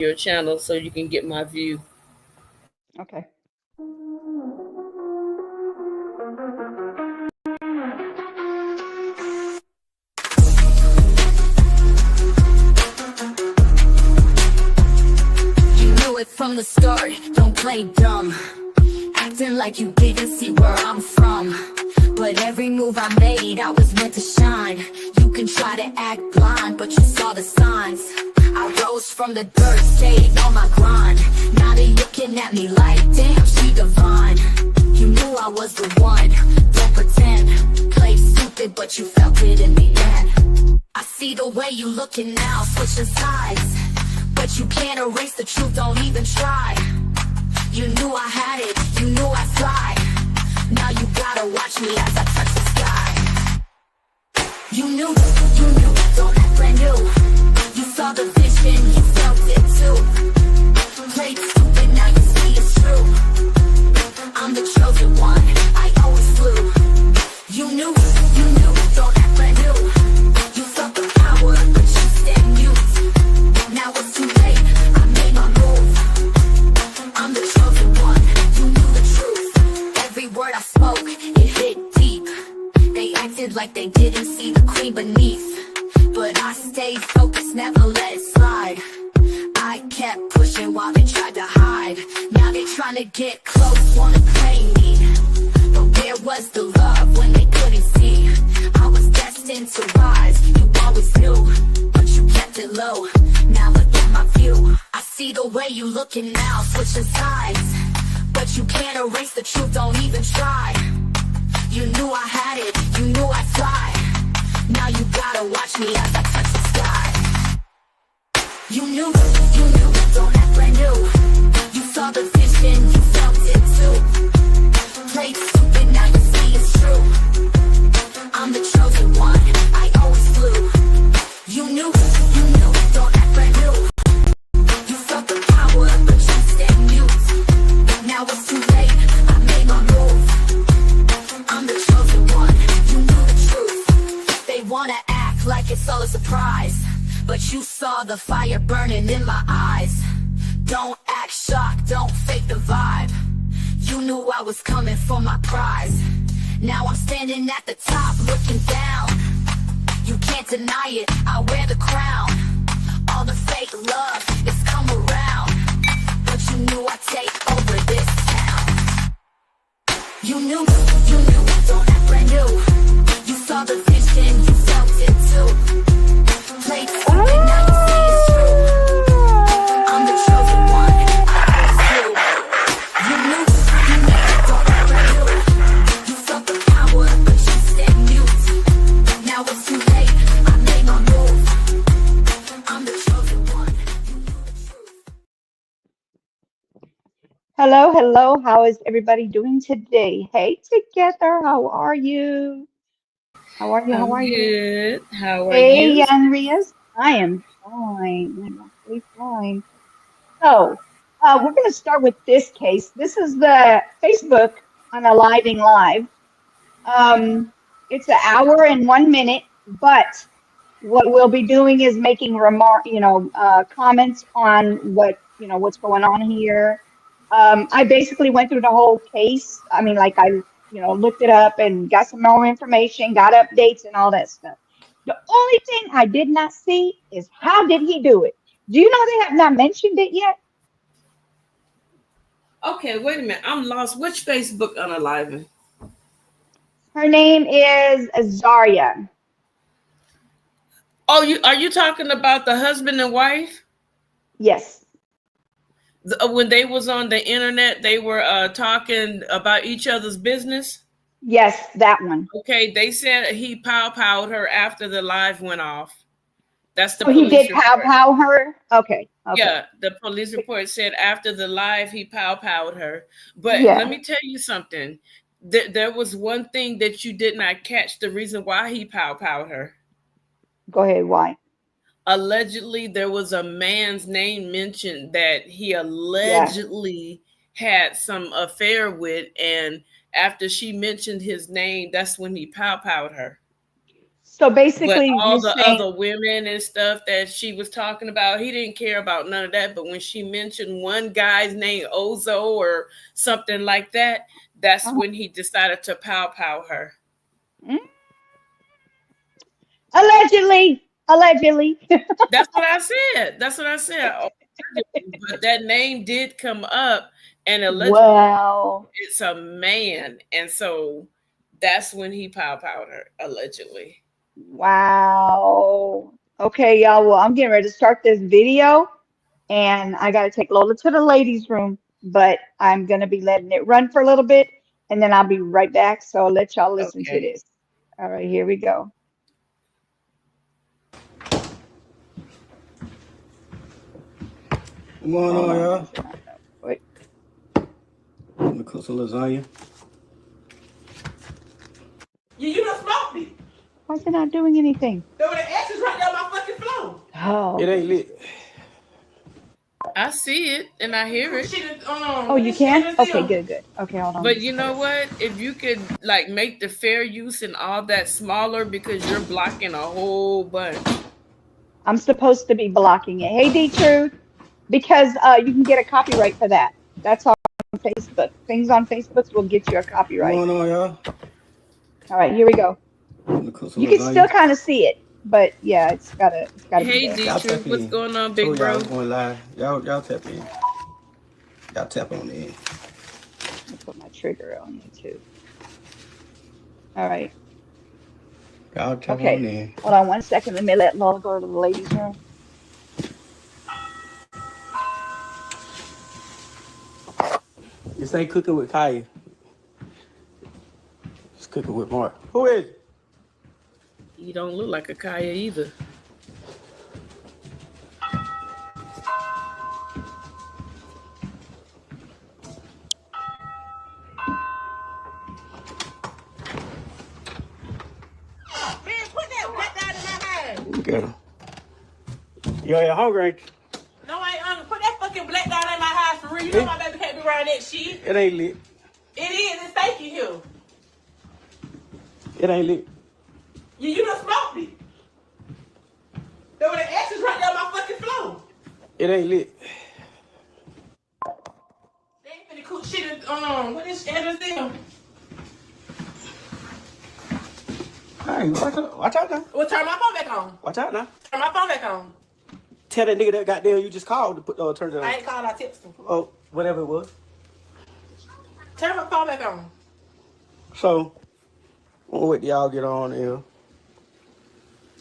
your channel so you can get my view. Okay. You knew it from the start, don't play dumb. Acting like you didn't see where I'm from. But every move I made, I was meant to shine. You can try to act blind, but you saw the signs. I rose from the dirt, stayed on my grind. Now they looking at me like, damn, she divine. You knew I was the one, don't pretend. Play stupid, but you felt it in the end. I see the way you looking now, switching sides. But you can't erase the truth, don't even try. You knew I had it, you knew I'd fly. Now you gotta watch me as I touch the sky. You knew, don't act brand new. You saw the vision, you felt it too. Played stupid, now you see it's true. I'm the chosen one, I always flew. You knew, don't act brand new. You felt the power, but you stand mute. Now it's too late, I made my move. I'm the chosen one, you knew the truth. Every word I spoke, it hit deep. They acted like they didn't see the queen beneath. But I stayed focused, never let it slide. I kept pushing while they tried to hide. Now they trying to get close, wanna play me. But where was the love when they couldn't see? I was destined to rise, you always knew. But you kept it low, now look at my view. I see the way you looking now, switching sides. But you can't erase the truth, don't even try. You knew I had it, you knew I'd fly. Now you gotta watch me as I touch the sky. You knew, don't act brand new. You saw the vision, you felt it too. Played stupid, now you see it's true. I'm the chosen one, I always flew. You knew, don't act brand new. You felt the power, but you stand mute. Now it's too late, I made my move. I'm the chosen one, you knew the truth. They wanna act like it's all a surprise, but you saw the fire burning in my eyes. Don't act shocked, don't fake the vibe. You knew I was coming for my prize. Now I'm standing at the top looking down. You can't deny it, I wear the crown. All the fake love is come around, but you knew I'd take over this town. You knew, don't act brand new. You saw the vision, you felt it too. Played stupid, now you see it's true. I'm the chosen one, I always flew. You knew, don't act brand new. You felt the power, but you stand mute. Now it's too late, I made my move. I'm the chosen one, you knew the truth. Hello, hello. How is everybody doing today? Hey, together. How are you? How are you? How I'm are you? good. How are Hey, you? young Rias. I am fine. I'm actually fine. So, we're going to start with this case. This is the Facebook Unaliving Live. It's an hour and 1 minute, but what we'll be doing is making comments on what's going on here. I basically went through the whole case. I mean, like looked it up and got some more information, got updates and all that stuff. The only thing I did not see is how did he do it? Do you know they have not mentioned it yet? Okay, wait a minute. I'm lost. Which Facebook unaliving? Her name is Zaria. Oh, are you talking about the husband and wife? Yes, When they was on the internet, they were talking about each other's business. yes, that one. Okay, they said he pow-powed her after the live went off. That's the Oh, he police did pow report. pow her. Okay, okay. Yeah, the police report said after the live he pow-powed her. But let Yeah, me tell you something. There was one thing that you did not catch. The reason why he pow-powed her. go ahead. Why? Allegedly, there was a man's name mentioned that he Yeah. allegedly had some affair with, and after she mentioned his name, that's when he pow-powed her. So But basically, all you're the saying, other women and stuff that she was talking about, he didn't care about none of that. But when she mentioned one guy's name, Ozo or something like that, that's uh, when he decided to pow her. mm, allegedly, allegedly. That's what I said. That's what I said. Oh, but that name did come up, and allegedly Well, it's a man, and so that's when he pow her allegedly. wow. Okay, y'all. Well, I'm getting ready to start this video, and I got to take Lola to the ladies' room, but I'm going to be letting it run for a little bit, and then I'll be right back. So I'll let y'all listen to Okay. this. All right, here we go. What's going Hold on, on. y'all? Is it not going to wait? I'm gonna cook some lasagna. You done smoked me. Why is it not doing anything? There were the ashes right there on my fucking floor. Oh, It ain't goodness. lit. I see it and I hear it. Shit, Oh, what you this shit can? is Okay, there. good, good. Okay, hold on. Let But me you start know over. what? If you could like make the fair use and all that smaller because you're blocking a whole bunch. I'm supposed to be blocking it. Hey, D Truth, because you can get a copyright for that. That's on Facebook. Things on Facebook will get you a What's copyright. going on, y'all? All right, here we go. I'm gonna cook some You can still lasagna. kind of see it, but yeah, it's gotta be Hey there. D Y'all Truth, tap what's in. going on, big Told y'all I bro? was going live. Y'all tap in. Y'all tap on in. Let me put my trigger on here too. All right. Y'all tap on Okay. in. Hold on 1 second. Let me let Lola go to the ladies' room. This ain't cooking with Kaya. It's cooking with Mark. Who is it? You don't look like a Kaya either. Man, put that black dye in my hand. Look at him. You ain't hungry, ain't No, I ain't hungry. Put that fucking black dye in my house for real. You know my baby can't be around that shit. you? It ain't lit. It is. It's fake in here. It ain't lit. You done smoked me. There were the ashes right there on my fucking floor. It ain't lit. They ain't finna cook shit in, what this shit is there? Hey, watch out now. Well, turn my phone back on. Watch out now. Turn my phone back on. Tell that nigga that goddamn you just called to turn it on. I ain't called, I text him. Oh, whatever it was. Turn my phone back on. So, I'm gonna wait till y'all get on here.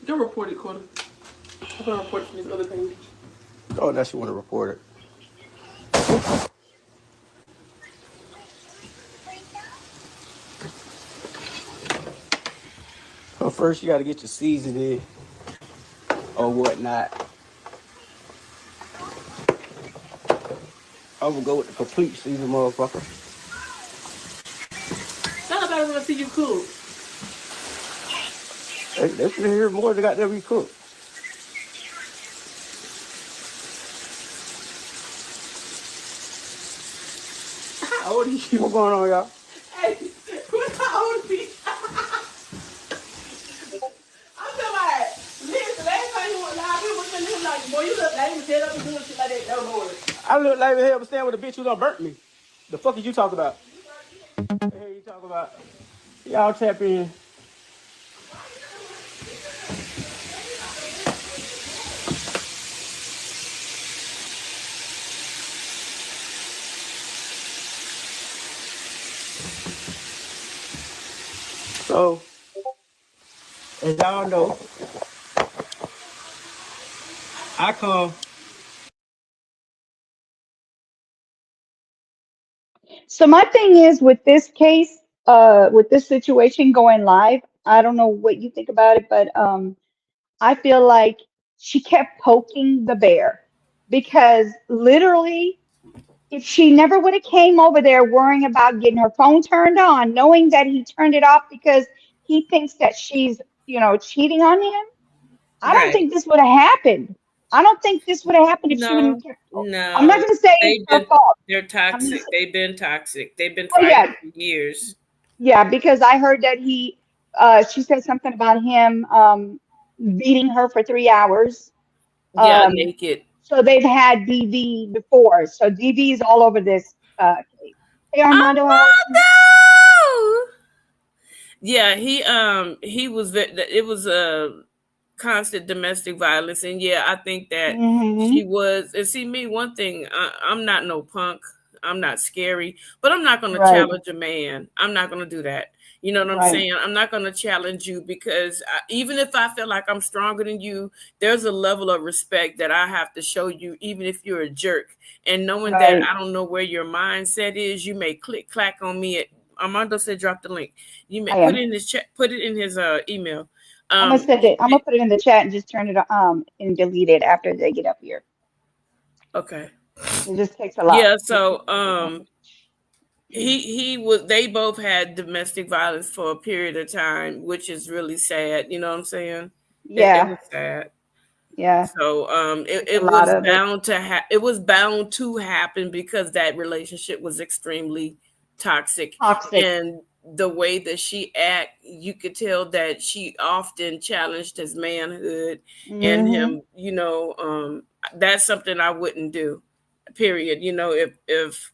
Go report it, Carter. I'm gonna report it from this other page. Oh, that's you want to report it. So first, you got to get your seasoning or whatnot. I'm gonna go with the complete season, motherfucker. Nobody wanna see you cook. They finna hear more than got there be cooked. How old are you? What's going on, y'all? Hey, who's how old are you? I'm talking about, listen, last time he went live, we was telling him like, boy, you look lame as hell up and doing shit like that. No more. I look like the hell stand with a bitch who done burnt me. The fuck is you talking about? The hell you talking about? Y'all tap in. So, as y'all know, I come. So my thing is with this case, with this situation going live, I don't know what you think about it, but I feel like she kept poking the bear because literally, if she never would have came over there worrying about getting her phone turned on, knowing that he turned it off because he thinks that she's, cheating on him, I don't Right. think this would have happened. I don't think this would have happened if she wouldn't No, have kept. I'm not no. going to say it's They've her been fault. they're I'm toxic. just, They've been toxic. They've been oh fighting yeah, for years. yeah, because I heard that he She said something about him beating her for 3 hours. Yeah, Um, naked. so they've had DV before. So DV is all over this case. Hey Armando, how are you? Oh no! Yeah, he was it was a constant domestic violence, and yeah, I think that she Hmm. was. And see, me one thing, I'm not no punk. I'm not scary, but I'm not going to Right, challenge a man. I'm not going to do that. You know what I'm right, saying? I'm not going to challenge you because even if I feel like I'm stronger than you, there's a level of respect that I have to show you, even if you're a jerk. And knowing that right. I don't know where your mindset is, you may click clack on me. Armando said, drop the link. You may I put am. it in his chat, put it in his email. I'm gonna Um, send it. I'm gonna put it in the chat and just turn it and delete it after they get up here. okay. It just takes a lot. Yeah, Just so takes a bit much. he was they both had domestic violence for a period of time, which is really sad. You know what I'm saying? It Yeah, was sad. yeah. So It's a it lot was of it. bound to it was bound to happen because that relationship was extremely toxic, Toxic. and the way that she act, you could tell that she often challenged his manhood and Hmm. him. That's something I wouldn't do. Period. If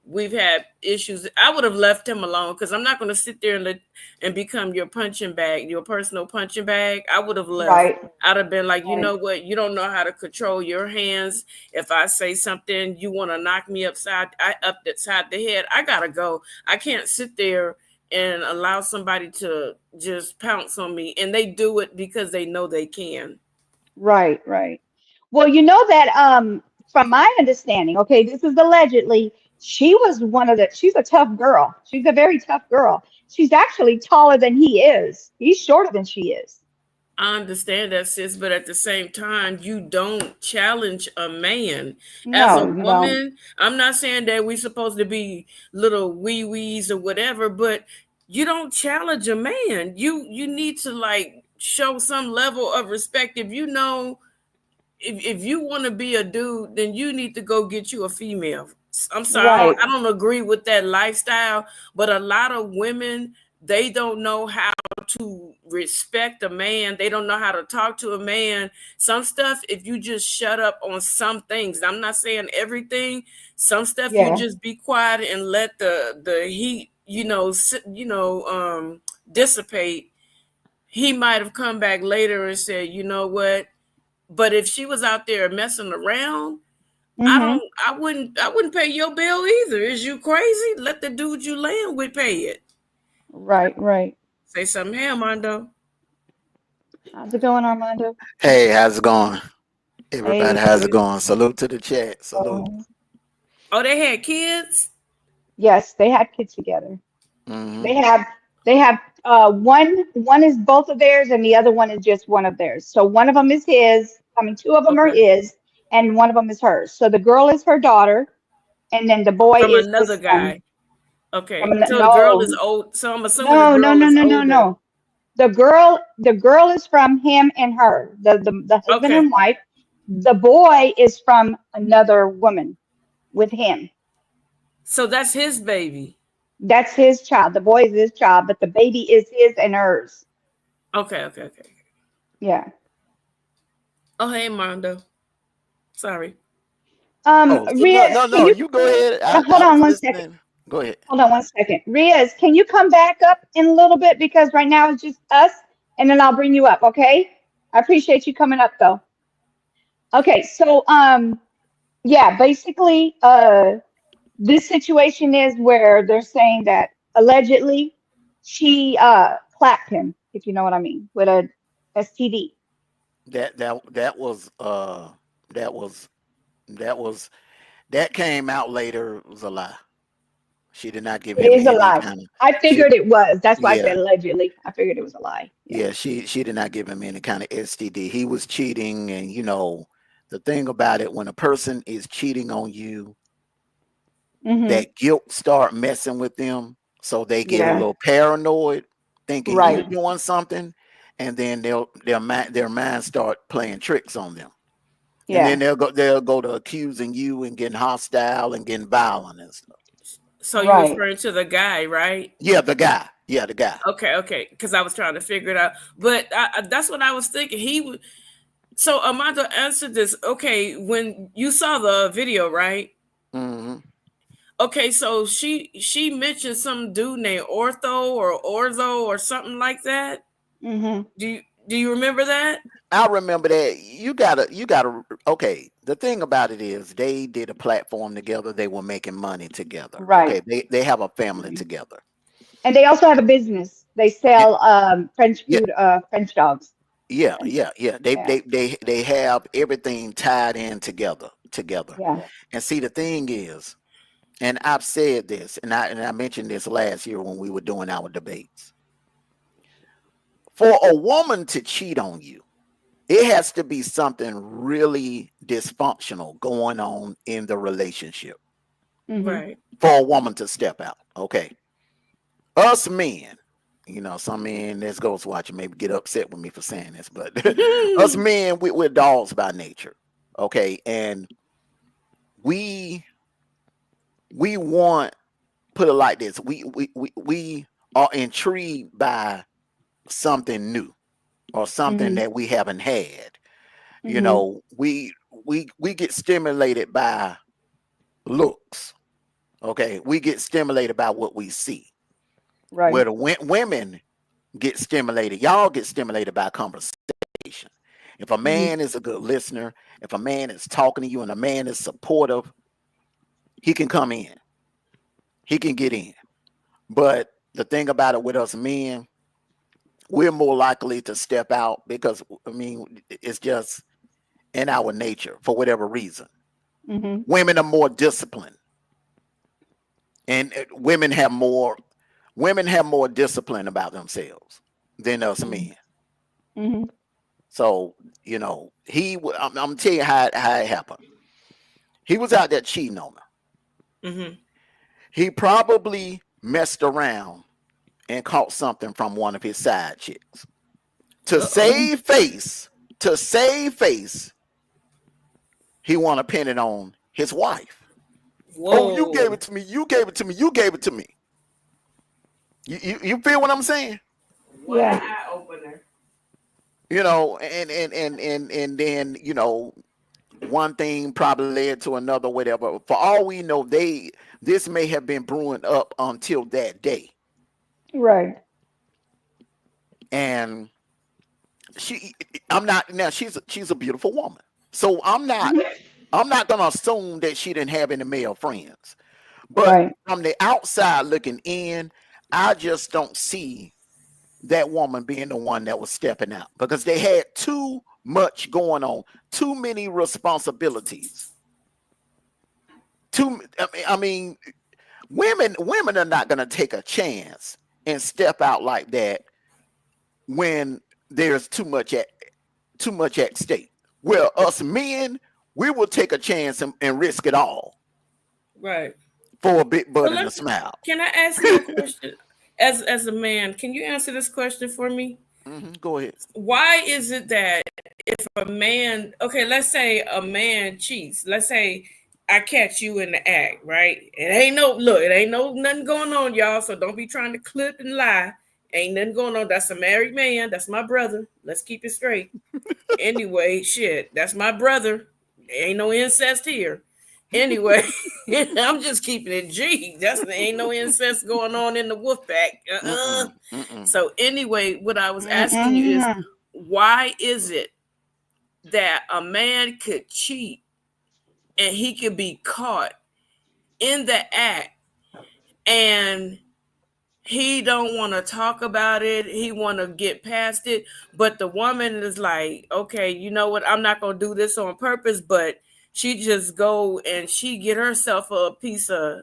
we've had issues, I would have left him alone because I'm not going to sit there and become your punching bag, your personal punching bag. I would have left. Right, I'd have been like, you right, know what? You don't know how to control your hands. If I say something, you want to knock me upside the head. I gotta go. I can't sit there and allow somebody to just pounce on me. And they do it because they know they can. right, right. Well, you know that from my understanding, okay, this is allegedly, she was one of the she's a tough girl. She's a very tough girl. She's actually taller than he is. He's shorter than she is. I understand that, sis, but at the same time, you don't challenge a man. As a No, you don't. woman, I'm not saying that we're supposed to be little wee wees or whatever, but you don't challenge a man. You need to like show some level of respect. If you want to be a dude, then you need to go get you a female. I'm sorry, Right, I don't agree with that lifestyle, but a lot of women, they don't know how to respect a man. They don't know how to talk to a man. Some stuff, if you just shut up on some things, I'm not saying everything. Some stuff you yeah. just be quiet and let the heat, dissipate. He might have come back later and said, you know what? But if she was out there messing around, Mm-hmm. I wouldn't pay your bill either. Is you crazy? Let the dude you laying with pay it. Right, right. Say something, hey Armando. How's it going, Armando? Hey, how's it going? Hey, Everybody, how's it good. going? Salute to the chat. Salute. Oh, they had kids? Yes, they had kids together. Hmm. They have they have one is both of theirs and the other one is just one of theirs. So one of them is his, I mean two of them are Okay. his and one of them is hers. So the girl is her daughter and then the boy From is another his son. guy. Okay. From So the girl is no, old. So I'm assuming the no, no, girl no, is no, no, older. no. The girl is from him and her, the husband Okay. and wife. The boy is from another woman with him. So that's his baby. That's his child. The boy is his child, but the baby is his and hers. Okay, okay, okay. Yeah. Oh, hey Armando. Sorry. Oh, no, Riaz, no, can no. you You go ahead. hold I on was one second? listening. Go ahead. Hold on one second. Riaz, can you come back up in a little bit because right now it's just us, and then I'll bring you up. Okay? I appreciate you coming up though. Okay, so yeah, basically, this situation is where they're saying that allegedly she clapped him, if you know what I mean, with a STD. That that was that was that came out later. It was a lie. She did not give It him is a any lie. kind of I she. figured it was. That's why I Yeah, said allegedly. I figured it was a lie. Yeah. yeah. She did not give him any kind of STD. He was cheating, and the thing about it, when a person is cheating on you, Hmm. that guilt start messing with them, so they get a Yeah. little paranoid, thinking you Right. doing something, and then their mind start playing tricks on them, and then Yeah. they'll go to accusing you and getting hostile and getting violent and stuff. So you Right. referring to the guy, right? Yeah, the guy. Yeah, the guy. Okay, because I was trying to figure it out. But that's what I was thinking. He would. So Armando answered this. Okay, when you saw the video, right? Hmm. Okay, so she mentioned some dude named Ortho or Orzo or something like that. Mm-hmm. Do you remember that? I remember that. You gotta. Okay, the thing about it is, they did a platform together. They were making money together. Right. Okay, they have a family together. And they also have a business. They And, sell French yeah, food, French dogs. yeah, And yeah, yeah. They yeah, they they they have everything tied in together. yeah. And see, the thing is, and I've said this, and I mentioned this last year when we were doing our debates. For a woman to cheat on you, it has to be something really dysfunctional going on in the relationship Mm-hmm. Right. for a woman to step out. Okay. Us men, some men that's ghost watching maybe get upset with me for saying this, but us men, we're dogs by nature. Okay. And we want, put it like this, we are intrigued by something new or something Mm-hmm. that we haven't had. You Mm-hmm. know, we get stimulated by looks. Okay, we get stimulated by what we see. Where Right. the women get stimulated, y'all get stimulated by conversation. If a Mm-hmm. man is a good listener, if a man is talking to you and a man is supportive, he can come in, he can get in. But the thing about it with us men, we're more likely to step out because I mean it's just in our nature for whatever reason. Mm-hmm. Women are more disciplined, and women have more discipline about themselves than us men. Mm-hmm. So I'm telling you how it happened. He was out there cheating on her. Hmm. He probably messed around and caught something from one of his side chicks. To Uh-oh. save face, to save face, he want to pin it on his wife. Oh, you gave Whoa. it to me. You gave it to me. You gave it to me. You feel what I'm saying? What an Yeah. eye opener. And then one thing probably led to another, whatever. For all we know, this may have been brewing up until that day. Right. And she, I'm not now. She's a beautiful woman, so I'm not gonna assume that she didn't have any male friends. But Right. from the outside looking in, I just don't see that woman being the one that was stepping out because they had too much going on, too many responsibilities. I mean, women are not going to take a chance and step out like that when there's too much at stake. Well, us men, we will take a chance and risk it all Right. for a big So butt and a let smile. can I ask you a question? As a man, can you answer this question for me? Go ahead. Why is it that if a man, okay, let's say a man cheats, let's say I catch you in the act, right? It ain't no nothing going on, y'all. So don't be trying to clip and lie. Ain't nothing going on. That's a married man. That's my brother. Let's keep it straight. Anyway, shit, that's my brother. Ain't no incest here. Anyway, I'm just keeping it G. Ain't no incest going on in the wolf pack. Mm-mm, mm-mm. So anyway, what I was asking you is, Mm-hmm. why is it that a man could cheat and he could be caught in the act and he don't want to talk about it, he want to get past it, but the woman is like, okay, you know what, I'm not going to do this on purpose, but she just go and she get herself a piece of,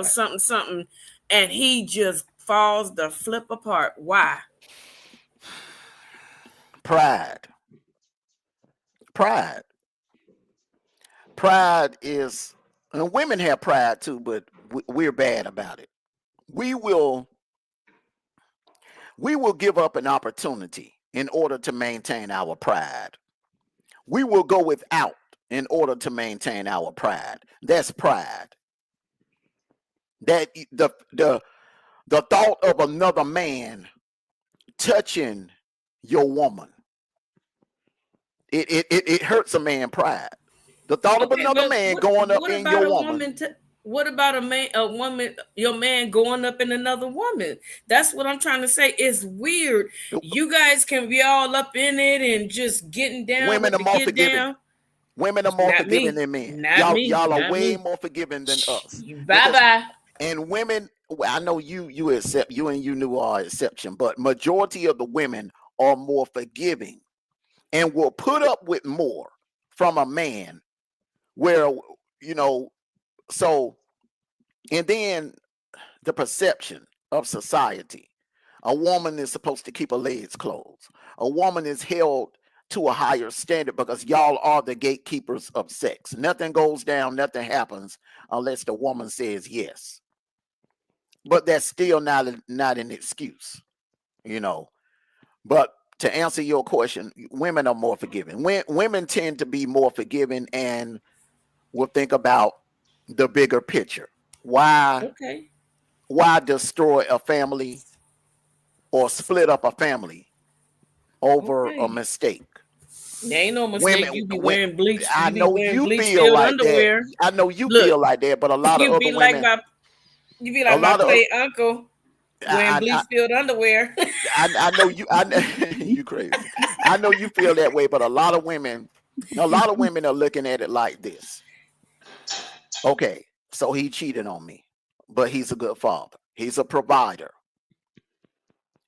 something something, and he just falls the flip apart. Why? Pride. Pride. Pride is, and women have pride too, but we're bad about it. We will we will give up an opportunity in order to maintain our pride. We will go without in order to maintain our pride. That's pride. That the The thought of another man touching your woman, it hurts a man pride. The thought of Okay, another but man going up what in your about a woman. woman? What about a woman? Your man going up in another woman? That's what I'm trying to say. It's weird. You guys can be all up in it and just getting down Women with are the more get forgiving. down. Women are more Not forgiving me. than men. Not me. Y'all are Not way me. more forgiving than us. Bye Because bye. and women, well, I know you accept, you and you knew are exception, but majority of the women are more forgiving and will put up with more from a man where, you know, so, and then the perception of society. A woman is supposed to keep her legs closed. A woman is held to a higher standard because y'all are the gatekeepers of sex. Nothing goes down, nothing happens unless the woman says yes. But that's still not an excuse, you know. But to answer your question, women are more forgiving. Women tend to be more forgiving and will think about the bigger picture. Why Okay. destroy a family or split up a family over a Okay. mistake? There ain't no mistake. Women, You be wearing bleach. I You be know wearing you bleach feel filled like that. underwear. I know you Look, feel like that, but a lot of you other be like women, my you be a like my lot of play uncle wearing I bleach filled underwear. I know you. You crazy. I know you feel that way, but a lot of women are looking at it like this. Okay, so he cheated on me, but he's a good father. He's a provider.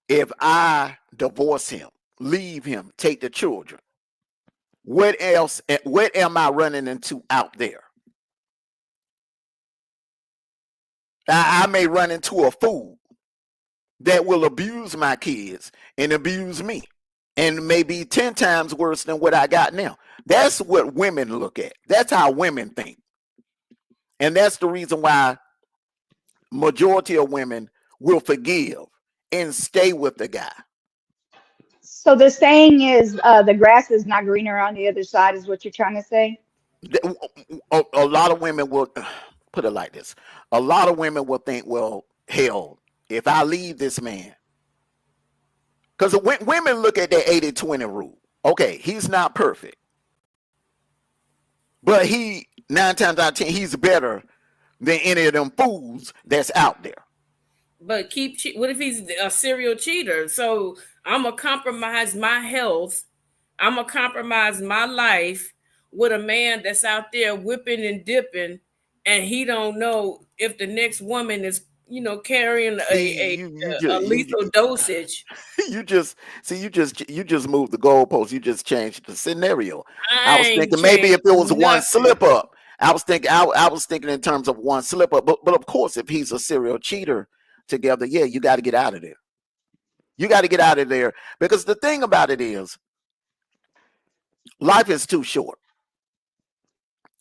If I divorce him, leave him, take the children, what else? What am I running into out there? I may run into a fool that will abuse my kids and abuse me, and maybe 10 times worse than what I got now. That's what women look at. That's how women think. And that's the reason why majority of women will forgive and stay with the guy. So the saying is, the grass is not greener on the other side, is what you're trying to say? A lot of women will put it like this. A lot of women will think, well, hell, if I leave this man, because women look at that 80-20 rule. Okay, he's not perfect, but he 9 times out of 10, he's better than any of them fools that's out there. But what if he's a serial cheater? So I'm gonna compromise my health. I'm gonna compromise my life with a man that's out there whipping and dipping, and he don't know if the next woman is, carrying See, a lethal dosage. you just moved the goalpost. You just changed the scenario. I I was ain't thinking maybe if changed it was one nothing. slip up. I was thinking in terms of one slip up. But of course, if he's a serial cheater together, yeah, you got to get out of there. You got to get out of there because the thing about it is, life is too short,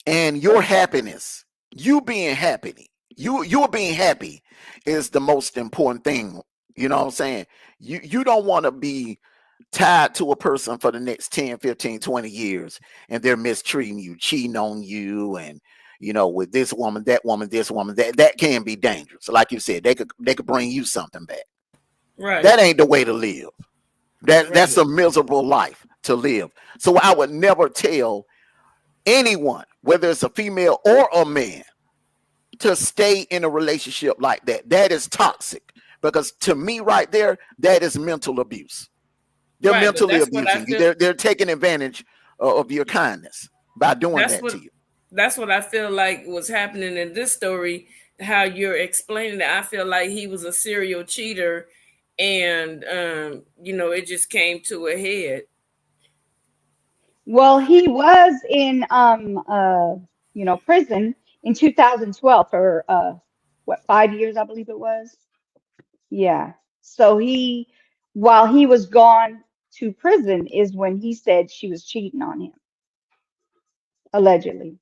and your happiness, you being happy, you're being happy, is the most important thing. You know what I'm saying? You don't want to be tied to a person for the next 10, 15, 20 years and they're mistreating you, cheating on you, and with this woman, that woman, this woman, that can be dangerous. Like you said, they could bring you something back. Right, That ain't the way to live. That's right, a miserable life to live. So I would never tell anyone, whether it's a female or a man, to stay in a relationship like that. That is toxic, because to me right there, that is mental abuse. They're right. But mentally abusing you. They're taking advantage of your kindness by doing that's that what to you. that's what I feel like was happening in this story. How you're explaining it, I feel like he was a serial cheater, and it just came to a head. Well, he was in prison in 2012 for what, 5 years, I believe it was. Yeah. So while he was gone to prison is when he said she was cheating on him, allegedly.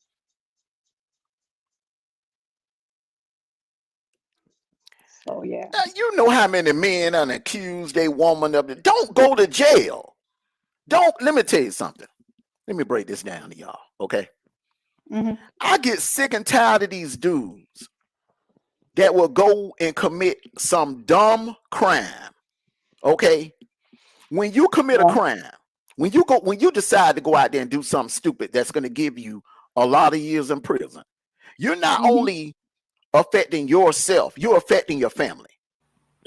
So yeah. You know how many men are accused a woman of it. Don't go to jail. Don't. Let me tell you something. Let me break this down to y'all. Okay. Hmm. I get sick and tired of these dudes that will go and commit some dumb crime. Okay, when you commit a Yeah. crime, when you decide to go out there and do something stupid that's going to give you a lot of years in prison, you're not Mm-hmm. only affecting yourself, you're affecting your family.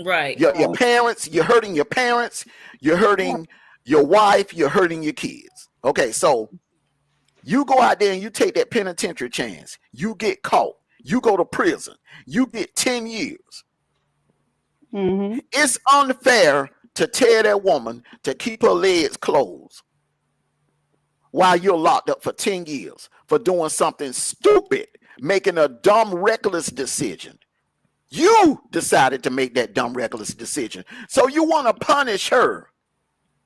Right. Your Right. parents, you're hurting your parents, you're Yeah. hurting your wife, you're hurting your kids. Okay, so you go out there and you take that penitentiary chance. You get caught. You go to prison. You get 10 years. Mm-hmm. It's unfair to tell that woman to keep her legs closed while you're locked up for 10 years for doing something stupid, making a dumb, reckless decision. You decided to make that dumb, reckless decision. So you want to punish her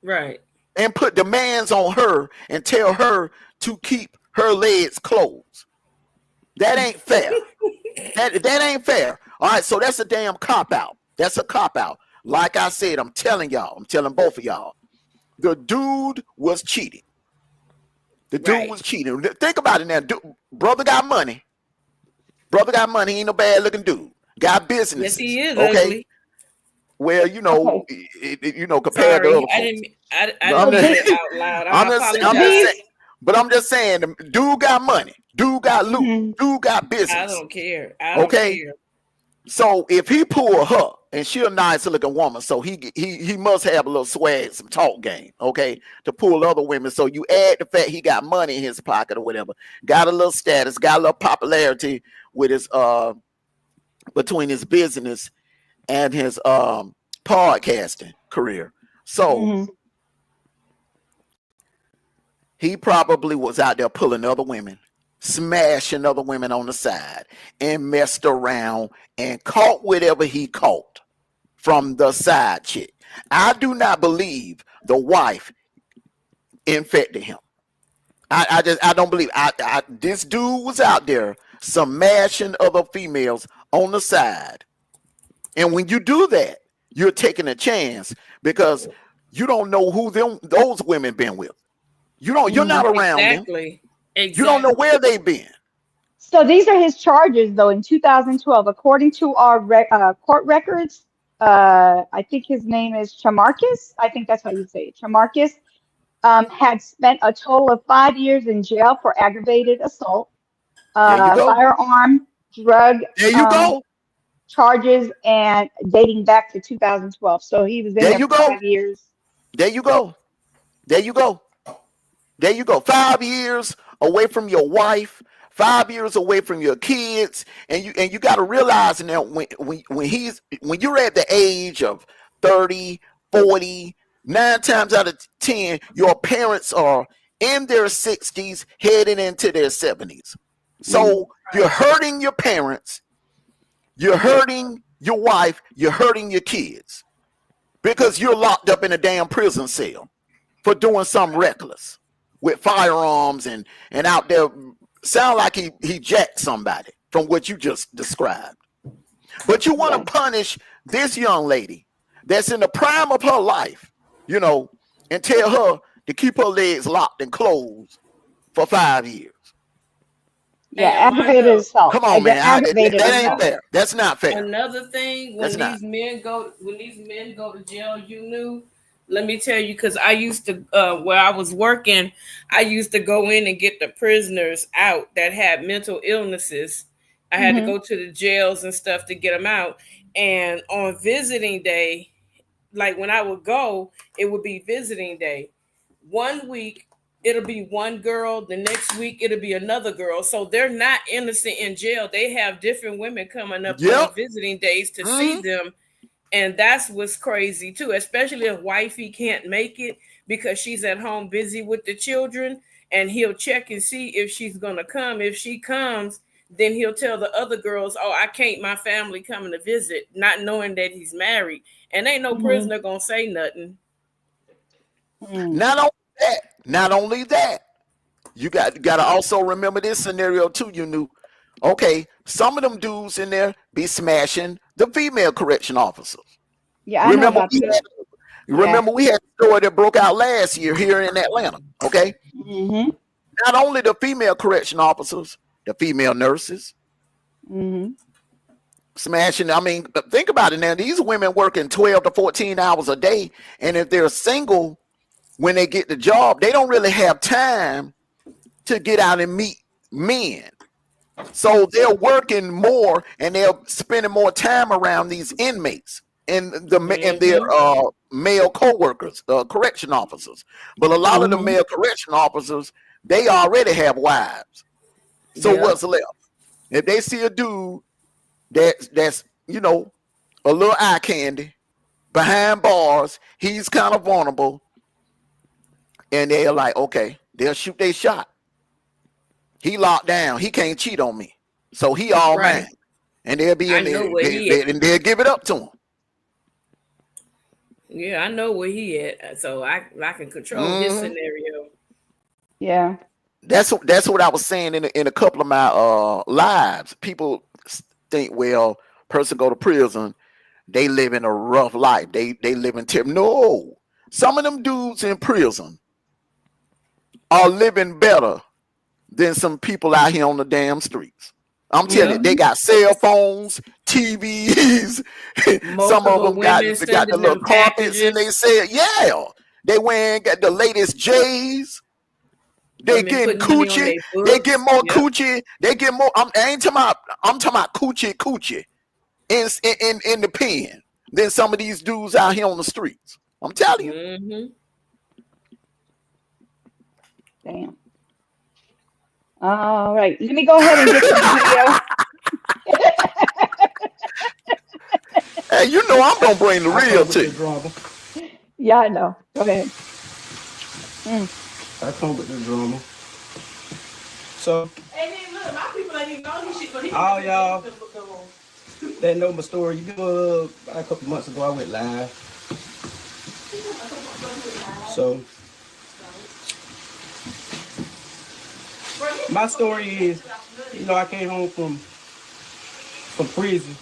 Right. and put demands on her and tell her to keep her legs closed. That ain't fair. That ain't fair. All right, so that's a damn cop out. That's a cop out. Like I said, I'm telling y'all, I'm telling both of y'all, the dude was cheating. The dude Right. was cheating. Think about it now. Brother got money. Brother got money. He ain't no bad looking dude. Got Yes, businesses. he is Okay. ugly. Well, Okay. compared to Sorry, other folks. I I'm So didn't just, say these, it out loud. I'm I just, so I'm just apologize. these, saying. But I'm just saying, dude got money. Dude got loot. mm-hmm. Dude got I business. don't care. I don't Okay. care. So if he pull her and she a nice looking woman, so he must have a little swag, some talk game, okay, to pull other women. So you add the fact he got money in his pocket or whatever, got a little status, got a little popularity with his between his business and his podcasting career. So Mm-hmm. he probably was out there pulling other women, smashing other women on the side, and messed around and caught whatever he caught from the side chick. I do not believe the wife infected him. I don't believe this dude was out there smashing other females on the side. And when you do that, you're taking a chance because you don't know who those women been with. You're Mm-hmm. not around them. Exactly. You don't know Exactly. where they've been. So these are his charges, though, in 2012, according to our court records. I think his name is Chamarkis. I think that's how you say it. Chamarkis had spent a total of 5 years in jail for aggravated assault, There you go. firearm, drug There you go. charges, and dating back to 2012. So he was in There there you for go. 5 years. There you go. There you go. There you go. 5 years away from your wife, 5 years away from your kids, and you got to realize now when you're at the age of 30, 40, 9 times out of 10, your parents are in their 60s, heading into their 70s. Mm-hmm. So you're hurting your parents, you're hurting your wife, you're hurting your kids because you're locked up in a damn prison cell for doing something reckless with firearms and out there sound like he jacked somebody from what you just described. But you want Yeah. to punish this young lady that's in the prime of her life, you know, and tell her to keep her legs locked and closed for 5 years. Yeah. And Aggravated Mondo, assault. Come on, man. Aggravated That ain't assault. another fair. That's not fair. another thing, That's not. when these men go to jail, you knew. Let me tell you, because I used to, where I was working, I used to go in and get the prisoners out that had mental illnesses. I had to Mm-hmm. go to the jails and stuff to get them out. And on visiting day, like when I would go, it would be visiting day. One week it'll be one girl, the next week it'll be another girl. So they're not innocent in jail. They have different women coming up Yep. on visiting days to see Mm-hmm. them. And that's what's crazy too, especially if wifey can't make it because she's at home busy with the children. And he'll check and see if she's gonna come. If she comes, then he'll tell the other girls, "Oh, I can't. My family coming to visit," not knowing that he's married. And ain't no Mm-hmm. prisoner gonna say nothing. Mm. Not only that, not only that, you got to also remember this scenario too. You knew, okay, some of them dudes in there be smashing the female correction officers. Yeah, I know Remember about we this. had, Yeah. remember we had a story that broke out last year here in Atlanta. Okay, Mm-hmm. not only the female correction officers, the female nurses, Mm-hmm. smashing. I mean, think about it now. These women working 12 to 14 hours a day, and if they're single when they get the job, they don't really have time to get out and meet men. So they're working more and they're spending more time around these inmates and their male co-workers, correction officers. But a lot of the male correction officers, they already have wives. So what's left? If they see a dude that's you know, a little eye candy behind bars, he's kind of vulnerable, and they're like, okay, they'll shoot their shot. He locked down. He can't cheat on me, so he all mine. And they'll be in there, and they'll give it up to him. Yeah, I know where he at, so I can control his scenario. Yeah, that's what I was saying in a couple of my lives. People think, well, person go to prison, they live in a rough life. They live in no. Some of them dudes in prison are living better than some people out here on the damn streets. I'm telling you, they got cell phones, TVs. Some of them got the little carpets in they cell. Yeah, they got the latest J's. They get coochie. They get more coochie. They get more. I'm talking about coochie in the pen than some of these dudes out here on the streets. I'm telling you. Damn. All right, let me go ahead and get the video. Hey, you know I'm gonna bring the real to you. Yeah, I know. Go ahead. I come with the drama. So, and then look, my people ain't even know this shit, but all y'all that know my story, you know, a couple months ago I went live. So, my story is, you know, I came home from prison.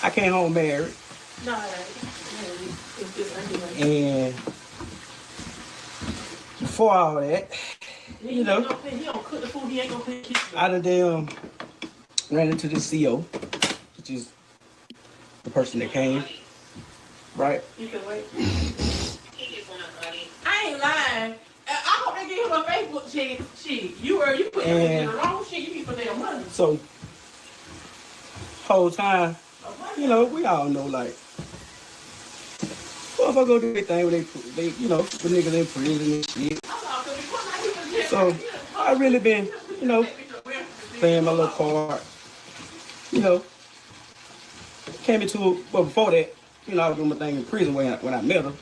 I came home married. And before all that, you know, I done ran into the CO, which is the person that came, right? You can wait. I ain't lying. I hope they give him a Facebook shit. You put in the wrong shit. You keep putting their money. So, whole time, you know, we all know, like, well, if I go do anything where they you know, the niggas in prison and shit. So, I really been, you know, playing my little part. You know, came into, well, before that, you know, I was doing my thing in prison when I met her.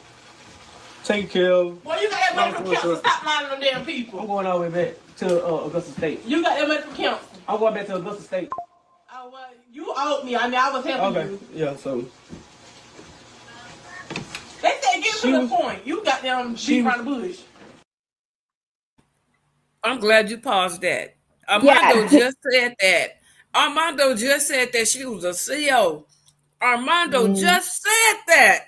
Taking care of. Well, you got that money from council. Stop lying on them damn people. I'm going all the way back to Augusta State. You got that money from council. I'm going back to Augusta State. Oh, well, you owed me. I mean, I was helping you. Yeah, so. They said get to the point. You got them beat around the bush. I'm glad you paused that. Armando just said that. Armando just said that she was a CEO. Armando just said that.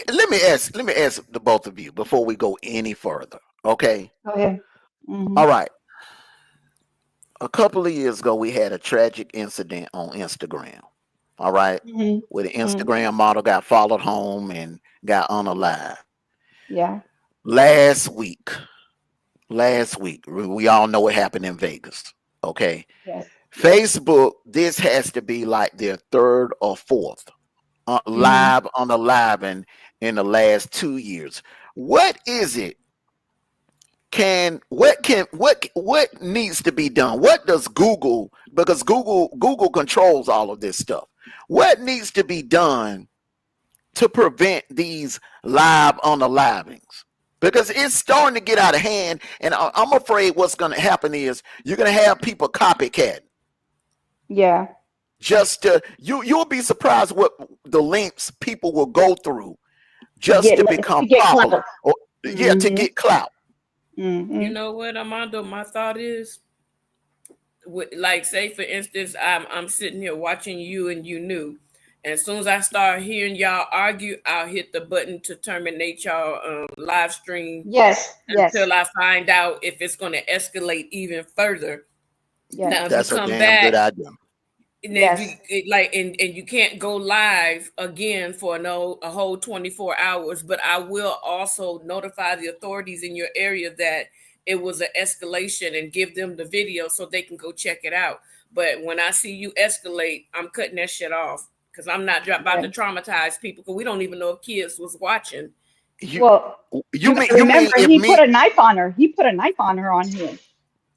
Let me ask the both of you before we go any further. Okay. Go ahead. All right. A couple of years ago, we had a tragic incident on Instagram. All right, where the Instagram model got followed home and got unalive. Yeah. Last week, we all know what happened in Vegas. Okay. Yes. Facebook, this has to be like their third or fourth live unaliving in the last 2 years. What is it? What needs to be done? What does Google, because Google controls all of this stuff. What needs to be done to prevent these live unalivings? Because it's starting to get out of hand, and I'm afraid what's going to happen is you're going to have people copycatting. Yeah. Just you'll be surprised what the lengths people will go through just to become popular. To get clout. You know what, Armando? My thought is, like, say for instance, I'm sitting here watching you and you knew, And as soon as I start hearing y'all argue, I'll hit the button to terminate y'all live stream Yes, until yes, I find out if it's going to escalate even further. Now, yes, if you That's a come damn good back, idea. and if you yes. like, and you can't go live again for a whole 24 hours, but I will also notify the authorities in your area that it was an escalation and give them the video so they can go check it out. But when I see you escalate, I'm cutting that shit off because I'm not about to Yeah. traumatize people because we don't even know if kids was watching. You Well, you you got mean to you mean remember, if he me put a knife on her. He put a knife on her on here.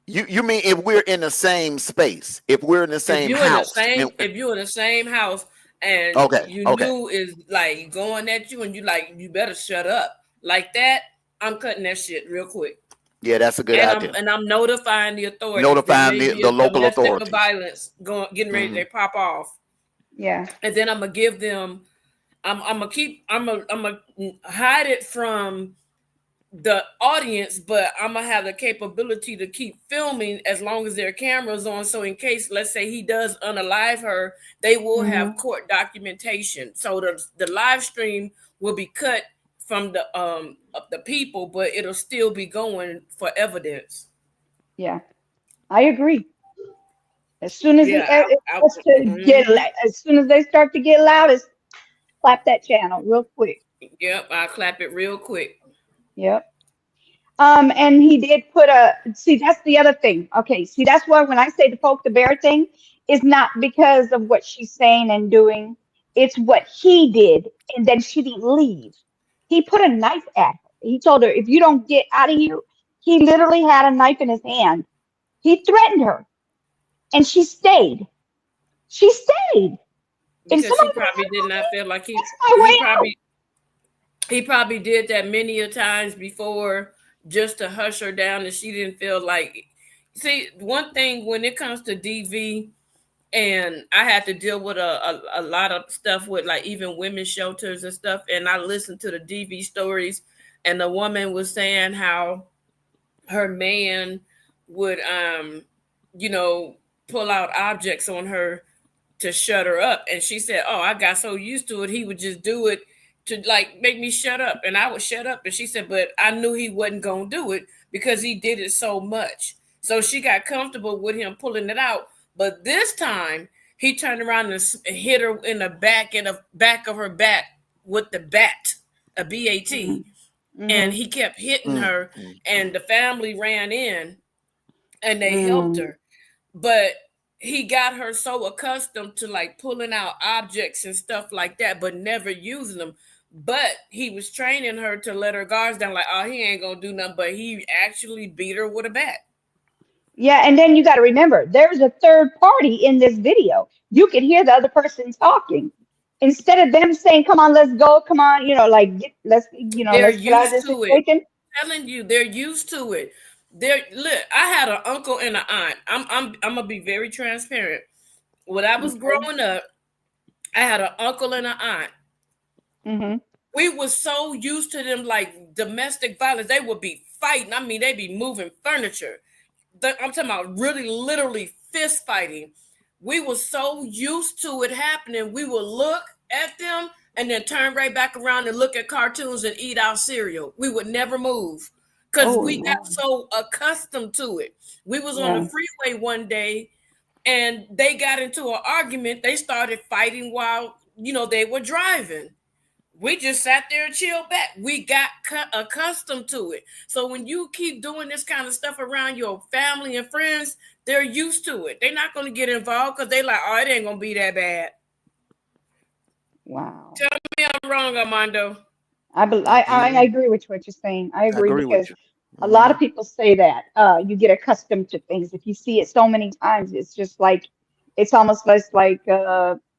you mean if we're in the same space, if we're in the If same you in the house? same, if you in the same house and Okay, you okay. knew is like going at you and you like you better shut up like that, I'm cutting that shit real quick. Yeah, that's a good idea. And I'm notifying the authorities. There Notifying may be the a local domestic authorities. violence getting ready Hmm. to pop off, Yeah. and then I'm gonna give them. I'm gonna hide it from the audience, but I'm gonna have the capability to keep filming as long as there are cameras on. So in case, let's say he does unalive her, they will have Hmm. court documentation. So the live stream will be cut from the of the people, but it'll still be going for evidence. Yeah. I agree. As soon as he Yeah, it starts to get, mhm. as soon as they start to get loud, it's clap that channel real quick. Yep, I'll clap it real quick. Yep. And he did put a, see, that's the other thing. Okay, see, that's why when I say the poke the bear thing, is not because of what she's saying and doing, it's what he did, and then she didn't leave. He put a knife at her. He told her, if you don't get out of here, he literally had a knife in his hand. He threatened her, and she stayed. She stayed. If Because somebody he comes probably up did on not me, feel like that's my way out. he probably did that many a times before just to hush her down and she didn't feel like. See, one thing when it comes to DV, and I had to deal with a lot of stuff with like even women's shelters and stuff, and I listened to the DV stories, and the woman was saying how her man would you know pull out objects on her to shut her up. And she said, "Oh, I got so used to it, he would just do it to like make me shut up." And I would shut up. And she said, "But I knew he wasn't gonna do it because he did it so much." So she got comfortable with him pulling it out. But this time he turned around and hit her in the back of her back with the bat, a BAT. And Mm-hmm. he kept hitting Mm, her, mm, and the family ran in and they helped Mm-hmm. her. But he got her so accustomed to like pulling out objects and stuff like that, but never using them. But he was training her to let her guards down, like, oh, he ain't gonna do nothing. But he actually beat her with a bat. Yeah, and then you got to remember, there's a third party in this video. You could hear the other person talking. Instead of them saying, "Come on, let's go. Come on, like They're let's get out of used this to it. situation." I'm telling you, they're used to it. They're look. I had an uncle and an aunt. I'm gonna be very transparent. When I was Okay. growing up, I had an uncle and an aunt. Mhm. We were so used to them like domestic violence. They would be fighting. I mean, they'd be moving furniture. I'm talking about really literally fist fighting. We were so used to it happening. We would look at them and then turn right back around and look at cartoons and eat our cereal. We would never move because Oh we got no. so accustomed to it. We was on the Yeah. freeway one day and they got into an argument. They started fighting while they were driving. We just sat there and chilled back. We got accustomed to it. So when you keep doing this kind of stuff around your family and friends, they're used to it. They're not going to get involved because they like, oh, it ain't going to be that bad. Wow. Tell me I'm wrong, Armando. I agree with what you're saying. I I agree agree with because you. a lot Hmm. of people say that you get accustomed to things. If you see it so many times, it's just like it's almost like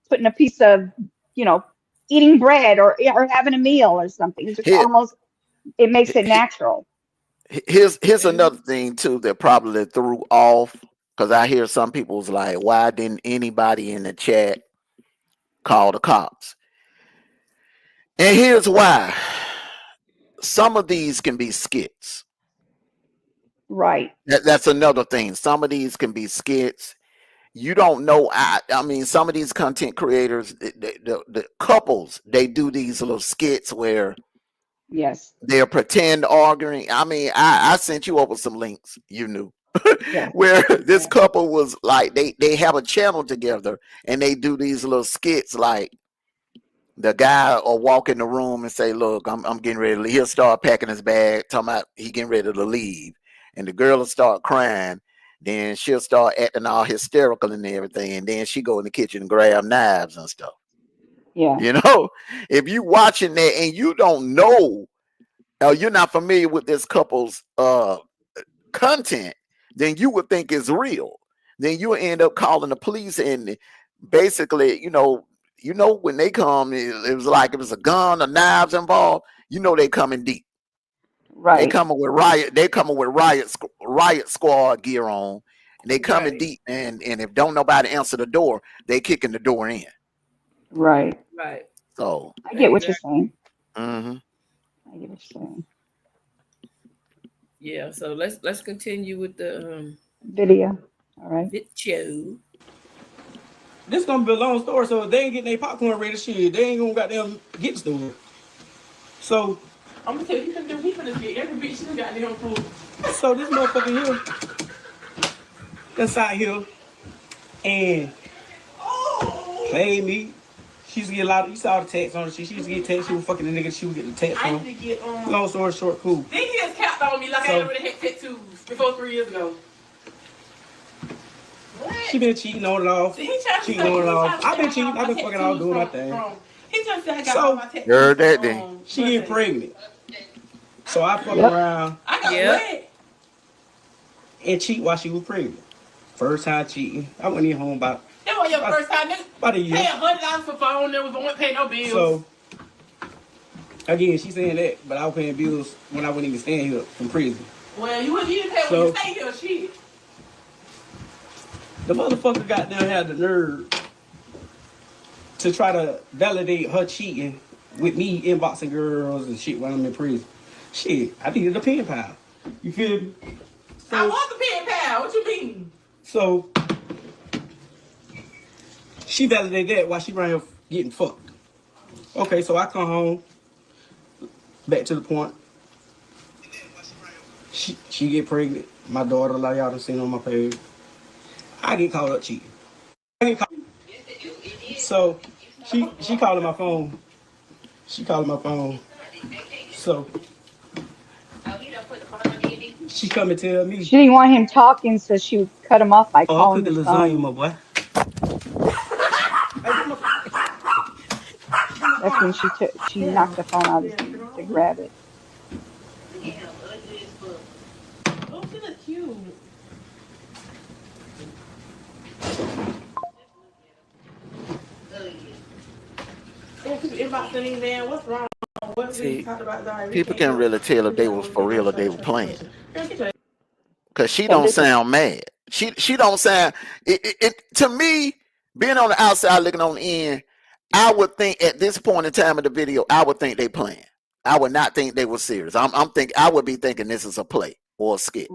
putting a piece of, you know, eating bread or having a meal or something. It's just Here, almost it makes it natural. here's another Mhm. thing too that probably threw off because I hear some people's like, why didn't anybody in the chat call the cops? And here's why. Some of these can be skits. Right. That's another thing. Some of these can be skits, you don't know. I mean, some of these content creators, the couples, they do these little skits where Yes. they're pretend arguing. I mean, I sent you over some links, you knew, Yes. where this Yes. couple was like, they have a channel together and they do these little skits like the guy will walk in the room and say, look, I'm getting ready to leave. He'll start packing his bag, talking about he getting ready to leave. And the girl will start crying. Then she'll start acting all hysterical and everything. And then she go in the kitchen and grab knives and stuff. Yeah. You know, if you watching that and you don't know, or you're not familiar with this couple's content, then you would think it's real. Then you'll end up calling the police and basically, when they come, it was like it was a gun or knives involved. You know they coming deep. They Right. coming with riot. They coming with riot squad gear on, and they coming Right. deep. And if don't nobody answer the door, they kicking the door in. Right. Right. So, I get what you're Exactly. saying. mhm. I get what you're saying. Yeah. So let's continue with the Video. All right. video. This gonna be a long story, so if they ain't getting their popcorn ready, shit, they ain't gonna goddamn get the store. So, I'm gonna tell you, he finna get every bitch who got them food. so this motherfucker here, inside here, and play me. She used to get a lot. You saw the text on her. She used to get text. She was fucking the nigga. She would get the text I from. used to get Long story short, cool. Then he just capped on me like I ain't really had tattoos before 3 years ago. What? She been cheating on it off. He tried to Cheating say- on it he off. tried to I've say been I cheating. got I've been my fucking out doing my tattoos thing. He just said I got So, all my tattoos. You heard that then? She get pregnant. So I fuck Yep. around I got Yep. what? and cheat while she was pregnant. First time cheating. I went in home about That was your first time, nigga. a Pay year. $100 for phone, there wasn't pay no bills. So again, she saying that, but I was paying bills when I wasn't even staying here from prison. Well, you didn't pay when So- you stay here, shit. The motherfucker got down had the nerve to try to validate her cheating with me inboxing girls and shit while I'm in prison. Shit, I needed a pen pal. You feel me? I want the pen pal. What you mean? So she validated that while she around here getting fucked. Okay, so I come home. Back to the point. She get pregnant. My daughter, like y'all done seen on my page. I get caught up cheating. So she calling my phone. She calling my phone. So she come and tell me, She didn't want him talking, so she would cut him off by "Oh, I'm calling cooking his lasagna, phone. my boy." That's when she knocked the phone out of his hand to grab it. Oh, she look cute. Yeah, people inboxing these, man. What's wrong? What we See, talked about, Zara? people can really tell if they was for real or they were playing. Girl, get your Cause she So don't this is sound mad. She don't sound it to me, being on the outside looking on the end, I would think at this point in time of the video, I would think they playing. I would not think they were serious. I would be thinking this is a play or a skit.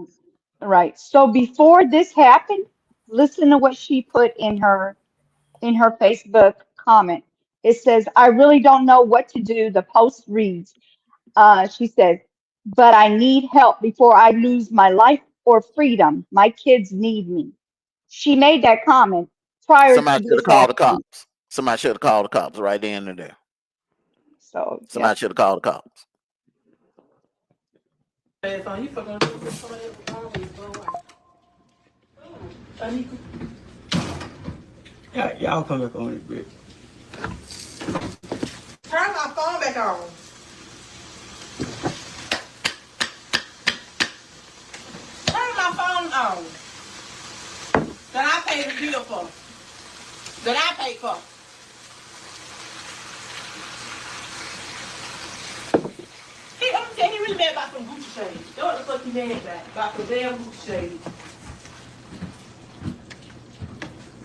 right. So before this happened, listen to what she put in her Facebook comment. It says, "I really don't know what to do." The post reads, she says, "But I need help before I lose my life or freedom. My kids need me." She made that comment prior to Somebody should have this called the happening. cops. Somebody should have called the cops right then and there. So, yeah. Somebody should have called the cops. ass on. You fucking with somebody else always go away. Y'all come back on it, bitch. Turn my phone back on. Turn my phone on. That I paid the bill for. That I paid for. He, I'm saying he really mad about some Gucci shades. That's what the fuck he mad about the damn Gucci shades.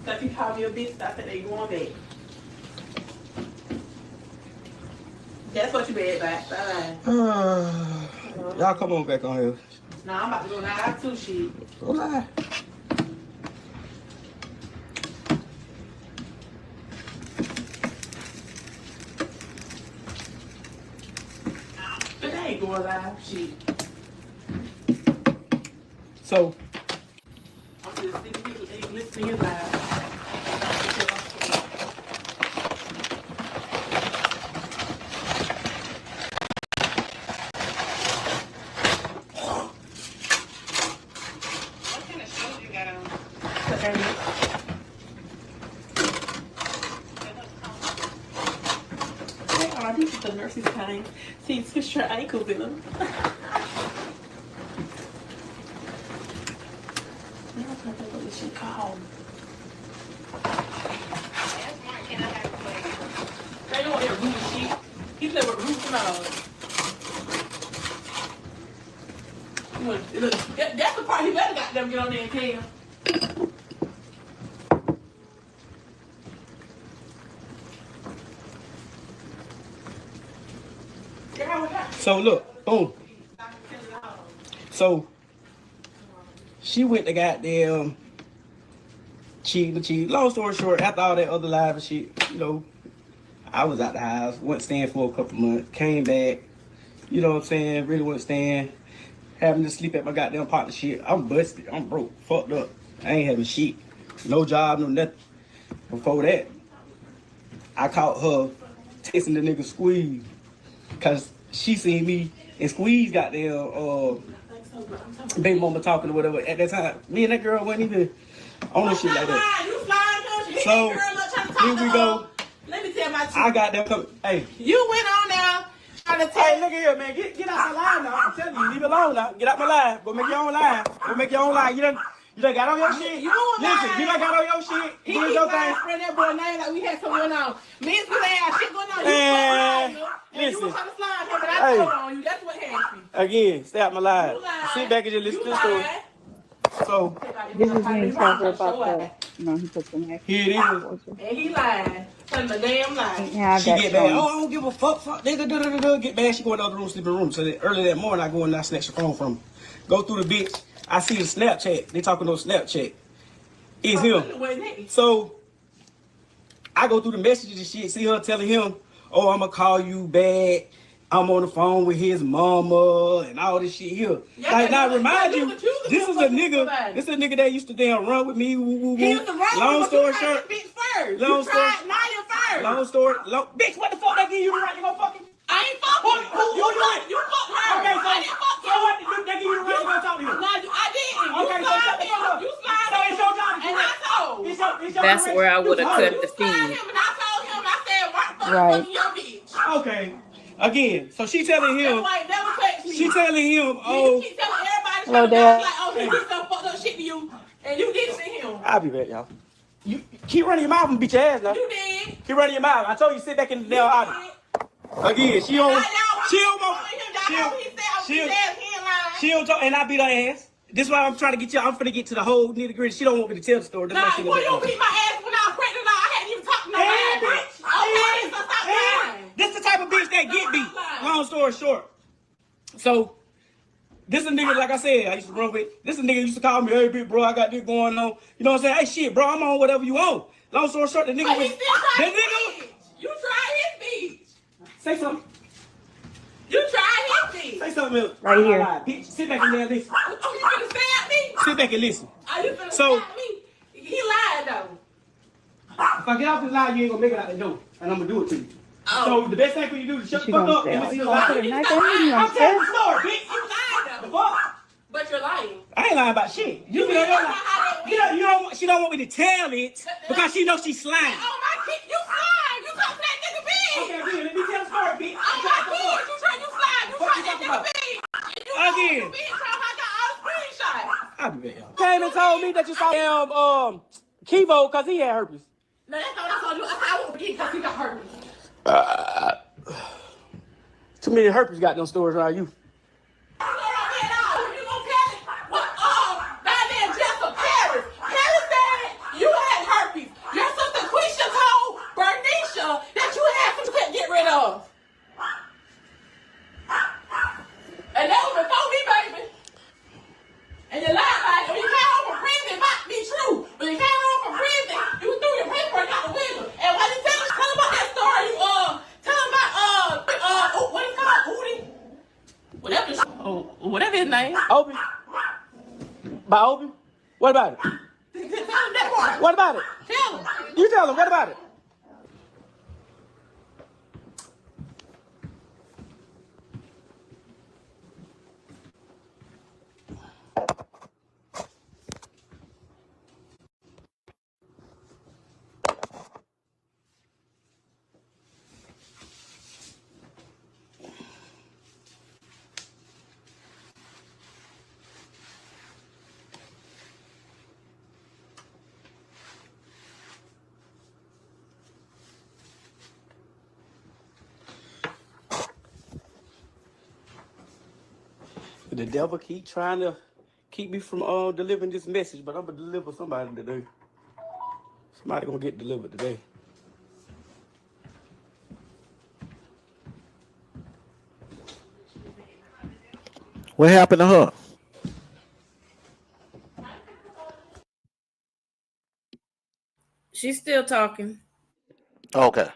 Cause he called me a bitch, I said they going back. That's what you mad about. Bye-bye. Y'all come on back on here. Nah, I'm about to go live too, shit. Go live. going live. Shit. So I'm just sitting here listening to you live. What kind of shows you got on? They are. These are the nurses kind. See, twist your ankles in them. What this shit called? They don't want that root shit. He's never roots and all. Look, that's the part he better got them get on there and tell. So look, boom. So she went to goddamn cheating. Long story short, after all that other live and shit, you know, I was out the house, wasn't staying for a couple months, came back, you know what I'm saying, really wasn't staying, having to sleep at my goddamn partner shit. I'm busted, I'm broke, fucked up. I ain't having shit. No job, no nothing. Before that, I caught her texting the nigga Squeeze. Cause she seen me and Squeeze goddamn baby mama talking or whatever. At that time, me and that girl wasn't even on no shit like that. So here we go. Let me tell my truth. I got them coming. Hey, You went on now trying to tell. hey, look at here, man. Get out my line now. I'm telling you, leave it alone now. Get out my line. Go make your own line. Go make your own line. You done got on your shit. You know Listen, you done got on your shit. He Do keep your trying thing. to spread that boy name like we had something going on. Me and Squeeze had shit going on. You Man, and you listen. was trying to slide him, but I Hey. told on you. That's what happened. Again, stay out my line. You lied. Sit back and just listen You to the story. lied. So This is when he tells her about the, he puts the neck. here it is. And he lied. Telling the damn lie. Yeah, She get mad. Oh, I don't give a fuck, nigga. Get mad. She go in the other room, sleeping room. So early that morning, I go in and I snatch the phone from her. Go through the bitch. I see the Snapchat. They talking on Snapchat. It's him. So I go through the messages and shit. See her telling him, "Oh, I'ma call you back. I'm on the phone with his mama and all this shit here." Yeah, like, now you- remind you- you, you- this is a nigga. somebody. This is a nigga that used to damn run with me. Woo, woo, woo. He was the wrong Long one, story but you tried short. this bitch first. Long You story- tried Naya first. Long story. Bitch, what the fuck that give you the right to go fucking? I ain't fucking Who you doing? You fucked her. Okay, so I didn't fuck so what? They give you the right to go talk to him? No, I didn't. Okay, You so slide shut the him. fuck up. You slide So him. it's your job to And I correct. told. It's your That's correction. where I would have cut You the You slide feed. him, and I told him, I said, "Mark, Right. fucking your bitch." Okay. Again, so she telling him. That white never touched me. She telling him, You oh, keep telling everybody Hello, something Dad. like, "Oh, he did some fucked up shit to you," and you did it to him. I'll be back, y'all. You keep running your mouth and beat your ass now. You did. Keep running your mouth. I told you sit back in the damn audience. Again, she don't talk, and I beat her ass. This is why I'm trying to get you. I'm finna get to the whole nitty gritty. She don't want me to tell the story. That's Nah, why she boy, you gonna beat my ass when I was pregnant. I hadn't even talked to Hey, nobody. bitch. Okay, so stop lying. This the type of bitch that get beat. Long story short. So, this a nigga, like I said, I used to run with. This a nigga used to call me, "Hey, big bro, I got this going on." You know what I'm saying? Hey, shit, bro, I'm on whatever you on. Long story short, the nigga But was. he still tried The his nigga. bitch. You tried his bitch. Say something. You tried his bitch. Say something else. Right here. Bitch, sit back and there and listen. Oh, you finna stab me? Sit back and listen. Are you finna So- stab me? He lied though. If I get off this line, you ain't gonna make it out the door, and I'm gonna do it to you. Oh. So the best thing for you to do is shut She the fuck gonna up say, and oh, see you the gonna put line. a knife in me? You I'm gonna telling say? the story, bitch. You lied The though. fuck? But you're lying. I ain't lying about shit. You be on your line. You don't. She don't want me to tell it because she knows she's slime. Oh my kid, you slide. You talk to that nigga big. Okay, again, let me tell the story, bitch. Oh my kid, you try, you slide. You What try you that talking nigga about? big. Again. You big, so I got all the screenshots. I'll be back, y'all. Came and told me that you saw him, Kivo, because he had herpes. No, that's all I told you. I said I won't forget because he got hurt. Too many herpes got them stories around you. And that was before me, baby. And you lied about it. When you came home from prison, it might be true. When you came home from prison, you threw your paperwork out the window. And while you tell about that story, you tell about what is it called, Udi? What about it? Tell him that part. What about it? Tell him. You tell him. What about it? The devil keep trying to keep me from delivering this message, but I'm gonna deliver somebody today. Somebody gonna get delivered today. What happened to her? She's still talking. Okay.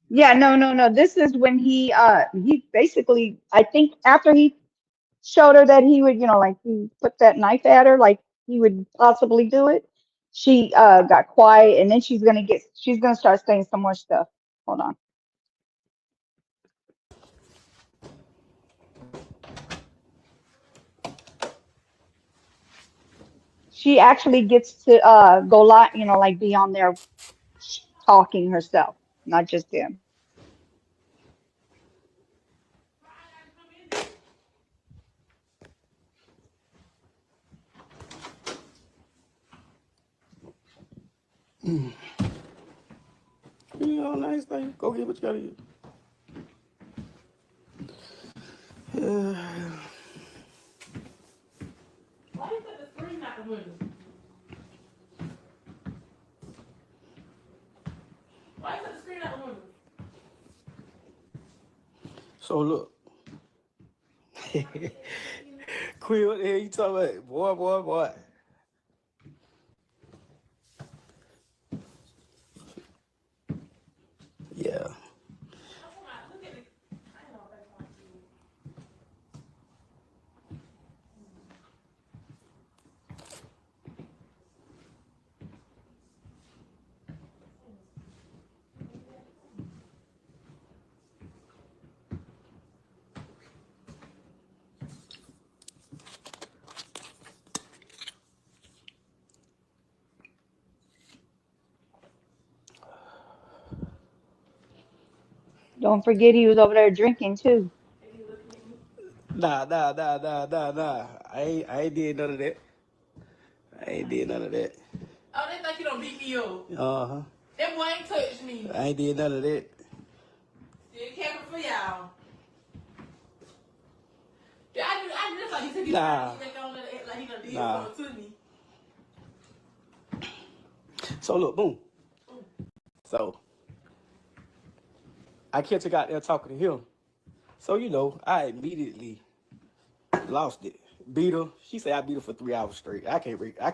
Yeah, no. This is when he basically, I think after he showed her that he would, like he put that knife at her, like he would possibly do it. She got quiet, and then she's gonna start saying some more stuff. Hold on. She actually gets to go live, like be on there talking herself, not just him. You know, nice thing. Go get what you gotta get. Why you put the screen out the window? Why you put the screen out the window? So look. Queen, what the hell you talking about? Boy. Yeah. Don't forget he was over there drinking too. Nah. I ain't did none of that. I ain't did none of that. Oh, they think you don't beat me up. Uh-huh. That boy ain't touched me. I ain't did none of that. Still camping for y'all. I just like he said he Nah. like he done did Nah. something to me. So look, boom. So I catch a guy there talking to him. So I immediately lost it. Beat her. She said I beat her for 3 hours straight. I can't recall. I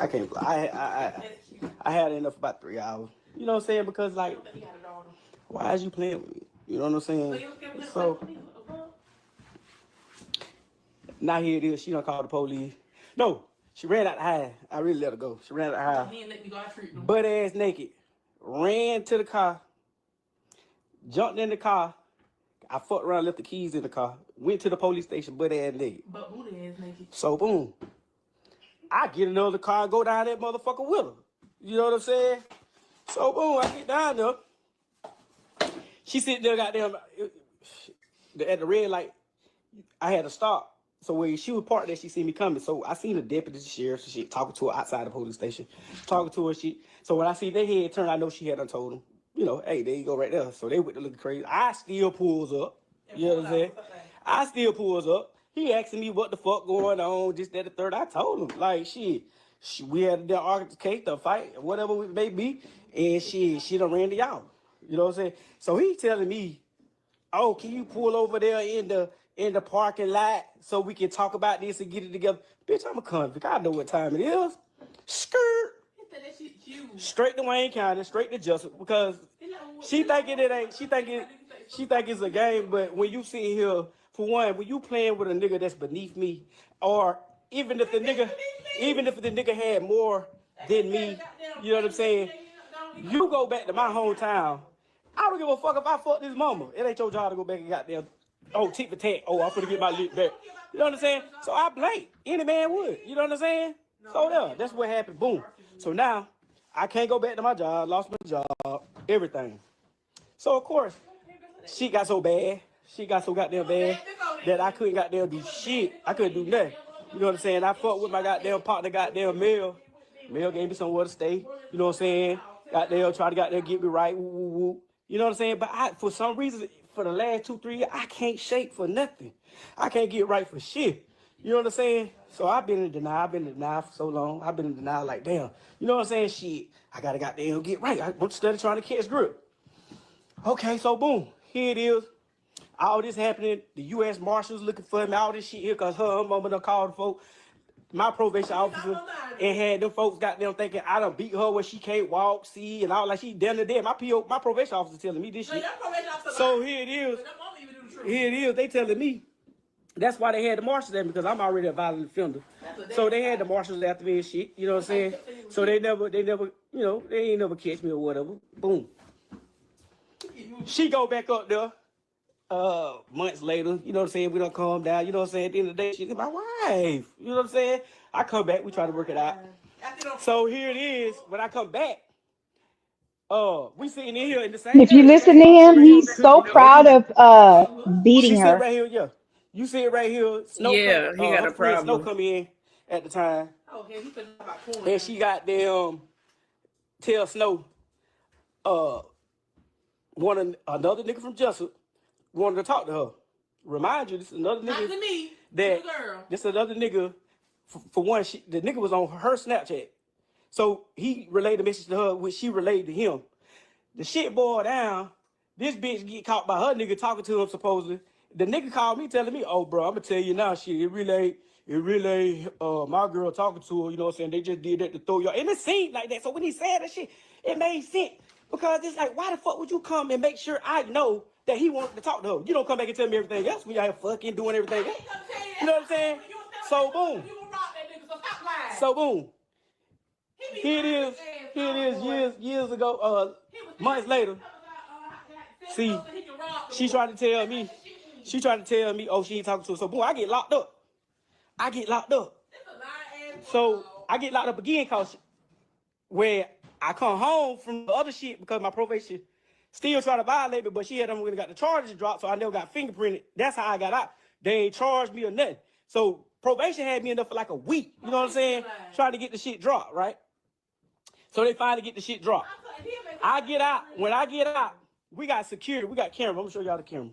can't. I had enough for about 3 hours. You know what I'm saying? Because like, why is you playing with me? You know what I'm saying? So now here it is. She done called the police. No, she ran out the house. I really let her go. She ran out the house. He ain't let me go out treat them. Butt ass naked. Ran to the car. Jumped in the car. I fucked around, left the keys in the car. Went to the police station, butt ass naked. But booty ass naked. So boom. I get another car and go down that motherfucker with her. You know what I'm saying? So boom, I get down there. She sitting there goddamn at the red light. I had to stop. So when she was parked there, she seen me coming. So I seen the deputy, the sheriff, and shit, talking to her outside the police station. Talking to her, shit. So when I see their head turn, I know she had told them, hey, there you go right there. So they went to looking crazy. I still pulls up. You know what I'm saying? I still pulls up. He asking me what the fuck going on, this, that, the third. I told him, like, shit. We had the altercation, the fight, whatever it may be, and she done ran to y'all. You know what I'm saying? So he telling me, oh, can you pull over there in the parking lot so we can talk about this and get it together? Bitch, I'm a convict. I know what time it is. Skirt. Straight to Wayne County, straight to Justice, because she thinking it ain't. She think it's a game. But when you sit here, for one, when you playing with a nigga that's beneath me, or even if the nigga, even if the nigga had more than me, you know what I'm saying? You go back to my hometown. I don't give a fuck if I fuck this mama. It ain't your job to go back and goddamn, tit for tat. Oh, I'm finna get my lip back. You know what I'm saying? So I blame. Any man would. You know what I'm saying? So yeah, that's what happened. Boom. So now I can't go back to my job. Lost my job. Everything. So of course, shit got so bad. Shit got so goddamn bad that I couldn't goddamn do shit. I couldn't do nothing. You know what I'm saying? I fucked with my goddamn partner, goddamn Mel. Mel gave me somewhere to stay. You know what I'm saying? Goddamn, try to goddamn get me right. Woo, woo, woo. You know what I'm saying? But for some reason, for the last 2-3 years, I can't shake for nothing. I can't get right for shit. You know what I'm saying? So I've been in denial. I've been in denial for so long. I've been in denial like, damn. You know what I'm saying? Shit, I gotta goddamn get right. I'm studying trying to catch grip. Okay, so boom. Here it is. All this happening. The U.S. Marshals looking for me. All this shit here because her mama done called the folks. My probation officer and had them folks got them thinking I done beat her where she can't walk, see, and all like she down to dead. My probation officer telling me this shit. So here it is. Here it is. They telling me that's why they had the marshals at me because I'm already a violent offender. So they had the marshals after me and shit. You know what I'm saying? So they never, you know, they ain't never catch me or whatever. Boom. She go back up there. Months later, you know what I'm saying, we don't calm down, you know what I'm saying, at the end of the day, she's my wife, you know what I'm saying, I come back, we try to work it out. So here it is, when I come back, we sitting in here in the same. If you listen to him, he's so proud of beating She sit her. right here, yeah. You see it right here, Snow Yeah, he got her a friend Snow problem. come in at the time, and she got them tell Snow, another nigga from Jessup wanted to talk to her. Remind you, this is another nigga. Not to me, That to the girl. this is another nigga. For one, the nigga was on her Snapchat, so he relayed the message to her, which she relayed to him. The shit boiled down. This bitch get caught by her nigga talking to him supposedly. The nigga called me telling me, "Oh, bro, I'm gonna tell you now, shit. It really, my girl talking to her. You know what I'm saying? They just did that to throw you." And it seemed like that. So when he said that shit, it made sense because it's like, why the fuck would you come and make sure I know that he wanted to talk to her? You don't come back and tell me everything else when y'all here fucking doing everything else. You know what I'm saying? So boom. So boom. Here it is. Here it is. Years ago. Months later. See, she tried to tell me. She tried to tell me, oh, she ain't talking to her. So boom, I get locked up. So I get locked up again because where I come home from the other shit because my probation still trying to violate me, but she had got the charges dropped, so I never got fingerprinted. That's how I got out. They ain't charged me or nothing. So probation had me in there for like a week. You know what I'm saying? Trying to get the shit dropped, right? So they finally get the shit dropped. I get out. When I get out, we got security. We got cameras. I'm gonna show y'all the camera.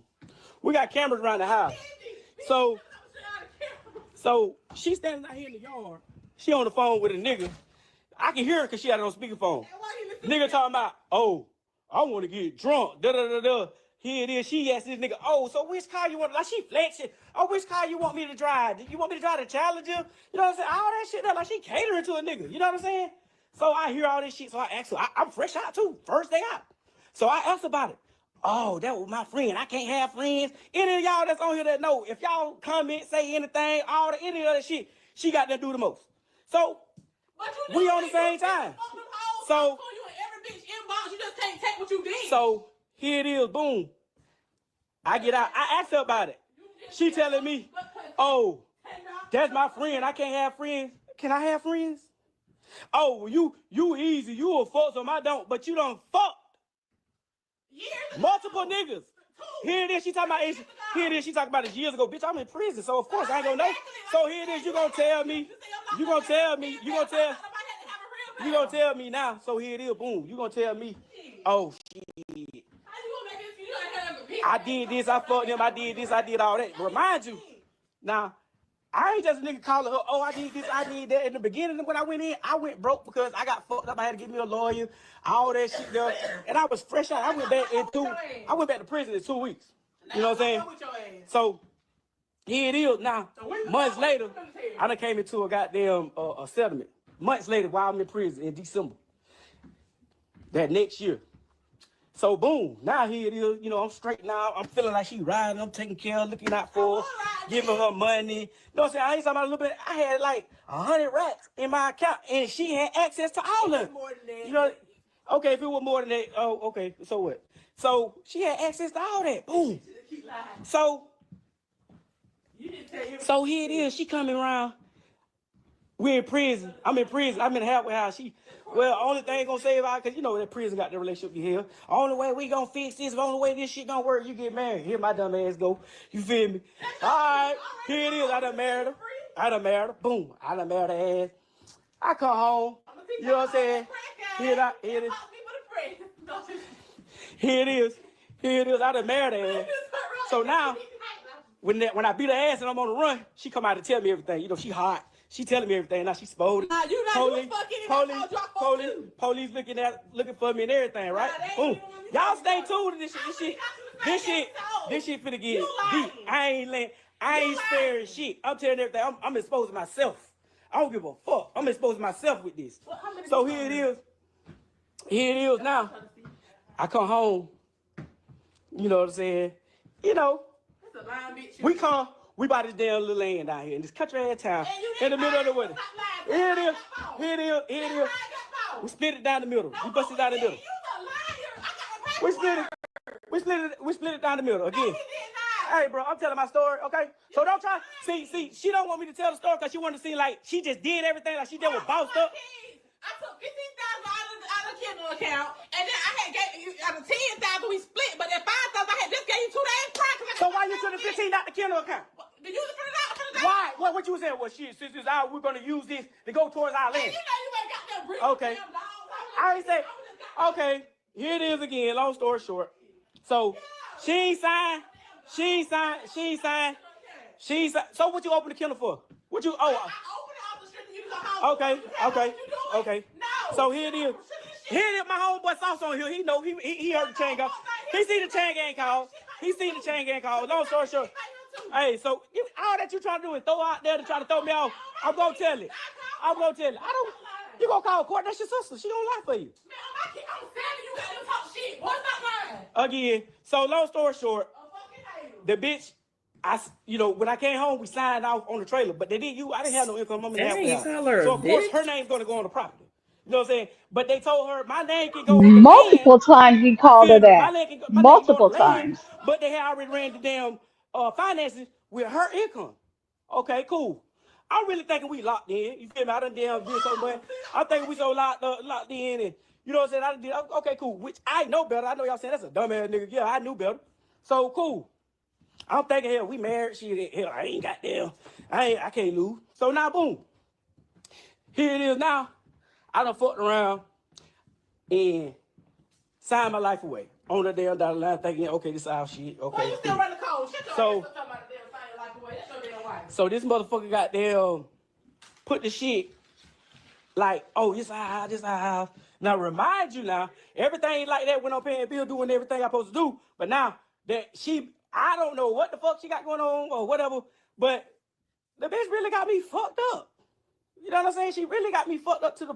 We got cameras around the house. So she standing out here in the yard. She on the phone with a nigga. I can hear her because she had it on speakerphone. Nigga talking about, oh, I want to get drunk. Da da da da. Here it is. She asked this nigga, oh, so which car you want? Like she flexing. Oh, which car you want me to drive? You want me to drive the Challenger? You know what I'm saying? All that shit. Like she catering to a nigga. You know what I'm saying? So I hear all this shit. So I ask her. I'm fresh out too. First day out. So I asked about it. Oh, that was my friend. I can't have friends. Any of y'all that's on here that know, if y'all comment, say anything, any of that shit, she got to do the most. So we on the same time. So you just can't take what you did. So here it is, boom. I get out. I asked her about it. She telling me, oh, that's my friend. I can't have friends. Can I have friends? Oh, you easy. You a fuck, so I don't. But you done fucked multiple niggas. Here it is. She talking about it. Here it is. She talking about it years ago. Bitch, I'm in prison, so of course I ain't gonna know. So here it is. You gonna tell me. You gonna tell me now. So here it is. Boom. You gonna tell me. Oh shit. I did this. I fucked them. I did this. I did all that. Remind you. Now, I ain't just a nigga calling her, oh, I did this, I did that. In the beginning, when I went in, I went broke because I got fucked up. I had to get me a lawyer, all that shit there. And I was fresh out. I went back to prison in 2 weeks. You know what I'm saying? So here it is now. Months later, I done came into a goddamn a settlement. Months later, while I'm in prison in December. That next year. So boom, now here it is. You know, I'm straight now. I'm feeling like she riding. I'm taking care of, looking out for her, giving her money. You know what I'm saying? I ain't talking about a little bit. I had like 100 racks in my account, and she had access to all of them. You know, okay, if it was more than that, oh, okay. So what? So she had access to all that. Boom. So here it is. She coming around. We're in prison. I'm in prison. I'm in the halfway house. Well, only thing gonna save out, because you know that prison got the relationship you here. Only way we gonna fix this, the only way this shit gonna work, you get married. Here my dumb ass go. You feel me? All right, here it is. I done married her. Boom. I done married her ass. I come home. You know what I'm saying? Here it is. Here it is. Here it is. I done married her ass. So now, when I beat her ass and I'm on the run, she come out to tell me everything. You know, she hot. She telling me everything. Now she spoiled. Police looking for me and everything, right? Boom. Y'all stay tuned to this shit. This shit finna get deep. I ain't sparing shit. I'm telling everything. I'm exposing myself. I don't give a fuck. I'm exposing myself with this. So here it is. Here it is now. I come home. You know what I'm saying? You know. We buy this damn little land down here in this country ass town in the middle of the winter. Here it is. We split it down the middle. We bust it down the middle. We split it down the middle again. Hey, bro, I'm telling my story, okay? So don't try. See, she don't want me to tell the story because she want to seem like she just did everything, like she just was bossed up. I took 15,000 out of the Kindle account, and then I had gave you out of 10,000 we split, but that 5,000 I had just gave you 2 days prior. So why you took the 15 out the Kindle account? Did you use it for the Why? What you saying? Well, shit, since it's out, we're gonna use this to go towards our land. You know you ain't got that brick. Okay. I ain't say. Okay. Here it is again. Long story short. So she ain't signed. So what you open the Kindle for? What you? Oh. Okay. No. So here it is. Here it is. My homeboy Sauce on here. He know he heard the chain go. He see the chain gang call. Long story short. Hey, so all that you trying to do is throw out there to try to throw me off. I'm gonna tell it. I don't. You gonna call court? That's your sister. She don't lie for you. I'm telling you, got to talk shit. What's not mine? Again. So long story short, the bitch. When I came home, we signed off on the trailer, but I didn't have no income. So of course, her name's gonna go on the property. You know what I'm saying? But they told her my name can go in multiple times. We called her that. Multiple times. But they had already ran the damn finances with her income. Okay, cool. I'm really thinking we locked in. You feel me? I done damn did so much. I'm thinking we so locked in, and you know what I'm saying? Okay, cool. Which I know better. I know y'all saying that's a dumbass nigga. Yeah, I knew better. So cool. I'm thinking, hell, we married. Shit, hell, I ain't got damn. I can't lose. So now, boom. Here it is now. I done fucked around and signed my life away on the damn dollar line, thinking, okay, this is our shit. Okay. Well, you still run the code. So this motherfucker got damn put the shit like, oh, this our house. Now remind you now, everything like that when I'm paying bill, doing everything I'm supposed to do. But now that I don't know what the fuck she got going on or whatever, but the bitch really got me fucked up. You know what I'm saying? She really got me fucked up to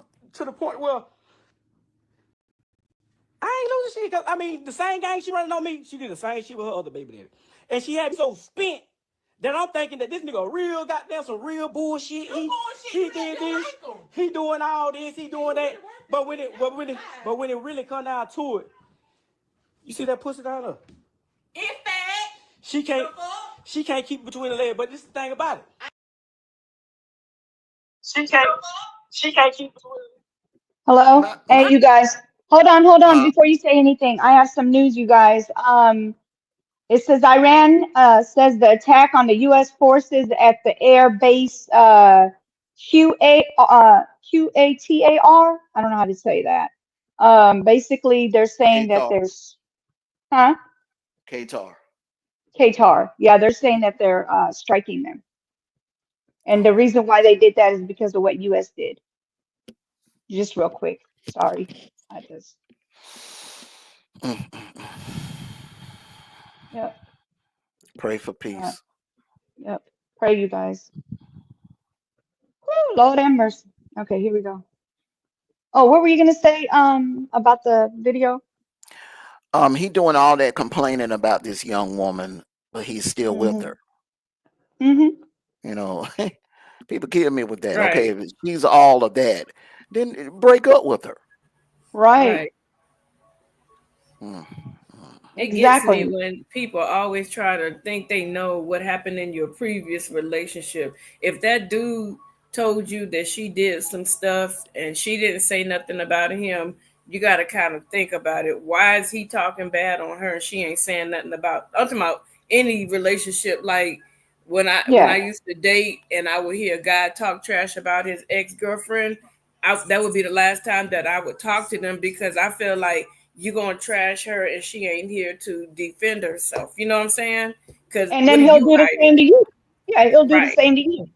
the point where I ain't losing shit. Cause I mean, the same game she running on me, she did the same shit with her other baby daddy. And she had me so spent that I'm thinking that this nigga real goddamn some real bullshit. He did this, he doing all this, he doing that. But when it really come down to it, you see that pussy down there? It's that. She can't keep it between the legs. But this is the thing about it. She can't keep it between the legs. Hello? Hey, you guys. Hold on. Before you say anything, I have some news, you guys. It says Iran says the attack on the U.S. forces at the air base QATAR. I don't know how to say that. Basically, they're saying that there's, Qatar. Qatar. Yeah, they're saying that they're striking them. And the reason why they did that is because of what U.S. did. Just real quick. Sorry. I just. Yep. Pray for peace. Yep. Pray, you guys. Woo, Lord have mercy. Okay, here we go. Oh, what were you gonna say about the video? He doing all that complaining about this young woman, but he's still with Mhm. her. Mhm. You know, people kill me with that. Okay, Right. if she's all of that, then break up with her. Right. Right. Mm. It gets me Exactly. when people always try to think they know what happened in your previous relationship. If that dude told you that she did some stuff and she didn't say nothing about him, you got to kind of think about it. Why is he talking bad on her and she ain't saying nothing about? I'm talking about any relationship. Like when I Yeah. used to date and I would hear a guy talk trash about his ex girlfriend, that would be the last time that I would talk to them because I feel like you gonna trash her and she ain't here to defend herself. You know what I'm saying? Because And what then are he'll you do the hiding? same to you. Yeah, he'll do the Right, same to you.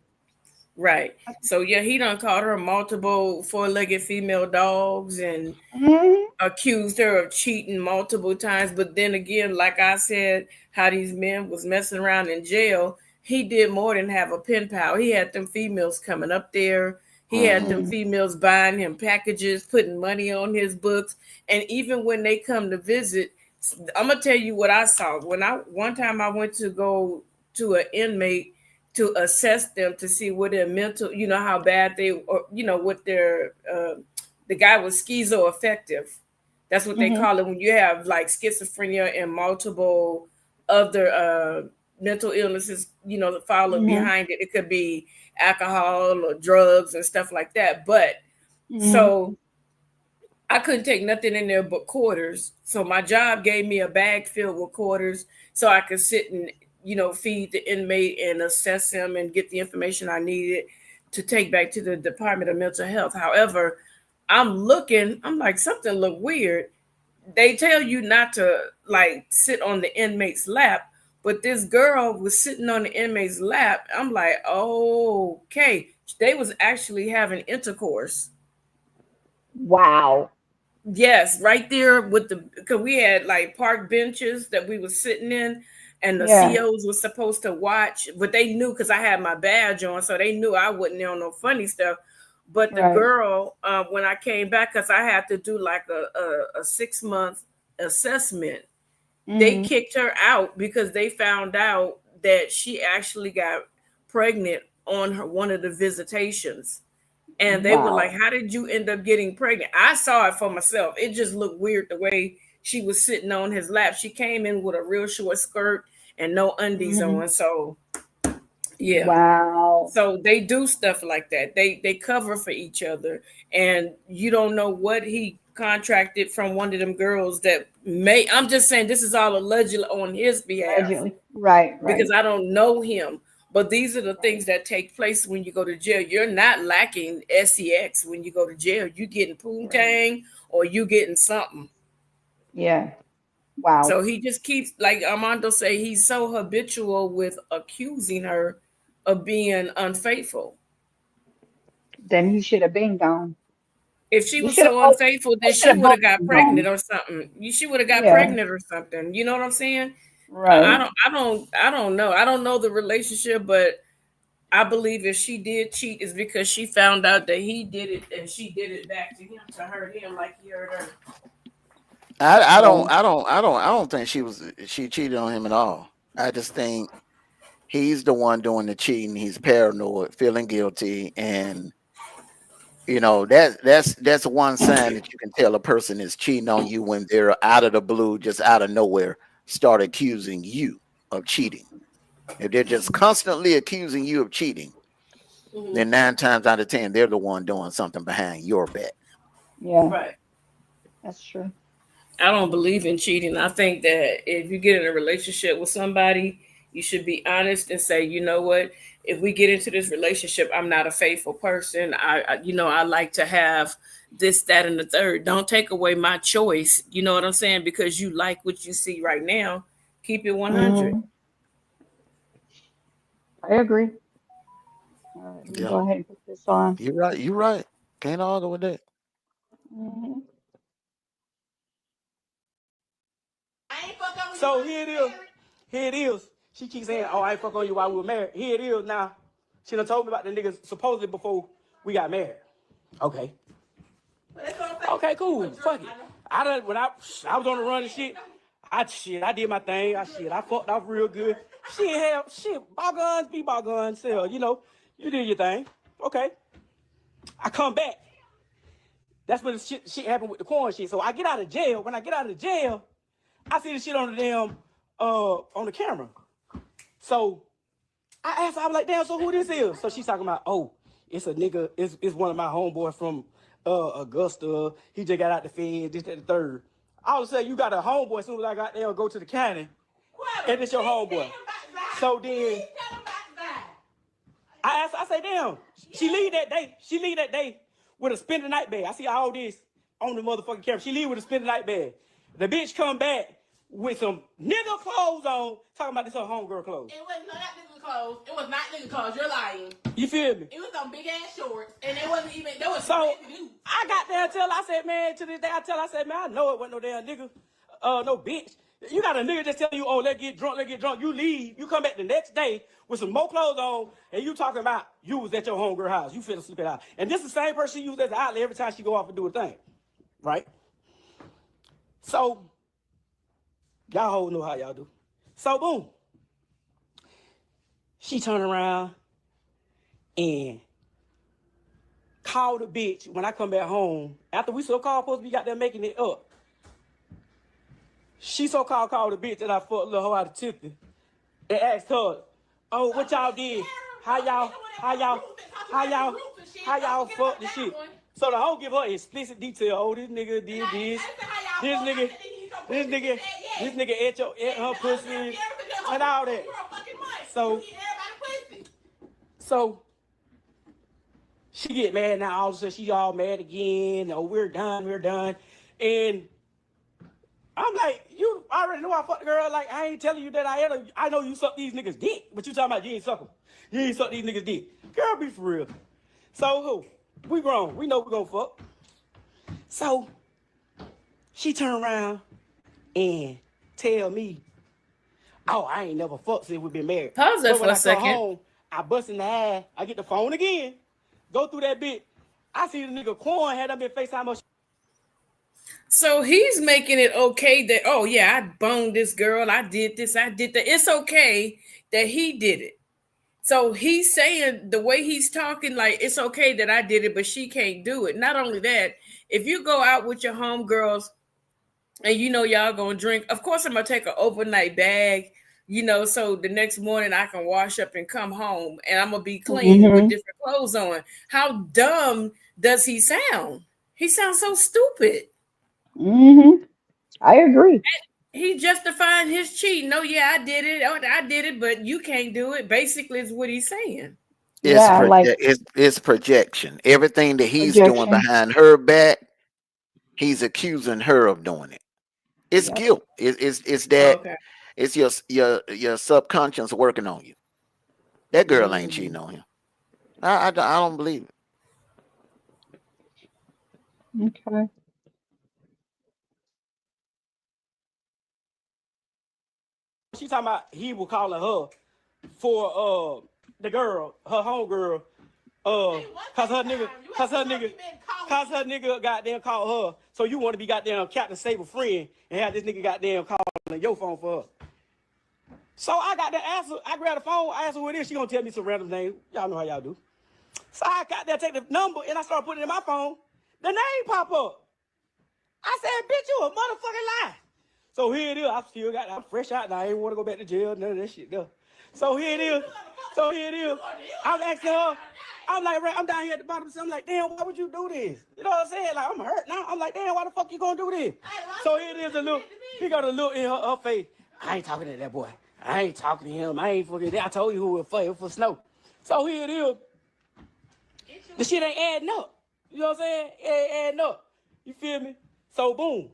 right. So yeah, he done called her multiple four-legged female dogs and Mhm. accused her of cheating multiple times. But then again, like I said, how these men was messing around in jail, he did more than have a pen pal. He had them females coming up there. He had them Mhm. Mhm. females buying him packages, putting money on his books. And even when they come to visit, I'm gonna tell you what I saw. When I one time I went to go to an inmate to assess them to see what their mental, how bad they, or what their the guy was schizoaffective. That's what they Mhm. call it when you have like schizophrenia and multiple other mental illnesses, followed Mhm. behind it. It could be alcohol or drugs and stuff like that. But Mhm. so I couldn't take nothing in there but quarters. So my job gave me a bag filled with quarters so I could sit and, feed the inmate and assess him and get the information I needed to take back to the Department of Mental Health. However, I'm like, something look weird. They tell you not to like sit on the inmate's lap, but this girl was sitting on the inmate's lap. I'm like, oh, okay. They was actually having intercourse. Wow. Yes, right there with because we had like park benches that we were sitting in, and the Yeah. COs was supposed to watch, but they knew because I had my badge on, so they knew I wasn't on no funny stuff. But the Right. girl, when I came back, because I had to do like a 6 month assessment, they Mhm. kicked her out because they found out that she actually got pregnant on her one of the visitations, and they were like, Wow. how did you end up getting pregnant? I saw it for myself. It just looked weird the way she was sitting on his lap. She came in with a real short skirt and no undies Mhm. on. So yeah, Wow. so they do stuff like that. They cover for each other, and you don't know what he contracted from one of them girls that may. I'm just saying this is all allegedly on his behalf Allegedly. Right. because Right. I don't know him. But these are the Right. things that take place when you go to jail. You're not lacking sex when you go to jail. You getting Right. poontang or you getting something. Yeah. Wow. So he just keeps, like Armando say, he's so habitual with accusing her of being unfaithful. Then he should have been gone. If she He was should have so both. unfaithful, They then should she have would both have got been pregnant gone. or something. She would have got Yeah. pregnant or something. You know what I'm saying? I Right. don't I don't I don't know. I don't know the relationship, but I believe if she did cheat, is because she found out that he did it and she did it back to him to hurt him like he hurt her. I Yeah. don't I don't I don't I don't think she cheated on him at all. I just think he's the one doing the cheating. He's paranoid, feeling guilty, and that's one sign that you can tell a person is cheating on you when they're out of the blue, just out of nowhere, start accusing you of cheating. If they're just constantly accusing you of cheating, Mhm. then 9 times out of 10 they're the one doing something behind your back. Yeah. Right. That's true. I don't believe in cheating. I think that if you get in a relationship with somebody, you should be honest and say, you know what? If we get into this relationship, I'm not a faithful person. I like to have this, that, and the third. Don't take away my choice. You know what I'm saying? Because you like what you see right now. Keep it 100. Hmm. I agree. All right. Let me Yeah, go ahead and put this on. you're right. You're right. Can't argue with that. Hmm. So here it is. Here it is. She keeps saying, "Oh, I ain't fuck on you while we were married." Here it is now. She done told me about the niggas supposedly before we got married. Okay. Okay, cool. Fuck it. when I was on the run and shit, I did my thing. I fucked off real good. Ball guns, be ball guns, sell. You know, you did your thing. Okay. I come back. That's when the shit happened with the corn shit. So I get out of jail. When I get out of jail, I see the shit on the damn on the camera. So I asked her, I was like, damn, so who this is? So she's talking about, oh, it's a nigga, it's one of my homeboys from Augusta. He just got out the fed, this, that, the third. All of a sudden, you got a homeboy as soon as I got there, go to the county, and it's your homeboy. So then, I asked, I say, damn, she leave that day with a spend the night bag. I see all this on the motherfucking camera. She leave with a spend the night bag. The bitch come back with some nigga clothes on, talking about this her homegirl clothes. It was not nigga clothes. It was not nigga clothes. You're lying. You feel me? It was some big ass shorts, and it wasn't even. There was so. I got there until I said, man, to this day, I said, man, I know it wasn't no damn nigga, no bitch. You got a nigga just telling you, oh, let's get drunk. You leave, you come back the next day with some more clothes on, and you talking about you was at your homegirl house. You finna sleep at the house. And this is the same person she used as the outlet every time she go off and do a thing. Right? So, y'all hoes know how y'all do. So, boom. She turned around and called the bitch when I come back home. After we so-called supposed to be got there making it up. She so-called called the bitch that I fucked a little hoe out of Tiffany and asked her, oh, what y'all did? How y'all fuck this shit? So the hoe give her explicit detail. Oh, this nigga did this. This nigga ate her pussy and all that. So she get mad now. All of a sudden, she all mad again. Oh, we're done. And I'm like, you already know I fucked the girl. Like, I ain't telling you that I know you suck these niggas dick, but you talking about you ain't suck them. You ain't suck these niggas dick. Girl, be for real. So who? We grown. We know we gonna fuck. So she turn around and tell me, oh, I ain't never fucked since we been married. Pause that for a second. When I come home, I bust in the ass. I get the phone again. Go through that bit. I see the nigga Quan had up been FaceTime. So he's making it okay that, oh yeah, I boned this girl. I did this. I did that. It's okay that he did it. So he's saying the way he's talking, like it's okay that I did it, but she can't do it. Not only that, if you go out with your homegirls and you know y'all gonna drink, of course I'm gonna take an overnight bag, so the next morning I can wash up and come home and I'm gonna be clean with different clothes on. How dumb does he sound? He sounds so stupid. I agree. He justifying his cheating. Oh yeah, I did it. Oh, I did it, but you can't do it. Basically, is what he's saying. It's projection. Everything that he's doing behind her back, he's accusing her of doing it. It's guilt. It's that. Okay. It's your subconscious working on you. That girl ain't cheating on him. I don't believe it. Okay. She talking about he was calling her for the girl, her homegirl, cause her nigga goddamn called her. So you want to be goddamn Captain Sable friend and have this nigga goddamn calling your phone for her. So I got the answer. I grabbed the phone. I asked her who it is. She gonna tell me some random name. Y'all know how y'all do. So I got there, take the number, and I started putting it in my phone. The name pop up. I said, "Bitch, you a motherfucking lie." So here it is. I'm fresh out now. I ain't want to go back to jail. None of that shit though. So here it is. I'm asking her. I'm like, I'm down here at the bottom. So I'm like, damn, why would you do this? You know what I'm saying? Like, I'm hurt now. I'm like, damn, why the fuck you gonna do this? So here it is. He got a look in her face. I ain't talking to that boy. I ain't talking to him. I ain't fucking. I told you who it was for Snow. So here it is. The shit ain't adding up. You know what I'm saying? It ain't adding up. You feel me? So boom.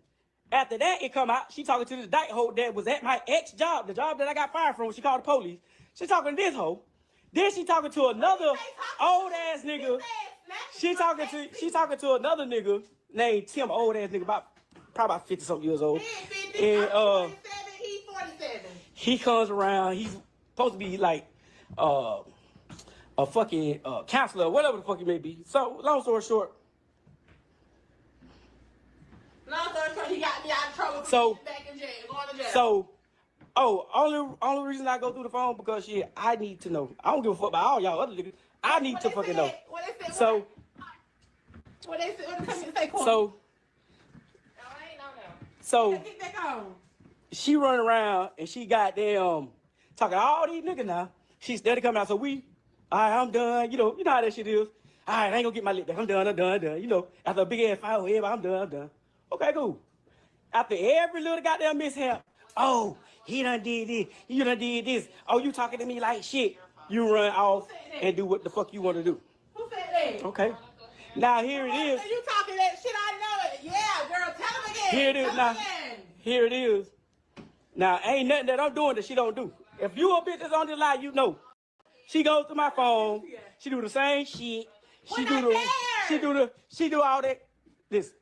After that, it come out. She talking to this dyke hoe that was at my ex job, the job that I got fired from when she called the police. She talking to this hoe. Then she talking to another old ass nigga. She talking to another nigga named Tim, old ass nigga, probably about 50 something years old. And he comes around. He's supposed to be like a fucking counselor, whatever the fuck he may be. So long story short. Long story short, he got me out of trouble. So, back in jail, going to jail. so, only reason I go through the phone because shit, I need to know. I don't give a fuck about all y'all other niggas. I need to fucking know. What they said? So, what they said? What they say? So, so Get back on. she running around and she goddamn talking to all these niggas now. She steady coming out. So all right, I'm done. You know how that shit is. All right, I ain't gonna get my lip back. I'm done. You know, after a big ass fight with everybody, I'm done. Okay, cool. After every little goddamn mishap, oh, he done did this. You done did this. Oh, you talking to me like shit. You run off and do what the fuck you want to do. Who said that? Okay. Now here it is. You talking that shit? I know it. Yeah, girl, tell him again. Here it is now. Here it is. Now ain't nothing that I'm doing that she don't do. If you a bitch that's on this line, you know. She goes to my phone. She do the same shit. She do all that. Listen.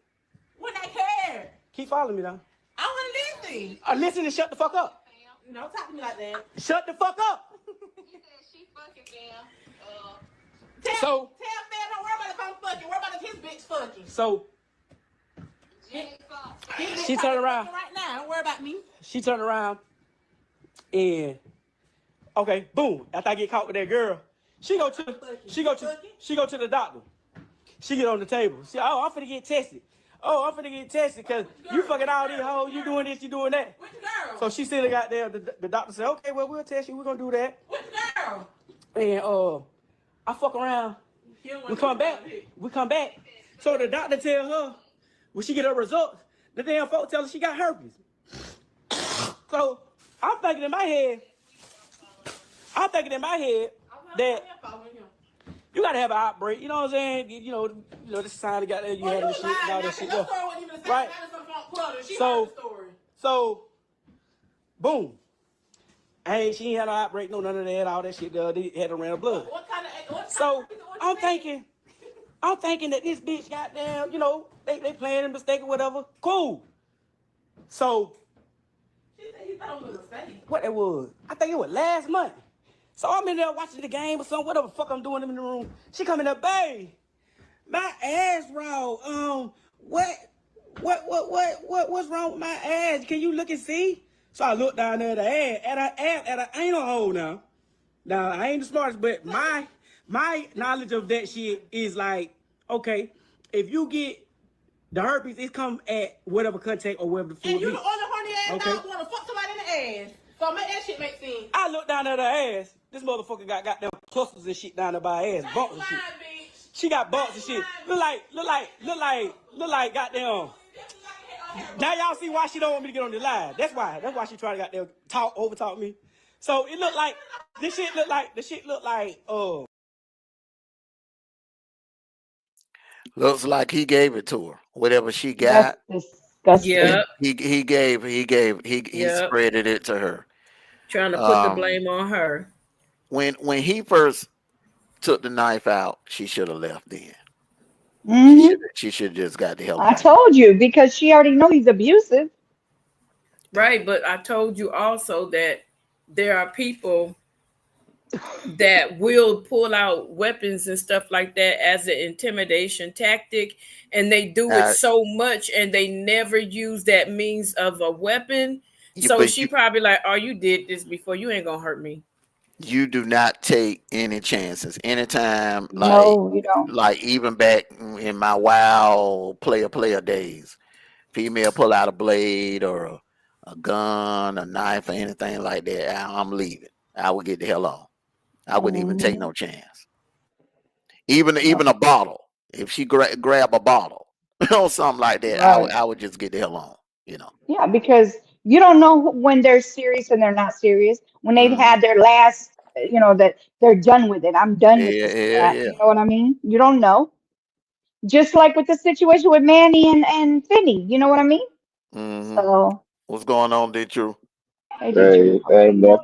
When I care. Keep following me now. I want to listen. Listen and shut the fuck up. Don't talk to me like that. Shut the fuck up. You said she fucking fam. So tell fam, don't worry about if I'm fucking. Worry about if his bitch fucking. So she turned around. Right now, don't worry about me. She turned around and okay, boom. After I get caught with that girl, she go to the doctor. She get on the table. She, oh, I'm finna get tested. Oh, I'm finna get tested because you fucking all these hoes. You doing this, you doing that. Which girl? So she still got there. The doctor said, okay, well, we'll test you. We're going to do that. Which girl? And I fuck around. We come back. So the doctor tell her, when she get her results, the damn folks tell her she got herpes. So I'm thinking in my head that you gotta have an outbreak. You know what I'm saying? You know this sign got there. You have this shit, and all that shit. Right. So, boom. She ain't had an outbreak, no none of that, all that shit. They had to run of blood. So I'm thinking that this bitch got down. You know, they playing a mistake or whatever. Cool. So what it was? I think it was last month. So I'm in there watching the game or something, whatever the fuck I'm doing in the room. She come in there, babe, my ass raw. What's wrong with my ass? Can you look and see? So I look down there at a anal hole now. Now I ain't the smartest, but my knowledge of that shit is like, okay, if you get the herpes, it come at whatever contact or whatever the fluid. And you the only horny ass dog want to fuck somebody in the ass. So make that shit make sense. I look down at her ass. This motherfucker got goddamn clusters and shit down there by her ass, bumps and shit. She got bumps and shit. Look like goddamn. Now y'all see why she don't want me to get on the live. That's why she trying to goddamn overtalk me. So it looked like the shit looked like looks like he gave it to her. Whatever she got. That's disgusting. Yeah. He spreaded it to her. Trying to put the blame on her. When he first took the knife out, she should have left then. Mm-hmm. She should have just got the hell out. I told you, because she already know he's abusive. Right, but I told you also that there are people that will pull out weapons and stuff like that as an intimidation tactic, and they do it so much and they never use that means of a weapon. So she probably like, oh, you did this before, you ain't gonna hurt me. You do not take any chances. Anytime, like, no, you don't. Like even back in my wild player days, female pull out a blade or a gun, a knife, or anything like that, I'm leaving. I would get the hell on. I wouldn't even take no chance. Even a bottle. If she grab a bottle or something like that, right. I would just get the hell on. You know. Yeah, because you don't know when they're serious and they're not serious. When they've had their last, that they're done with it. I'm done with this. Yeah. You know what I mean? You don't know. Just like with the situation with Manny and Finney. You know what I mean? Mm-hmm. So what's going on, D-True? Hey, man.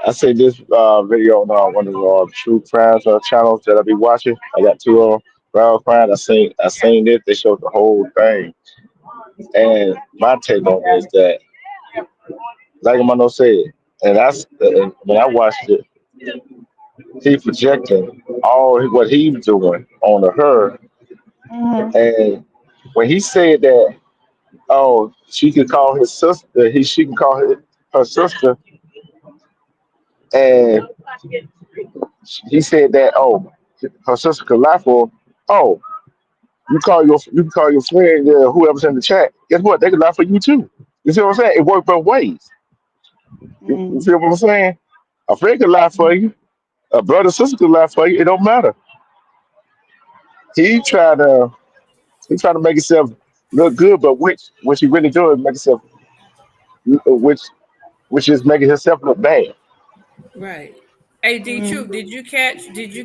I see this video on one of the true crime channels that I be watching. I got two crime. I seen it. They showed the whole thing. And my take on it is that, like Mano said, and when I watched it, he projecting all what he's doing onto her. Mm-hmm. And when he said that oh, she can call his sister. She can call her sister, and he said that oh, her sister could lie for him. Oh, you can call your friend whoever's in the chat. Guess what? They can lie for you too. You see what I'm saying? It works both ways. You Mm, see what I'm saying? A friend can lie for you. A brother sister can lie for you. It don't matter. He tried to he tried to make himself look good, but which he really doing is make himself which which is making himself look bad. Right. Hey, D True, mm, did you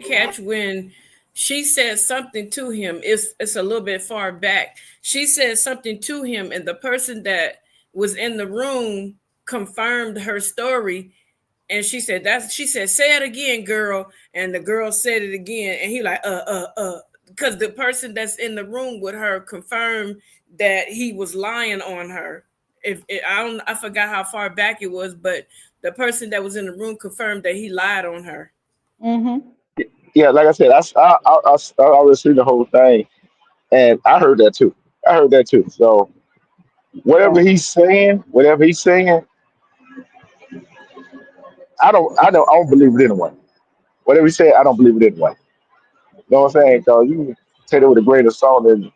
catch when she said something to him? It's a little bit far back. She said something to him, and the person that was in the room confirmed her story. And she said, say it again, girl. And the girl said it again. And he like, because the person that's in the room with her confirmed that he was lying on her. I forgot how far back it was, but the person that was in the room confirmed that he lied on her. mm-hmm. Yeah, like I said, I already seen the whole thing, and I heard that too. I heard that too. So Yeah. whatever he's saying, I don't believe it anyway. Whatever he said, I don't believe it anyway. You know what I'm saying? So you take it with a grain of salt, and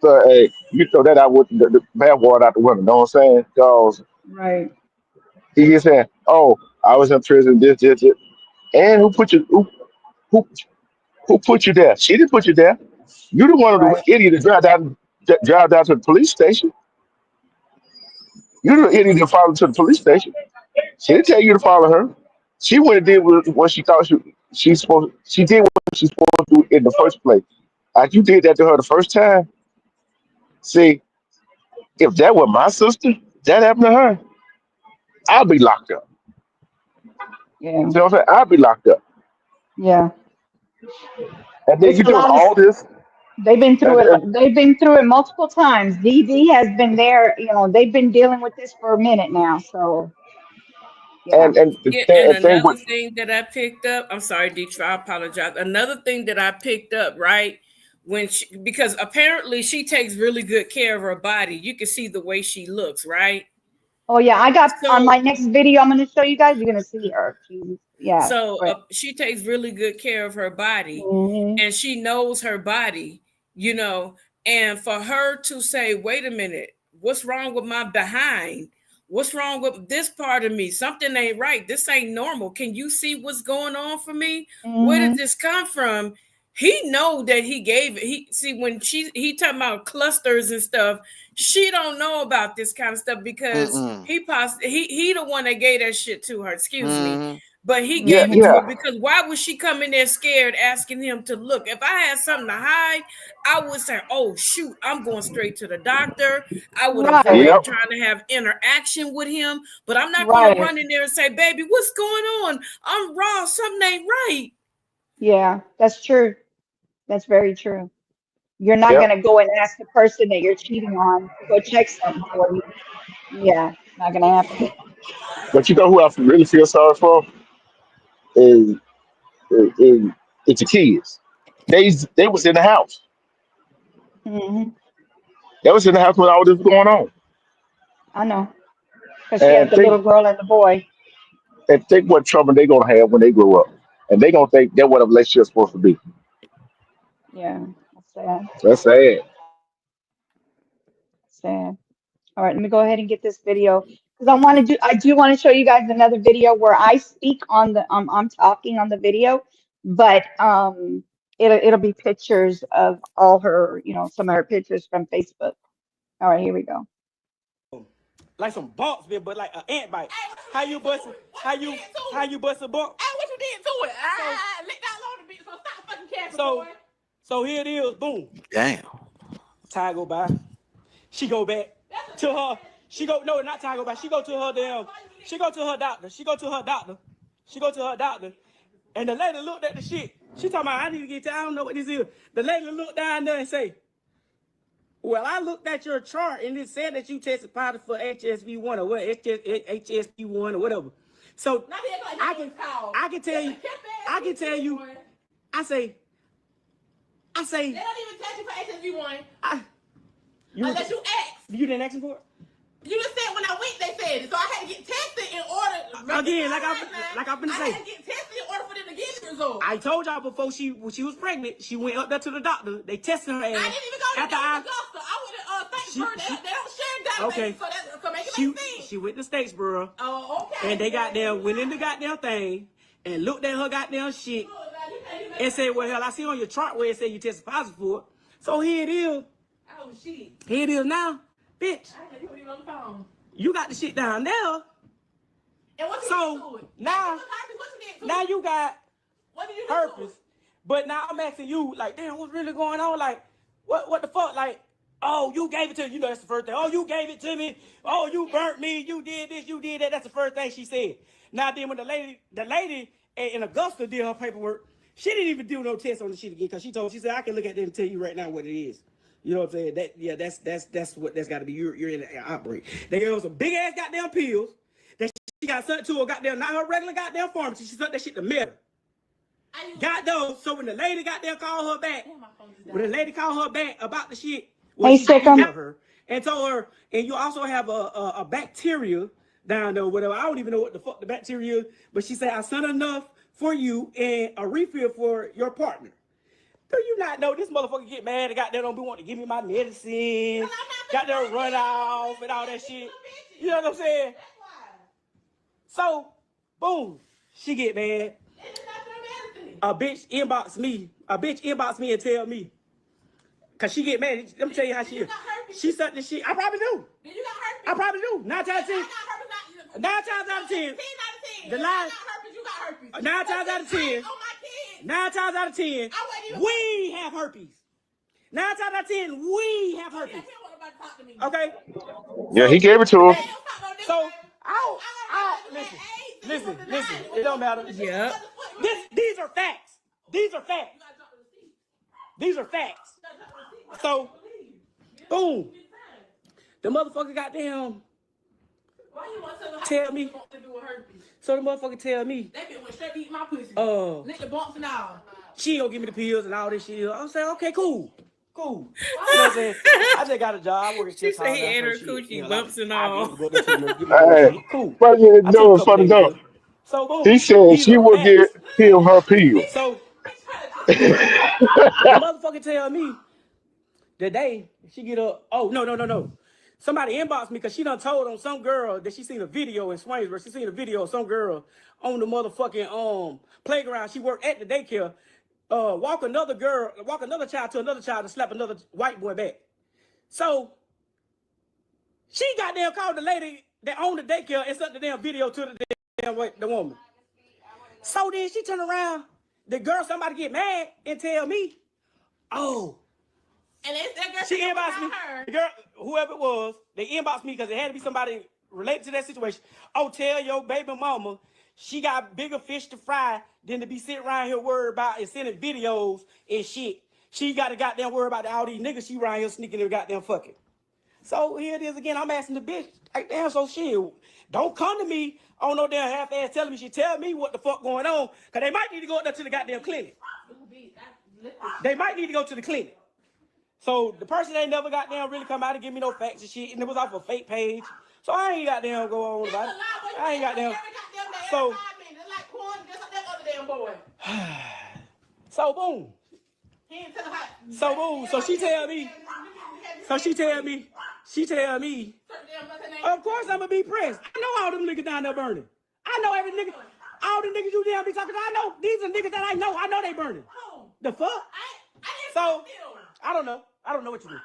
so, hey, you throw that out with the bad water out the window. You know what I'm saying? Because Right. he just saying, "Oh, I was in prison, this. And who who put you there? She didn't put you there. You the one of Right. the idiot that drive down to the police station. You the idiot that followed to the police station. She didn't tell you to follow her. She went and did what she thought she supposed. She did what she's supposed to do in the first place. Like you did that to her the first time. See, if that were my sister, that happened to her, I'd be locked up. Yeah. See what I'm saying? I'd be locked up. Yeah. And then It's you a doing lot of. all this, They've been through and it. and They've been through it multiple times. DD has been there. They've been dealing with this for a minute now. So yeah. and the Yeah, thing, and and thing another with thing that I picked up, I'm sorry, Deetra, I apologize. Another thing that I picked up, right? Because apparently she takes really good care of her body. You can see the way she looks, right? Oh yeah. I got on So my next video. I'm going to show you guys. You're going to see her. Yeah. So Right. she takes really good care of her body, Hmm. and she knows her body, you know. And for her to say, wait a minute, what's wrong with my behind? What's wrong with this part of me? Something ain't right. This ain't normal. Can you see what's going on for me? Where did Hmm. this come from? He know that he gave it. He see when he talking about clusters and stuff. She don't know about this kind of stuff because Mm-mm. he the one that gave that shit to her. Excuse me, Mm-hmm. but he yeah, gave it to Hmm. her yeah, because why would she come in there scared asking him to look? If I had something to hide, I would say, oh shoot, I'm going straight to the doctor. I would Right. avoid yep, trying to have interaction with him, but I'm not going to Right. run in there and say, baby, what's going on? I'm raw, something ain't right. Yeah. That's true. That's very true. You're not yep. going to go and ask the person that you're cheating on to go check something for you. Yeah. Not going to happen. But you know who I really feel sorry for is, is, is the kids. They was in the house. Hmm. They was in the house when all this was going on. I know. Because she has And the little girl and the boy. think what trouble they gonna have when they grow up, and they gonna think that what a relationship's supposed to be. Yeah. That's sad. That's sad. Sad. All right, let me go ahead and get this video because I do want to show you guys another video where I speak on I'm talking on the video, but it'll be pictures of all her, some of her pictures from Facebook. All right, here we go. like some bumps, but like an ant bite. How you bust? How you bust a bump? Hey, what you did to it? Lick that load a bit, so stop fucking capping, So, boy. so here it is. Boom. Damn. Time go by. She go back to her. She go no, not time go by. She go to her damn. She go to her doctor. She go to her doctor. She go to her doctor. And the lady looked at the shit. She talking about I need to get to, I don't know what this is. The lady looked down there and say, well, I looked at your chart and it said that you tested positive for HSV1 or what, HSV1 or whatever. So I can tell you, I say, They don't even test you for HSV1 I, you, unless you ask. You didn't ask him for it? You just said when I went, they said it. So I had to get tested in order. Again, like I'm finna say. I had to get tested in order for them to get the result. I told y'all before when she was pregnant, she went up there to the doctor. They tested her ass. I didn't even go to the doctor. I went to Statesboro. They don't share databases, okay. So make it make sense. She went to Statesboro. Oh, okay. And they went in the goddamn thing and looked at her goddamn shit and said, well, hell, I see on your chart where it said you tested positive for it. So here it is. Oh, shit. Here it is now. Bitch. I didn't even on the phone. You got the shit down there. And what you so did to it? Now you got what did you do herpes. But now I'm asking you, like, damn, what's really going on? Like, what the fuck? Like, oh, you gave it to me. You know, that's the first thing. Oh, you gave it to me. Oh, you burnt me. You did this. You did that. That's the first thing she said. Now then, when the lady in Augusta did her paperwork, she didn't even do no test on the shit again because she said, I can look at it and tell you right now what it is. You know what I'm saying? That's what that's got to be. You're in an outbreak. They gave her some big ass goddamn pills that she got sent to her goddamn, not her regular goddamn pharmacy. She sent that shit to Meta. Got those. So when the lady got there, called her back. When the lady called her back about the shit, hey, she her and told her, and you also have a bacteria down there, whatever. I don't even know what the fuck the bacteria is, but she said I sent enough for you and a refill for your partner. Do you not know this motherfucker get mad and got there don't be wanting to give me my medicine, got there run off and all that shit. You know what I'm saying? So, boom, she get mad. A bitch inbox me and tell me. Cause she get mad. Let me tell you how she is. She said this shit. I probably do. Did you got herpes? I probably do. 9 times out of 10. 9 times out of 10. The lie. 9 times out of 10. 9 times out of 10. We have herpes. 9 times out of 10. We have herpes. Okay. Yeah, he gave it to her. So listen. It don't matter. Yeah. These are facts. These are facts. So, boom. The motherfucker goddamn tell me. So the motherfucker tell me. They went straight to eat my pussy. Lick the bumps and all. She gonna give me the pills and all this shit. I'm saying, okay, cool. You know what I'm saying? I just got a job. She said he ate her coochie bumps and all. Hey, cool. but you know it's funny though. So boom. He said she would heal her pills. So the motherfucker tell me the day she get up. Oh no. Somebody inboxed me because she done told on some girl that she seen a video in Swainsboro. She seen a video of some girl on the motherfucking playground. She worked at the daycare. Walk another child to another child and slap another white boy back. So she goddamn called the lady that owned the daycare and sent the damn video to the woman. So then she turned around, the girl, somebody get mad and tell me, oh. And that girl she inboxed me. The girl, whoever it was, they inboxed me because it had to be somebody related to that situation. Oh, tell your baby mama she got bigger fish to fry than to be sitting around here worried about and sending videos and shit. She got to goddamn worry about all these niggas she around here sneaking in goddamn fucking. So here it is again. I'm asking the bitch, like, damn, so shit, don't come to me on no damn half-ass telling me. She tell me what the fuck going on, because they might need to go up there to the goddamn clinic. They might need to go to the clinic. So the person ain't never goddamn really come out and give me no facts and shit, and it was off a fake page. So I ain't goddamn go on about it. I ain't goddamn. So. So boom. So boom. So she tell me. Of course I'm gonna be pressed. I know all them niggas down there burning. I know every nigga. All the niggas you damn be talking to, I know. These are niggas that I know. I know they burning. The fuck? So I don't know. I don't know what you do.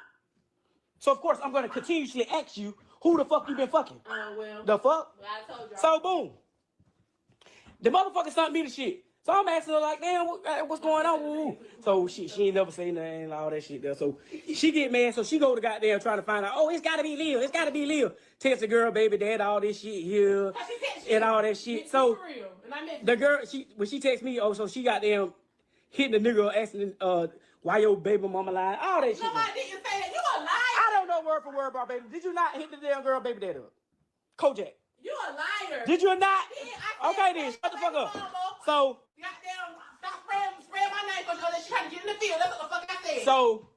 So of course I'm gonna continuously ask you who the fuck you been fucking. Well. The fuck? Well, I told y'all. So boom. The motherfucker sent me the shit. So I'm asking her like, damn, what's going on? Woo. So she ain't never say nothing and all that shit there. So she get mad. So she go to goddamn trying to find out, oh, it's gotta be Lil. It's gotta be Lil. Text the girl, baby dad, all this shit here and all that shit. So the girl, when she text me, oh, so she goddamn hitting the nigga asking why your baby mama lying, all that shit. Nobody didn't say that. You a liar. I don't know word for word about baby. Did you not hit the damn girl baby dad up? Kojak. You a liar. Did you not? Yeah, okay then, shut the fuck up. So goddamn, stop spraying my name because she's trying to get in the field. That's what the fuck I said. So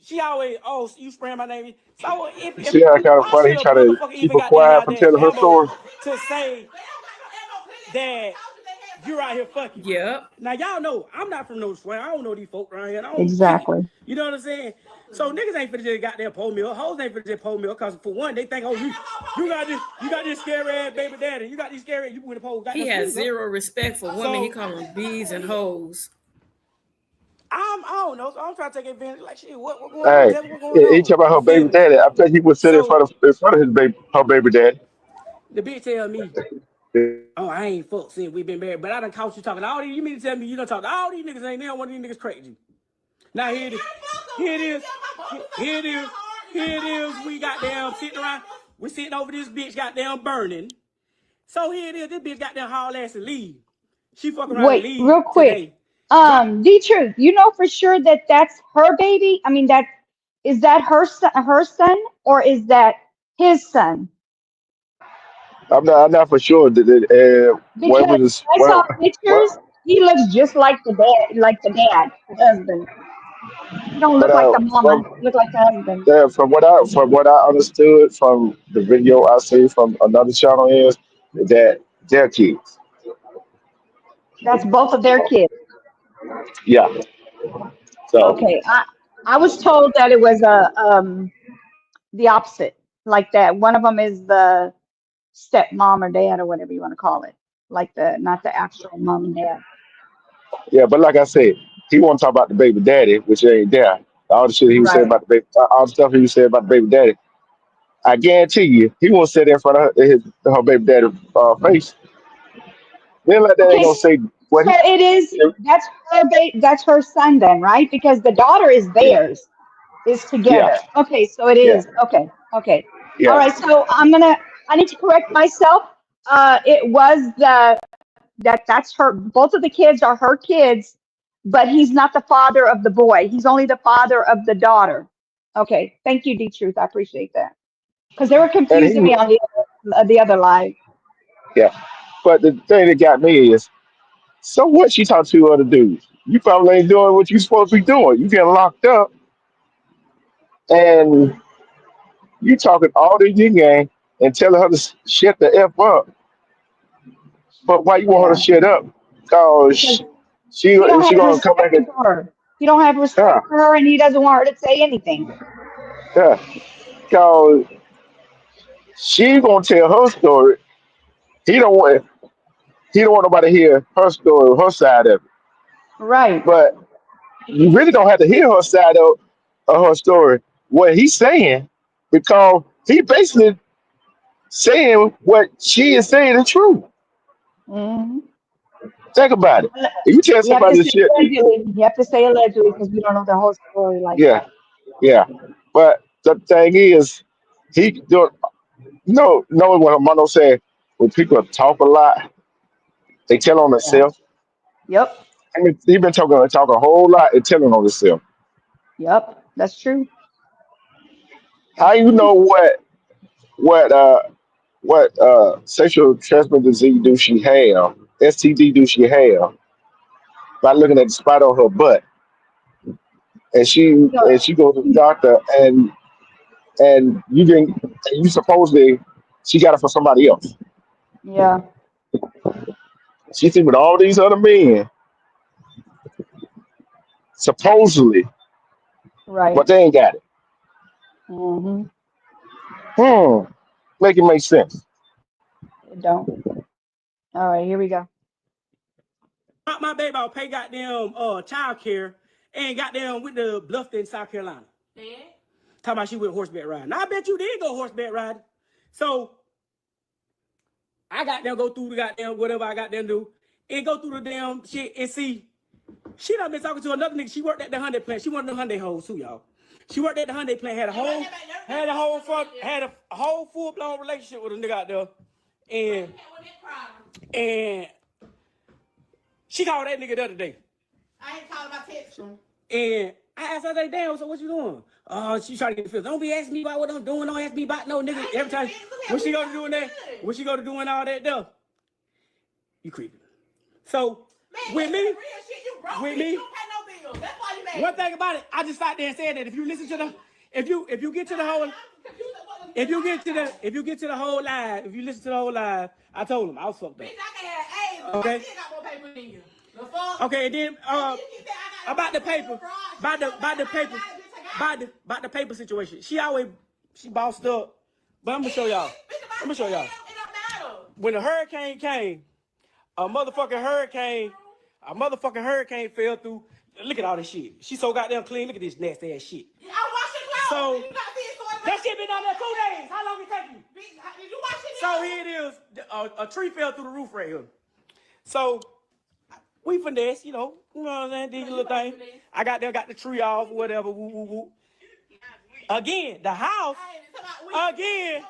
She always, oh, you spraying my name. So You see how kind of why funny? should He a try to motherfucker keep even her got to quiet have from that telling her ammo story. to say that you're out here fucking? Yep. Now y'all know I'm not from no swing. I don't know these folk around here. I don't kick it. Exactly. You know what I'm saying? So niggas ain't finna just goddamn pull me up. Hoes ain't finna just pull me up because for one, they think, oh, you got this scary ass baby daddy. You got these scary, you with the pole He goddamn has sleeves up. zero respect for women. So He call them bees and hoes. I don't know. So I'm trying to take advantage. Like shit, what going on? Hey, Tell me what going he on. talk about You her feel baby me? daddy. I think he would sit So in front of his her baby daddy. the bitch tell me, oh, I ain't fucked since we been married, but I done caught you talking to all these. You mean to tell me you done talk to all these niggas? Ain't now one of these niggas crazy? Now here it is. Here it is. Here it is. Here it is. We goddamn sitting around. We sitting over this bitch goddamn burning. So here it is. This bitch goddamn haul ass and leave. She fuck around and Wait, leave real quick. today. Drop. D-Truth, you know for sure that that's her baby? I mean, is that her son, or is that his son? I'm not for sure. What Because was I saw pictures. what? He looks just like the husband. He don't But look like the mama. He look like the husband. yeah, from what I understood from the video I see from another channel is that they're kids. That's both of their kids. Yeah. So Okay, I was told that it was the opposite, like that one of them is the stepmom or dad or whatever you want to call it, like the not the actual mom and dad. yeah, but like I said, he want to talk about the baby daddy, which ain't there. All the shit he was saying Right. about the baby, all the stuff he was saying about the baby daddy. I guarantee you, he won't sit there in front of her baby daddy face. Then like that ain't Okay, gonna say what so he. it is that's her son then, right? Because the daughter is Yeah, theirs, is yeah, together. Okay, so it yeah, is. Okay, okay. All yeah. right, so I need to correct myself. It was that's her, both of the kids are her kids, but he's not the father of the boy. He's only the father of the daughter. Okay, thank you, D Truth. I appreciate that. Because they were And confusing he, me on the other live. yeah. But the thing that got me is, so what? She talked to other dudes. You probably ain't doing what you supposed to be doing. You getting locked up, and you talking all this yin yang and telling her to shut the f up. But why you want her to Yeah, shut up? because Cause he don't she have gonna come back respect and for her. He don't have yeah, respect for her, and he doesn't want her to say anything. yeah. Cause she gonna tell her story. He don't want he don't want nobody to hear her story, her side of it. Right. But you really don't have to hear her side of her story. What he's saying, because he basically saying what she is saying is true. Hmm. Think about it. If you tell We have to somebody this say shit, allegedly. You have to say allegedly because we don't know the whole story like yeah, that. yeah. But the thing is, he don't know what Mono said. When people talk a lot, they tell on Yeah. themselves. Yep. I mean, he been talk a whole lot and telling on himself. Yep. That's true. How you know what uh sexual transmitted disease do she have? STD do she have? By looking at the spot on her butt, and You know, she goes to the doctor, and you supposedly she got it for somebody else. yeah. She think with all these other men, supposedly, Right. but they ain't got it. Hmm. Hmm. Make it make sense. It don't. All right. Here we go. Drop my baby out, pay goddamn child care, and goddamn with the Bluffton, South Carolina. Yeah. Talking about she went horseback riding. Now, I bet you did go horseback riding. So I got them go through the goddamn whatever I got them do, and go through the damn shit and see. She done been talking to another nigga. She worked at the Hyundai plant. She one of them Hyundai hoes too, y'all. She worked at the Hyundai plant. Had a whole full blown relationship with a nigga out there, and and she called that nigga the other day. I ain't calling my text him. And I asked her, like, damn, so what you doing? Oh, she trying to get filled. Don't be asking me about what I'm doing. Don't ask me about no nigga. Every time, what she go to doing that? What she go to doing all that though? You creepy. So Man, with me, real shit, you broke with bitch. me. You don't pay no bills. That's why you mad. One thing about it, I just sat there and said that if you listen to the, if you get to the whole, if you get to the whole live, if you listen to the whole live, I told him I was fucked up. Bitch, I can have AIDS, but Okay. I still got more paper than you. The fuck? Okay, and then about the paper, about the paper situation. She bossed up. But I'm gonna show y'all. I'm gonna show y'all. It don't matter. When the hurricane came, a motherfucking hurricane fell through. Look at all this shit. She so goddamn clean. Look at this nasty ass shit. I wash your clothes. So You got this, so that shit been on there 2 days. How long it take you? Did you wash it? So here it is. A tree fell through the roof right here. So we finesse, you know what I'm saying? Did your little thing. I got the tree off, whatever. Woo, woo, woo. Again, the house. Again,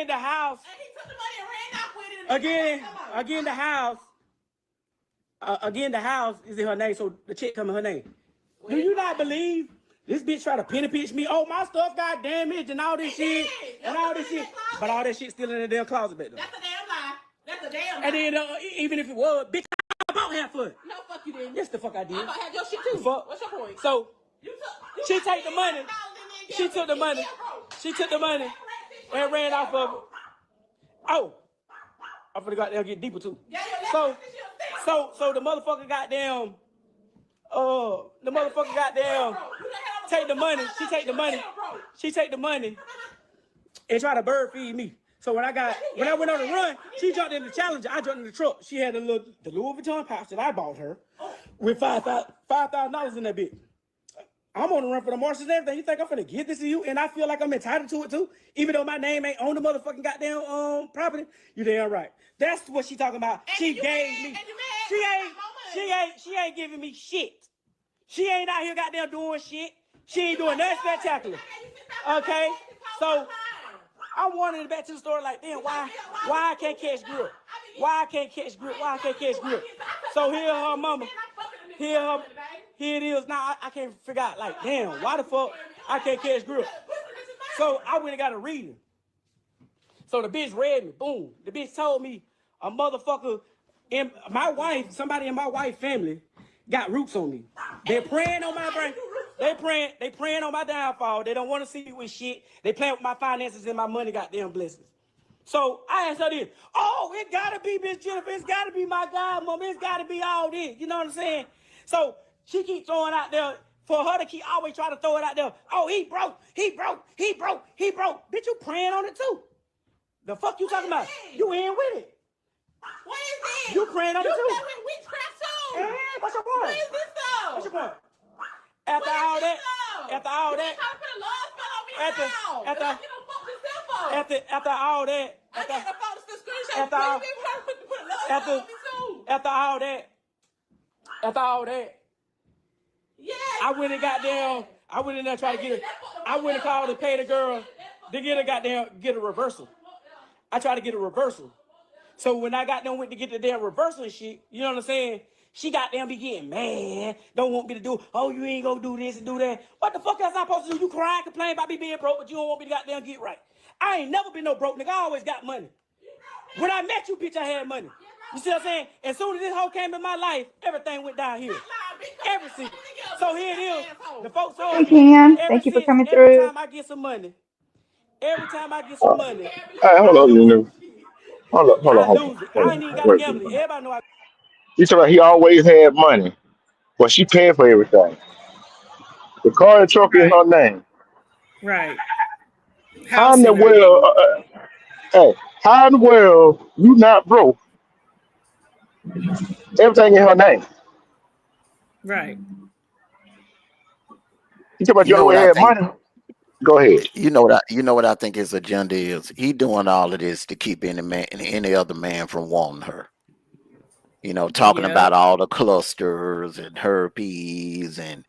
the house. And he took the money and ran off with it. Again, the house. Again, the house is in her name, so the check come in her name. Do you not believe this bitch try to penny pinch me? Oh, my stuff got damaged and all this shit. And all this shit. But all that shit still in the damn closet back there. That's a damn lie. That's a damn lie. And then, even if it was, bitch, I bought half for it. No, fuck you didn't. Yes, the fuck I did. I thought I had your shit too. Fuck. What's your point? So, You she take the money. She took the money. She took the money and ran off of it. Oh, I forgot they'll get deeper too. So the motherfucker goddamn, take the money. She take the money and try to bird feed me. So when I went on the run, she jumped in the Challenger. I jumped in the truck. She had the Louis Vuitton pouch that I bought her with $5,000 in that bitch. I'm on the run for the marshals and everything. You think I'm finna give this to you? And I feel like I'm entitled to it too, even though my name ain't on the motherfucking goddamn property. You damn right. That's what she talking about. And she gave me. She ain't giving me shit. She ain't out here goddamn doing shit. She ain't doing nothing spectacular. Okay, so I'm wondering back to the story like, damn, why I can't catch grip? Why I can't catch grip? So here her mama. Here it is. Now I can't figure out like, damn, why the fuck I can't catch grip? So I went and got a reading. So the bitch read me. Boom. The bitch told me a motherfucker in my wife, somebody in my wife's family got roots on me. They're praying on my brain. They praying on my downfall. They don't want to see me with shit. They playing with my finances and my money goddamn blessings. So I asked her this, oh, it gotta be Miss Jennifer, it's gotta be my godmama, it's gotta be all this. You know what I'm saying? So she keep throwing out there, for her to keep always trying to throw it out there. Oh, he broke. Bitch, you praying on it too. The fuck you talking about? You in with it. What is this? You praying on it too. You play with witchcraft too. Hey, what's your point? What is this though? What's your point? After all that, After all that, yeah, I went in there trying to get it. I went and called and paid the girl to get a reversal. I tried to get a reversal. So when I got them went to get the damn reversal and shit, you know what I'm saying? She got them be getting mad, don't want me to do, oh, you ain't gonna do this and do that. What the fuck else I supposed to do? You cry, complain about me being broke, but you don't want me to goddamn get right. I ain't never been no broke nigga, I always got money. When I met you, bitch, I had money. You see what I'm saying? As soon as this hoe came in my life, everything went down here. Everything. So here it is. The folks told Hey, me, Ken. Thank you for coming every through. time I get some money, Hey, hold I on, you lose know. it. Hold I on. lose it. I ain't even got to Wait a gamble it. minute. Everybody know I. You talking about he always had money. Well, she paid for everything. The car and truck in Right. her name. Right. How in House the in her world? name. Hey, how in the world you not broke? Everything in her name. Right. You talking about You you know what always I had think? money? Go ahead. You know what I think his agenda is. He doing all of this to keep any other man from wanting her. Talking Yeah. about all the clusters and herpes and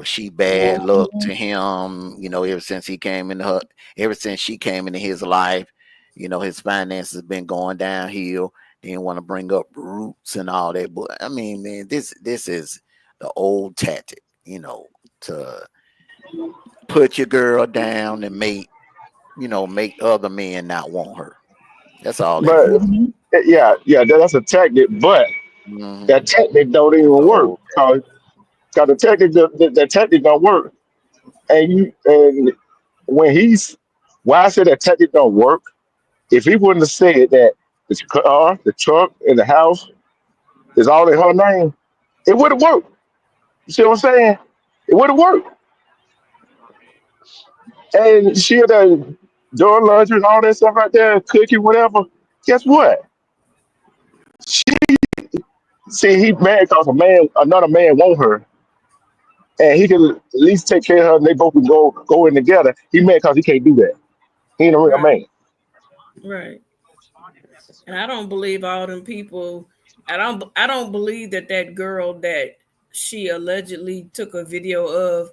she bad luck to him. Ever since she came into his life, his finances been going downhill. Didn't want to bring up roots and all that. But I mean, man, this is the old tactic, to put your girl down and make other men not want her. That's all that But is. yeah, that's a tactic, but Hmm. that tactic don't It's even an work old. because the tactic the tactic don't work. And when he's why I say that tactic don't work, if he wouldn't have said that the car, the truck, and the house is all in her name, it would have worked. You see what I'm saying? It would have worked. And she had doing laundry and all that stuff right there, cooking, whatever. Guess what? See, he mad because another man want her, and he can at least take care of her, and they both can go in together. He mad because he can't do that. He ain't a real Right. man. Right. And I don't believe all them people. I don't believe that girl that she allegedly took a video of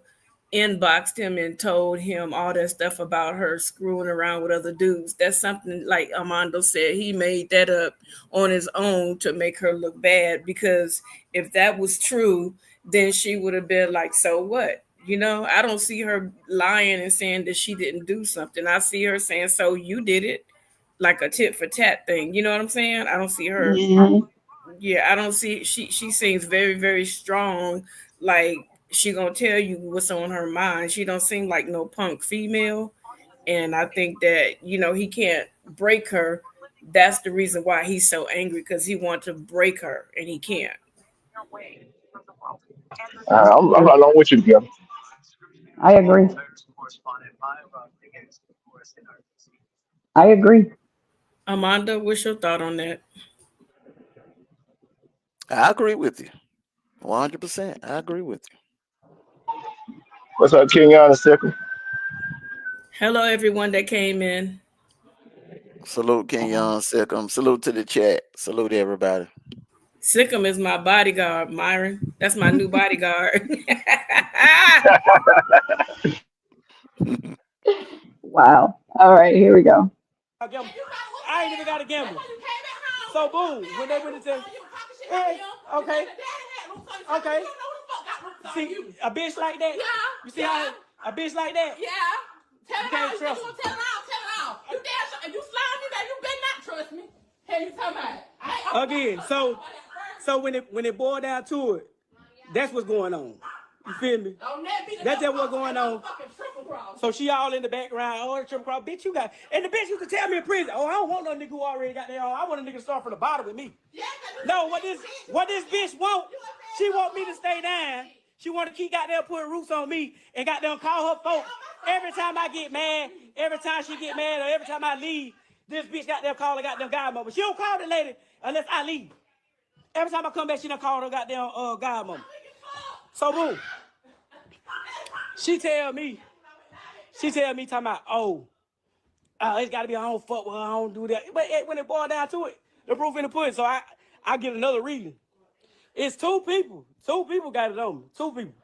inboxed him and told him all that stuff about her screwing around with other dudes. That's something like Armando said. He made that up on his own to make her look bad, because if that was true, then she would have been like, so what? I don't see her lying and saying that she didn't do something. I see her saying, so you did it, like a tit for tat thing. You know what I'm saying? I don't see her. Mhm. Yeah, I don't see. She seems very, very strong. Like, she gonna tell you what's on her mind. She don't seem like no punk female. And I think that he can't break her. That's the reason why he's so angry, because he wants to break her and he can't. I'm Yeah, not along with you, Kim. I agree. I agree. Amanda, what's your thought on that? I agree with you. 100%. I agree with you. What's up, King on the second? Hello, everyone that came in. Salute Kenyon Sikkim. Salute to the chat. Salute everybody. Sikkim is my bodyguard, Myron. That's my new bodyguard. Wow. All right, here we go. I ain't even got to gamble. So boom, when they went into, hey, okay, okay. See, a bitch like that. You see how a bitch like that? Yeah. Tell You it all. can't You trust gonna her. tell it all. Tell it all. You damn sure. If you slime me, baby, you better not trust me. Hell, you talking about? Again, so when it boiled down to it, that's what's going on. You feel me? That's just what's going on. So she all in the background, oh, the triple cross, bitch, you got, and the bitch used to tell me in prison, oh, I don't want no nigga who already got there. I want a nigga to start from the bottom with me. No, what this bitch want? She want me to stay down. She want to keep goddamn putting roots on me and goddamn call her folks. Every time I get mad, every time she get mad, or every time I leave, this bitch goddamn call her goddamn godmother. She don't call the lady unless I leave. Every time I come back, she done call her goddamn godmother. So boom, she tell me, talking about, oh, it's got to be I don't fuck with her, I don't do that. But when it boiled down to it, the proof in the pudding. So I get another reading. It's two people. Two people got it on me. Two people.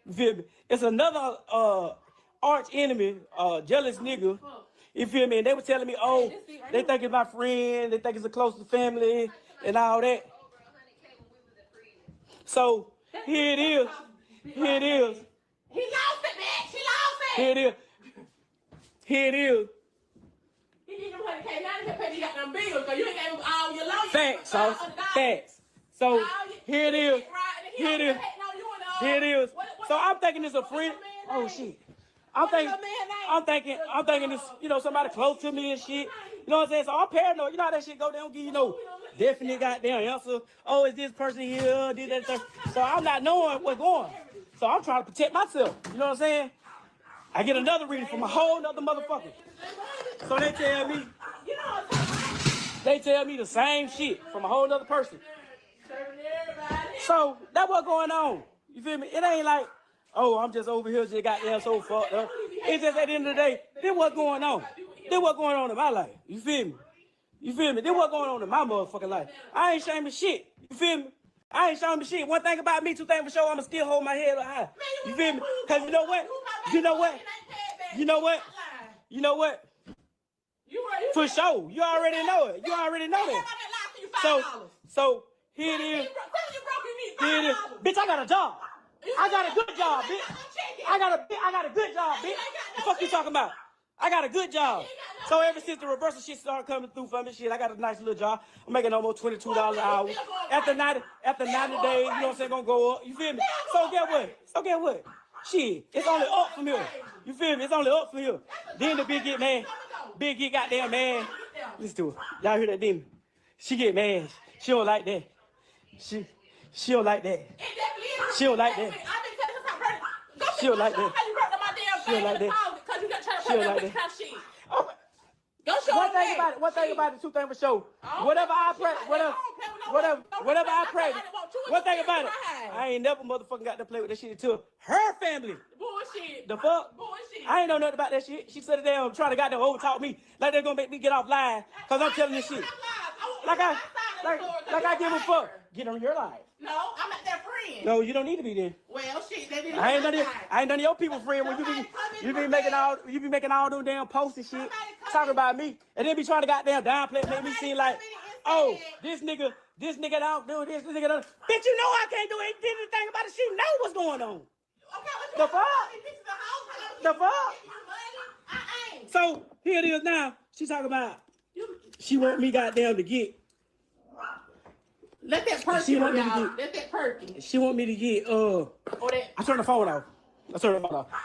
You feel me? It's another arch enemy, jealous nigga. You feel me? And they were telling me, oh, they think it's my friend, they think it's a close family, and all that. So here it is. Here it is. He lost it, man. She lost it. Here it is. Here it is. He didn't know how to pay. Now he can pay. He got them bills because you ain't gave him all your loans. Facts, sauce. Facts. So here it is. Here it is. Here it is. So I'm thinking it's a friend. Oh shit. I'm thinking it's, somebody close to me and shit. You know what I'm saying? So I'm paranoid. You know how that shit go? They don't give you no definite goddamn answer. Oh, is this person here? Did that stuff. So I'm not knowing what's going. So I'm trying to protect myself. You know what I'm saying? I get another reading from a whole nother motherfucker. So they tell me the same shit from a whole nother person. So that's what's going on. You feel me? It ain't like, oh, I'm just over here just goddamn so fucked up. It's just at the end of the day, this what's going on. This what's going on in my life. You feel me? You feel me? This what's going on in my motherfucking life. I ain't ashamed of shit. You feel me? I ain't ashamed of shit. One thing about me, two things for sure, I'ma still hold my head up high. You feel me? Cause you know what? You know what? You know what? You know what? For sure. You already know it. You already know that. So here it is. Here it is. Bitch, I got a job. I got a good job, bitch. I got a good job, bitch. The fuck you talking about? I got a good job. So ever since the reversal shit started coming through for me, shit, I got a nice little job. I'm making almost $22 an hour. After 90 days, you know what I'm saying, gonna go up. You feel me? So get what? Shit, it's only up from here. You feel me? It's only up from here. Then the big get mad. Big get goddamn mad. Listen to her. Y'all hear that demon? She get mad. She don't like that. She don't like that. She don't like that. She don't like that. She don't like that. She don't like that. One thing about it, two things for sure. Whatever I pray, whatever I pray. One thing about it, I ain't never motherfucking got to play with that shit until her family. Bullshit. The fuck? Bullshit. I ain't know nothing about that shit. She said damn trying to goddamn overtalk me like they're gonna make me get off line cause I'm telling this shit. Like I give a fuck. Get on your life. No, I'm not their friend. No, you don't need to be there. Well, shit, they didn't. I ain't none of your people friend when you be making all them damn posts and shit talking about me and then be trying to goddamn downplay make me seem like this nigga don't do this nigga don't. Bitch, you know I can't do anything about it. She know what's going on. The fuck? The fuck? I ain't. So here it is now. She talking about she want me goddamn to get. Let that perky, y'all. Let that perky. She want me to get I turned the phone off.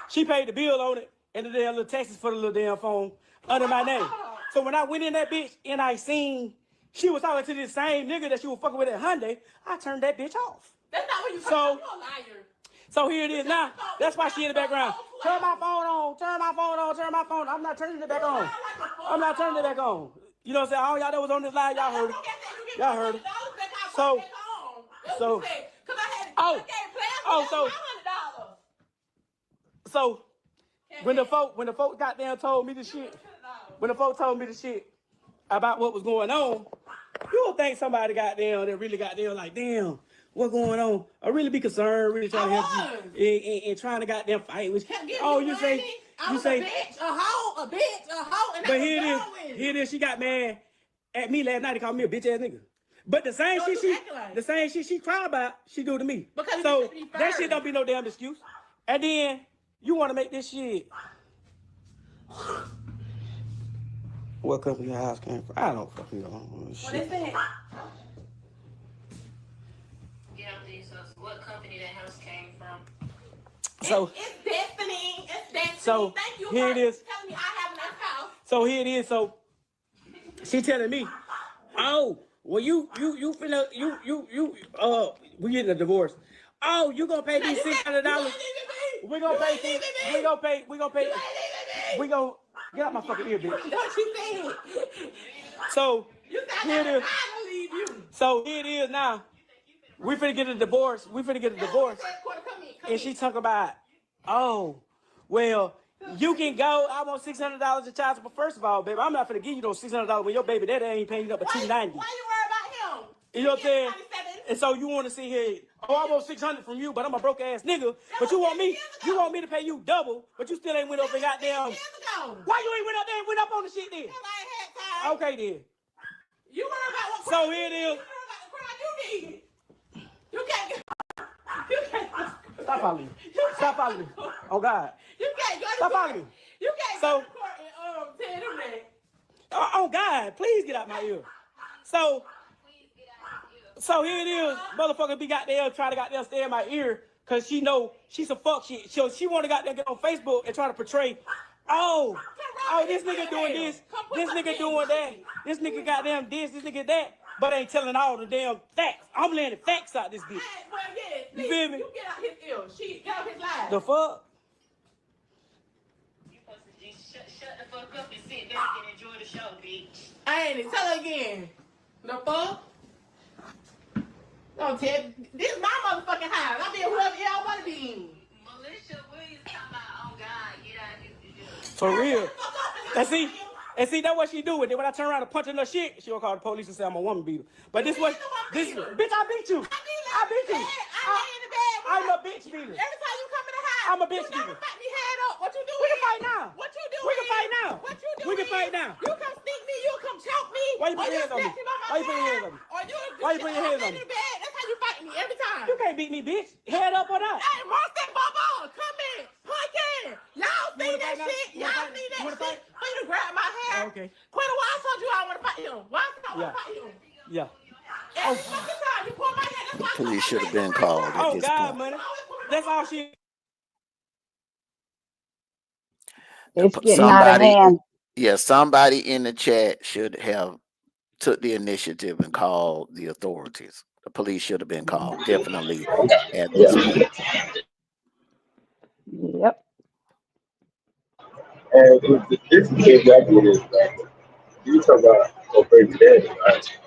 She paid the bill on it and the damn little taxes for the little damn phone under my name. So when I went in that bitch and I seen she was talking to this same nigga that she was fucking with at Hyundai, I turned that bitch off. That's not what you So you're a liar. So here it is now. That's why she in the background. Turn my phone on. Turn my phone on. Turn my phone. I'm not turning it back on. I'm not turning it back on. You know what I'm saying? All y'all that was on this live, y'all heard it. Y'all heard it. So when the folk goddamn told me the shit, about what was going on, you would think somebody goddamn that really goddamn like, damn, what's going on? I really be concerned, really trying to help you and trying to goddamn fight with you. You say a bitch, a hoe, and but here it is, she got mad at me last night. They called me a bitch ass nigga. But the same shit she cried about, she do to me. So that shit don't be no damn excuse. And then you want to make this shit. What company your house came from? I don't fucking know. What is that? What company that house came from? So it's destiny. It's destiny. So thank you here for it is. telling me I have enough house. So here it is. So she telling me, oh, well you we getting a divorce. Oh, you gonna pay me $600? We gonna pay. Get out my fucking ear, bitch. Don't you think? So You thought here it is. I believe you. So here it is now. We finna get a divorce. And she talk about, oh, well, you can go. I want $600 in child support. First of all, baby, I'm not finna give you those $600 when your baby daddy ain't paying you up at $290. Why you worry about him? You know what I'm saying? And so you want to see here, oh, I want $600 from you, but I'm a broke ass nigga. But you want me to pay you double, but you still ain't went up and goddamn. Why you ain't went up there and went up on the shit then? Okay then. You worry about what? So here it is. You worry about the crime you need. You can't get. You can't. Stop following me. Stop following me. Oh God. You can't go to Stop court. following me. You can't So- go to court and tell them that. Oh God, please get out my ear. So here it is. Motherfucker be goddamn trying to goddamn stay in my ear because she know she's a fuck shit. So she want to goddamn get on Facebook and try to portray, oh, this nigga doing this nigga doing that, this nigga goddamn this nigga that, but ain't telling all the damn facts. I'm laying the facts out this bitch. Hey, well, yeah, You feel me? You get out his ear. Get out his life. The fuck? You supposed to just shut the fuck up and sit back and enjoy the show, bitch. I ain't tell her again. The fuck? Don't tell. This is my motherfucking house. I be whoever y'all want to be in. Militia Williams talking about, oh God, get out here. For real. And see, that's what she do. And then when I turn around and punch in her shit, she'll call the police and say I'm a woman beater. But bitch, I beat you. I beat you. I'm a bitch beater. Every time you come in the house, I'm a bitch you never beater. fight me head up. What you doing? We can fight now. What you doing? We can fight now. What you doing? We can fight now. You come sneak me. You come choke me. Why you put your hands on me? snatch by my Why you put your hair, hands on me? Or you Why you put your hands on me? in the bed. That's how you fight me every time. You can't beat me, bitch. Head up or not. Hey, Monster Bubba, come in. Punch in. Y'all see wanna that fight now? shit? You wanna Y'all fight? see You that wanna shit? fight? For you to grab my hair okay. Quinn, why I told you I want to fight him? Why I want to fight him? Yeah. Every fucking time you pull my head, that's The why I told police my should have face the been first called time. at Oh this God, point. money. That's all she. It's getting out of Somebody, hand. yeah, somebody in the chat should have took the initiative and called the authorities. The police should have been called definitely at this point. Yep. And this is exactly what it is. Like, you talk about your baby daddy, right?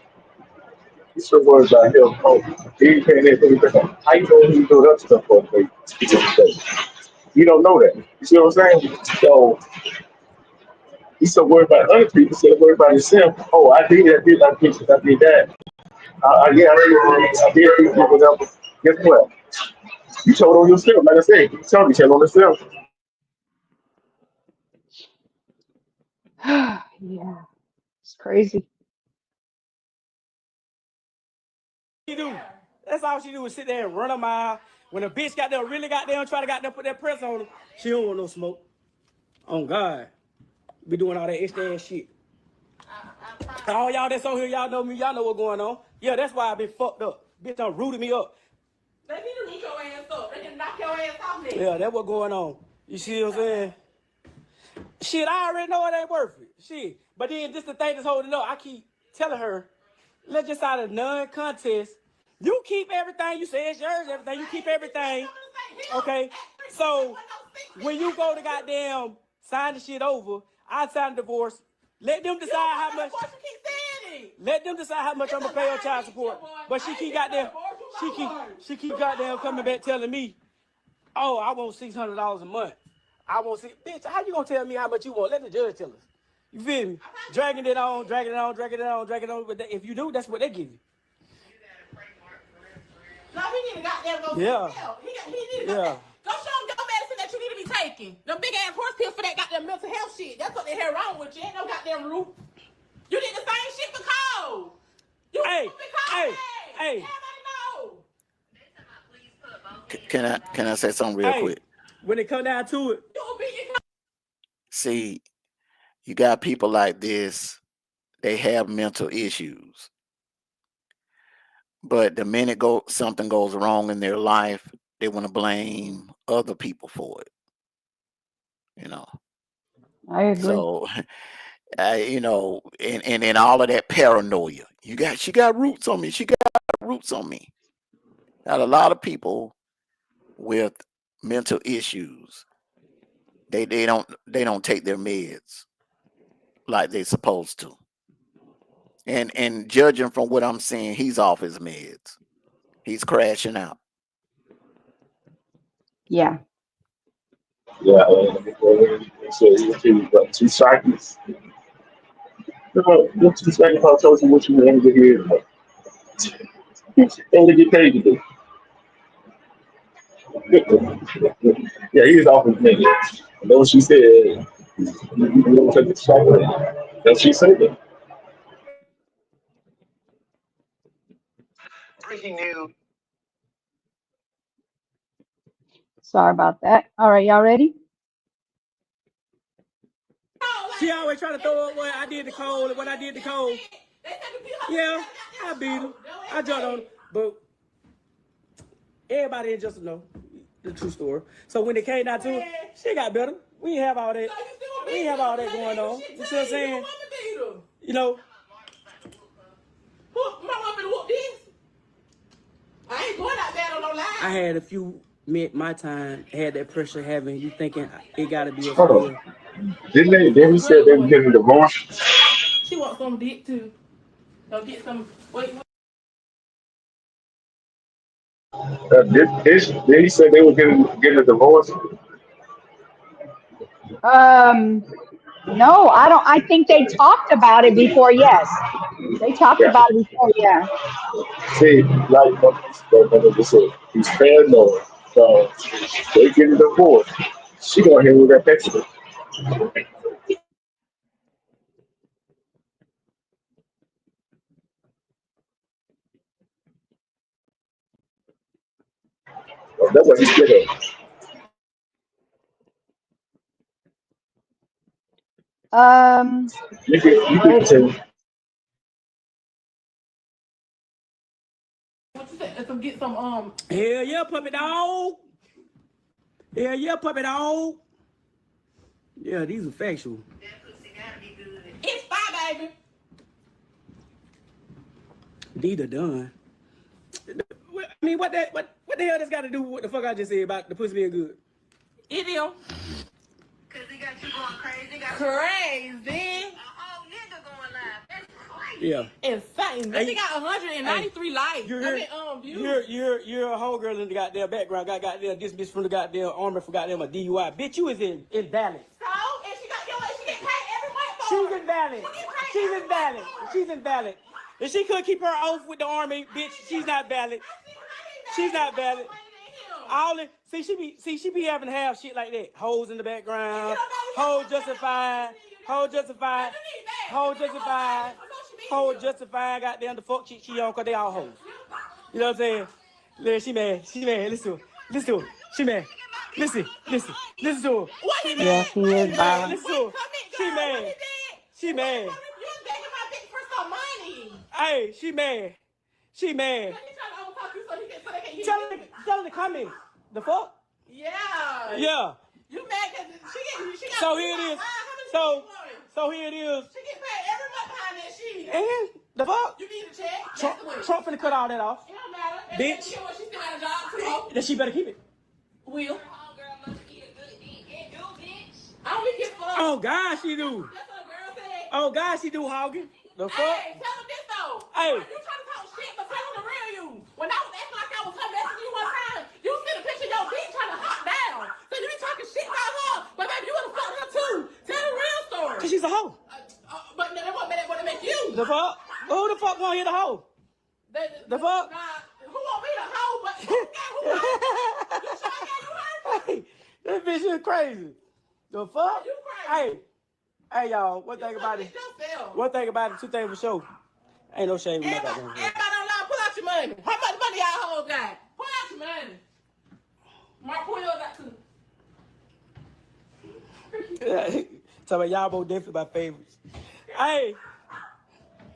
You so worried about him. Oh, he ain't paying anything. How you know he do that stuff for a baby? You don't know that. You see what I'm saying? So he's so worried about other people, so worried about himself. Oh, I did that, I did that. Yeah, I did this, whatever. Guess what? You told on yourself, like I said, you tell on yourself. Yeah, it's crazy. She do. That's all she do is sit there and run a mile. When a bitch got there, really got there and try to got there put that press on her, she don't want no smoke. On God, be doing all that extra ass shit. All y'all that's on here, y'all know me, y'all know what's going on. Yeah, that's why I been fucked up. Bitch done rooted me up. They need to root your ass up. They can knock your ass off there. Yeah, that's what's going on. You see what I'm saying? Shit, I already know it ain't worth it. Shit. But then this the thing that's holding up. I keep telling her, let's just out of non-contest. You keep everything. You say it's yours, everything. You keep everything. Okay? So when you go to goddamn sign the shit over, I sign the divorce. Let them decide how much. Let them decide how much I'm gonna pay on child support. But she keep goddamn, she keep goddamn coming back telling me, oh, I want $600 a month. I want six. Bitch, how you gonna tell me how much you want? Let the judge tell us. You feel me? Dragging it on, dragging it on, dragging it on, dragging it on. But if you do, that's what they give you. No, he need to goddamn go. Yeah. He need to go. Yeah. Go show him your medicine that you need to be taking. Them big ass horse pills for that goddamn mental health shit. That's what they had wrong with you. Ain't no goddamn root. You did the same shit for Cole. You Hey, hey, hey, everybody know. Can I say something real hey. quick? When it come down to it, You be See, you got people like this, they have mental issues. But the minute something goes wrong in their life, they want to blame other people for it, you know. I agree. So and then all of that paranoia. She got roots on me. She got roots on me. Got a lot of people with mental issues. They don't take their meds like they supposed to. And judging from what I'm seeing, he's off his meds. He's crashing out. Yeah. Yeah, so you got 2 seconds. What 2 seconds I told you what you wanted to hear. Only get paid to do. Yeah, he was off his nigga. And then when she said, you take the shot, then she said that. Sorry about that. All right, y'all ready? she always trying to throw up what I did to Cole and what I did to Cole. Yeah, I beat him. I jumped on him. But everybody in just know the true story. So when it came down to it, she got better. We didn't have all that. We didn't have all that going on. You see what I'm saying? You know, my woman whoop this. I ain't going out there on no line. I had a few my time had that pressure having you thinking it got to be a Hold on. spill. Didn't they? Then he said Good they were boy. getting divorced. She wants some dick too. Go get some. Wait. Did he say they were getting a divorce? Um, no, I don't. I think they talked about it before. Yes, they talked Yeah. about it before. Yeah. See, like just said, he's paranoid. So they getting a divorce. She gonna hit with that picture. That's what he's getting. You can Let's continue. What you say? Some get some Hell yeah, puppy dog. Hell yeah, puppy dog. Yeah, these are factual. it's fire, baby. These are done. I mean, what the hell this got to do with what the fuck I just said about the pussy being good? It is. Cause he got you going crazy. Got Crazy. a whole nigga going live. That's crazy. Yeah. Insane. Hey, They got 193 likes. You're views. you're a whole girl in the goddamn background. Got goddamn dismissed from the goddamn army for goddamn a DUI. Bitch, you is invalid. So, and she got your she get paid every month for She's it. invalid. She get paid She's every invalid. month for it. She's invalid. If she could keep her oath with the army, bitch, she's not valid. She's not valid. All it, she be having to have shit like that. Hoes in the background. Hoes justified. Hoes justified. Hoes justified. Hoes justified. Goddamn the fuck shit she on, cause they all hoes. You know what I'm saying? Look, she mad. She mad. Listen to her. Listen to her. She mad. Listen. Listen to her. What he She did? Yeah, mad. he is violent. Listen to her. She mad. She mad. You was begging my bitch for some money. Hey, she mad. She mad. He trying to overtalk you so they can't hear Tell you. her to come in. The fuck? Yeah. Yeah. You mad because she got. So here it is. So here it is. She get paid every month behind that shit. And the fuck? You need a check. Trump, That's the way. Trump finna cut all that off. It don't matter. Bitch. She still got a job too. Ho. Then she better keep it. Will. Homegirl must eat a good dick. And you, bitch. I don't be getting fucked. Oh God, she do. That's what a girl said. Oh God, she do hogging. The fuck? Hey, tell them this though. Hey. You trying to talk shit, but tell them the real you. When I was acting like I was her messaging you one time, you sent a picture of your bitch trying to hop down. So you be talking shit about her, but baby, you would have fucked her too. Tell the real story. Cause she's a hoe. But that wouldn't make you. The fuck? Who the fuck want to hear the hoe? The fuck? Nah, who want me to hoe? But who hurt? You sure I got you hurt? Hey, that bitch is crazy. The fuck? You crazy. Hey, y'all. One thing about it. Two things for sure. Ain't no shame in my goddamn Everybody online, pull out your money. How much money y'all hoes got? Pull out your money. Mark, pull yours out too. Tell me y'all both definitely my favorites. Hey.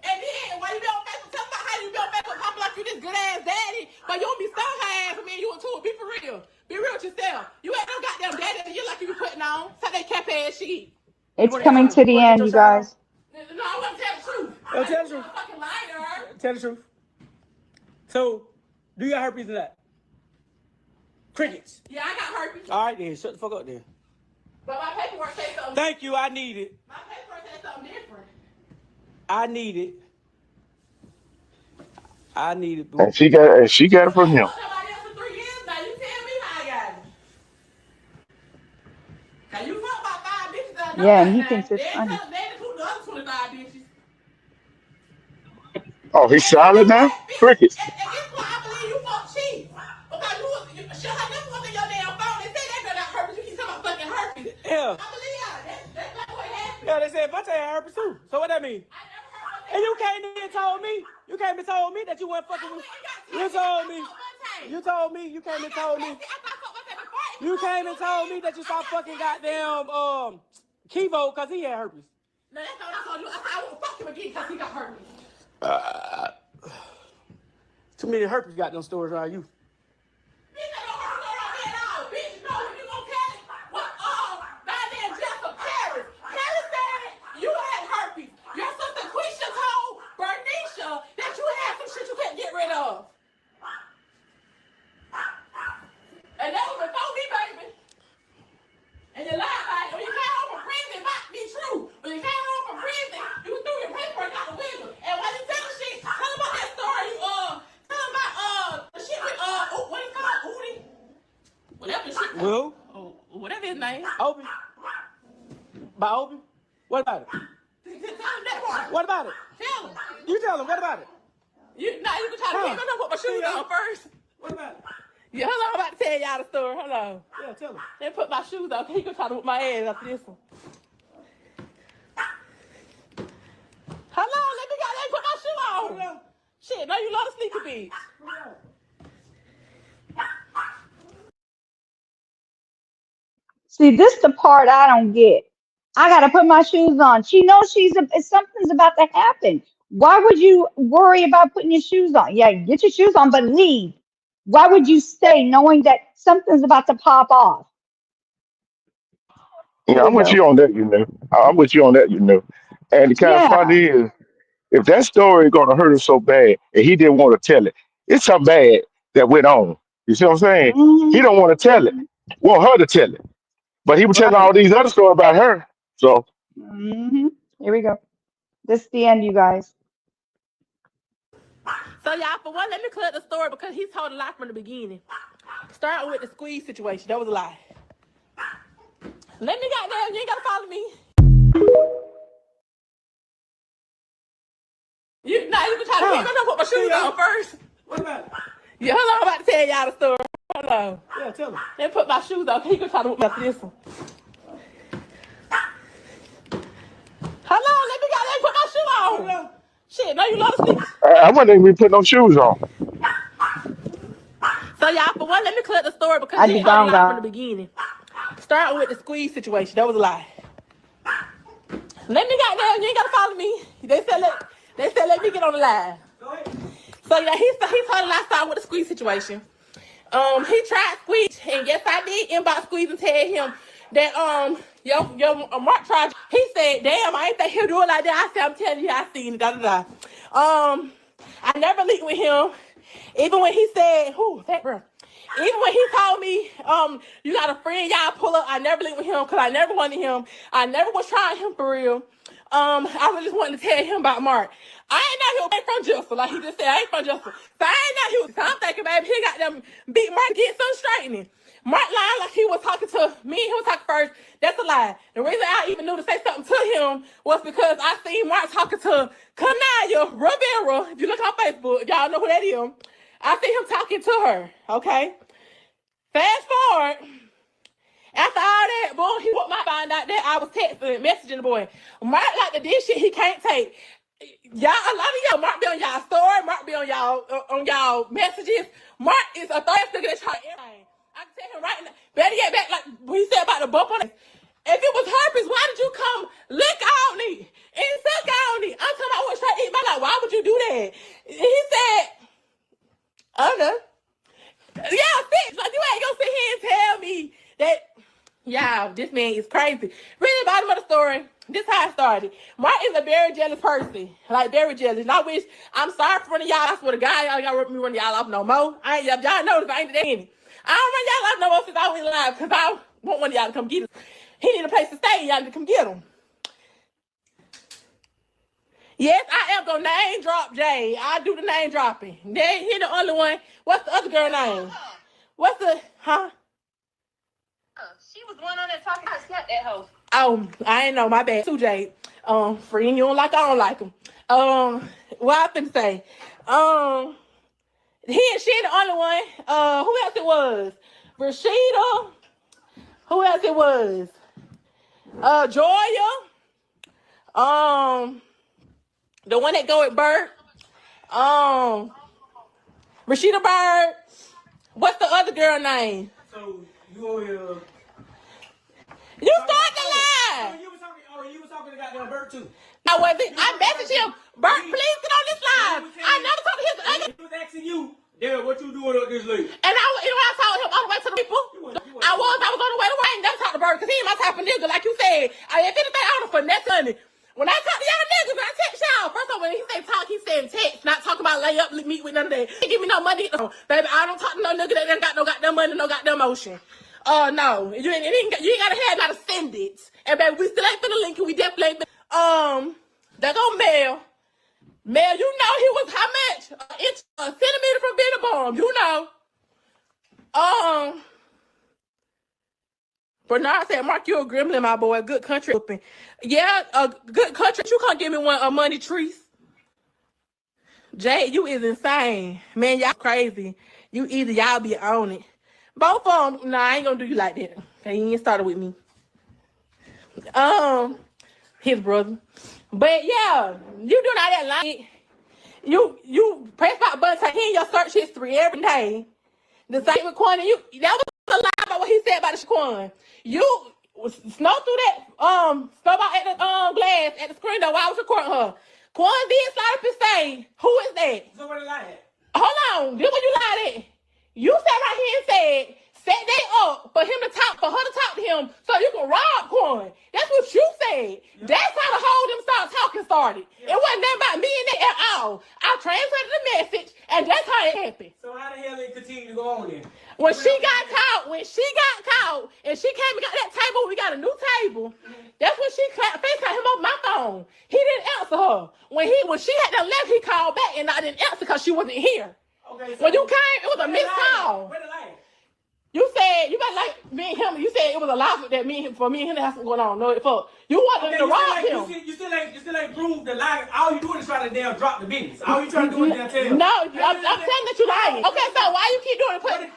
And then, while you be on Facebook, tell me about how you be on Facebook popping like you this good ass daddy, but you don't be so her ass for me and you and two. Be for real. Be real with yourself. You ain't no goddamn daddy. You like you be putting on. Tell that cap ass shit. It's coming to the end, you guys. No, I want to tell the truth. Oh, tell the truth. I'm a fucking liar. Tell the truth. So, do you got herpes or not? Crickets. Yeah, I got herpes. All right, then. Shut the fuck up, then. But my paperwork says something. Thank you. I need it. My paperwork says something different. I need it. I need it. Boo. And she got it from him. Somebody else for 3 years now. You tell me how I got it. Now you fuck about 5 bitches that I know Yeah, and right he now. thinks it's They funny. tell the other 25 bitches. Oh, he's silent now? Crickets. And this why I believe you fuck cheap. Because you should have never looked at your damn phone and say that girl got herpes. You keep talking about fucking herpes. Yeah. I believe y'all. That's not what happened. Yeah, they said Vontae had herpes too. So what that mean? I never heard of And you came in and told me. You came and told me that you weren't fucking with. You told me. You told me. You came and told me. You came and told me that you stopped fucking goddamn Kivo because he had herpes. No, that's not what I told you. I said I won't fuck him again because he got herpes. Too many herpes got them stories around you. Bitch, I don't hurt me at all. Bitch, no, when you gonna tell it, what, goddamn Jessica Paris. Paris said you had herpes. Your sister Quisha told Bernicia that you had some shit you couldn't get rid of. And that was before me, baby. And you lied about it. When you came home from prison, it might be true. When you came home from prison, you threw your paperwork out the window. And while you telling shit, tell them about that story. Tell them about the shit with what is it called? Udi? Whatever the shit. Well, Whatever his name. Obi. By Obi? What about it? Tell him that part. What about it? Tell him. You tell him. What about it? You can try to pick. I'm gonna put my shoes on first. What about it? Yeah, hold on. I'm about to tell y'all the story. Hold on. Yeah, tell him. Then put my shoes on. He gonna try to whip my ass after this one. Hold on, let me put my shoe on. Shit, no, you love the sneaker bitch. See, this the part I don't get. I got to put my shoes on. She knows something's about to happen. Why would you worry about putting your shoes on? Yeah, get your shoes on, but leave. Why would you stay knowing that something's about to pop off? Here Yeah, we I'm with go. you on that, I'm with you on that, And the kind of Yeah. funny is, if that story is gonna hurt him so bad and he didn't want to tell it, it's something bad that went on. You see what I'm saying? He Hmm. don't want to tell it, want her to tell it. But he was telling Right. all these other stories about her. So Hmm. Here we go. This is the end, you guys. So y'all, for one, let me clear the story because he told a lie from the beginning. Starting with the squeeze situation, that was a lie. Let me goddamn, you ain't gotta follow me. You can try to put my shoes on first. What about it? Yeah, hold on, I'm about to tell y'all the story. Hold on. Yeah, tell him. Let me put my shoes on. He gonna try to whip me after this one. Hold on, let me goddamn put my shoe on. Shit, no, you love the sneakers. I wasn't even put no shoes on. So y'all, for one, let me clear the story because I he just told a gone, lie from guys. the beginning. Starting with the squeeze situation, that was a lie. Let me goddamn, you ain't gotta follow me. They said let me get on the line. So yeah, he told a lie starting with the squeeze situation. He tried squeeze, and yes, I did inbox squeeze and tell him that your Mark tried. He said, "Damn, I ain't think he'll do it like that." I said, "I'm telling you, I seen it." Da da da. I never leaked with him. Even when he said, "Who that bro?" Even when he told me, you got a friend, y'all pull up. I never linked with him because I never wanted him. I never was trying him for real. I really just wanted to tell him about Mark. I ain't know he was from Jefferson, like he just said. I ain't from Jefferson, so I ain't know he was. So I'm thinking, baby, he got them beat Mark get some straightening. Mark lied like he was talking to me. He was talking first. That's a lie. The reason I even knew to say something to him was because I seen Mark talking to Kanaya Rivera. If you look on Facebook, y'all know who that is. I see him talking to her. Okay. Fast forward. After all that, boy, he put my find out that I was texting and messaging the boy. Mark like the this shit he can't take. Y'all, a lot of y'all, Mark be on y'all story, Mark be on y'all messages. Mark is a third nigga that try everything. I can tell him right now. Better get back like when he said about the bump on it. If it was herpes, why did you come lick on me and suck on me? I'm talking about I was trying to eat my life. Why would you do that? He said, I don't know. Yeah, bitch. Like you ain't gonna sit here and tell me that. Yeah, this man is crazy. Really, bottom of the story. This how it started. Mark is a very jealous person, like very jealous. And I wish I'm sorry for one of y'all. I swear to God, y'all gotta rip me running y'all off no more. I ain't y'all know if I ain't any. I don't run y'all off no more since I went live because I want one of y'all to come get us. He need a place to stay. Y'all to come get him. Yes, I am gonna name drop Jay. I do the name dropping. He the only one. What's the other girl name? What's the She was going on there talking to slap that hoe. Oh, I ain't know. My bad. Too Jade. Friend, you don't like. I don't like him. What I finna say? She the only one. Who else it was? Rashida. Who else it was? Joya. The one that go with Bert. Rashida Bird. What's the other girl name? So you over here. You start the lie. You was talking to goddamn Bert too. I wasn't. I messaged him. Bert, please get on this live. I never talked to his other. He was asking you, Dad, what you doing up this late? And I told him all the way to the people. I was on the way to work. I ain't never talked to Bert because he ain't my type of nigga, like you said. If anything, I would have finesse honey. When I talk to y'all niggas, I text y'all. First of all, when he say talk, he saying text, not talking about lay up, meet with none of that. He give me no money. No. Baby, I don't talk to no nigga that ain't got no goddamn money, no goddamn motion. No. You ain't gotta have, gotta send it. And baby, we still ain't finna link it. We definitely ain't finna. There go Mel. Mel, you know he was how much? A centimeter from being a bomb. You know. Bernard said, Mark, you a gremlin, my boy. Good country. Yeah, a good country. You can't give me one a money trees. Jay, you is insane. Man, y'all crazy. You either y'all be on it. Both of them, nah, I ain't gonna do you like that. Okay, you ain't started with me. His brother. But yeah, you do not that line. You press that button, he in your search history every day. The same with Quan, that was a lie about what he said about the Shaquan. You snow through that at the screen though while I was recording her. Quan did slide up and say, "Who is that?" So what did I at? Hold on, this what you lied at. You sat right here and said, set that up for him to talk, for her to talk to him, so you can rob Quan. That's what you said. Yeah. That's how the whole them start talking started. Yeah. It wasn't nothing about me and that at all. I translated the message, and that's how it happened. So how the hell it continue to go on then? When she got caught, and she came and got that table, we got a new table. That's when she FaceTimed him on my phone. He didn't answer her. When she had to left, he called back, and I didn't answer because she wasn't here. Okay, so when you came, it was a missed call. Where the light? You said you got like me and him. You said it was a lie that me and him to have something going on. No, it fuck. You wanted to rob him. You still ain't proved the lie. All you doing is trying to damn drop the business. All you trying to do is damn tell. No, I'm saying that you lying. Okay, so why you keep doing it?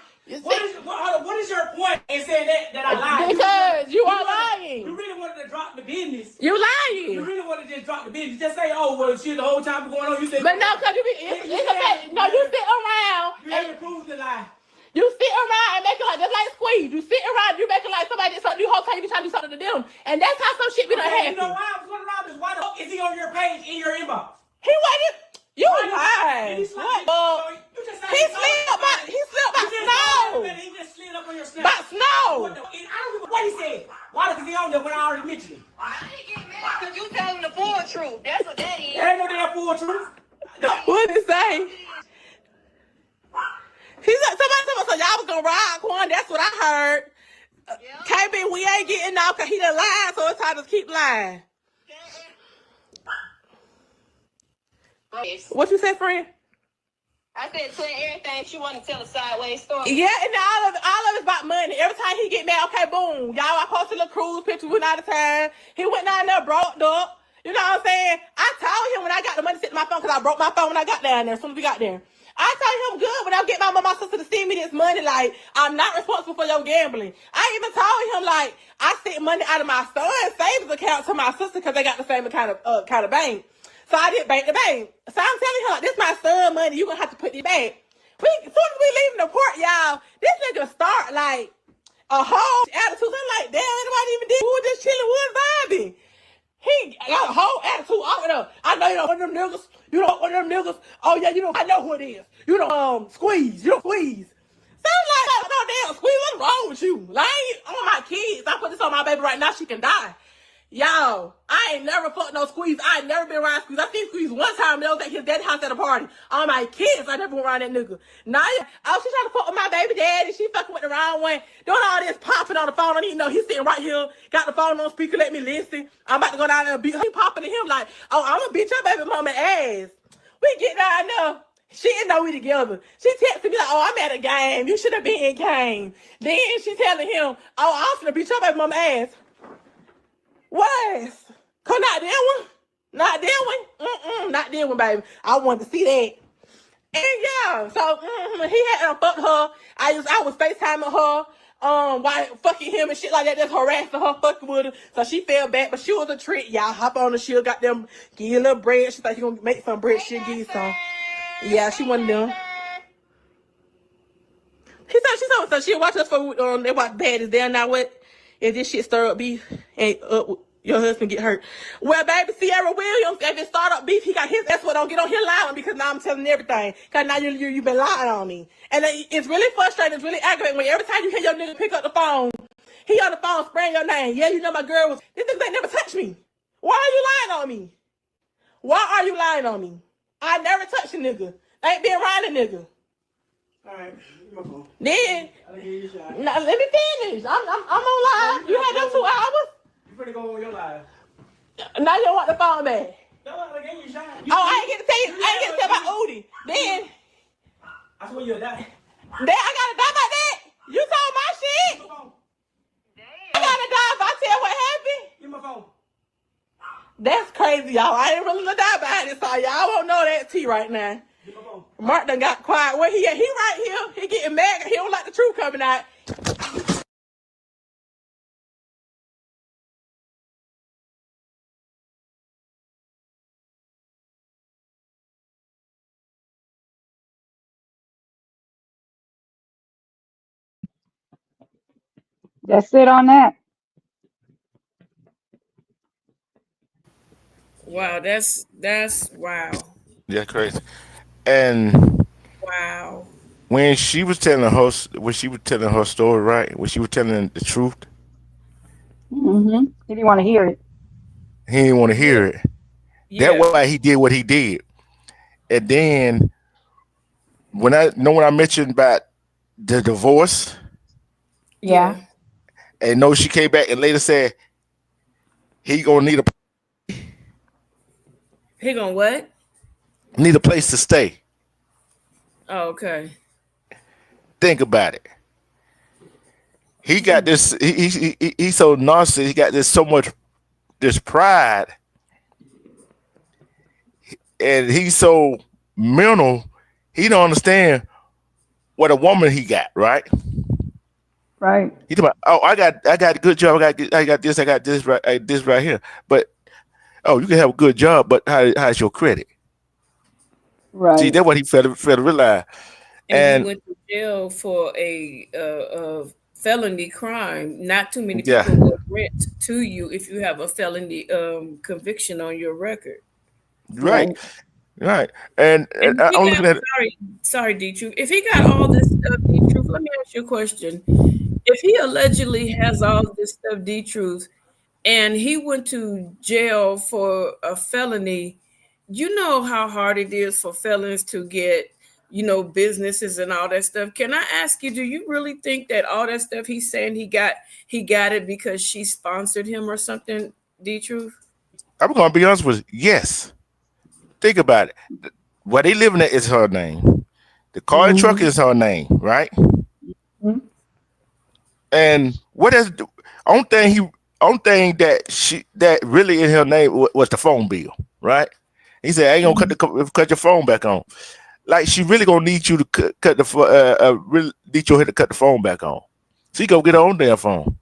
What is your point in saying that I lied? Because you are lying. You really wanted to drop the business. You lying. You really wanted to just drop the business. Just say, oh, well, shit, the whole time going on, you said. But no, because it's a fact. No, you sit around. You haven't proved the lie. You sit around and make it like, just like Squeeze. You sit around, you make it like somebody did something, you whole time you be trying to do something to them. And that's how some shit be done happen. You know why I'm going around this? Why the fuck is he on your page, in your inbox? He wasn't. You lied. He slipped by snow. He just slid up on your snap. By snow. I don't remember what he said. Why does he on there when I already mentioned him? I ain't getting mad because you telling the full truth. That's what that is. There ain't no damn full truth. What did he say? He said, somebody told me, so y'all was gonna ride Quan. That's what I heard. KB, we ain't getting out because he done lied, so it's time to keep lying. What you said, friend? I said, tell everything she want to tell a sideways story. Yeah, and all of it's about money. Every time he get mad, okay, boom. Y'all, I posted a cruise picture, went out of time. He went down there, broke up. You know what I'm saying? I told him when I got the money to sit in my phone, because I broke my phone when I got down there, as soon as we got there. I told him good when I get my mom, my sister to send me this money, like, I'm not responsible for your gambling. I even told him, like, I sent money out of my son's savings account to my sister because they got the same kind of bank. So I did bank to bank. So I'm telling her, this my son money, you gonna have to put it back. As soon as we leaving the port, y'all, this nigga start like a whole attitude. I'm like, damn, anybody even did? We were just chilling, we was vibing. He got a whole attitude off of them. I know you don't want them niggas. You don't want them niggas. Oh yeah, you know, I know who it is. You don't Squeeze. You don't Squeeze. So I'm like, no damn Squeeze, what's wrong with you? Like, I want my kids. I put this on my baby right now, she can die. Y'all, I ain't never fucked no Squeeze. I ain't never been around Squeeze. I seen Squeeze one time, and it was at his daddy's house at a party. All my kids, I never went around that nigga. Now, oh, she trying to fuck with my baby daddy. She fucking with the wrong one. Doing all this popping on the phone. I don't even know. He's sitting right here, got the phone on speaker, let me listen. I'm about to go down there and beat her. He popping to him like, oh, I'm gonna beat your baby mama ass. We get down there. She didn't know we together. She texted me like, oh, I'm at a game. You should have been in game. Then she telling him, oh, I'm gonna beat your baby mama ass. What? Cause not that one. Not that one. Not that one, baby. I wanted to see that. And yeah, so he had fucked her. I was FaceTiming her, while fucking him and shit like that, just harassing her, fucking with her. So she fell back, but she was a trick. Y'all hop on her, she'll got them, give you a little bread. She thought she gonna make some bread, she'll give you some. Yeah, she one of them. So she'll watch us for they watch Baddies. They're not what if this shit stir up beef and your husband get hurt. Well, baby, Sierra Williams, if it start up beef, he got his ass. What don't get on here lying because now I'm telling everything. Cause now you've been lying on me, and it's really frustrating. It's really aggravating when every time you hear your nigga pick up the phone, he on the phone spraying your name. Yeah, you know my girl was. This nigga ain't never touched me. Why are you lying on me? Why are you lying on me? I never touched a nigga. I ain't been around a nigga. All right, give my phone. Then, I'll give you a shot. now, let me finish. I'm on live. You had them 2 hours. You pretty go on your live. Now you want the phone back. No, I gave you a shot. I ain't get to tell you. I ain't get to tell about Udi. Then, I swear you'll die. then I gotta die about that. You told my shit. Give my phone. I gotta die if I tell what happened. Give my phone. That's crazy, y'all. I ain't really gonna die behind this, so y'all won't know that tea right now. Give my phone. Mark done got quiet. Where he at? He right here. He getting mad. He don't like the truth coming out. That's it on that. Wow, that's wow. Yeah, crazy. And Wow. when she was telling her story, right? When she was telling the truth, He didn't want to hear it. he didn't want to Yeah. hear it. That's Yeah. why he did what he did. And then when I mentioned about the divorce, Yeah. Yeah. and no, she came back and later said he gonna He gonna what? need a place to stay. Oh, okay. Think about it. He got this. He's so narcissistic. He got this so much this pride, and he's so mental. He don't understand what a woman he got. Right? Right. He talking about, oh, I got a good job. I got this right here. But oh, you can have a good job, but how's your credit? See, Right. that's what he failed to realize. And he And went to jail for a felony crime. Not too many yeah, people will rent to you if you have a felony conviction on your record. right, Right. right. And, And if he I'm got looking at it. sorry, D Truth. If he got all this stuff, D Truth, let me ask you a question. If he allegedly has all this stuff, D Truth, and he went to jail for a felony, you know how hard it is for felons to get, businesses and all that stuff. Can I ask you, do you really think that all that stuff he's saying he got it because she sponsored him or something, D Truth? I'm gonna be honest with you. Yes, think about it. Where they living at is her name. The car and truck Mm-hmm. is her name, right? Mm-hmm. And what is the only thing that really in her name was the phone bill, right? He said, "I ain't gonna cut your phone back on." Like she really gonna need you to cut the really need your head to cut the phone back on. She go get her own damn phone.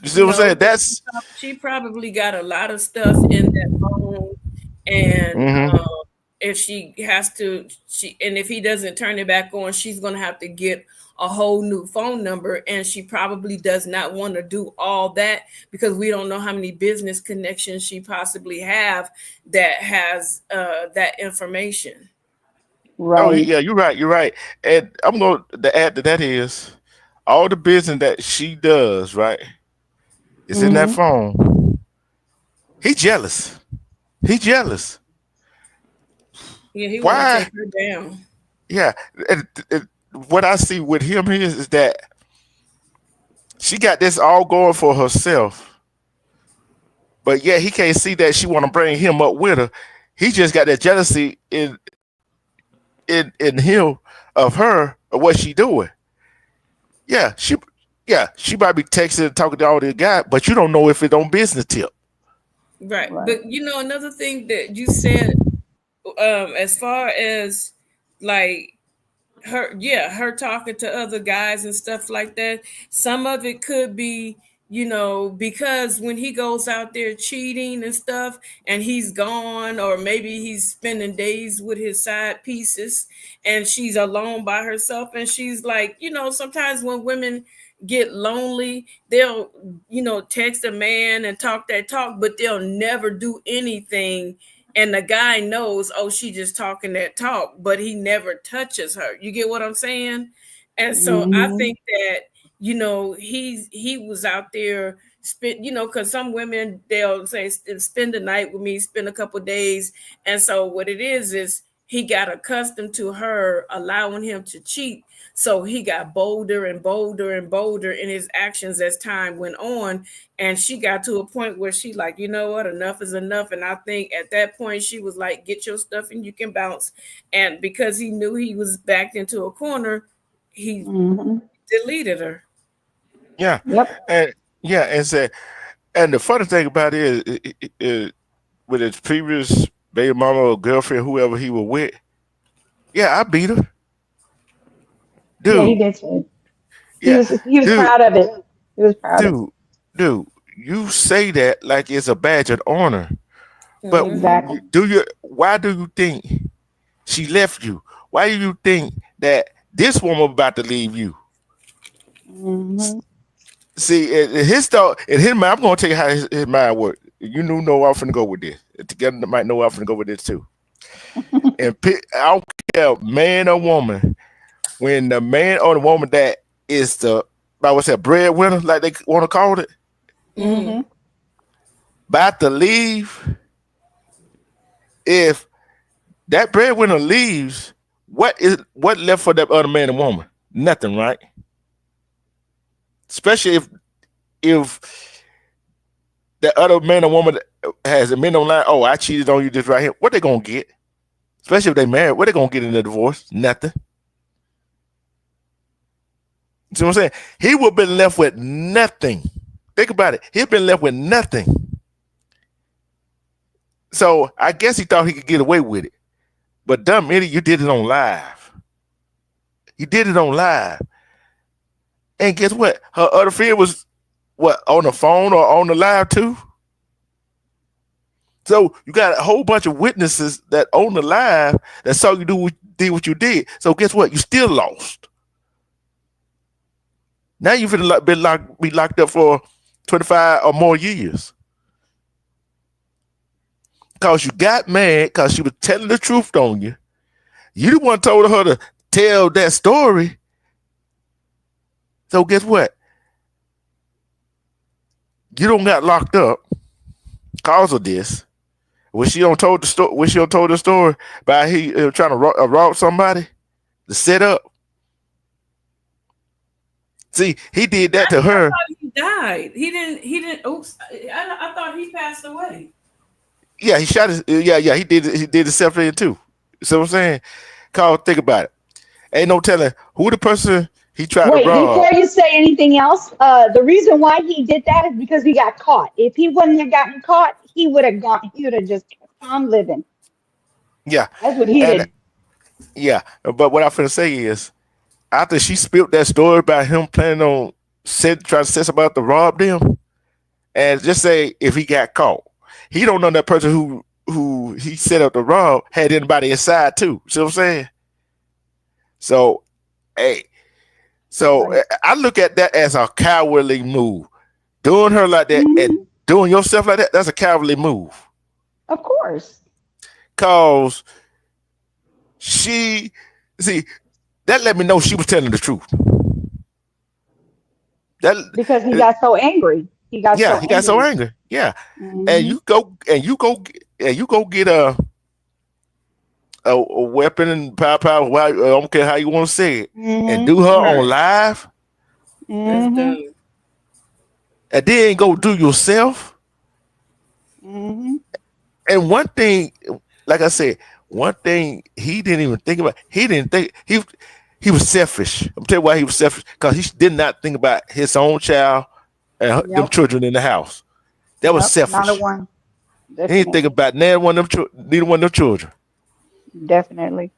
You see what I'm No, saying? but That's she probably got a lot of stuff in that phone, and hmm if she has to, and if he doesn't turn it back on, she's gonna have to get a whole new phone number, and she probably does not want to do all that because we don't know how many business connections she possibly have that has that information. oh Right. yeah, you're right, you're right. And I'm going to add to that is all the business that she does, right? Is in that Mm-hmm. phone. He jealous. He jealous. Yeah, he want to Why? take her down. Yeah. What I see with him is that she got this all going for herself, but yet he can't see that she want to bring him up with her. He just got that jealousy in him of her of what she doing. Yeah, she might be texting and talking to all the guy, but you don't know if it on business tip. Right, Right. but another thing that you said, as far as like her talking to other guys and stuff like that, some of it could be, because when he goes out there cheating and stuff and he's gone, or maybe he's spending days with his side pieces and she's alone by herself, and she's like, sometimes when women get lonely, they'll, text a man and talk that talk, but they'll never do anything, and the guy knows, oh, she just talking that talk, but he never touches her. You get what I'm saying? And so I Mm-hmm. think that, he was out there spend, because some women, they'll say spend the night with me, spend a couple days. And so what it is he got accustomed to her allowing him to cheat. So he got bolder and bolder and bolder in his actions as time went on, and she got to a point where she like, you know what, enough is enough. And I think at that point she was like, get your stuff and you can bounce. And because he knew he was backed into a corner, he Mm-hmm. deleted her. Yeah, Yep. and yeah, and the funny thing about it is with his previous baby mama or girlfriend, whoever he was with, yeah, I beat her, Yeah, he dude. did say it. Yeah, He was dude, proud of it. He was proud of it. dude, dude. You say that like it's a badge of honor, but Mm-hmm. Exactly. why do you think she left you? Why do you think that this woman about to leave you? Mm-hmm. See, in his thought, in his mind, I'm gonna tell you how his mind worked. You know where I'm finna go with this. Together might know where I'm finna go with this too. And I don't care, man or woman, when the man or the woman that is the, I would say, breadwinner, like they want to call it, Mm-hmm. about to leave, if that breadwinner leaves, what left for that other man and woman? Nothing, right? Especially if that other man or woman has a men online, oh, I cheated on you just right here. What they gonna get? Especially if they married, what they gonna get in the divorce? Nothing. See what I'm saying? He would have been left with nothing. Think about it. He'd been left with nothing. So I guess he thought he could get away with it. But dumb idiot, you did it on live. You did it on live. And guess what? Her other friend was what, on the phone or on the live too? So you got a whole bunch of witnesses that on the live that saw you did what you did. So guess what? You still lost. Now you've be locked up for 25 or more years. Because you got mad because she was telling the truth on you. You the one told her to tell that story. So guess what? You don't got locked up because of this. When she don't told the story, when she don't told the story about he trying to rob somebody to set up. See, he did that to I her. thought he died. He didn't. He didn't. Oops. I thought he passed away. Yeah, he shot his. Yeah. He did. He did himself in too. See what I'm saying? Cause think about it. Ain't no telling who the person he tried to Wait, rob. before you say anything else, the reason why he did that is because he got caught. If he wouldn't have gotten caught, he would have gone. He would have just kept on living. Yeah, That's what he'd and have. yeah. But what I'm finna say is, after she spilled that story about him planning on trying to set somebody up to rob them, and just say if he got caught, he don't know that person who he set up to rob had anybody inside too. See what I'm saying? So, hey, so Right. I look at that as a cowardly move. Doing her like that and Hmm. doing yourself like that, that's a cowardly move. Of course, Cause she, see, that let me know she was telling the truth. That because he got so angry. He got yeah, so he got so angry. angry. Yeah. And Hmm. you go get a weapon and power. I don't care how you want to say it, and Hmm. do her on Right. live, That's Hmm. dumb. and then go do yourself. Hmm. And one thing, like I said, one thing he didn't even think about. He didn't think he was selfish. I'm telling you why he was selfish because he did not think about his own child and them Yep. children in the house. That was Yep. Not a selfish. one. He didn't think Definitely. about neither one of them children. Definitely.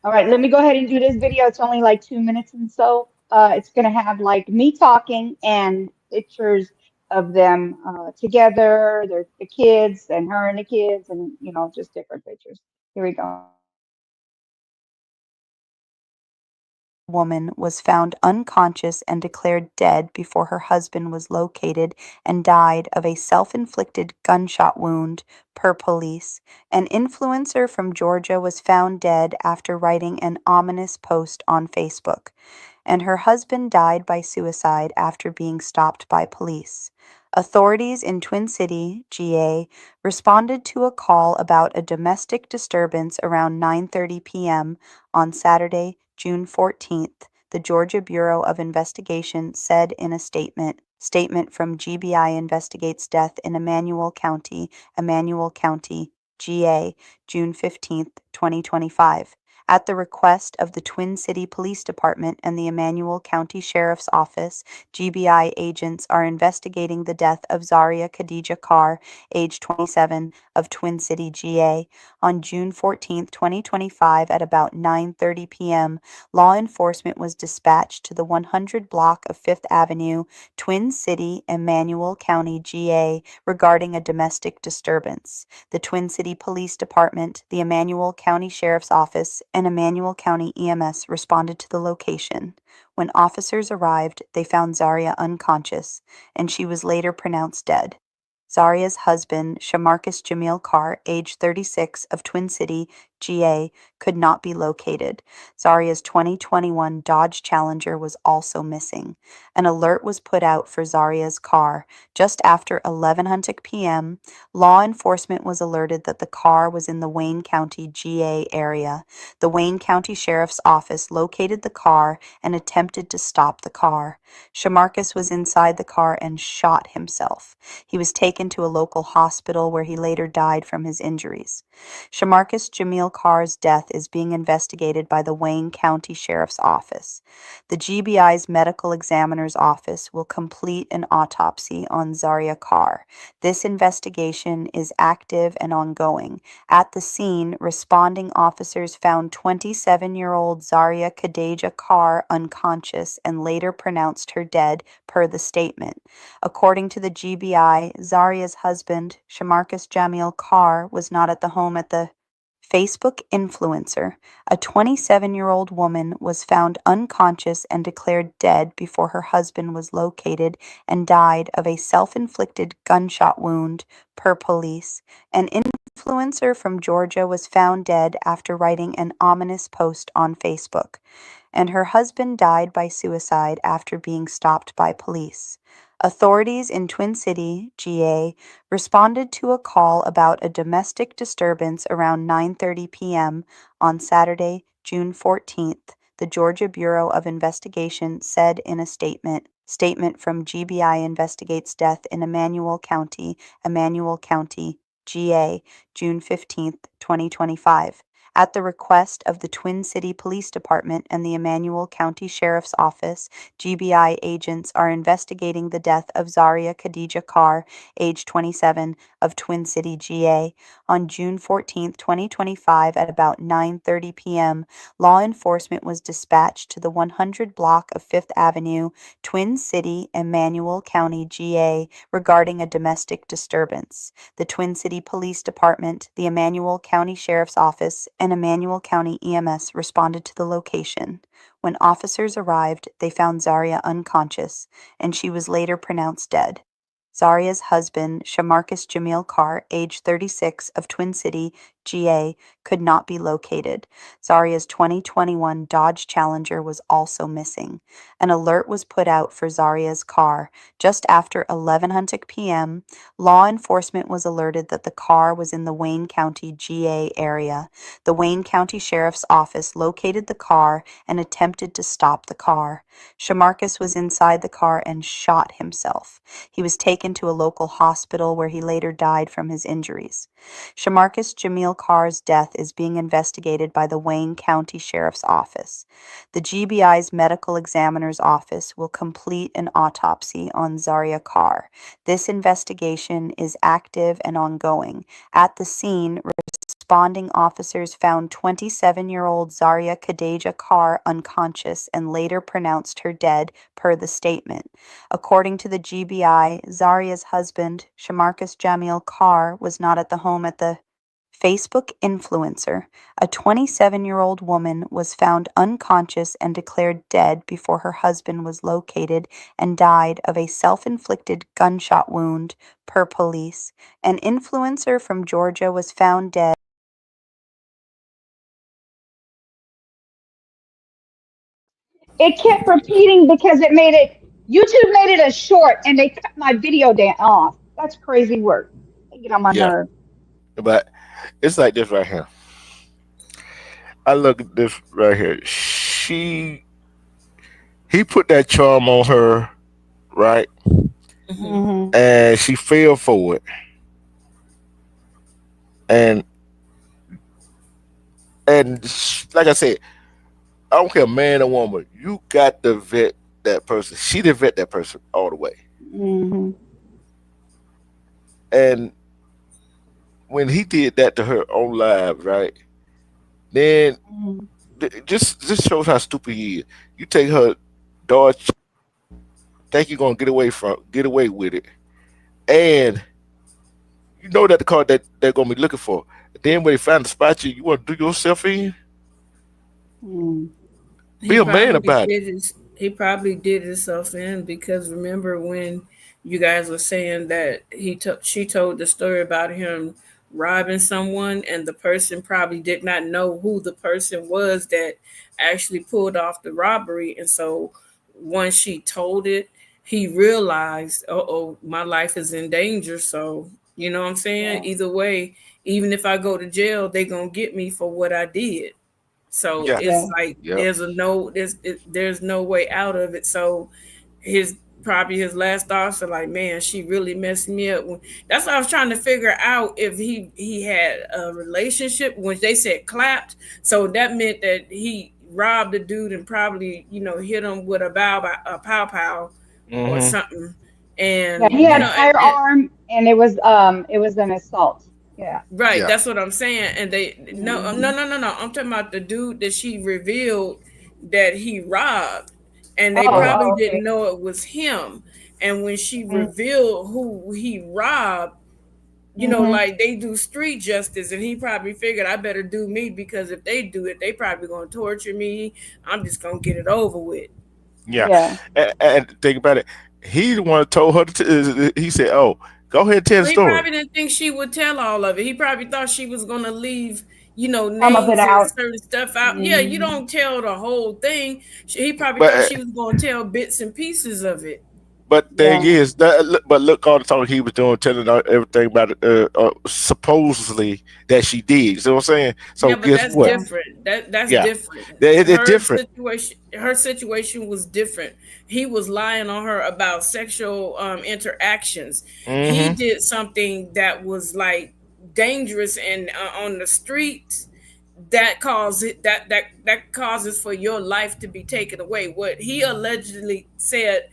All right, let me go ahead and do this video. It's only like 2 minutes and so. It's gonna have like me talking and pictures of them together, the kids and her and the kids, and just different pictures. Here we go. Woman was found unconscious and declared dead before her husband was located and died of a self-inflicted gunshot wound, per police. An influencer from Georgia was found dead after writing an ominous post on Facebook, and her husband died by suicide after being stopped by police. Authorities in Twin City, GA, responded to a call about a domestic disturbance around 9:30 p.m. on Saturday, June 14th, the Georgia Bureau of Investigation said in a statement from GBI investigates death in Emmanuel County, GA, June 15th, 2025. At the request of the Twin City Police Department and the Emmanuel County Sheriff's Office, GBI agents are investigating the death of Zaria Khadija Carr, age 27, of Twin City, GA. On June 14, 2025, at about 9:30 p.m., law enforcement was dispatched to the 100 block of Fifth Avenue, Twin City, Emmanuel County, GA, regarding a domestic disturbance. The Twin City Police Department, the Emmanuel County Sheriff's Office, and Emmanuel County EMS responded to the location. When officers arrived, they found Zaria unconscious, and she was later pronounced dead. Zaria's husband, Shamarcus Jamil Carr, age 36, of Twin City, GA, could not be located. Zaria's 2021 Dodge Challenger was also missing. An alert was put out for Zaria's car. Just after 11:00 p.m., law enforcement was alerted that the car was in the Wayne County, GA area. The Wayne County Sheriff's Office located the car and attempted to stop the car. Shamarcus was inside the car and shot himself. He was taken to a local hospital where he later died from his injuries. Shamarcus Jamil Carr's death is being investigated by the Wayne County Sheriff's Office. The GBI's medical examiner's office will complete an autopsy on Zaria Carr. This investigation is active and ongoing. At the scene, responding officers found 27-year-old Zaria Khadija Carr unconscious and later pronounced her dead, per the statement. According to the GBI, Zaria's husband, Shamarcus Jamil Carr, was not at the home at the Facebook influencer. A 27-year-old woman was found unconscious and declared dead before her husband was located and died of a self-inflicted gunshot wound, per police. An influencer from Georgia was found dead after writing an ominous post on Facebook, and her husband died by suicide after being stopped by police. Authorities in Twin City, GA, responded to a call about a domestic disturbance around 9:30 p.m. on Saturday, June 14th. The Georgia Bureau of Investigation said in a statement from GBI investigates death in Emmanuel County, GA, June 15th, 2025. At the request of the Twin City Police Department and the Emmanuel County Sheriff's Office, GBI agents are investigating the death of Zaria Khadija Carr, age 27, of Twin City, GA. On June 14, 2025, at about 9:30 p.m., law enforcement was dispatched to the 100 block of Fifth Avenue, Twin City, Emmanuel County, GA, regarding a domestic disturbance. The Twin City Police Department, the Emmanuel County Sheriff's Office, and Emmanuel County EMS responded to the location. When officers arrived, they found Zaria unconscious, and she was later pronounced dead. Zaria's husband, Shamarcus Jamil Carr, age 36, of Twin City, GA, could not be located. Zaria's 2021 Dodge Challenger was also missing. An alert was put out for Zaria's car. Just after 11:00 p.m., law enforcement was alerted that the car was in the Wayne County, GA area. The Wayne County Sheriff's Office located the car and attempted to stop the car. Shamarcus was inside the car and shot himself. He was taken to a local hospital where he later died from his injuries. Shamarcus Jamil Carr's death is being investigated by the Wayne County Sheriff's Office. The GBI's medical examiner's office will complete an autopsy on Zaria Carr. This investigation is active and ongoing. At the scene, responding officers found 27-year-old Zaria Khadija Carr unconscious and later pronounced her dead, per the statement. According to the GBI, Zaria's husband, Shamarcus Jamil Carr, was not at the home at the Facebook influencer. A 27-year-old woman was found unconscious and declared dead before her husband was located and died of a self-inflicted gunshot wound, per police. An influencer from Georgia was found dead. It kept repeating because YouTube made it a short and they cut my video down off. That's crazy work. They get on my Yeah, nerve. but it's like this right here. I look at this right here. He put that charm on her, right? Mhm. Hmm. And she fell for it. And like I said, I don't care man or woman. You got to vet that person. She didn't vet that person all the way. Hmm. And when he did that to her on live, right? Then just shows how stupid he is. You take her dog, think you're gonna get away with it, and you know that the car that they're gonna be looking for. Then when they find the spot you want to do yourself in, Hmm. be He a man probably about it. did his he probably did himself in because remember when you guys were saying that she told the story about him robbing someone, and the person probably did not know who the person was that actually pulled off the robbery. And so once she told it, he realized, oh, my life is in danger. So, you know what I'm saying? Yeah. Either way, even if I go to jail, they gonna get me for what I did. So Yeah. it's Yeah. like Yep. there's no way out of it. So his probably his last thoughts are like, man, she really messed me up. That's what I was trying to figure out, if he had a relationship when they said clapped. So that meant that he robbed the dude and probably, hit him with a pow pow or Hmm. something. Yeah. And He you had a know, firearm, and it was an assault. Yeah. right, Yeah. that's what I'm saying. And they no, no, Hmm. no, no, no. I'm talking about the dude that she revealed that he robbed, and they Oh. Uh-huh. probably Oh. didn't Okay. know it was him. And when she Hmm. revealed who he robbed, Hmm. like they do street justice, and he probably figured I better do me, because if they do it, they probably gonna torture me. I'm just gonna get it over with. Yeah. Yeah. And think about it. He the one who told her he said, "Oh, go ahead and tell the Well, he story." probably didn't think she would tell all of it. He probably thought she was gonna leave, Some of it names and out. certain stuff out. Yeah, you Hmm. don't tell the whole thing. He probably thought But she was gonna tell bits and pieces of it. thing Yeah. is that but look all the talk he was doing, telling her everything about it, supposedly that she did. You see what I'm saying? So Yeah, but guess that's what? Yeah. different. That's Yeah, different. it's different. Her situation was different. He was lying on her about sexual interactions. He Hmm. did something that was like dangerous and on the streets, that causes for your life to be taken away. What he allegedly said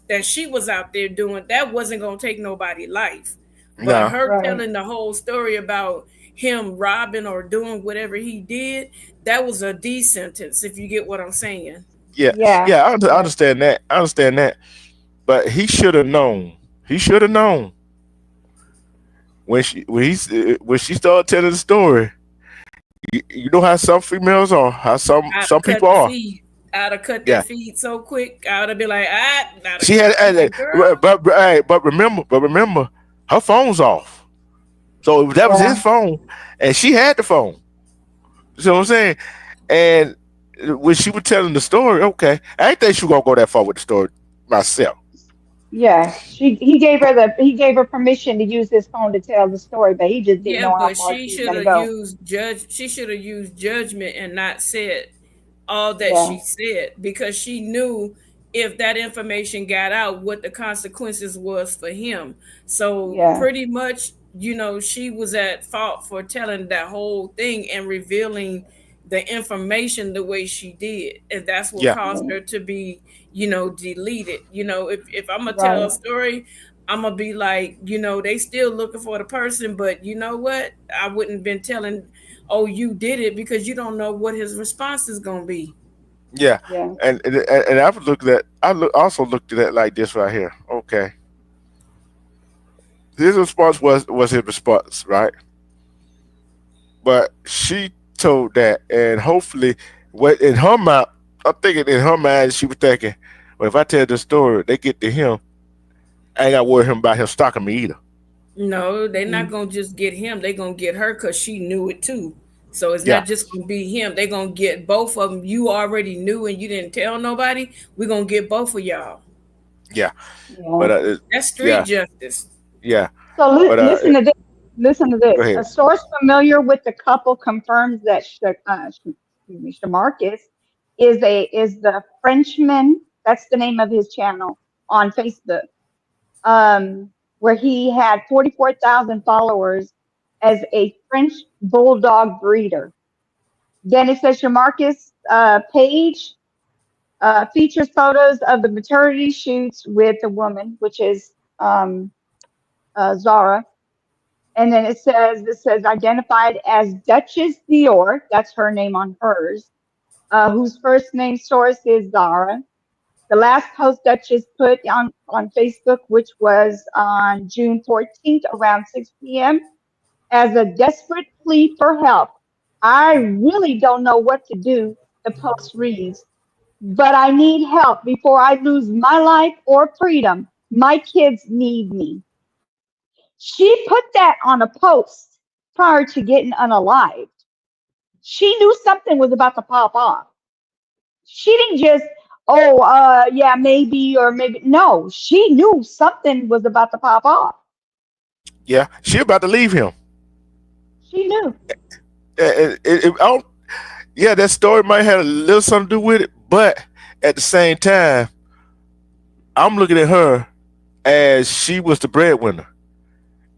that she was out there doing, that wasn't going to take nobody life. But No. her Right. telling the whole story about him robbing or doing whatever he did, that was a D sentence, if you get what I'm saying. Yeah, Yeah. yeah, I Yeah. understand that. I understand that. But he should have known. He should have known when she started telling the story. You know how some females are, how I'd some have people cut the are. feed. I'd have cut Yeah, that feed so quick. I'd have been like, I'd have she had, cut. I'm like, girl, hey, but remember, her phone's off. So that was his Yeah. phone, and she had the phone. You see what I'm saying? And when she was telling the story, okay, I ain't think she was gonna go that far with the story myself. Yeah. He gave her permission to use his phone to tell the story, but he just didn't yeah, know how but far she was gonna go. she should have used judgment and not said all that Yeah. she said, because she knew if that information got out, what the consequences was for him. So Yeah. pretty much, she was at fault for telling that whole thing and revealing the information the way she did, and that's what Yeah, caused Yeah. her to be, deleted. If I'm gonna tell a Right. story, I'm gonna be like, they still looking for the person, but you know what? I wouldn't been telling, oh, you did it, because you don't know what his response is gonna be. yeah, Yeah. and I was looking at, also looked at it like this right here. Okay, his response was his response, right? But she told that, and hopefully, what in her mind, I'm thinking in her mind, she was thinking, well, if I tell the story, they get to him, I ain't got to worry him about him stalking me either. No, they're not Mhm. gonna just get him. They're gonna get her because she knew it too. So it's Yeah, not just gonna be him. They're gonna get both of them. You already knew and you didn't tell nobody. We're gonna get both of y'all. yeah, Yeah. but That's street yeah, justice. yeah, So but listen to this. Listen to go this. A ahead. source familiar with the couple confirms that excuse me, Shamarcus is the Frenchman. That's the name of his channel on Facebook, where he had 44,000 followers as a French bulldog breeder. Then it says Shamarcus page features photos of the maternity shoots with the woman, which is Zara. And then it says identified as Duchess Dior. That's her name on hers. Whose first name source is Zara. The last post Duchess put on Facebook, which was on June 14th around 6 p.m., as a desperate plea for help. I really don't know what to do, the post reads, but I need help before I lose my life or freedom. My kids need me. She put that on a post prior to getting unalived. She knew something was about to pop off. She didn't just, oh, yeah, maybe, or maybe. No, she knew something was about to pop off. Yeah, she about to leave him. She knew. I don't, yeah, that story might have a little something to do with it, but at the same time, I'm looking at her as she was the breadwinner,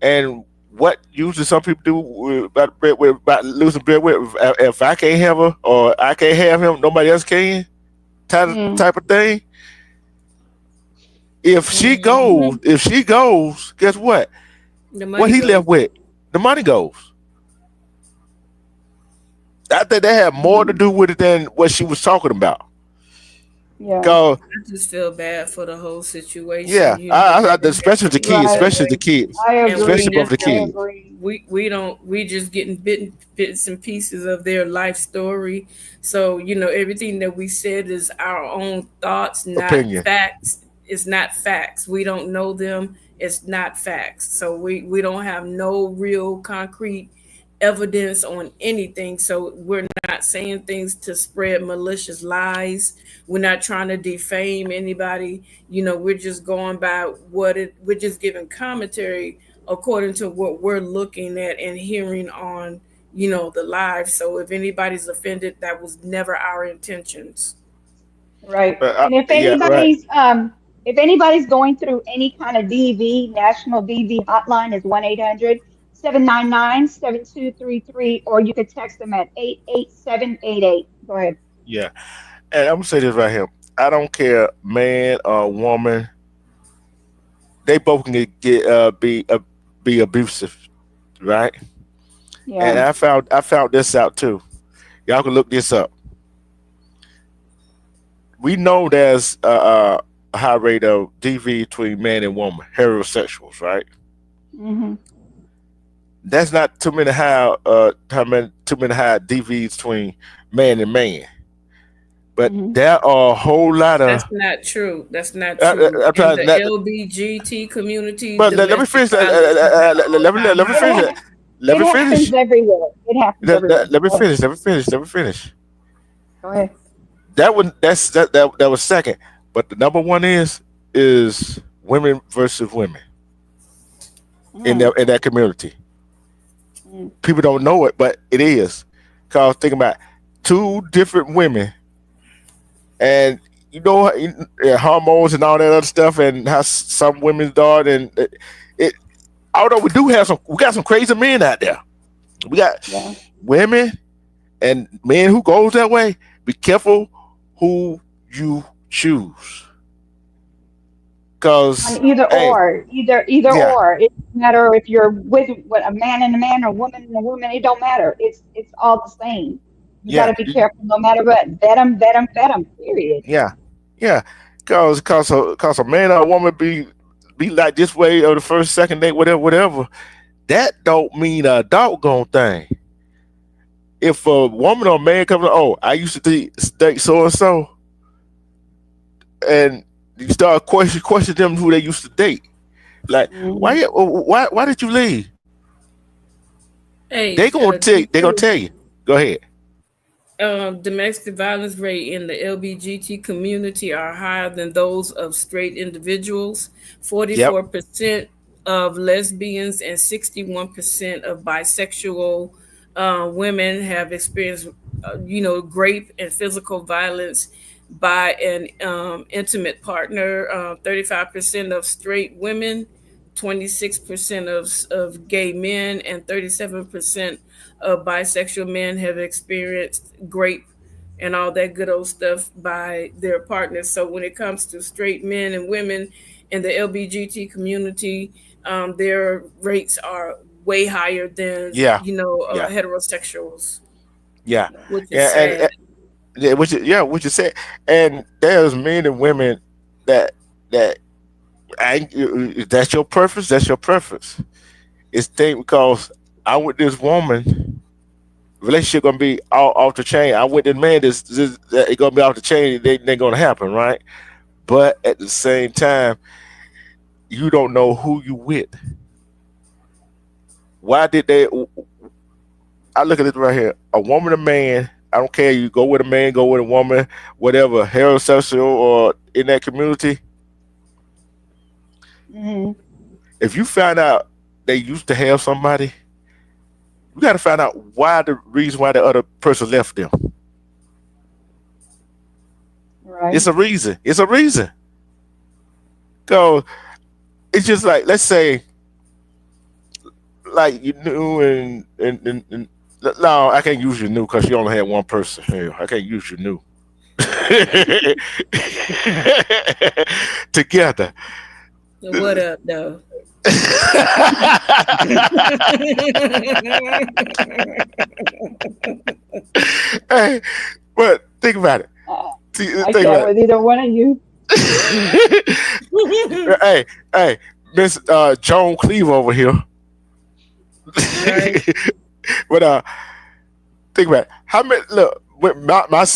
and what usually some people do about breadwinner, about losing breadwinner. If I can't have her or I can't have him, nobody else can. Mm, Type of thing. Hmm. If she goes, guess what? The What money he goes. left with, the money goes. I think that had more to mm, do with it than what she was talking about. yeah, Cause I just feel bad for the whole yeah, situation, you know, and especially the kids, right. especially the definitely, kids, I and we especially agree. both the I definitely, kids. agree. we don't, we just getting bits and pieces of their life story. So, you know, everything that we said is our own thoughts, not Opinion. facts. It's not facts. We don't know them. It's not facts. So we don't have no real concrete evidence on anything. So we're not saying things to spread malicious lies. We're not trying to defame anybody. You know, we're just going by we're just giving commentary according to what we're looking at and hearing on, you know, the live. So if anybody's offended, that was never our intentions. Right. And Yeah, right. if anybody's going through any kind of DV, National DV hotline is 1-800-799-7233, or you could text them at 88788. Go ahead. Yeah, and I'm gonna say this right here. I don't care, man or woman. They both can be abusive, right? And Yeah. I found this out too. Y'all can look this up. We know there's a high rate of DV between man and woman, heterosexuals, right? Hmm. That's not too many high DVs between man and man, but Hmm. there are a whole lot That's of. not true. That's not true. I'm In trying the not, LBGT community, but let me domestic finish. violence is at an all-time Let me It high. finish. ha- Let it me happens finish. everywhere. It happens everywhere. Let me Go ahead. finish. Let me finish. Let me finish. Go ahead. That was second, but the number one is women versus women Mm, in that community. mm, People don't know it, but it is. Cause think about two different women, and you know hormones and all that other stuff, and how some women's daughter and it. Although we got some crazy men out there. We got yeah. women and men who goes that way. Be careful who you choose, On cause either hey, or, either yeah, or. It doesn't matter if you're with what a man and a man or a woman and a woman. It don't matter. It's all the same. You got yeah, to be careful no matter what. Vet them. Period. yeah, yeah. Cause a man or a woman be like this way or the first, second date, whatever. That don't mean a doggone thing. If a woman or a man comes, oh, I used to date so and so, and you start question them who they used to date. Like, Hmm. why did you leave? Hey, They gonna tell you. Go ahead. domestic violence rate in the LBGT community are higher than those of straight individuals. Yep. 44% of lesbians and 61% of bisexual women have experienced, you know, rape and physical violence by an intimate partner. 35% of straight women, 26% of gay men, and 37% of bisexual men have experienced grape and all that good old stuff by their partners. So when it comes to straight men and women in the LBGT community, their rates are way higher than, Yeah. you know, Yeah. heterosexuals, Yeah. which is Yeah. sad. Yeah, which you said, and there's men and women that that if that's your preference. That's your preference. It's thing because I with this woman relationship gonna be off the chain. I with this man. This it gonna be off the chain. They gonna happen, right? But at the same time, you don't know who you with. Why did they? I look at this right here. A woman, a man. I don't care. You go with a man, go with a woman, whatever, heterosexual or in that community. Mm-hmm. If you find out they used to have somebody, you got to find out why the reason why the other person left them. Right. It's a reason. It's a reason. Go. It's just like, let's say, like you knew and no, I can't use your new because you only had one person here. I can't use your new together. So what up, though? Hey, but think about it. I Think can't about with either one of you. it. Hey, Miss Joan Cleave over here. Right. But think about it. How many? Look, with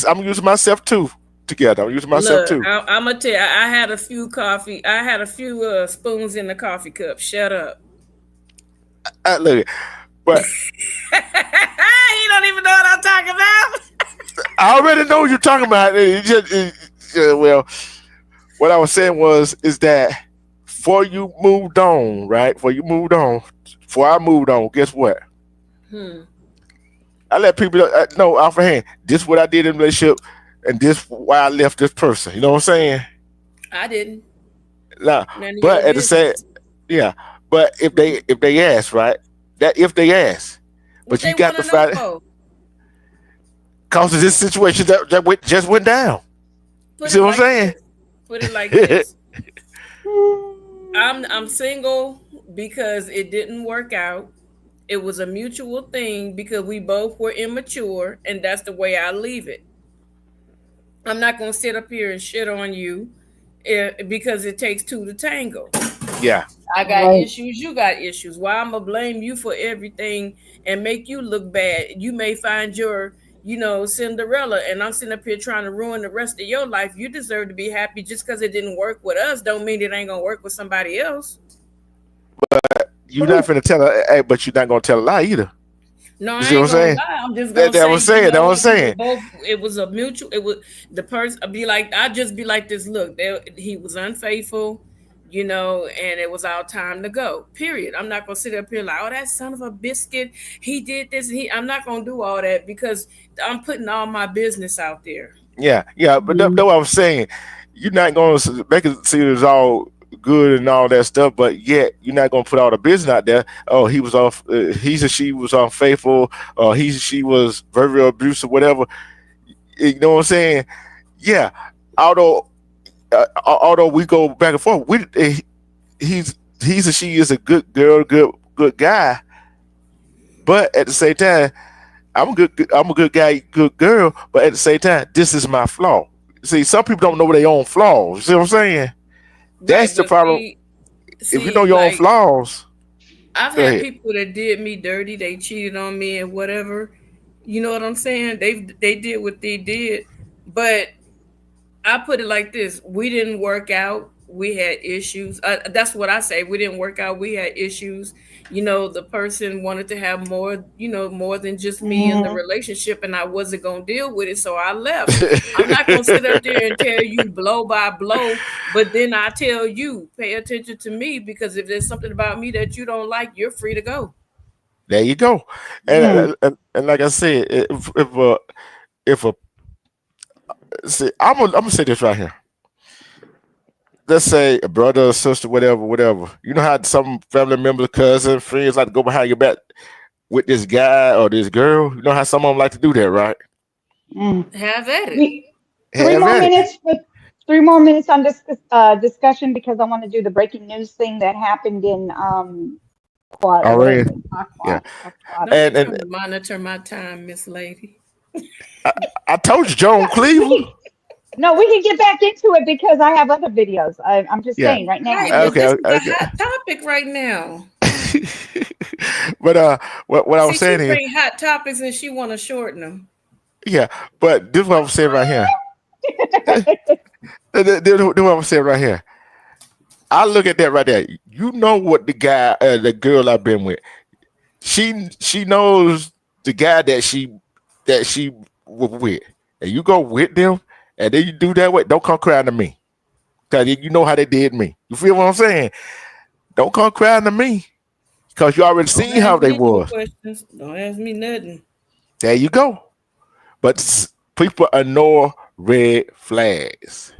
I'm using myself too. Together, I'm using myself Look, too. I'm gonna tell you, I had a few coffee. I had a few spoons in the coffee cup. Shut up. Look, but You don't even know what I'm talking about. I already know what you're talking about. Well, what I was saying is that before you moved on, right? Before I moved on, guess what? Hmm. I let people know off of hand. This is what I did in the relationship, and this why I left this person. You know what I'm saying? I didn't. Now, None of your but at the same, business. yeah. But if they ask, right? That if they ask, What but they you got want to to know find for? cause of this situation just went down. You Put see it what I'm like saying? this. Put it like this. I'm single because it didn't work out. It was a mutual thing because we both were immature, and that's the way I leave it. I'm not gonna sit up here and shit on you because it takes two to tango. Yeah. I got Right. issues, you got issues. Why I'm gonna blame you for everything and make you look bad? You may find your, Cinderella, and I'm sitting up here trying to ruin the rest of your life. You deserve to be happy. Just because it didn't work with us, don't mean it ain't gonna work with somebody else. You're not finna tell her, hey, but you're not gonna tell a lie either. No, You I see what I'm ain't gonna saying? lie. I'm just gonna That say, was saying. That was we were saying. both. It was a mutual. It was the person. I'd be like, I just be like this. Look, he was unfaithful, and it was our time to go. Period. I'm not gonna sit up here like, oh, that son of a biscuit. He did this. I'm not gonna do all that because I'm putting all my business out there. Yeah. But that's what I was saying. You're not gonna make it seem it's all good and all that stuff, but yet you're not gonna put all the business out there. Oh, he was off. He or she was unfaithful. Or he or she was very abusive, whatever. You know what I'm saying? Yeah. Although although we go back and forth, he's or she is a good girl, good guy. But at the same time, I'm a good guy, good girl. But at the same time, this is my flaw. See, some people don't know their own flaws. You see what I'm saying? That's Right, the but problem. If you know your own like flaws, I've go had ahead. people that did me dirty. They cheated on me and whatever. You know what I'm saying? They did what they did, but I put it like this: we didn't work out. We had issues. That's what I say. We didn't work out. We had issues. The person wanted to have more. More than just me in the Mm-hmm. relationship, and I wasn't gonna deal with it, so I left. I'm not gonna sit up there and tell you blow by blow, but then I tell you pay attention to me because if there's something about me that you don't like, you're free to go. There you go. Mm. And like I said, if a see, I'm gonna say this right here. Let's say a brother or sister, whatever. You know how some family members, cousins, friends like to go behind your back with this guy or this girl. You know how some of them like to do that, right? Mm. Have at it. We three Have more at it. minutes. 3 more minutes on this discussion because I want to do the breaking news thing that happened in what is Already. it? Yeah. Aquat. Don't be And trying to monitor my time, Miss Lady. I, I told you, Joan Cleveland. Wait, no, we can get back into it because I have other videos. I'm just Yeah. saying right Right, now. but Okay. this is a Okay. hot topic right now. But what I was See, she saying is, bring hot topics and she want to shorten them. yeah. But this is what I'm saying right here. This is what I'm saying right here. I look at that right there. You know what the girl I've been with. She knows the guy that she was with, and you go with them, and then you do that way. Don't come crying to me, cause you know how they did me. You feel what I'm saying? Don't come crying to me, cause you already Don't seen how ask they me no was. questions. Don't ask me nothing. There you go. But people ignore red flags.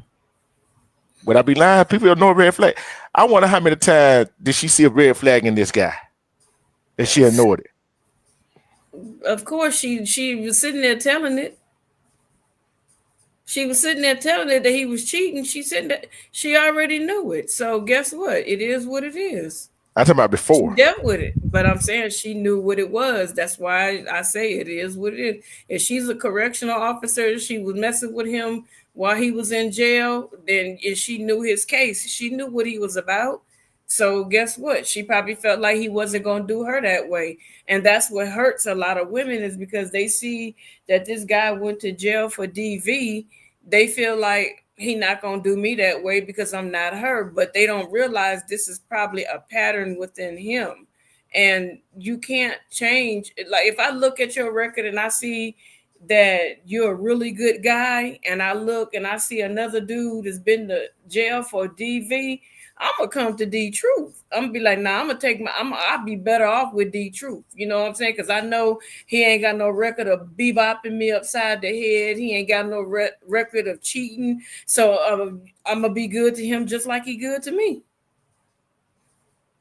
Would I be lying? People ignore red flag. I wonder how many times did she see a red flag in this guy, and she ignored it. Of course, she was sitting there telling it. She was sitting there telling it that he was cheating. She said that she already knew it. So guess what? It is what it is. I'm talking about She before. dealt with it, but I'm saying she knew what it was. That's why I say it is what it is. If she's a correctional officer, she was messing with him while he was in jail, then if she knew his case, she knew what he was about. So guess what? She probably felt like he wasn't going to do her that way. And that's what hurts a lot of women is because they see that this guy went to jail for DV. They feel like he not gonna do me that way because I'm not her, but they don't realize this is probably a pattern within him. And you can't change. Like if I look at your record and I see that you're a really good guy, and I look and I see another dude that's been to jail for DV, I'm gonna come to D Truth. I'm gonna be like, nah, I'm gonna take my. I'll be better off with D Truth. You know what I'm saying? Because I know he ain't got no record of bebopping me upside the head. He ain't got no record of cheating. So I'm gonna be good to him just like he good to me.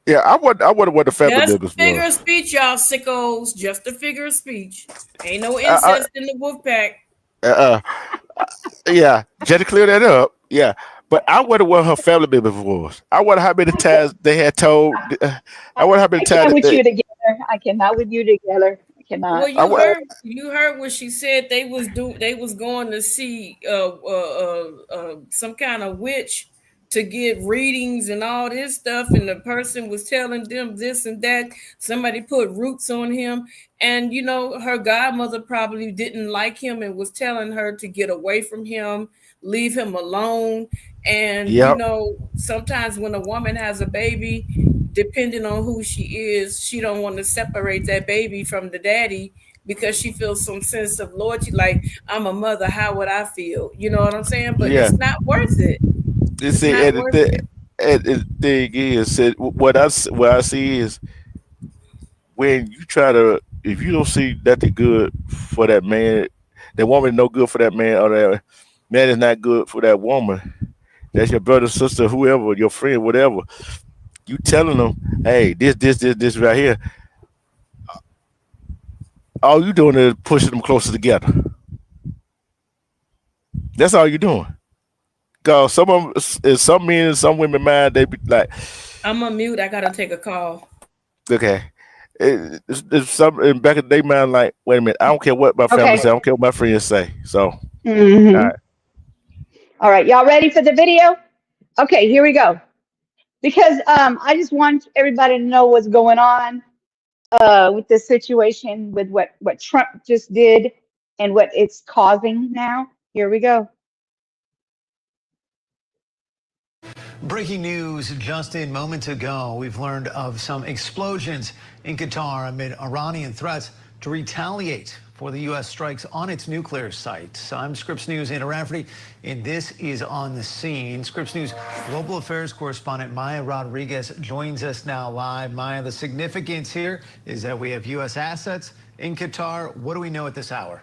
Yeah, I wonder what the family Just a members figure was. of speech, y'all sickos. Just a figure of speech. Ain't no Uh, incest in the wolf pack. uh, yeah, just to clear that up. Yeah, but I wonder what her family members was. I wonder how many times they had told. I wonder how many I times can't that with they. you together. I cannot with you together. I Well, cannot. I, wa- you heard what she said. They was going to see some kind of witch to get readings and all this stuff, and the person was telling them this and that. Somebody put roots on him, and her godmother probably didn't like him and was telling her to get away from him, leave him alone. And yep. sometimes when a woman has a baby, depending on who she is, she don't want to separate that baby from the daddy because she feels some sense of loyalty. Like, I'm a mother, how would I feel? You know what I'm saying? But Yeah. it's not worth it. You It's see, not worth it. and the thing is, what I see is when you try to, if you don't see nothing good for that man, that woman no good for that man, or that man is not good for that woman. That's your brother, sister, whoever, your friend, whatever. You telling them, hey, this right here. All you doing is pushing them closer together. That's all you doing. Cause some of them, some men, and some women mind, they be like, I'm on mute. I gotta take a call. okay. It's some in back of their mind, like, wait a minute, I don't care what my family Okay. say, I don't care what my friends say. So, all Hmm. right. All right. Y'all ready for the video? Okay, here we go. Because I just want everybody to know what's going on with this situation, with what Trump just did and what it's causing now. Here we go. Breaking news just in moments ago. We've learned of some explosions in Qatar amid Iranian threats to retaliate for the U.S. strikes on its nuclear sites. I'm Scripps News Anna Rafferty, and this is On the Scene. Scripps News global affairs correspondent Maya Rodriguez joins us now live. Maya, the significance here is that we have U.S. assets in Qatar. What do we know at this hour?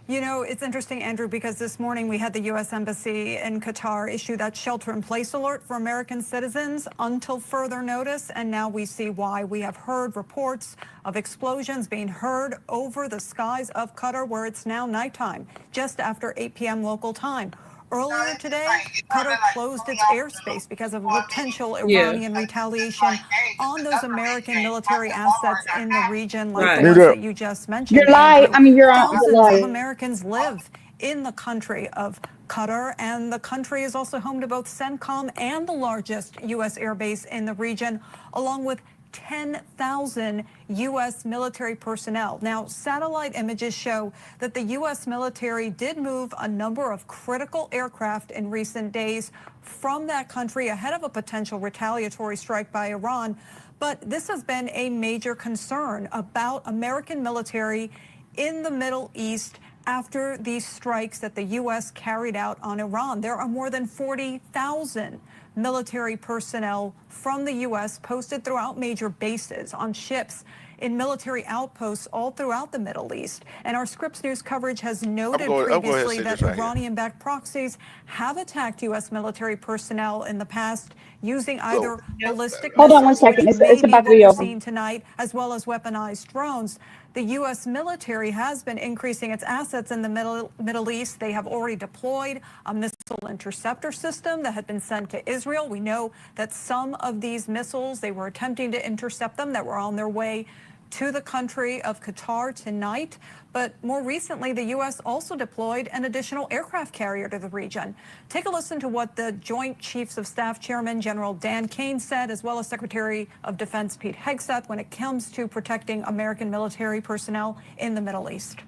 You know, it's interesting, Andrew, because this morning we had the U.S. Embassy in Qatar issue that shelter-in-place alert for American citizens until further notice, and now we see why. We have heard reports of explosions being heard over the skies of Qatar, where it's now nighttime, just after 8 p.m. local time. Earlier today, Qatar closed its airspace because of potential Yeah. Iranian retaliation on those American military assets in the region, like the Right. Mute ones that up. you just mentioned, You're live. Andrew. I mean, you're Thousands of live. Americans live in the country of Qatar, and the country is also home to both CENTCOM and the largest U.S. airbase in the region, along with 10,000 U.S. military personnel. Now, satellite images show that the U.S. military did move a number of critical aircraft in recent days from that country ahead of a potential retaliatory strike by Iran. But this has been a major concern about American military in the Middle East after these strikes that the U.S. carried out on Iran. There are more than 40,000 military personnel from the U.S. posted throughout major bases, on ships, in military outposts all throughout the Middle East. And our Scripps News coverage has noted previously that Iranian-backed proxies have attacked U.S. military personnel in the past using either ballistic Hold on one missiles, second. which may It's be about to what be we're over. seeing tonight, as well as weaponized drones. The U.S. military has been increasing its assets in the Middle East. They have already deployed a missile interceptor system that had been sent to Israel. We know that some of these missiles, they were attempting to intercept them, that were on their way to the country of Qatar tonight. But more recently, the U.S. also deployed an additional aircraft carrier to the region. Take a listen to what the Joint Chiefs of Staff Chairman General Dan Kane said, as well as Secretary of Defense Pete Hegseth, when it comes to protecting American military personnel in the Middle East.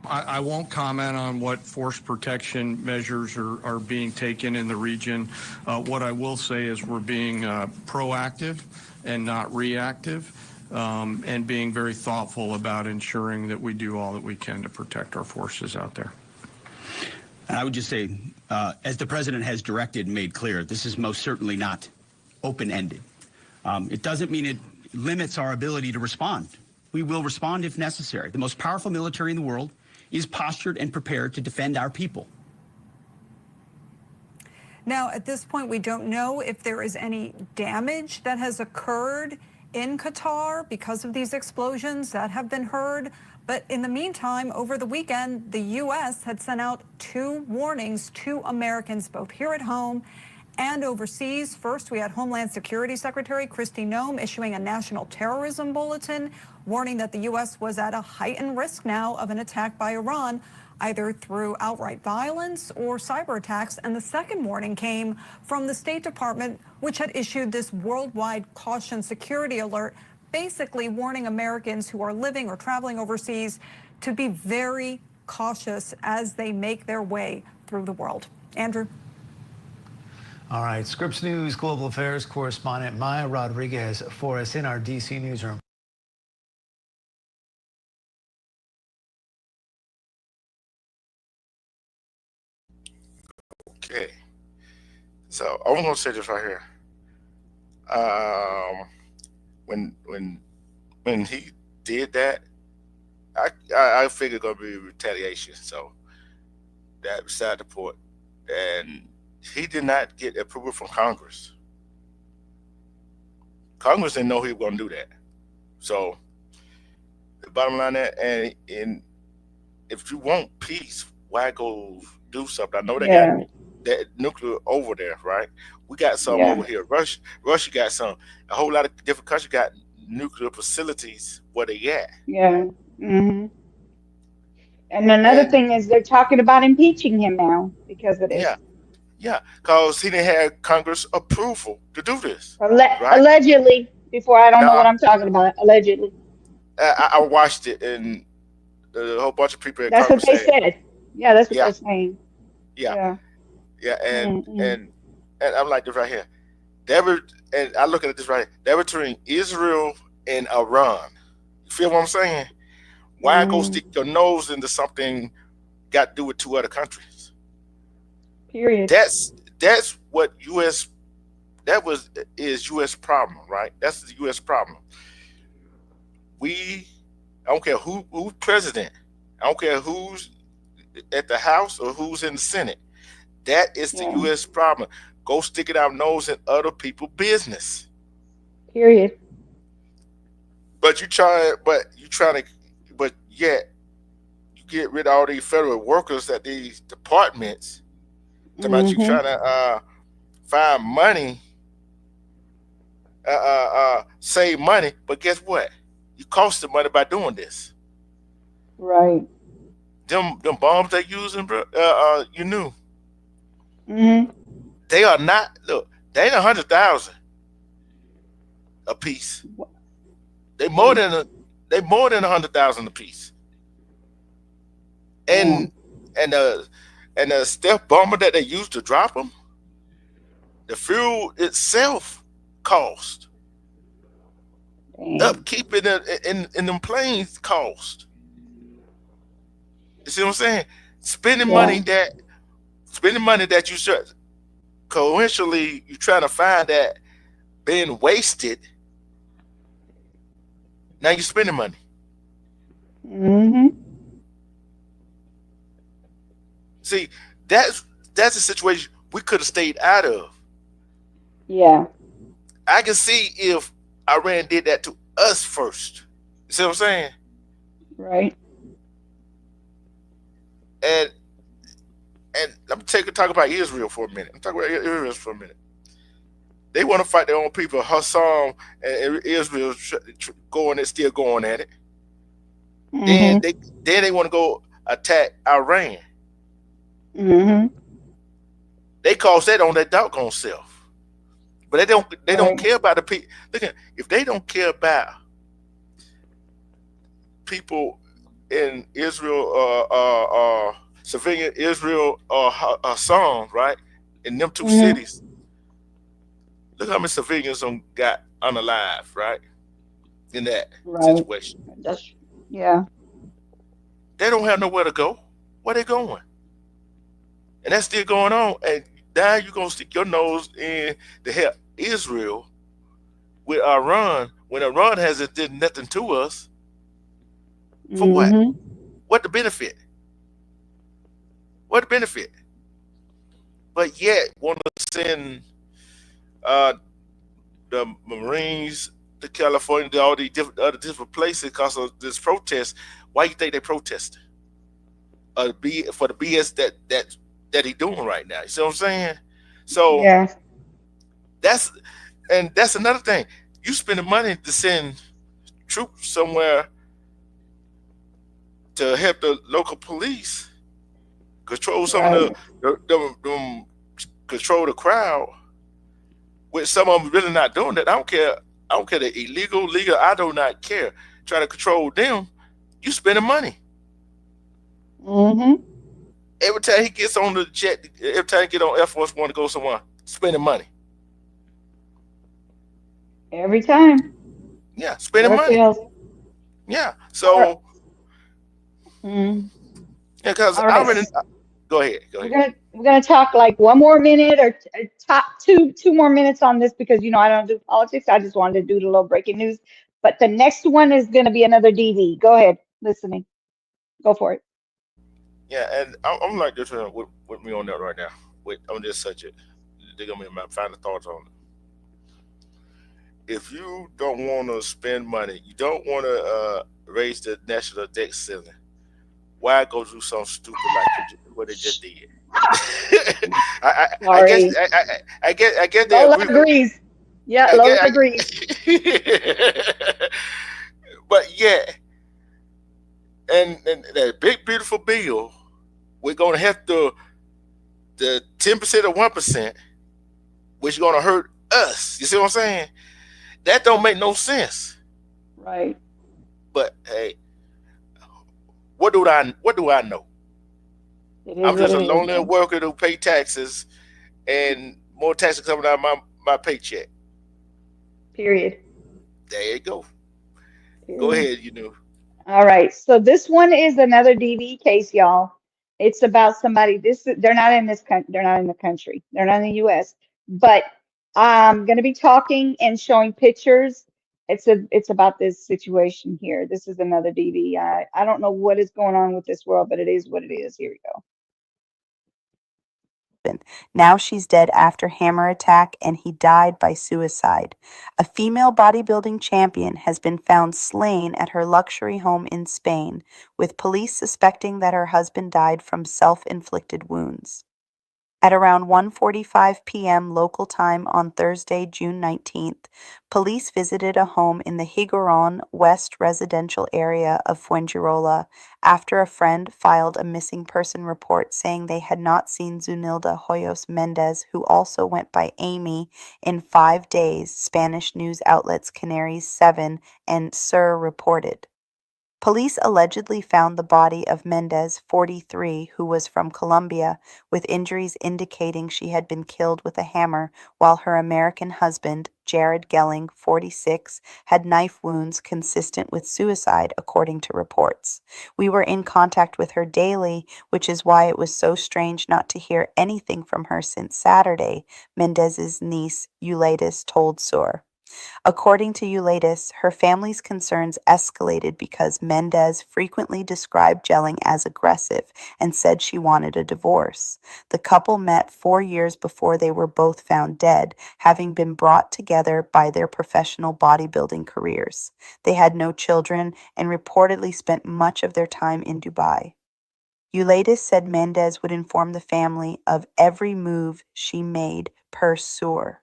I won't comment on what force protection measures are being taken in the region. What I will say is we're being proactive and not reactive, and being very thoughtful about ensuring that we do all that we can to protect our forces out there. And I would just say, as the president has directed and made clear, this is most certainly not open-ended. It doesn't mean it limits our ability to respond. We will respond if necessary. The most powerful military in the world is postured and prepared to defend our people. Now, at this point, we don't know if there is any damage that has occurred in Qatar because of these explosions that have been heard. But in the meantime, over the weekend, the U.S. had sent out 2 warnings to Americans, both here at home and overseas. First, we had Homeland Security Secretary Kristi Noem issuing a national terrorism bulletin, warning that the U.S. was at a heightened risk now of an attack by Iran, either through outright violence or cyber attacks. And the second warning came from the State Department, which had issued this worldwide caution security alert, basically warning Americans who are living or traveling overseas to be very cautious as they make their way through the world. Andrew? All right, Scripps News Global Affairs correspondent Maya Rodriguez for us in our D.C. newsroom. Okay, so I'm gonna say this right here. When he did that, I figured gonna be retaliation. So that beside the point, and he did not get approval from Congress. Congress didn't know he was gonna do that. So the bottom line that, and if you want peace, why go do something? I know they got that nuclear over there, right? We got some over here. Russia got some. A whole lot of different countries got nuclear facilities where they at. Yeah. And another thing is they're talking about impeaching him now because of this. Yeah, because he didn't have Congress approval to do this. Right? Allegedly, before I don't know what I'm talking about. Allegedly. I watched it, and a whole bunch of people at That's Congress what they said. Yeah, that's what they're saying. Yeah, and I'm like this right here. And I look at this right here. They're between Israel and Iran. You feel what I'm saying? Why go stick your nose into something got to do with 2 other countries? Period. That's what is U.S. problem, right? That's the U.S. problem. I don't care who's president. I don't care who's at the House or who's in the Senate. That is the U.S. problem. Go stick it out nose in other people's business. Period. But yet you get rid of all these federal workers at these departments. About you trying to find money, save money, but guess what? You cost the money by doing this. Right. Them bombs they using, bro. You knew. They are not. Look, they ain't 100,000. a piece. They more than $100,000 a piece. Damn. And the stealth bomber that they used to drop them, the fuel itself cost. Damn. Upkeep in them planes cost. You see what I'm saying? Spending Yeah. money that you should coincidentally you trying to find that being wasted. Now you're spending money. Mm-hmm. See, that's a situation we could have stayed out of. Yeah. I can see if Iran did that to us first. You see what I'm saying? Right. And I'm talk about Israel for a minute. I'm talking about Israel for a minute. They want to fight their own people. Hassan and Israel still going at it. Then Mm-hmm. they want to go attack Iran. Mm-hmm. They cause that on their doggone self. But they don't Right. care about the people. Look at if they don't care about people in Israel, civilian Israel, Hassan, right? In them two Mm-hmm. cities, look how many civilians got unalive, right? In that Right. situation, That's yeah. they don't have nowhere to go. Where they going? And that's still going on. And now you're gonna stick your nose in to help Israel with Iran when Iran hasn't did nothing to us. For what? Mm-hmm. What the benefit? What the benefit? But yet want to send uh, the Marines to California to all these different other different places because of this protest. Why you think they protesting? For the BS that he doing right now. You see what I'm saying? So Yeah. that's that's another thing. You spending money to send troops somewhere to help the local police control some of Right. them control the crowd. With some of them really not doing that. I don't care. I don't care the illegal, legal. I do not care. Try to control them. You spending money Mm-hmm. every time he gets on the jet. Every time he get on Air Force One to go somewhere, spending money. Every time. Yeah, spending Never money. fails. Yeah. All right. So Mm. yeah, because All I right. already. Go ahead. Go We're ahead. gonna talk like one more minute or top two more minutes on this because I don't do politics. I just wanted to do the little breaking news. But the next one is gonna be another DV. Go ahead, listening. Go for it. Yeah, and I'm like this with me on that right now. On this subject, they're gonna be my final thoughts on it. If you don't want to spend money, you don't want to raise the national debt ceiling. Why go do something stupid like what they just did? I guess Sorry. I guess they Lola agree with. agrees. Yeah, I Lola guess, agrees. but yeah, and that big beautiful bill, we're gonna have to the 10% or 1%, which is gonna hurt us. You see what I'm saying? That don't make no sense. Right. But hey, what do I know? It is I'm what just it a is, lonely man. worker who pay taxes and more taxes coming out of my paycheck. Period. There you go. Go Period. ahead, you know. All right. So this one is another DV case, y'all. It's about somebody. They're not in this country. They're not in the country. They're not in the U.S. But I'm going to be talking and showing pictures. It's about this situation here. This is another DV. I don't know what is going on with this world, but it is what it is. Here we go. Now she's dead after hammer attack and he died by suicide. A female bodybuilding champion has been found slain at her luxury home in Spain, with police suspecting that her husband died from self-inflicted wounds. At around 1:45 p.m. local time on Thursday, June 19th, police visited a home in the Higueron West residential area of Fuengirola after a friend filed a missing person report saying they had not seen Zunilda Hoyos Mendez, who also went by Amy, in 5 days, Spanish news outlets Canaries 7 and Sur reported. Police allegedly found the body of Mendez, 43, who was from Colombia, with injuries indicating she had been killed with a hammer, while her American husband, Jared Gelling, 46, had knife wounds consistent with suicide, according to reports. We were in contact with her daily, which is why it was so strange not to hear anything from her since Saturday, Mendez's niece, Euladis, told Sur. According to Euladis, her family's concerns escalated because Mendez frequently described Gelling as aggressive and said she wanted a divorce. The couple met 4 years before they were both found dead, having been brought together by their professional bodybuilding careers. They had no children and reportedly spent much of their time in Dubai. Euladis said Mendez would inform the family of every move she made per Sur.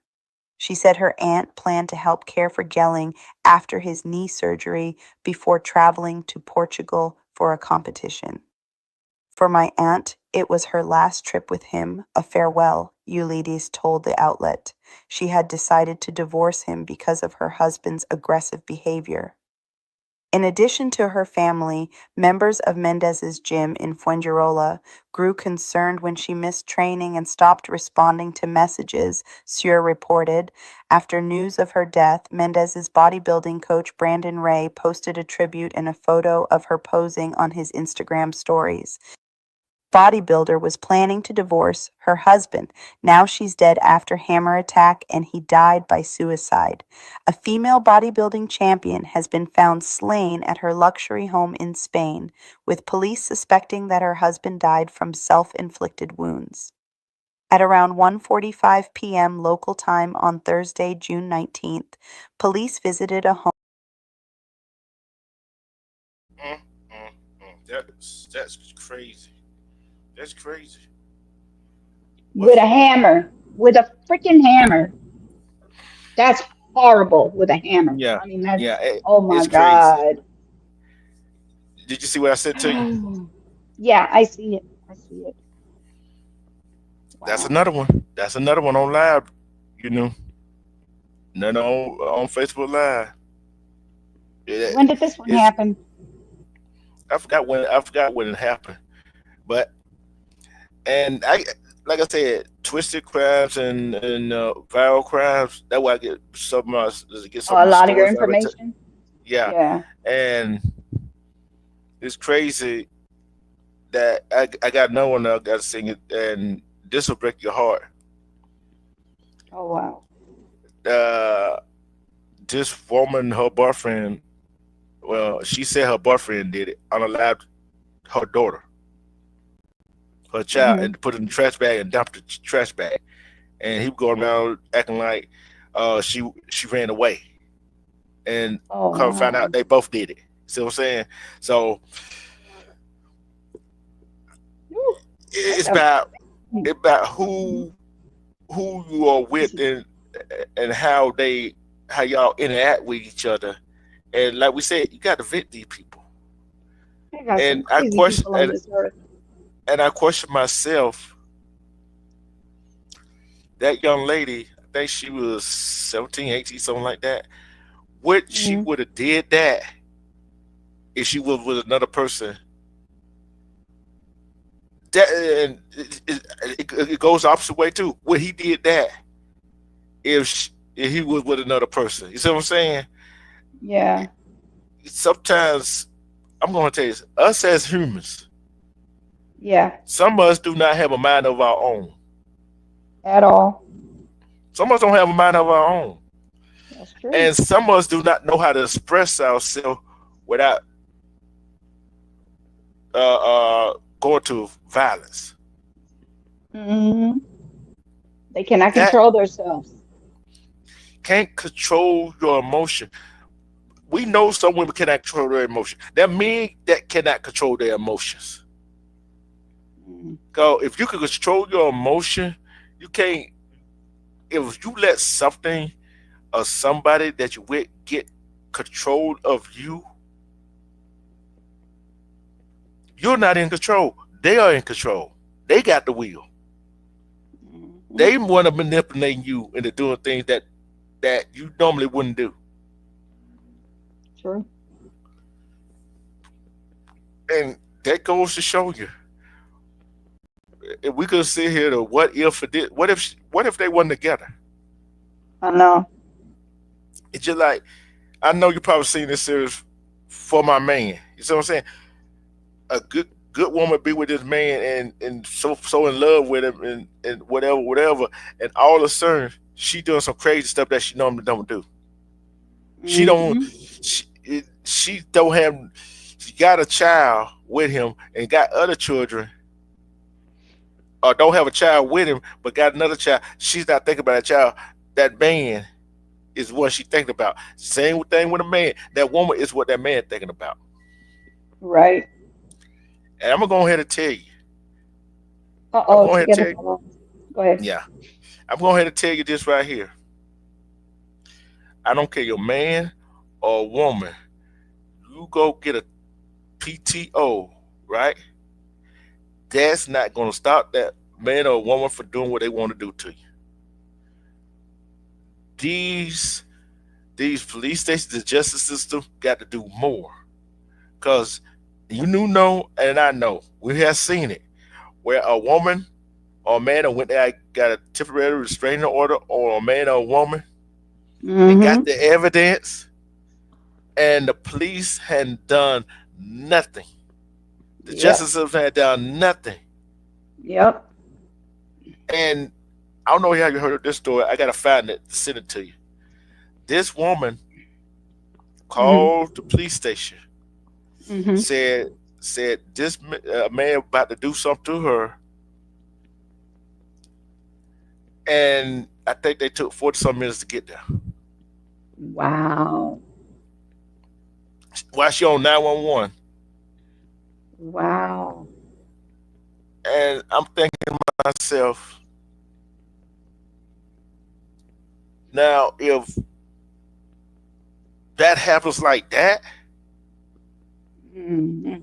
She said her aunt planned to help care for Gelling after his knee surgery before traveling to Portugal for a competition. For my aunt, it was her last trip with him, a farewell, Eulides told the outlet. She had decided to divorce him because of her husband's aggressive behavior. In addition to her family, members of Mendez's gym in Fuengirola grew concerned when she missed training and stopped responding to messages, Sur reported. After news of her death, Mendez's bodybuilding coach Brandon Ray posted a tribute and a photo of her posing on his Instagram stories. Bodybuilder was planning to divorce her husband. Now she's dead after hammer attack and he died by suicide. A female bodybuilding champion has been found slain at her luxury home in Spain, with police suspecting that her husband died from self-inflicted wounds. At around 1:45 p.m. local time on Thursday, June 19th, police visited a home. That's crazy. That's crazy. With a hammer, with a freaking hammer. That's horrible with a hammer. Yeah, I mean, that's, yeah, oh my it's crazy. God. Did you see what I said to you? Yeah, I see it. I see it. That's Wow. another one. That's another one on live. You know, none on Facebook Live. When It, did this one it's happen? I forgot when it happened, but and I like I said, twisted crimes and viral crimes. That's why I get some Oh, of a my lot of your stories every time. information? Yeah, Yeah. and it's crazy that I got no one that got to sing it, and this will break your heart. Oh, wow. Uh, this woman, her boyfriend, well, she said her boyfriend did it, unalived her daughter, her child, Hmm. and put it in the trash bag and dumped the trash bag. And he was going around acting like she ran away, and Oh, come find wow. out they both did it. See what I'm saying? So Whew, that's it's a about who you are with crazy. and how y'all interact with each other. And like we said, you got to vet these people. I got some And I crazy question people on this earth. and I question myself. That young lady, I think she was 17, 18, something like that. Would she Hmm. would have did that if she was with another person? That and it goes the opposite way too. Would he did that if he was with another person? You see what I'm saying? Yeah. Sometimes I'm going to tell you, us as humans, Yeah. some of us do not have a mind of our own. At all. Some of us don't have a mind of our own, That's true. and some of us do not know how to express ourselves without going to violence. Hmm. They cannot That control themselves. can't control your emotion. We know some women cannot control their emotion. That men that cannot control their emotions. Go if you can control your emotion, you can't. If you let something or somebody that you with get control of you, you're not in control. They are in control. They got the wheel. They want to manipulate you into doing things that you normally wouldn't do. True. And that goes to show you. If we could sit here to what if they wasn't together? I know. It's just like I know you probably seen this series For My Man. You see what I'm saying? A good woman be with this man and so in love with him and whatever and all of a sudden she doing some crazy stuff that she normally don't do. She don't Mm-hmm. she don't have she got a child with him and got other children or don't have a child with him but got another child. She's not thinking about that child. That man is what she thinking about. Same thing with a man. That woman is what that man thinking about. Right. And I'm gonna go ahead and tell you. I'm Uh-oh, going ahead and together tell you. for long. Go ahead. Yeah. I'm going ahead and tell you this right here. I don't care your man or woman. You go get a PTO, right? That's not gonna stop that man or woman from doing what they want to do to you. These these police stations, the justice system got to do more. Cause you know and I know we have seen it where a woman or a man that went there got a temporary restraining order or a man or a woman and got Mm-hmm. the evidence and the police hadn't done nothing. The Yep. justice system had done nothing. Yep. And I don't know how you heard of this story. I gotta find it to send it to you. This woman Mm-hmm. called the police station, Mm-hmm. said this man about to do something to her, and I think they took 40 some minutes to get there. Wow. While she on 911, Wow. and I'm thinking to myself, now if that happens like that, Mm-hmm.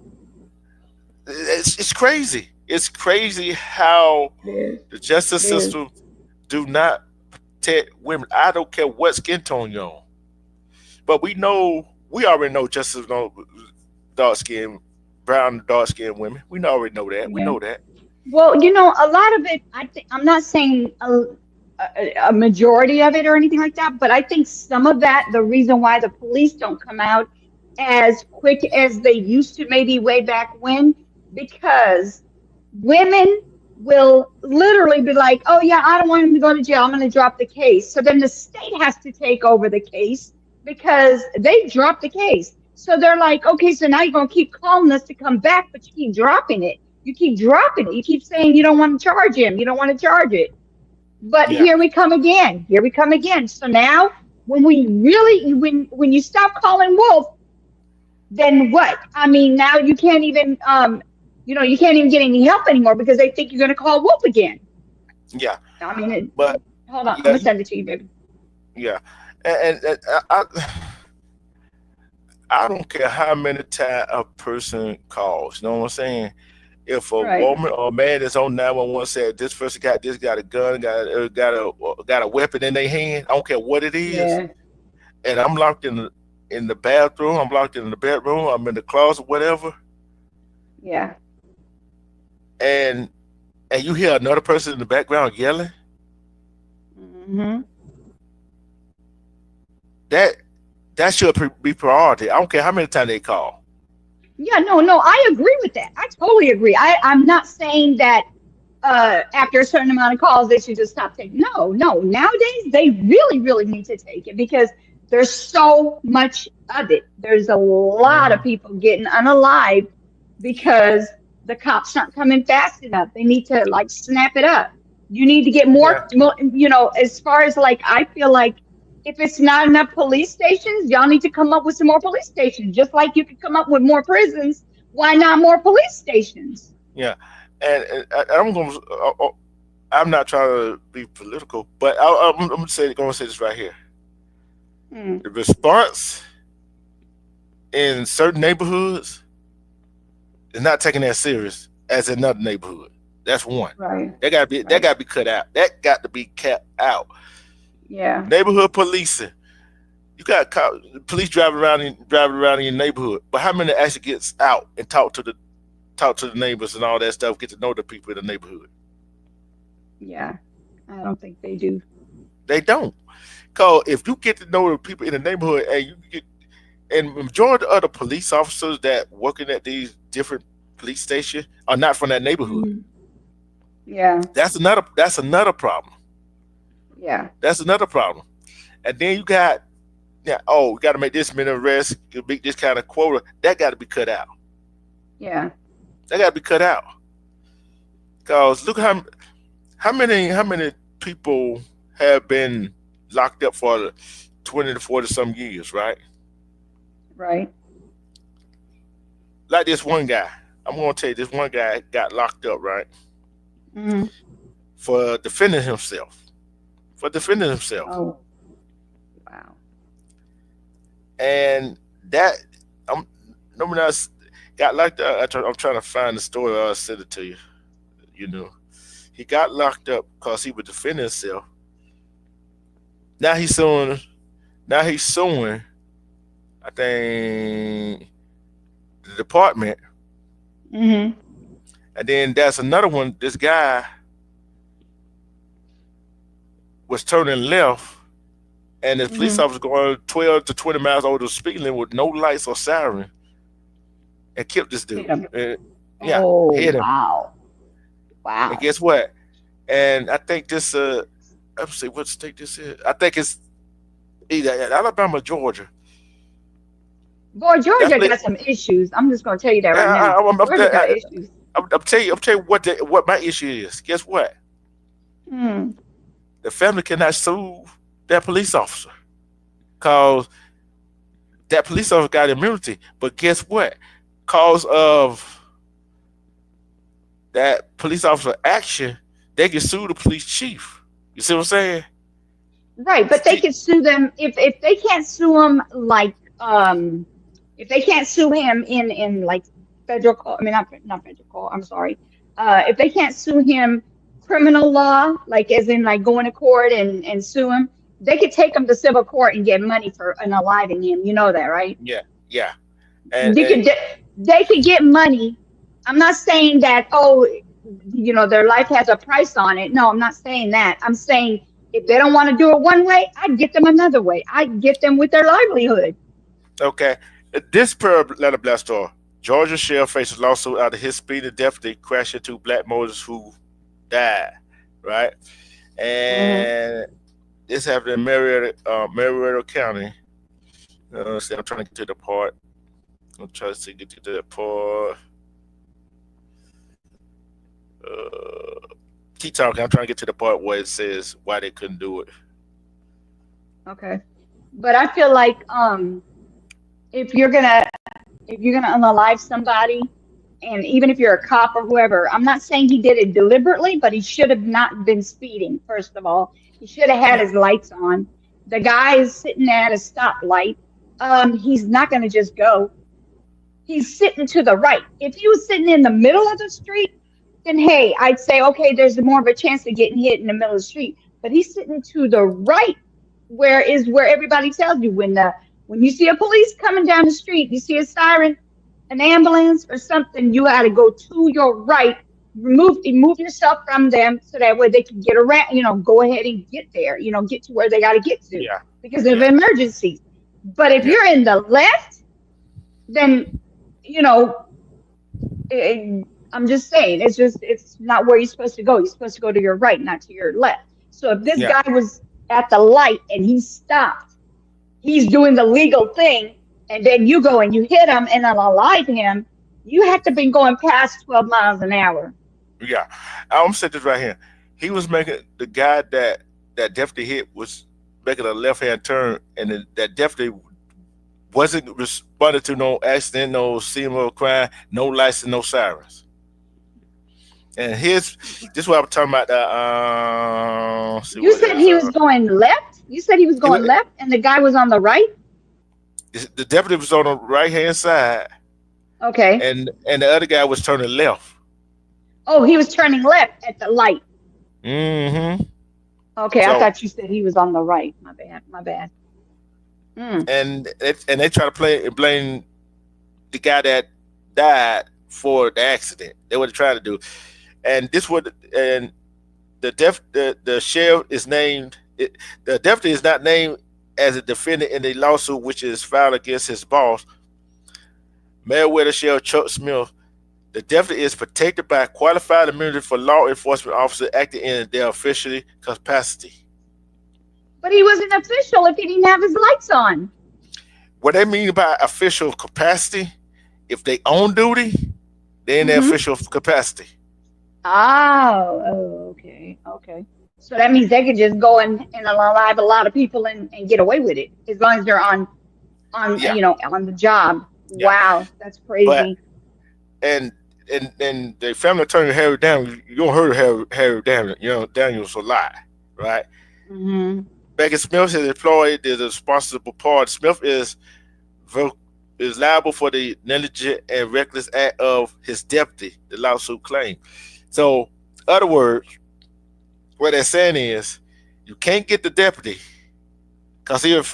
it's crazy. It's crazy how It is. the justice It is. system do not protect women. I don't care what skin tone you're on, but we already know justice don't dark skin, brown dark skin women. We already know that. We Yeah. know that. Well, a lot of it, I think, I'm not saying a majority of it or anything like that, but I think some of that, the reason why the police don't come out as quick as they used to, maybe way back when, because women will literally be like, oh, yeah, I don't want him to go to jail. I'm going to drop the case. So then the state has to take over the case because they dropped the case. So they're like, okay, so now you're going to keep calling us to come back, but you keep dropping it. You keep dropping it. You keep saying you don't want to charge him. You don't want to charge it. But Yeah, here we come again. Here we come again. So now when you stop calling Wolf, then what? I mean, now you can't even you can't even get any help anymore because they think you're gonna call Wolf again. yeah, I mean but hold on, I'm yeah, gonna send it to you, baby. yeah, and I don't care how many times a person calls. You know what I'm saying? If a Right. woman or a man that's on 911 said this person got this, got a gun, got a weapon in their hand, I don't care what it is, Yeah. and I'm locked in the bathroom, I'm locked in the bedroom, I'm in the closet, whatever, Yeah. and you hear another person in the background yelling, Hmm. that that should be priority. I don't care how many times they call. Yeah, no, I agree with that. I totally agree. I'm not saying that after a certain amount of calls, they should just stop taking. No, no. Nowadays, they really, really need to take it because there's so much of it. There's a lot of Hmm. people getting unalived because the cops aren't coming fast enough. They need to like snap it up. You need to get Yeah, more, as far as like, I feel like if it's not enough police stations, y'all need to come up with some more police stations. Just like you could come up with more prisons, why not more police stations? yeah. I'm going to, I'm not trying to be political, but I'm going to say this right here. Mm, The response in certain neighborhoods is not taken as serious as in another neighborhood. That's one. right. That Right. got to be cut out. That got to be kept out. Yeah. Neighborhood policing. You got police driving around in your neighborhood, but how many actually gets out and talk to the neighbors and all that stuff, get to know the people in the neighborhood? Yeah. I don't think they do. They don't. Cause if you get to know the people in the neighborhood and you get and majority of the police officers that working at these different police stations are not from that neighborhood. Hmm. Yeah. That's another problem. Yeah. That's another problem. And then you got we got to make this many arrests, make this kind of quota. That got to be cut out. Yeah. That got to be cut out. Cause look how many people have been locked up for 20 to 40 some years, right? Right. Like this one guy. I'm gonna tell you, this one guy got locked up, right, Hmm. for defending himself. For defending himself, Oh, wow. and that I'm no one else got locked up. I'm trying to find the story. I'll send it to you. You know, he got locked up because he was defending himself. Now he's suing. Now he's suing. I think the department, Hmm. and then there's another one. This guy was turning left, and this police Hmm. officer going 12 to 20 miles over the speed limit with no lights or siren, and killed this Hit dude. 'em. Yeah, Oh, hit him. wow. And Wow. guess what? And I think this let's see what state this is. I think it's either Alabama, Georgia. Boy, That's Georgia got some issues. I'm just going to tell you that right now. Georgia got issues. I'm telling you what my issue is. Guess what? Hmm. The family cannot sue that police officer because that police officer got immunity. But guess what? Cause of that police officer action, they can sue the police chief. You see what I'm saying? Right, but they See, can sue them if they can't sue him like if they can't sue him in like federal court. I mean not federal court. I'm sorry. If they can't sue him criminal law, like as in like going to court and sue him, they could take him to civil court and get money for unaliving him. You know that, right? yeah, yeah, and, They could and they could get money. I'm not saying that, oh, their life has a price on it. No, I'm not saying that. I'm saying if they don't want to do it one way, I'd get them another way. I'd get them with their livelihood. okay. This per letter blast store. Georgia sheriff faces lawsuit after his speedy deputy crashed into black motorists who died. Right, Hmm. and this happened in Marietta County. See, I'm trying to get to the part. I'm trying to get to that part. Uh, keep talking. I'm trying to get to the part where it says why they couldn't do it. Okay. But I feel like if you're gonna unalive somebody, and even if you're a cop or whoever, I'm not saying he did it deliberately, but he should have not been speeding, first of all. He should have had Yeah, his lights on. The guy is sitting at a stoplight. He's not going to just go. He's sitting to the right. If he was sitting in the middle of the street, then hey, I'd say, okay, there's more of a chance of getting hit in the middle of the street. But he's sitting to the right, where everybody tells you when you see a police coming down the street, you see a siren, an ambulance or something, you got to go to your right, move yourself from them so that way they can get around, go ahead and get there, get to where they got to get to yeah, because of yeah, emergencies. But if yeah, you're in the left, then, you know, I'm just saying, it's not where you're supposed to go. You're supposed to go to your right, not to your left. So if this yeah, guy was at the light and he stopped, he's doing the legal thing, and then you go and you hit him and unalive him, you have to be going past 12 miles an hour. yeah. I'm gonna say this right here. He was making the guy that deputy hit was making a left hand turn, and that deputy wasn't responding to no accident, no scene of crime, no lights, and no sirens. And this is what I'm talking about. See You what said is he was going left? You said he was he going left and the guy was on the right? the deputy was on the right hand side, Okay. and the other guy was turning left. Oh, he was turning left at the light. Mm-hmm. Okay, I So thought you said he was on the right. My bad. My bad. Mm. and they try to blame the guy that died for the accident. They were trying to do, and this would and the sheriff is named. The deputy is not named as a defendant in the lawsuit which is filed against his boss, Meriwether Sheriff Chuck Smith. The deputy is protected by qualified immunity for law enforcement officers acting in their official capacity. But he wasn't official if he didn't have his lights on. What they mean by official capacity, if they on duty, they're in their Mm-hmm. official capacity. Oh, okay. Okay. So that means they could just go and alive a lot of people and get away with it as long as they're on Yeah, on the job. yeah. Wow, that's But crazy. and and the family attorney Harry Daniels, you don't heard of Harry Daniels, Daniels a lot, right? Mm-hmm. Becky Smith is employed is a responsible party. Smith vo- is liable for the negligent and reckless act of his deputy, the lawsuit claim. So, other words, what they're saying is, you can't get the deputy because he was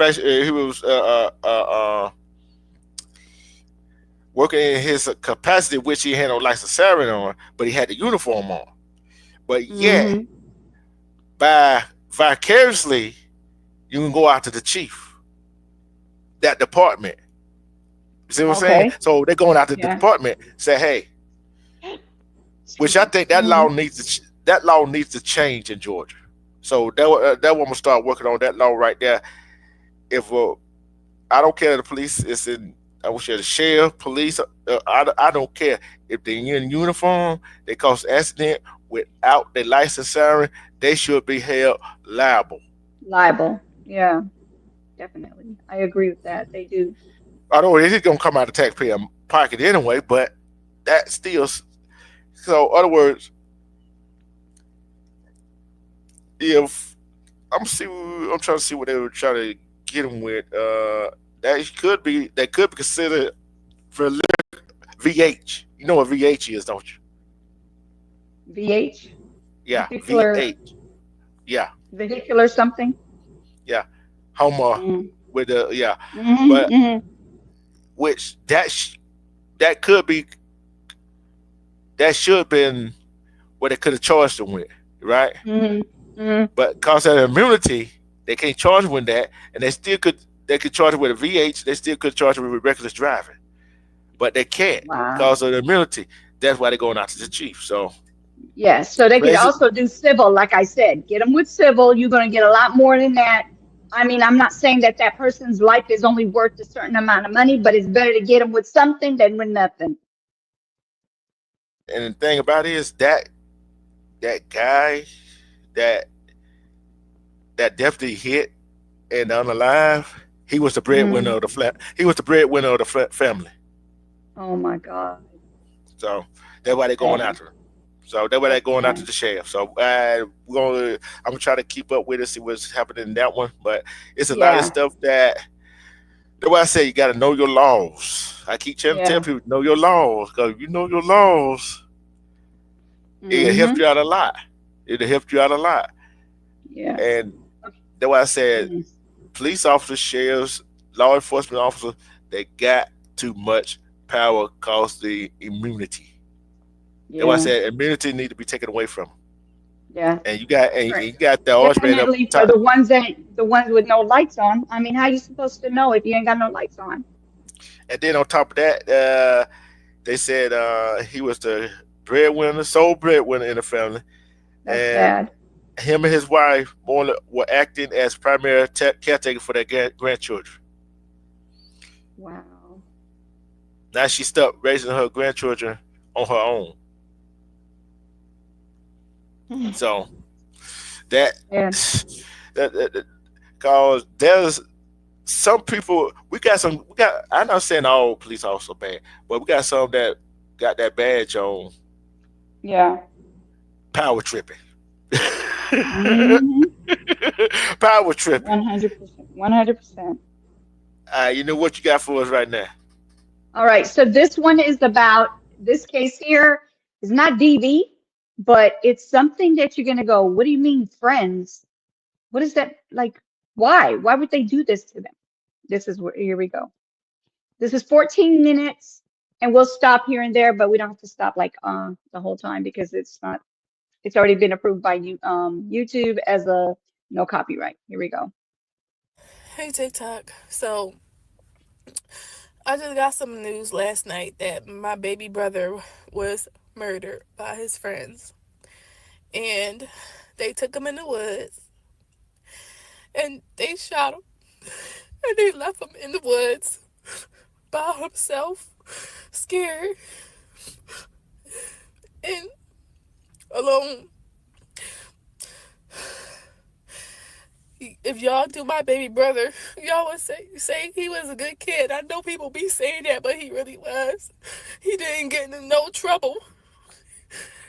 working in his capacity, which he had no license siren on, but he had the uniform on. But yet, Mm-hmm. by vicariously, you can go out to the chief, that department. You see what I'm saying? Okay. So they're going out to the Yeah. department, say, hey, which Excuse I me. think that Mm-hmm. law needs to change in Georgia. So that one gonna start working on that law right there. If I don't care if the police is in, I wish the sheriff, police, I don't care if they're in uniform, they cause accident without their license siren, they should be held liable. Liable. Yeah, definitely. I agree with that. They do. I know it is gonna come out of taxpayer pocket anyway, but that still. So, other words, if I'm trying to see what they were trying to get him with. That could be considered for VH. You know what VH is, don't you? VH, Yeah, vehicular, VH. Yeah, vehicular something. yeah. Homer Mm-hmm. with the yeah, but Mm-hmm. which that could be that should have been what they could have charged him with, right? Mm-hmm. Mm-hmm. But cause of immunity, they can't charge him with that, and they could charge him with a VH. They still could charge him with reckless driving, but they can't Wow. cause of the immunity. That's why they're going out to the chief. So Yes, so they could basically, also do civil, like I said. Get them with civil. You're going to get a lot more than that. I mean, I'm not saying that that person's life is only worth a certain amount of money, but it's better to get them with something than with nothing. and the thing about it is that guy that that deputy hit and unalive, he was the breadwinner Mm. of the flat. He was the breadwinner of the family. Oh my God. So that's why they're going Sad. after him. So that's why they're That's going after sad. the sheriff. So I'm gonna try to keep up with it, see what's happening in that one. But it's a lot of Yeah. stuff that's why I say you got to know your laws. I keep trying to tell Yeah. people know your laws because if you know your laws, it'll help Mm-hmm. you out a lot. It'll help you out a lot. Yeah. And that's why I said Mm. police officers, sheriffs, law enforcement officers, they got too much power cause the immunity. That's why I Yeah. said immunity need to be taken away from them. Yeah. And Right. you got the orange man up Definitely for top. the ones with no lights on. I mean, how you supposed to know if you ain't got no lights on? And then on top of that, they said he was the breadwinner, sole breadwinner in the family, That's and sad. him and his wife were acting as primary caretaker for their grandchildren. Wow. Now she stuck raising her grandchildren on her own. So that Yeah. that cause there's some people we got I'm not saying all police officers are bad, but we got some that got that badge on Yeah. power tripping. Mm-hmm. Power tripping. 100%. 100%. You know what you got for us right now? All right. So this one is about this case here is not DV, but it's something that you're going to go, what do you mean, friends? What is that like? Why? Why would they do this to them? This is where, here we go. This is 14 minutes and we'll stop here and there, but we don't have to stop like the whole time because it's not, it's already been approved by you, YouTube as a no copyright. Here we go. Hey TikTok. So I just got some news last night that my baby brother was murdered by his friends. And they took him in the woods and they shot him. And they left him in the woods by himself, scared and alone. If y'all do my baby brother, y'all would say he was a good kid. I know people be saying that, but he really was. He didn't get into no trouble.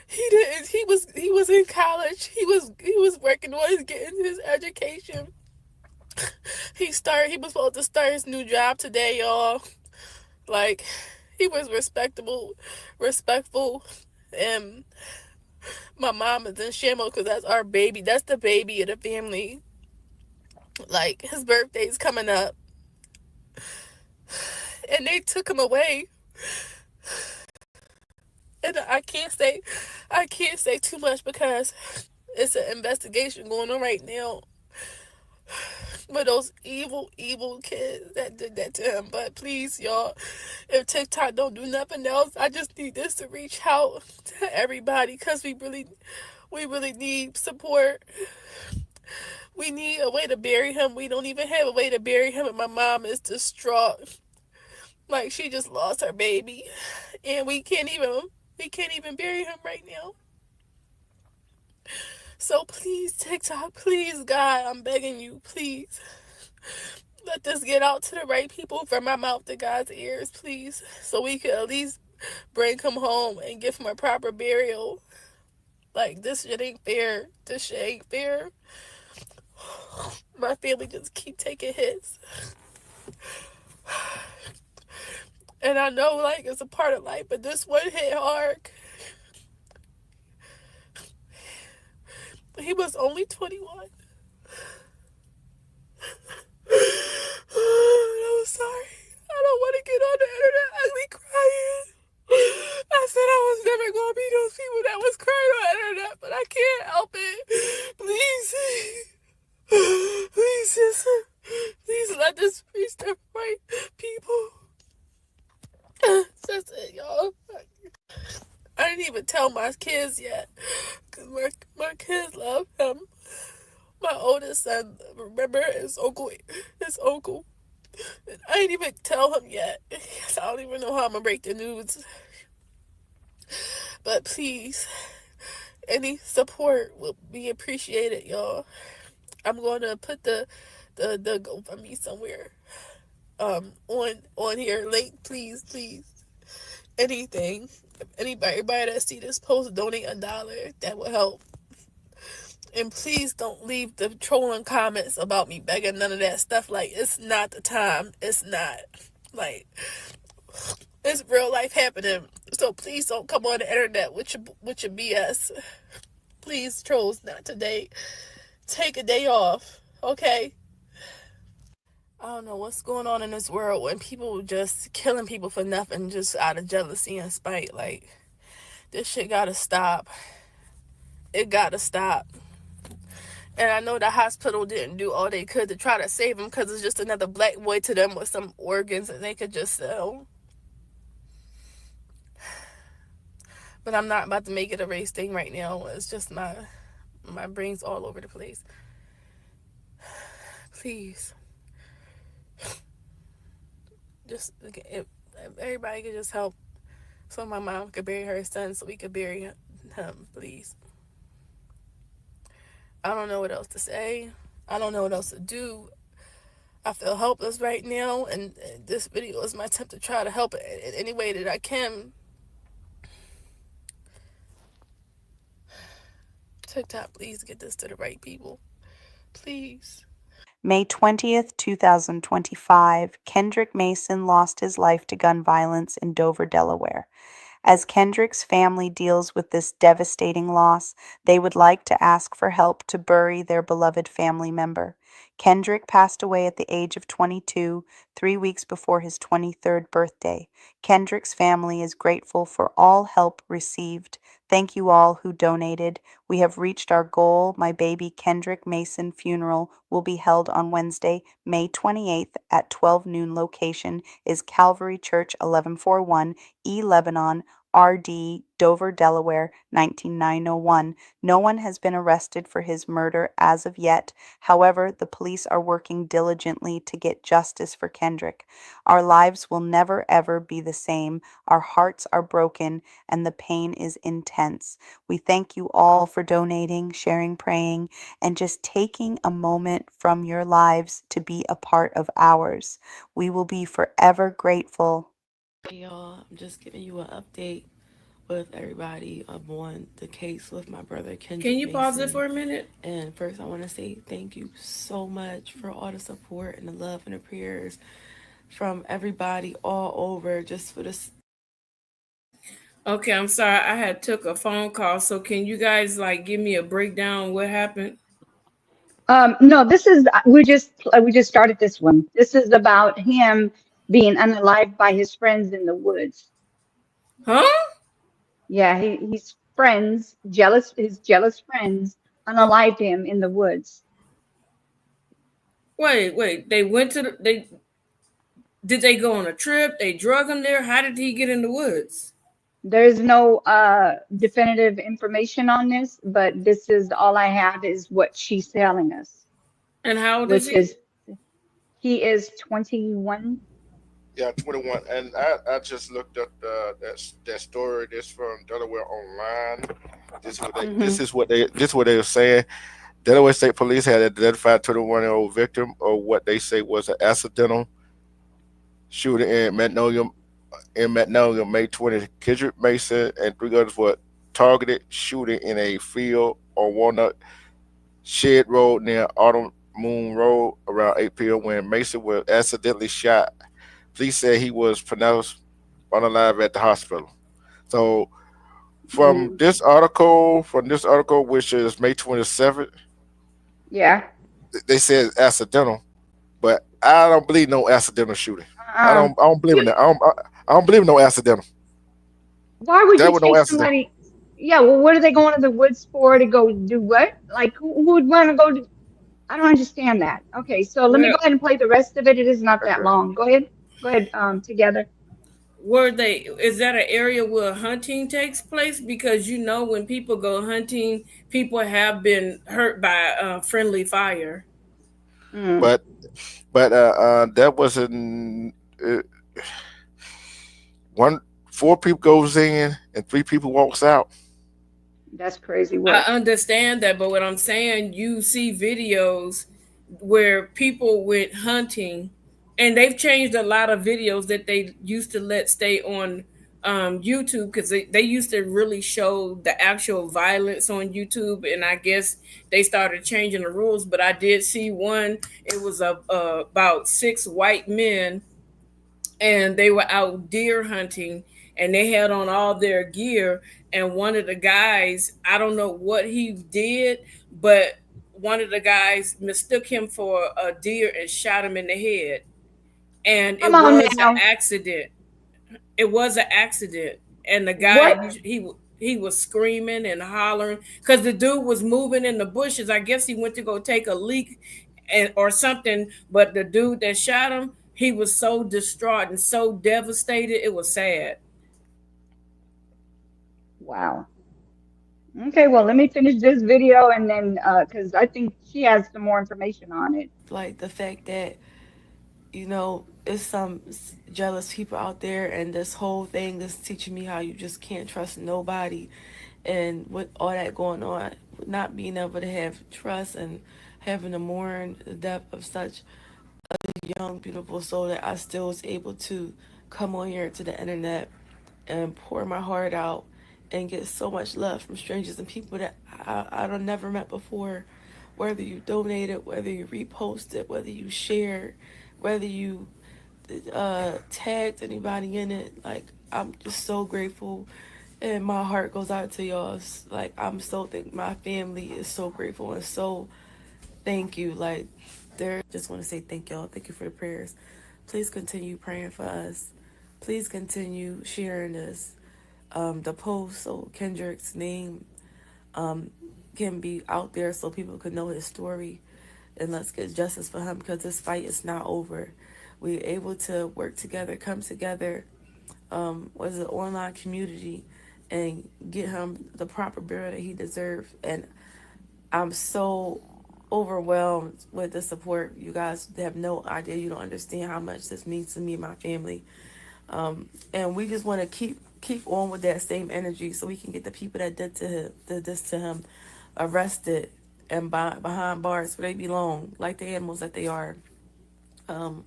He didn't. He was in college. He was working on getting his education. He was supposed to start his new job today, y'all. Like, he was respectful, and my mom is in shambles because that's our baby. That's the baby of the family. Like, his birthday's coming up, and they took him away. And I can't say too much because it's an investigation going on right now with those evil kids that did that to him. But please, y'all, if TikTok don't do nothing else, I just need this to reach out to everybody because we really need support. We need a way to bury him. We don't even have a way to bury him, and my mom is distraught. Like, she just lost her baby, and we can't even bury him right now. So please, TikTok, please, God, I'm begging you, please. Let this get out to the right people from my mouth to God's ears, please. So we could at least bring him home and give him a proper burial. Like, this shit ain't fair. This shit ain't fair. My family just keep taking hits. And I know, like, it's a part of life, but this one hit hard. He was only 21. I'm sorry. I don't want to get on the internet ugly crying. I said I was never going to be those people that was crying on the internet, but I can't help it. Please. Please let this reach the right people. That's it, y'all. I didn't even tell my kids yet, because my kids love him. My oldest son, remember his uncle. I didn't even tell him yet. I don't even know how I'm gonna break the news. But please, any support will be appreciated, y'all. I'm gonna put the GoFundMe somewhere. On here, link, please. Anything. Everybody that see this post, donate $1. That will help. And please don't leave the trolling comments about me begging, none of that stuff. Like, it's not the time. It's not. Like, it's real life happening. So please don't come on the internet with your BS. Please, trolls, not today. Take a day off, okay? I don't know what's going on in this world when people just killing people for nothing just out of jealousy and spite. Like, this shit gotta stop. It gotta stop. And I know the hospital didn't do all they could to try to save him because it's just another black boy to them with some organs that they could just sell. But I'm not about to make it a race thing right now. It's just my brain's all over the place. Please. Just, if everybody could just help so my mom could bury her son so we could bury him, please. I don't know what else to say. I don't know what else to do. I feel helpless right now, and this video is my attempt to try to help in any way that I can. TikTok, please get this to the right people. Please. May 20th, 2025, Kendrick Mason lost his life to gun violence in Dover, Delaware. As Kendrick's family deals with this devastating loss, they would like to ask for help to bury their beloved family member. Kendrick passed away at the age of 22, 3 weeks before his 23rd birthday. Kendrick's family is grateful for all help received. Thank you all who donated. We have reached our goal. My baby Kendrick Mason funeral will be held on Wednesday, May 28th at 12 noon. Location is Calvary Church, 1141 E. Lebanon, RD, Dover, Delaware, 19901. No one has been arrested for his murder as of yet. However, the police are working diligently to get justice for Kendrick. Our lives will never ever be the same. Our hearts are broken and the pain is intense. We thank you all for donating, sharing, praying, and just taking a moment from your lives to be a part of ours. We will be forever grateful. Hey y'all, I'm just giving you an update with everybody on the case with my brother Can Kendrick you pause it Mason. for a minute? And first, I want to say thank you so much for all the support and the love and the prayers from everybody all over just for this. Okay, I'm sorry. I had took a phone call. So can you guys like give me a breakdown what happened? No, this is we just started this one. This is about him being unalived by his friends in the woods. Huh? Yeah, he's friends, jealous, his jealous friends unalived him in the woods. Wait. They went to they did they go on a trip? They drug him there? How did he get in the woods? There is no definitive information on this, but this is all I have is what she's telling us, And how old is which he? is he is 21. Yeah, 21. And I just looked up that story. This from Delaware Online. Hmm. This is what they were saying. Delaware State Police had identified 21-year-old victim of what they say was an accidental shooting in Magnolia, May 20th. Kendrick Mason and three others were targeted shooting in a field on Walnut Shed Road near Autumn Moon Road around 8 p.m. when Mason was accidentally shot. Police said he was pronounced unalive at the hospital. So Mm, from this article, which is May 27th, yeah. they said it's accidental, but I don't believe no accidental shooting. Uh, I don't believe in you, that. I don't believe in no accidental. why would That you was no take accident. somebody? Yeah, well, what are they going to the woods for to go do what? Like, who would want to go to? I don't understand that. Okay, so let me go Well, ahead and play the rest of it. It is not that Okay. long. Go ahead. Go ahead, together. were they is that an area where hunting takes place? Because you know when people go hunting, people have been hurt by friendly fire. Mm, But that wasn't one. Four people goes in and three people walks out. that's crazy I work. understand that, but what I'm saying, you see videos where people went hunting, and they've changed a lot of videos that they used to let stay on YouTube because they used to really show the actual violence on YouTube, and I guess they started changing the rules. But I did see one. It was about six white men and they were out deer hunting and they had on all their gear, and one of the guys, I don't know what he did, but one of the guys mistook him for a deer and shot him in the head, and Come it on was an now. accident. It was an accident, and the guy, What? he was screaming and hollering because the dude was moving in the bushes. I guess he went to go take a leak and or something. But the dude that shot him, he was so distraught and so devastated. It was sad. Wow. Okay, well, let me finish this video and then, because I think she has some more information on it. Like the fact that, it's some jealous people out there, and this whole thing is teaching me how you just can't trust nobody. And with all that going on, not being able to have trust and having to mourn the death of such young, beautiful soul, that I still was able to come on here to the internet and pour my heart out and get so much love from strangers and people that I don't never met before. Whether you donated, whether you reposted, whether you shared, whether you tagged anybody in it, like I'm just so grateful, and my heart goes out to y'all. Like I'm so think my family is so grateful and so thank you. Like there, just want to say thank y'all. Thank you for the prayers. Please continue praying for us. Please continue sharing this. The post so Kendrick's name can be out there so people can know his story, and let's get justice for him because this fight is not over. We're able to work together, come together, was an online community, and get him the proper burial that he deserves. And I'm so overwhelmed with the support. You guys have no idea. You don't understand how much this means to me and my family. And we just want to keep on with that same energy so we can get the people that did this to him arrested and behind bars where they belong, like the animals that they are. Um,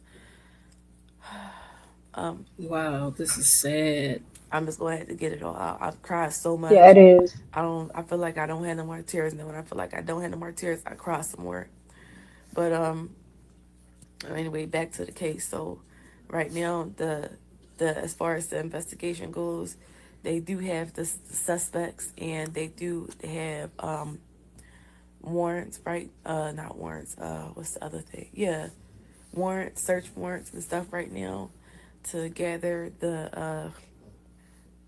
Wow, this is sad. I'm just going to have to get it all out. I've cried so Yeah, much. it is. I don't. I feel like I don't have no more tears. And then when I feel like I don't have no more tears, I cry some more. But anyway, back to the case. So, right now, the as far as the investigation goes, they do have the suspects, and they do have warrants, right? Not warrants. What's the other thing? Yeah, warrants, search warrants, and stuff right now to gather the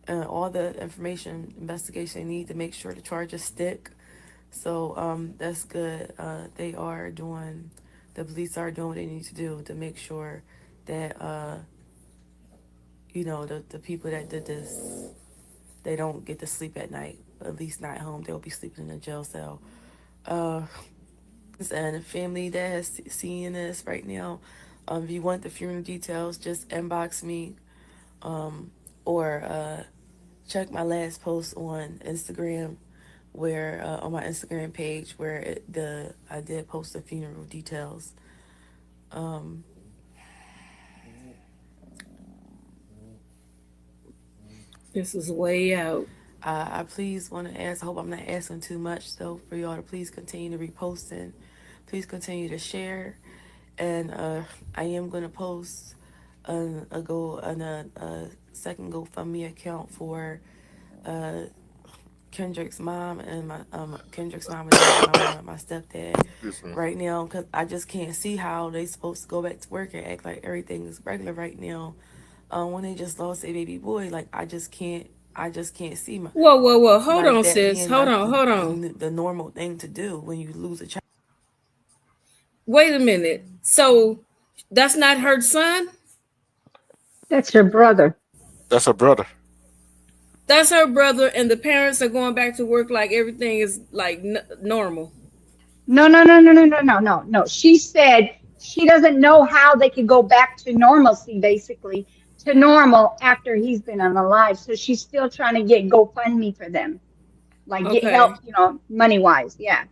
all the information investigation they need to make sure the charges stick. So that's good. They are doing, the police are doing what they need to do to make sure that the people that did this, they don't get to sleep at night. At least not home. They'll be sleeping in a jail cell. Uh, and a family that has seen this right now, if you want the funeral details, just inbox me, or check my last post on Instagram, where on my Instagram page where I did post the funeral details. Um, This is way out. I please want to ask. I hope I'm not asking too much, so for y'all to please continue to repost and please continue to share. And I am gonna post a second GoFundMe account for uh, Kendrick's mom and Kendrick's mom and dad, my mom and my stepdad, Yes, man. right now, because I just can't see how they supposed to go back to work and act like everything is regular right now. When they just lost a baby boy, like I just can't see my Whoa, whoa, whoa. Hold like on, that sis. being Hold like on, hold on. the normal thing to do when you lose a child. Wait a minute. So that's not her son? That's her brother. That's her brother. That's her brother, and the parents are going back to work like everything is like normal. No, no, no, no, no, no, no, no, no. She said she doesn't know how they could go back to normalcy, basically, to normal after he's been unalive. So she's still trying to get GoFundMe for them, like get help, Okay. money wise. Yeah,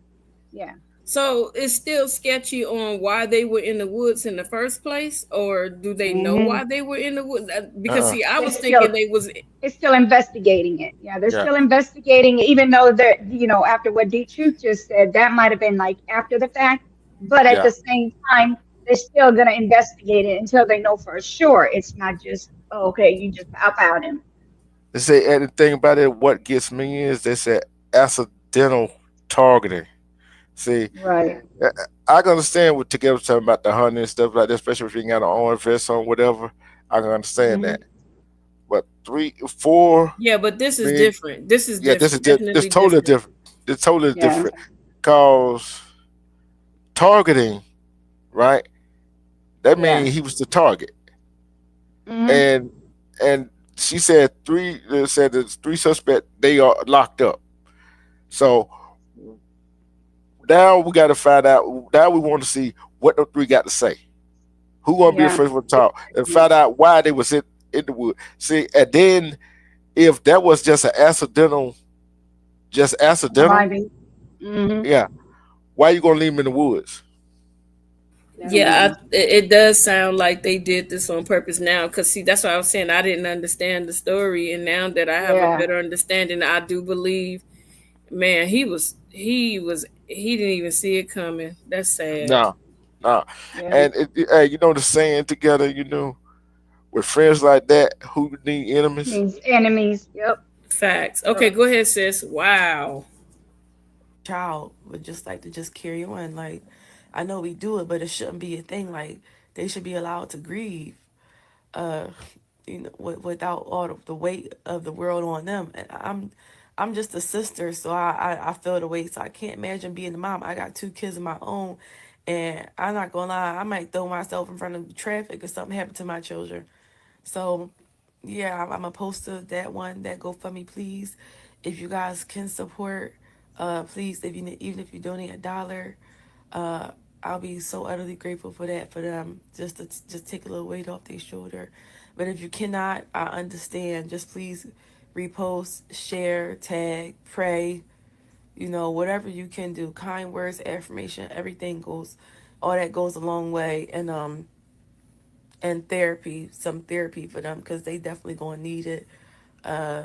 yeah. So it's still sketchy on why they were in the woods in the first place, or do they know Hmm. why they were in the woods? Because Uh-uh. see, I was It's still thinking they was it's still investigating it. Yeah, they're Yeah, still investigating it, even though they're, after what D Truth just said, that might have been like after the fact. But at yeah. the same time, they're still gonna investigate it until they know for sure it's not just, oh, okay, you just out him. They say, and the thing about it, what gets me is they said accidental targeting. See, Right. I I can understand what Together talking about the hunting and stuff like that, especially if you ain't got an orange vest on, whatever. I can understand Hmm. that. But three, four, yeah, but this is me, different. This is yeah, different. this Definitely totally different. different. It's totally Yeah. different. Cause targeting, right? That Yeah. means he was the target, Hmm. and and she said three. Said there's three suspects. They are locked up. So now we got to find out. Now we want to see what the three got to say. Who gonna be the Yeah. first one to talk and find out why they was in the wood. See, and then if that was just an accidental, just accidental, Unaliving. Hmm. yeah. Why you gonna leave him in the woods? Yeah, No. it does sound like they did this on purpose now. Cause see, that's why I was saying I didn't understand the story, and now that I have a Yeah. better understanding, I do believe, man, he didn't even see it coming. That's sad. No, no. Yeah. And you know the saying together, with friends like that, who need enemies? Means enemies. Yep. Facts. Yep. Okay, go ahead, sis. Wow. Child would just like to just carry on. Like, I know we do it, but it shouldn't be a thing. Like, they should be allowed to grieve, uh, without all the weight of the world on them. And I'm just a sister, so I feel the weight. So I can't imagine being a mom. I got two kids of my own, and I'm not gonna lie, I might throw myself in front of the traffic if something happened to my children. So, yeah, I'm gonna post that one, that GoFundMe, please. If you guys can support, please, if you even if you donate $1, uh, I'll be so utterly grateful for that for them, just to just take a little weight off their shoulder. But if you cannot, I understand. Just please repost, share, tag, pray. Whatever you can do. Kind words, affirmation, everything goes. All that goes a long way, and therapy, some therapy for them because they definitely gonna need it. Uh,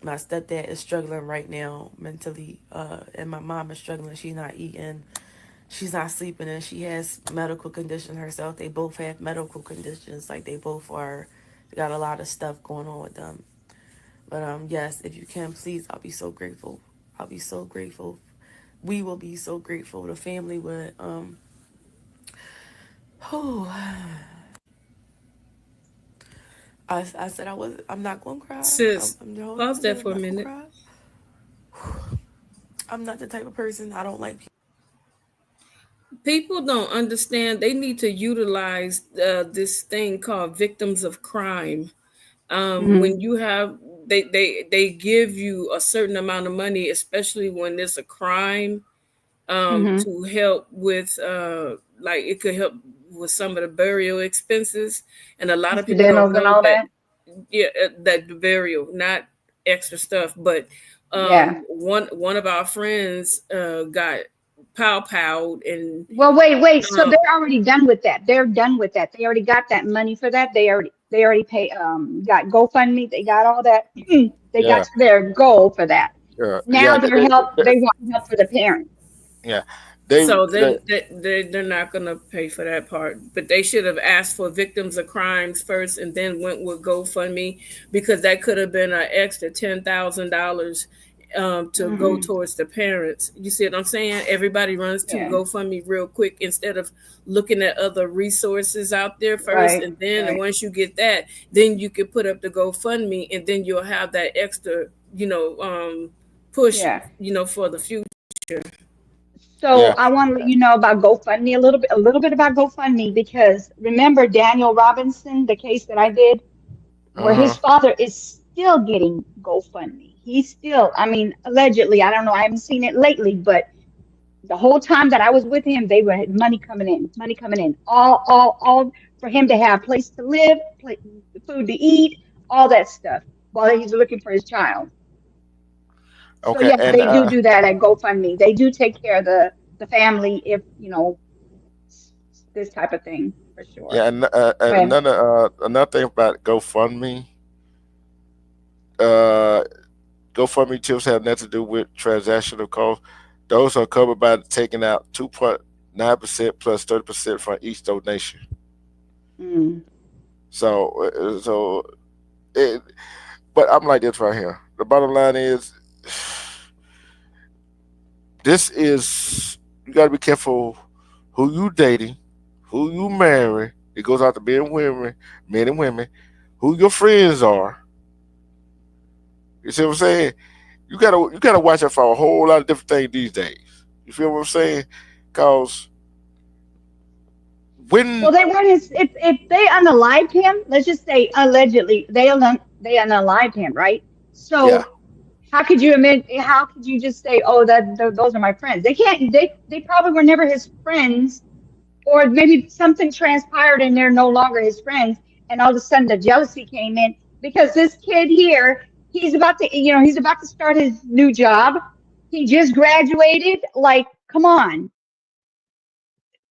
my stepdad is struggling right now mentally, and my mom is struggling. She's not eating, she's not sleeping, and she has medical conditions herself. They both have medical conditions, like they both are. They got a lot of stuff going on with them. But yes, if you can, please, I'll be so grateful. I'll be so grateful. We will be so grateful. The family would. Oh, I said I'm not gonna cry. I'm, Sis, I'm the whole pause time I said that I'm for a not gonna minute. cry. I'm not the type of person. I don't like. People don't understand they need to utilize this thing called victims of crime. When Hmm. you have they give you a certain amount of money, especially when it's a crime, Hmm. to help with like it could help with some of the burial expenses, and a lot of people don't Incidentals and know all that. that. Yeah, that the burial, not extra stuff, but Yeah. one of our friends got powed and Well, wait. So um, they're already done with that. They're done with that. They already got that money for that. They already pay got GoFundMe. They got all that. They got Yeah, to their goal for that. yeah. Now they want help for the parents. Yeah. They, so they they're not gonna pay for that part, but they should have asked for victims of crimes first, and then went with GoFundMe, because that could have been an extra $10,000 to go Hmm. towards the parents. You see what I'm saying? Everybody runs to Yeah. GoFundMe real quick instead of looking at other resources out there first, Right. and then Right. once you get that, then you can put up the GoFundMe, and then you'll have that extra, push, Yeah. for the future. So yeah. I want to let you know about GoFundMe a little bit about GoFundMe because remember Daniel Robinson, the case that I did, where his Uh-huh. father is still getting GoFundMe. He's still, I mean, allegedly, I don't know, I haven't seen it lately, but the whole time that I was with him, they were had money coming in, all for him to have place to live, food to eat, all that stuff while he's looking for his child. So Okay. yes, And they do that at GoFundMe. They do take care of the family if this type of thing for sure. yeah, and Go ahead. another thing about GoFundMe, uh GoFundMe tips have nothing to do with transactional costs. Those are covered by taking out 2.9% plus 30% from each donation. Mm. So it, but I'm like this right here. The bottom line is, this is, you got to be careful who you dating, who you marry. It goes out to men and women, who your friends are. You see what I'm saying? You gotta watch out for a whole lot of different things these days. You feel what I'm saying? Cause Well, when, they weren't his. If they unalived him, let's just say allegedly they unalived him, right? yeah, So how could you admit? How could you just say, "Oh, those are my friends"? They can't. They probably were never his friends, or maybe something transpired and they're no longer his friends, and all of a sudden the jealousy came in because this kid here, he's about to start his new job. He just graduated. Like, come on.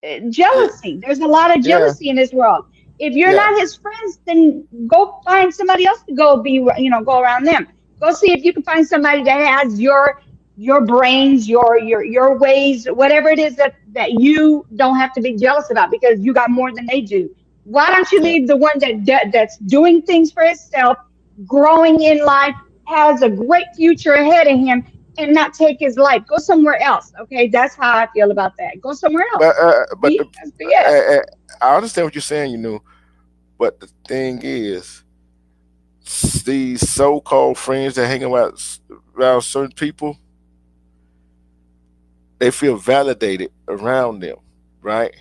Yeah, jealousy. There's a lot of yeah, jealousy in this world. If you're yeah. not his friends, then go find somebody else to go be, go around them. Go see if you can find somebody that has your brains, your ways, whatever it is that you don't have to be jealous about because you got more than they do. Why don't you Yeah. leave the one that's doing things for himself, growing in life, has a great future ahead of him, and not take his life? Go somewhere else. Okay, that's how I feel about that. Go somewhere But else. Just be uh, it. uh, I understand what you're saying, but the thing is, these so-called friends that hang around certain people, they feel validated around them, right?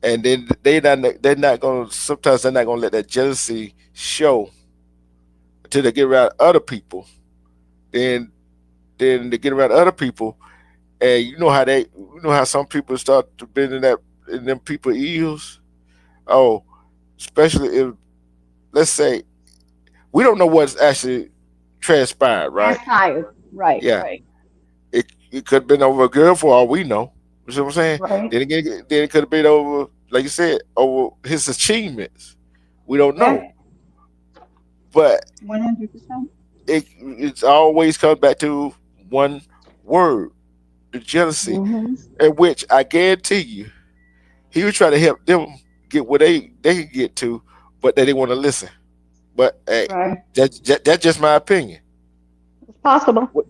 And then they're not gonna sometimes they're not gonna let that jealousy show until they get around other people. Then then they get around other people, and you know how some people start to bend in them people ears. Oh, especially if, let's say, we don't know what's actually transpired, right? Transpired. Right, Yeah, right, it could have been over a girl for all we know. You see what I'm saying? right. Then again, then it could have been over, like you said, over his achievements. We don't Yeah, know, but 100%. it's always comes back to one word: the jealousy, Hmm. in which I guarantee you, he was trying to help them get what they can get to, but they didn't want to listen. But hey, Right. that's just my opinion. It's possible. What-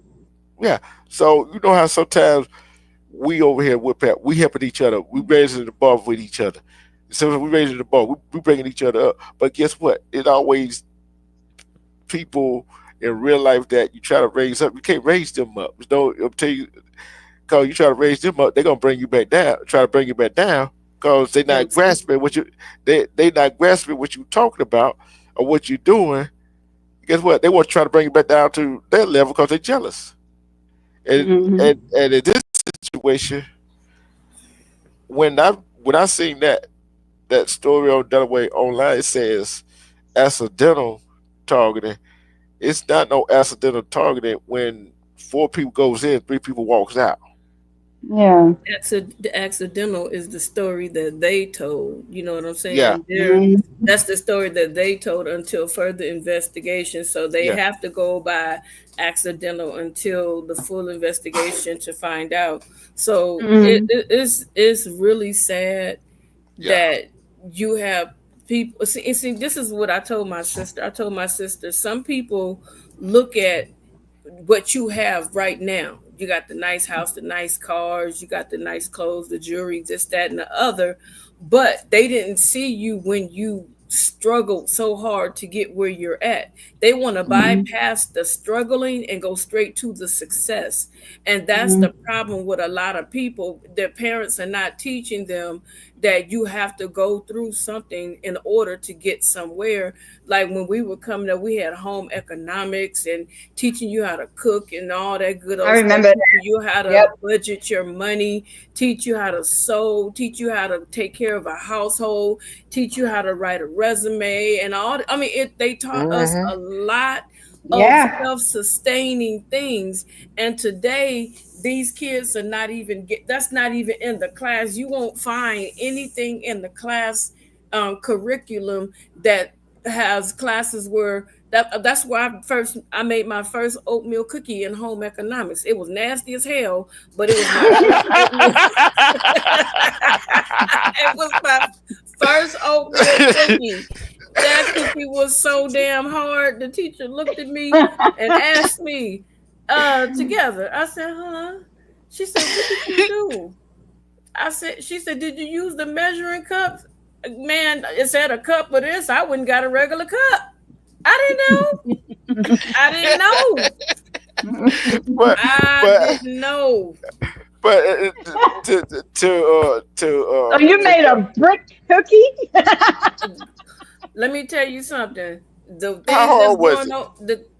Yeah. So you know how sometimes we over here we helping each other. We raising the bar with each other. So we raising the bar. We bringing each other up. But guess what? It always people in real life that you try to raise up. You can't raise them up. No, I'll tell you, cause you try to raise them up, they're gonna bring you back down. Try to bring you back down because they not Guilty. grasping what they not grasping what you talking about or what you doing. Guess what? They want to try to bring you back down to their level because they're jealous. And Hmm. and in this situation, when I seen that story on Dunaway online, it says accidental targeting. It's not no accidental targeting when four people goes in, three people walks out. Yeah. The accidental is the story that they told. You know what I'm Yeah, saying? Hmm. That's the story that they told until further investigation. So they yeah, have to go by accidental until the full investigation to find out. So Hmm. it's really sad yeah. that you have people see, this is what I told my sister. I told my sister some people look at what you have right now. You got the nice house, the nice cars, you got the nice clothes, the jewelry, this, that, and the other. But they didn't see you when you struggled so hard to get where you're at. They want to Hmm. bypass the struggling and go straight to the success. And that's Hmm. the problem with a lot of people. Their parents are not teaching them that you have to go through something in order to get somewhere. Like when we were coming up, we had home economics and teaching you how to cook and all that good I old stuff, remember teaching that. you how to Yep. budget your money, teach you how to sew, teach you how to take care of a household, teach you how to write a resume and all. I mean, they taught us Hmm. a lot of Yeah. self-sustaining things. And today, these kids are not even that's not even in the class. You won't find anything in the class curriculum that has classes where that's why I made my first oatmeal cookie in home economics. It was nasty as hell, but it was my first oatmeal. It was my first oatmeal cookie. That cookie was so damn hard. The teacher looked at me and asked me, together. I said, huh? She said, what did you do? She said, did you use the measuring cups? Man, it said a cup of this. I wouldn't got a regular cup. I didn't know. I didn't know. but I but didn't know. but So you to made go, a brick cookie? Let me tell you something. The how thing that's hard was going it? on,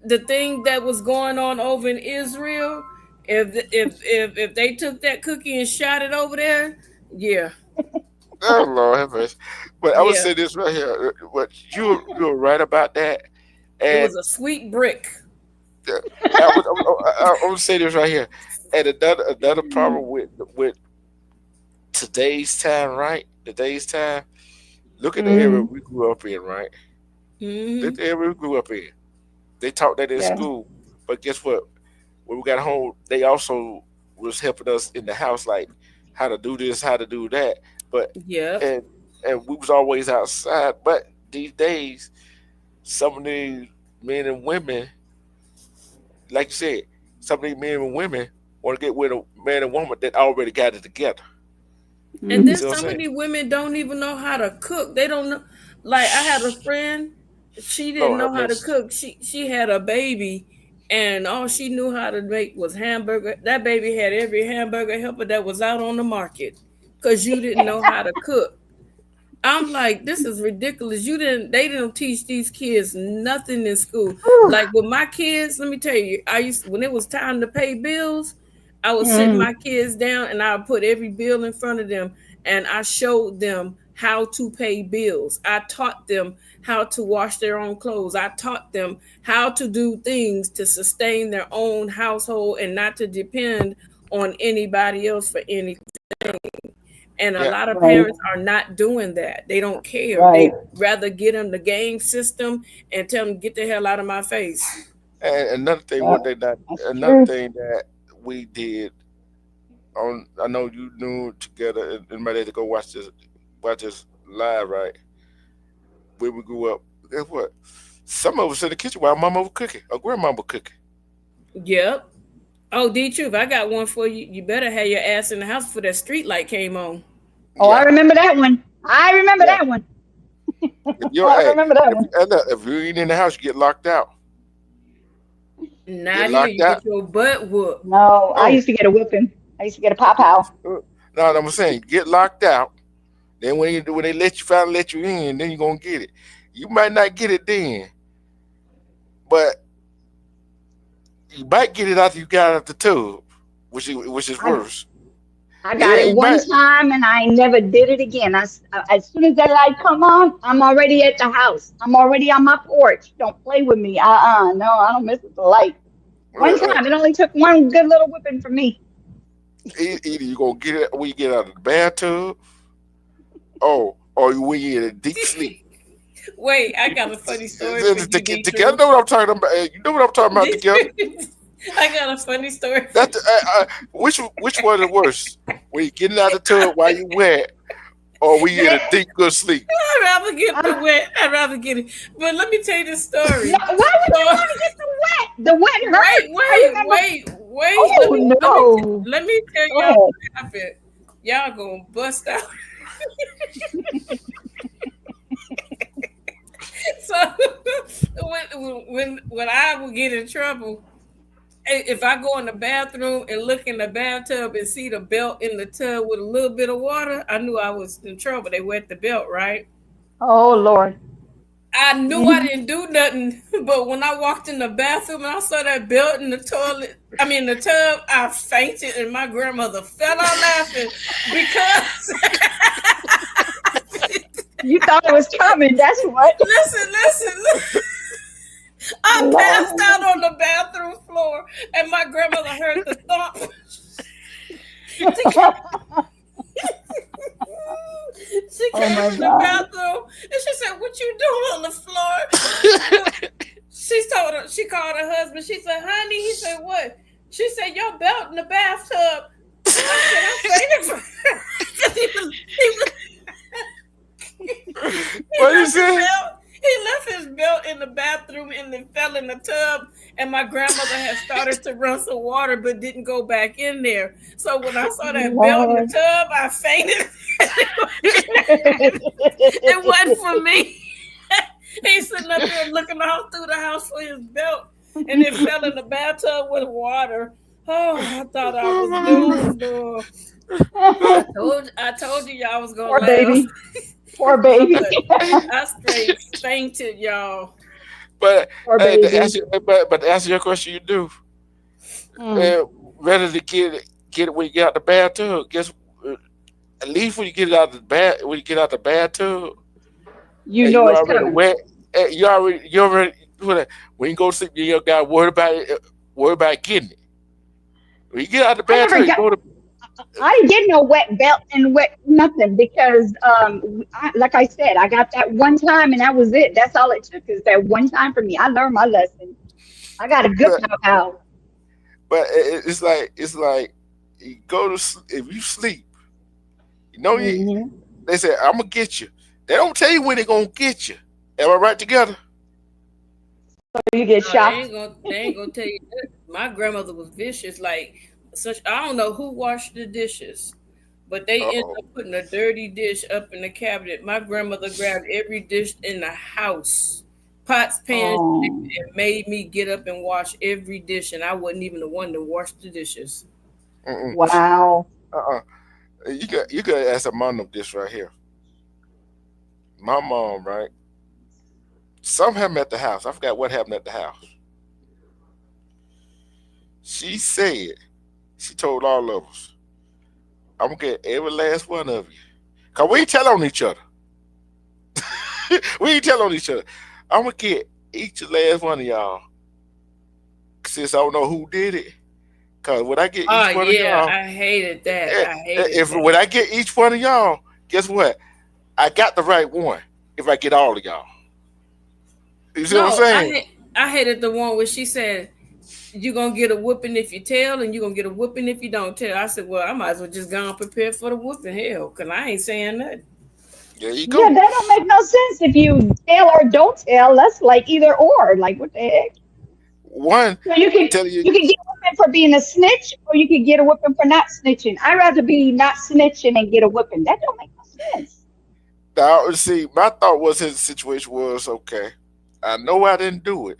the thing that was going on over in Israel, if they took that cookie and shot it over there, yeah, Oh Lord have mercy. But I would yeah, say this right here. But you're right about that. it And was a sweet brick. uh, I would say this right here. And another problem with today's time, right? Today's time. Look at the area Mm, we grew up in, right? Look at Mm-hmm. the area we grew up in. They taught that in yeah. school, but guess what? When we got home, they also was helping us in the house, like how to do this, how to do that. But Yep. and and we was always outside. But these days, some of these men and women, like you said, some of these men and women want to get with a man and woman that already got it together. And You then Hmm. see what I'm some of saying? these women don't even know how to cook. They don't know. Like I had a friend, she didn't Lord have know how to mercy. cook. She had a baby, and all she knew how to make was hamburger. That baby had every hamburger helper that was out on the market, cause you didn't know how to cook. I'm like, this is ridiculous. They didn't teach these kids nothing in school. Whew. Like with my kids, let me tell you, when it was time to pay bills, I would sit Mm. my kids down and I would put every bill in front of them and I showed them how to pay bills. I taught them how to wash their own clothes. I taught them how to do things to sustain their own household and not to depend on anybody else for anything. And a Yeah, lot of Right. parents are not doing that. They don't care. Right. They rather get them the game system and tell them get the hell out of my face. and another thing, Yeah. what they not, That's another true. thing that we did on, I know you knew together and ready to go watch this live, right? When we grew up, guess what? Some of us in the kitchen while mama was cooking or grandma was cooking. Yep. Oh, D Truth, I got one for you. You better have your ass in the house before that street light came on. Oh, I Yeah, remember that one. I remember yeah. that one. If you're, I hey, remember that one. if you ain't in the house, you get locked out. Get Not here. locked You out. get your butt whooped. No, I Oh, used to get a whipping. I used to get a pow pow. no, I'm saying get locked out. Then when they let you finally let you in, then you're gonna get it. You might not get it then, but you might get it after you got out the tub, which is I worse. I got Yeah, it you one might. time and I never did it again. As soon as that light come on, I'm already at the house. I'm already on my porch. Don't play with me. No, I don't mess with the light. One Uh, time, it only took one good little whipping for me. either you gonna get it when you get out of the bathtub, or when you in a deep sleep. Wait, I got a funny story for you, D Together, Truth. know what I'm talking about? You know what I'm talking about D together. Truth. I got a funny story for That you. which one is worse? When you getting out of the tub while you wet, or when you in a That, deep good sleep? I'd rather get the uh, wet. I'd rather get it. But let me tell you the no, story. why would you So want to get the wet? The wet hurt. wait, I wait, remember. wait, wait. Oh no! Let me tell Go y'all ahead. what happened. Y'all gonna bust out. So when I would get in trouble, if I go in the bathroom and look in the bathtub and see the belt in the tub with a little bit of water, I knew I was in trouble. They wet the belt, right? Oh Lord. I knew I Hmm. didn't do nothing, but when I walked in the bathroom and I saw that belt in the toilet, I mean the tub, I fainted and my grandmother fell out laughing because You thought it was coming. That's what. listen. I passed Lord. out on the bathroom floor and my grandmother heard the thump. She came, she Oh came my in the God. bathroom and she said, "What you doing on the floor?" She called her husband. She said, "Honey," he said, "What?" She said, "Your belt in the bathtub." I said, "I fainted because he What you left the say? belt. He left his belt in the bathroom and then fell in the tub. And my grandmother had started to run some water, but didn't go back in there. So when I saw that belt in the Lord. tub, I fainted. It wasn't for me. He's sitting up there looking all through the house for his belt, and it fell in the bathtub with water. Oh, I thought I was doomed. Oh. I told you y'all was gonna Poor laugh. baby. Poor baby. But I straight fainted, y'all. But Poor hey, baby. but to answer your question, you do. Mm. Uh, Rather to get it when you get out the bathtub. Guess at least when you get it out the when you get out the bathtub, You and know you it's already coming. wet. You already when you go to sleep, you ain't got to worry about it. Worry about getting it. When you get out the I never bathtub, you got. go to. I didn't get no wet belt and wet nothing because, like I said, I got that one time and that was it. That's all it took is that one time for me. I learned my lesson. I got a good but pow. it's like you go to if you sleep, you know you Hmm. they say I'm gonna get you. They don't tell you when they're gonna get you. Am I right together? So you get No, shocked. they ain't gonna tell you that. My grandmother was vicious. Like such, I don't know who washed the dishes, but they Uh ended oh. up putting a dirty dish up in the cabinet. My grandmother grabbed every dish in the house, pots, pans, Oh, and made me get up and wash every dish, and I wasn't even the one to wash the dishes. Mm-mm. wow. Uh-uh. You got to ask a mom of this right here. My mom, right? Something happened at the house. I forgot what happened at the house. She said she told all of us, "I'm gonna get every last one of you." Cause we ain't tell on each other. We ain't tell on each other. I'm gonna get each and last one of y'all. Since I don't know who did it. Cause when I get Oh each one of yeah, y'all, I hated that. eh, I hated if that. when I get each one of y'all, guess what? I got the right one. If I get all of y'all, you see what I'm No, saying? I hated the one where she said you gonna get a whooping if you tell, and you gonna get a whooping if you don't tell. I said, well, I might as well just go and prepare for the whooping, hell, because I ain't saying nothing. There you Yeah, go. that don't make no sense if you tell or don't tell. That's like either or. Like what the heck? One So you can tell you. you can get a whooping for being a snitch, or you can get a whooping for not snitching. I'd rather be not snitching and get a whooping. That don't make no sense. Now, see, my thought was his situation was okay. I know I didn't do it.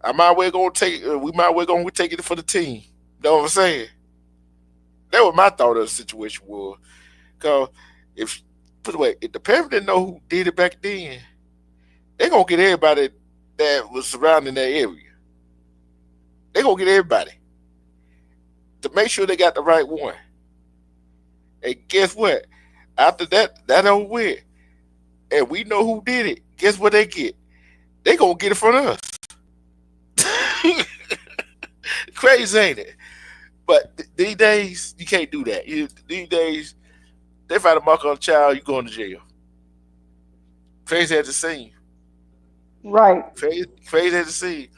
I might well gonna take. We might well gonna take it for the team. Know what I'm saying? That was my thought of the situation was. Cause if put away, if the parents didn't know who did it back then, they gonna get everybody that was surrounding that area. They gonna get everybody to make sure they got the right one. And guess what? After that over with, and we know who did it. Guess what they get? They gonna get it from us. Crazy, ain't it? But these days, you can't do that. These days, they find a mark on a child, you going to jail. Crazy at the scene. Right. Crazy at the scene.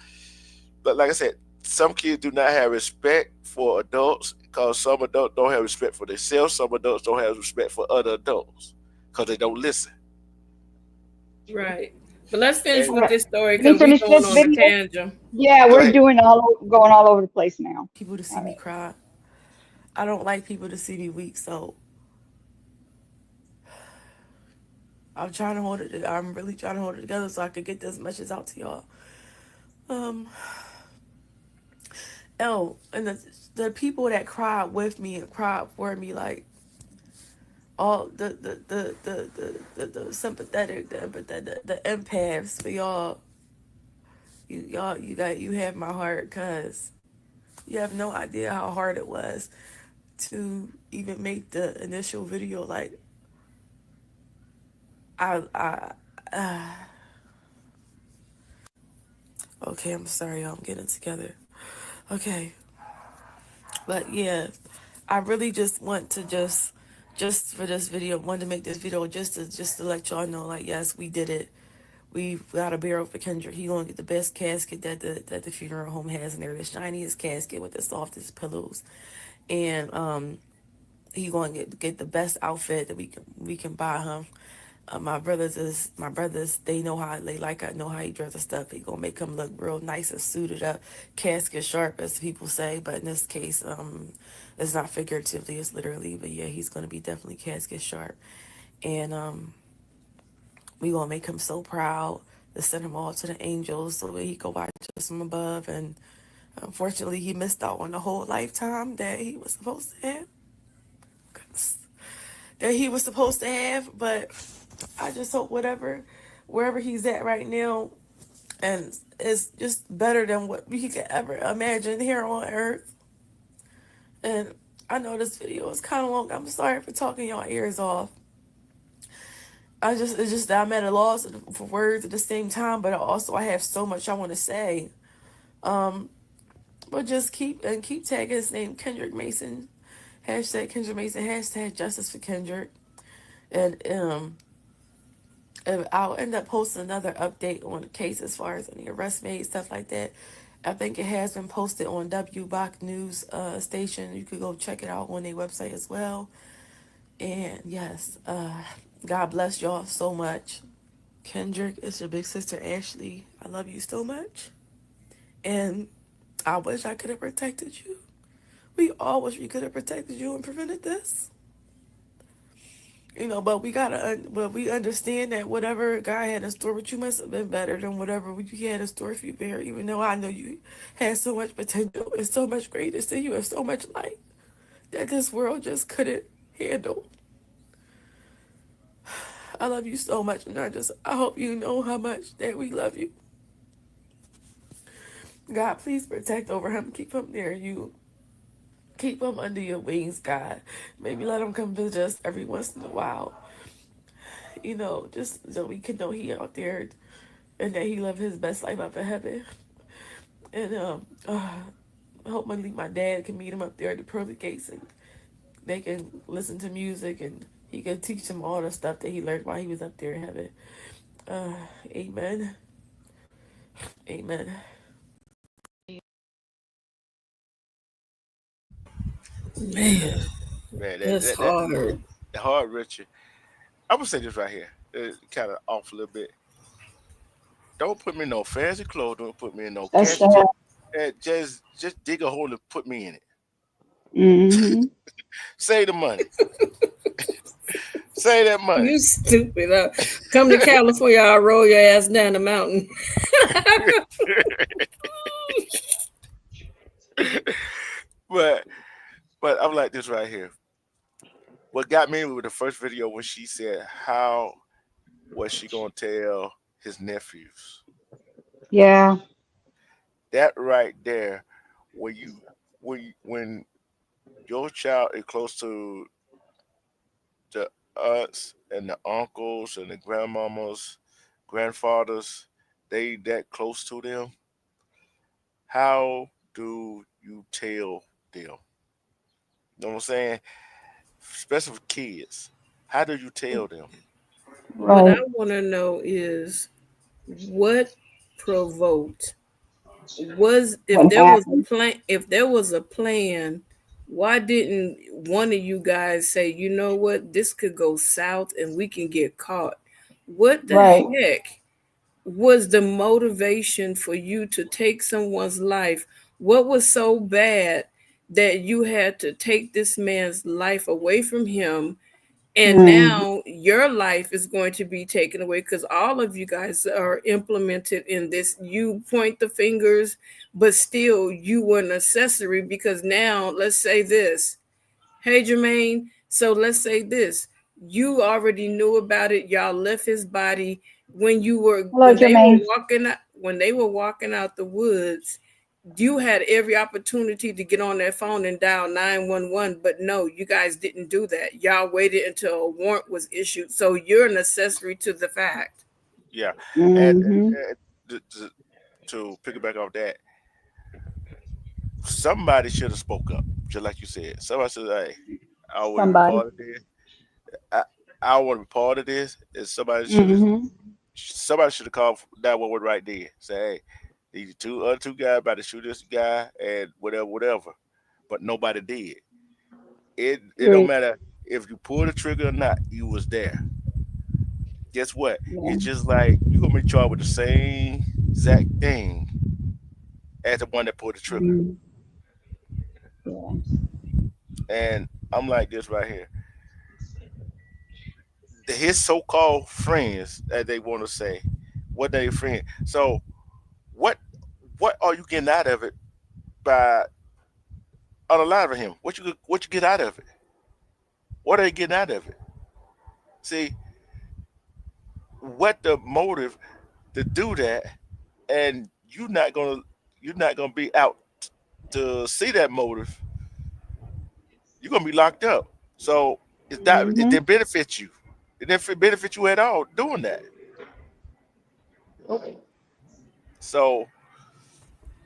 But like I said, some kids do not have respect for adults because some adults don't have respect for themselves. Some adults don't have respect for other adults because they don't listen. Right. But let's finish And All with right. this story Let me because we finish going this on a video. tangent. Yeah, go we're ahead. doing going all over the place now. People to see All me right. cry. I don't like people to see me weak, so I'm trying to hold it. I'm really trying to hold it together so I could get this message out to y'all. Um, and the people that cried with me and cried for me, like all the sympathetic, the empathetic, the empaths for y'all. You have my heart, cause you have no idea how hard it was to even make the initial video. Like I okay, I'm sorry, y'all. I'm getting together. Okay, but yeah, I really just want to just for this video, wanted to make this video just to let y'all know, like, yes, we did it. We got a barrel for Kendrick. He gonna get the best casket that the funeral home has in there, the shiniest casket with the softest pillows, and he gonna get the best outfit that we can buy him. My brothers. They know how they like. I know how he dresses stuff. He gonna make him look real nice and suited up, casket sharp, as people say. But in this case, it's not figuratively, it's literally. But yeah, he's gonna be definitely casket sharp, and we gonna make him so proud to send him all to the angels so that he can watch us from above. And unfortunately, he missed out on the whole lifetime that he was supposed to have. But I just hope wherever he's at right now, and it's just better than what we could ever imagine here on earth. And I know this video is kind of long. I'm sorry for talking y'all ears off. It's just that I'm at a loss for words at the same time, but I have so much I want to say. But just keep tagging his name, Kendrick Mason. Hashtag Kendrick Mason. Hashtag Justice for Kendrick. And I'll end up posting another update on the case as far as any arrest made, stuff like that. I think it has been posted on WBOC News station. You could go check it out on their website as well. And yes, God bless y'all so much. Kendrick, it's your big sister Ashley. I love you so much. And I wish I could have protected you. We all wish we could have protected you and prevented this. But but we understand that whatever God had in store with you must have been better than whatever you had in store for you, Bear. Even though I know you had so much potential and so much greatness in you and so much light that this world just couldn't handle. I love you so much, and I hope you know how much that we love you. God, please protect over him, keep him near you, keep him under your wings, God. Maybe let him come visit us every once in a while. Just so we can know he out there and that he lived his best life up in heaven. And I hope my dad can meet him up there at the pearly gates and they can listen to music and he can teach him all the stuff that he learned while he was up there in heaven. Uh, amen. Amen. Man, Man, that's hard. that hard, Richard. I'm gonna say this right here. Kind of off a little bit. Don't put me in no fancy clothes. Don't put me in no That's casket. sad. Just dig a hole and put me in it. Mm-hmm. Save the money. Save that money. You stupid. Come to California, I'll roll your ass down the mountain. but but I'm like this right here. What got me with the first video when she said how was she gonna tell his nephews? Yeah. That right there, when your child is close to the aunts and the uncles and the grandmamas, grandfathers, they that close to them. How do you tell them? You know what I'm saying? Especially for kids. How do you tell them? What I Right. want to know is what provoked was if What there was a happened? plan why didn't one of you guys say, you know what, this could go south and we can get caught? What the Right. heck was the motivation for you to take someone's life? What was so bad that you had to take this man's life away from him, and Mm. now your life is going to be taken away because all of you guys are implemented in this? You point the fingers, but still you were an accessory because now let's say this. Hey Jermaine, so let's say this. You already knew about it. Y'all left his body when you were Hello, Jermaine. when they were walking out the woods. You had every opportunity to get on that phone and dial 911, but no, you guys didn't do that. Y'all waited until a warrant was issued. So you're an accessory to the fact. Yeah, Mm-hmm. and to piggyback off that, somebody should have spoke up, just like you said. Somebody said, "Hey, I want to be Somebody. part of this. I, I want to be part of this." And Mm-hmm. somebody should have called 911 right there. Say, "Hey, these other two guys about to shoot this guy and whatever, whatever." But nobody did. It don't Right. matter if you pull the trigger or not. You was there. Guess what? Yeah. It's just like you gonna be charged with the same exact thing as the one that pulled the trigger. Mm. Yeah. And I'm like this right here. His so-called friends, as they want to say, what they friend. So what what are you getting out of it by unaliving him? What you get out of it? What are they getting out of it? See, what the motive to do that, and you're not gonna be out to see that motive. You're gonna be locked up. So it Mm-hmm. didn't benefit you. It didn't benefit you at all doing that. So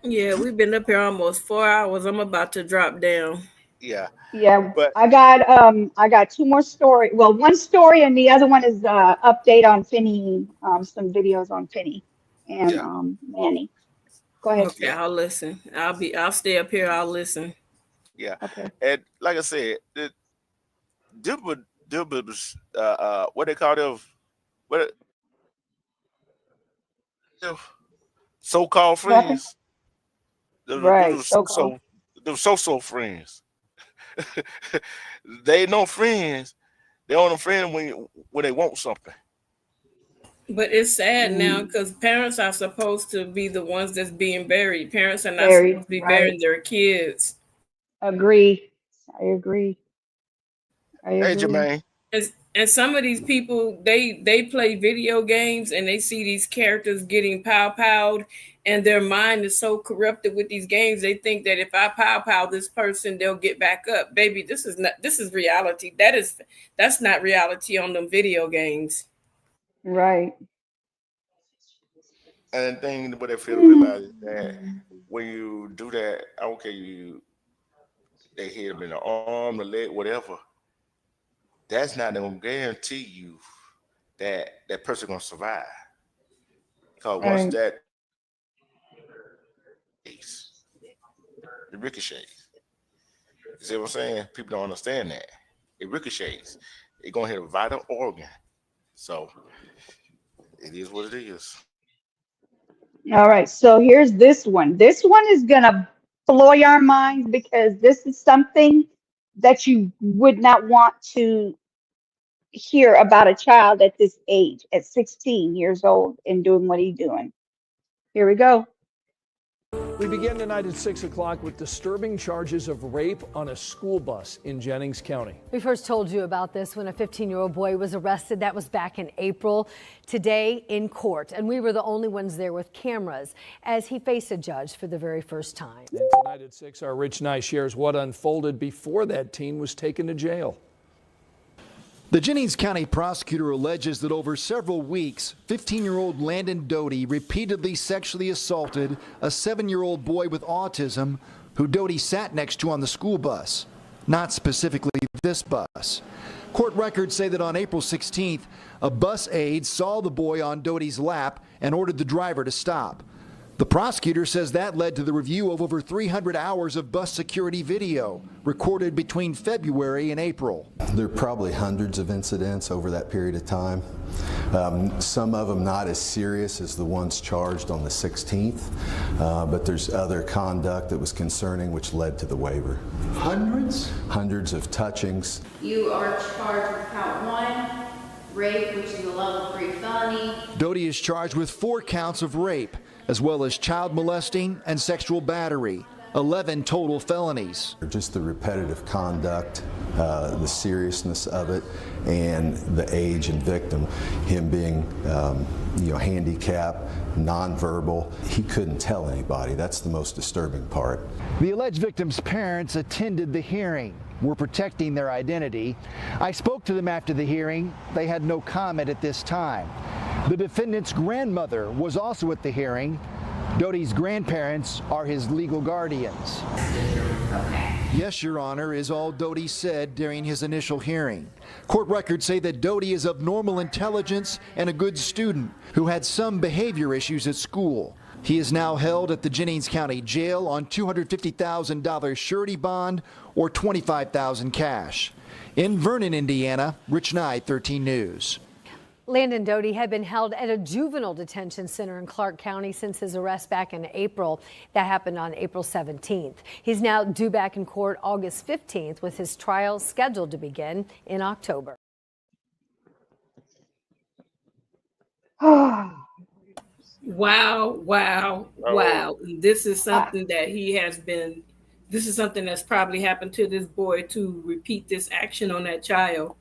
Yeah, we've been up here almost 4 hours. I'm about to drop down. Yeah, Yeah, but I got two more story. Well, one story and the other one is update on Finney, some videos on Finney and yeah, Manny. Go ahead. Okay, yeah, I'll listen. I'll stay up here. I'll listen. yeah. Okay. And like I said, them was what they call them, what them so-called What happened? friends. Them Right. was So called. so friends. They ain't no friends. They only friend when they want something. But it's sad now Mm, because parents are supposed to be the ones that's being buried. Parents are not buried. supposed to be Right. burying their kids. Agree. I agree. I Hey, agree. Jermaine. And some of these people, they play video games and they see these characters getting powed, and their mind is so corrupted with these games. They think that if I pow this person, they'll get back up. Baby, this is reality. That's not reality on them video games. Right. And the thing what they fail to realize is that Mm, when you do that, I don't care they hit them in the arm, the leg, whatever. That's not gonna guarantee you that person gonna survive. Because once right. that it ricochets. You see what I'm saying? People don't understand that. It ricochets. It's gonna hit a vital organ. So it is what it is. All right. So here's this one. This one is gonna blow your minds because this is something that you would not want to hear about a child at this age, at 16 years old, and doing what he's doing. Here we go. We begin tonight at 6 o'clock with disturbing charges of rape on a school bus in Jennings County. We first told you about this when a 15-year-old boy was arrested. That was back in April. Today in court, and we were the only ones there with cameras as he faced a judge for the very first time. And tonight at 6, our Rich Nye shares what unfolded before that teen was taken to jail. The Jennings County prosecutor alleges that over several weeks, 15-year-old Landon Doty repeatedly sexually assaulted a 7-year-old boy with autism who Doty sat next to on the school bus, not specifically this bus. Court records say that on April 16th, a bus aide saw the boy on Doty's lap and ordered the driver to stop. The prosecutor says that led to the review of over 300 hours of bus security video recorded between February and April. There are probably hundreds of incidents over that period of time. Some of them not as serious as the ones charged on the 16th, but there's other conduct that was concerning which led to the waiver. Hundreds? Hundreds of touchings. You are charged with count 1, rape, which is a level 3 felony. Doty is charged with 4 counts of rape, as well as child molesting and sexual battery, 11 total felonies. Just the repetitive conduct, the seriousness of it, and the age and victim, him being handicapped, nonverbal. He couldn't tell anybody. That's the most disturbing part. The alleged victim's parents attended the hearing. We're protecting their identity. I spoke to them after the hearing. They had no comment at this time. The defendant's grandmother was also at the hearing. Doty's grandparents are his legal guardians. Yes, Your Honor, is all Doty said during his initial hearing. Court records say that Doty is of normal intelligence and a good student who had some behavior issues at school. He is now held at the Jennings County Jail on $250,000 surety bond or $25,000 cash. In Vernon, Indiana, Rich Nye, 13 News. Landon Doty had been held at a juvenile detention center in Clark County since his arrest back in April. That happened on April 17th. He's now due back in court August 15th with his trial scheduled to begin in October. Wow. This is something that this is something that's probably happened to this boy to repeat this action on that child.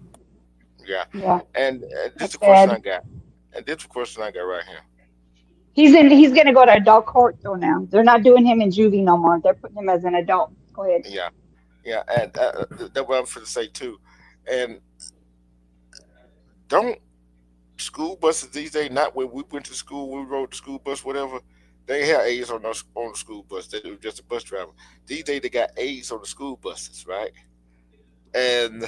Yeah. Yeah. And this That's is the question I bad. got. And this is the question I got right here. He's gonna go to adult court though now. They're not doing him in juvie no more. They're putting him as an adult. Go ahead. Yeah. Yeah. And that's what I'm going to say too. And don't school buses these days, not when we went to school, we rode the school bus, whatever, They ain't have AIDS on the school bus. They were just a bus driver. These days they got AIDS on the school buses, right? And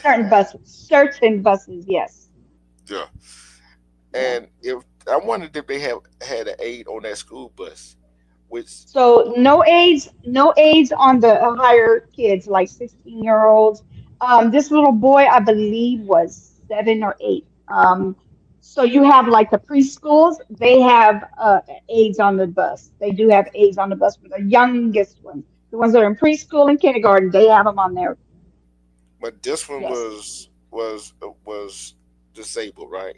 Certain buses, yes. yeah, Yeah. and if I wondered if they have had an aide on that school bus, which So no aids on the higher kids, like 16-year-olds. This little boy, I believe, was 7 or 8. So you have like the preschools, they have aids on the bus. They do have aids on the bus for the youngest ones. The ones that are in preschool and kindergarten, they have them on there. but this one Yes, was disabled, right?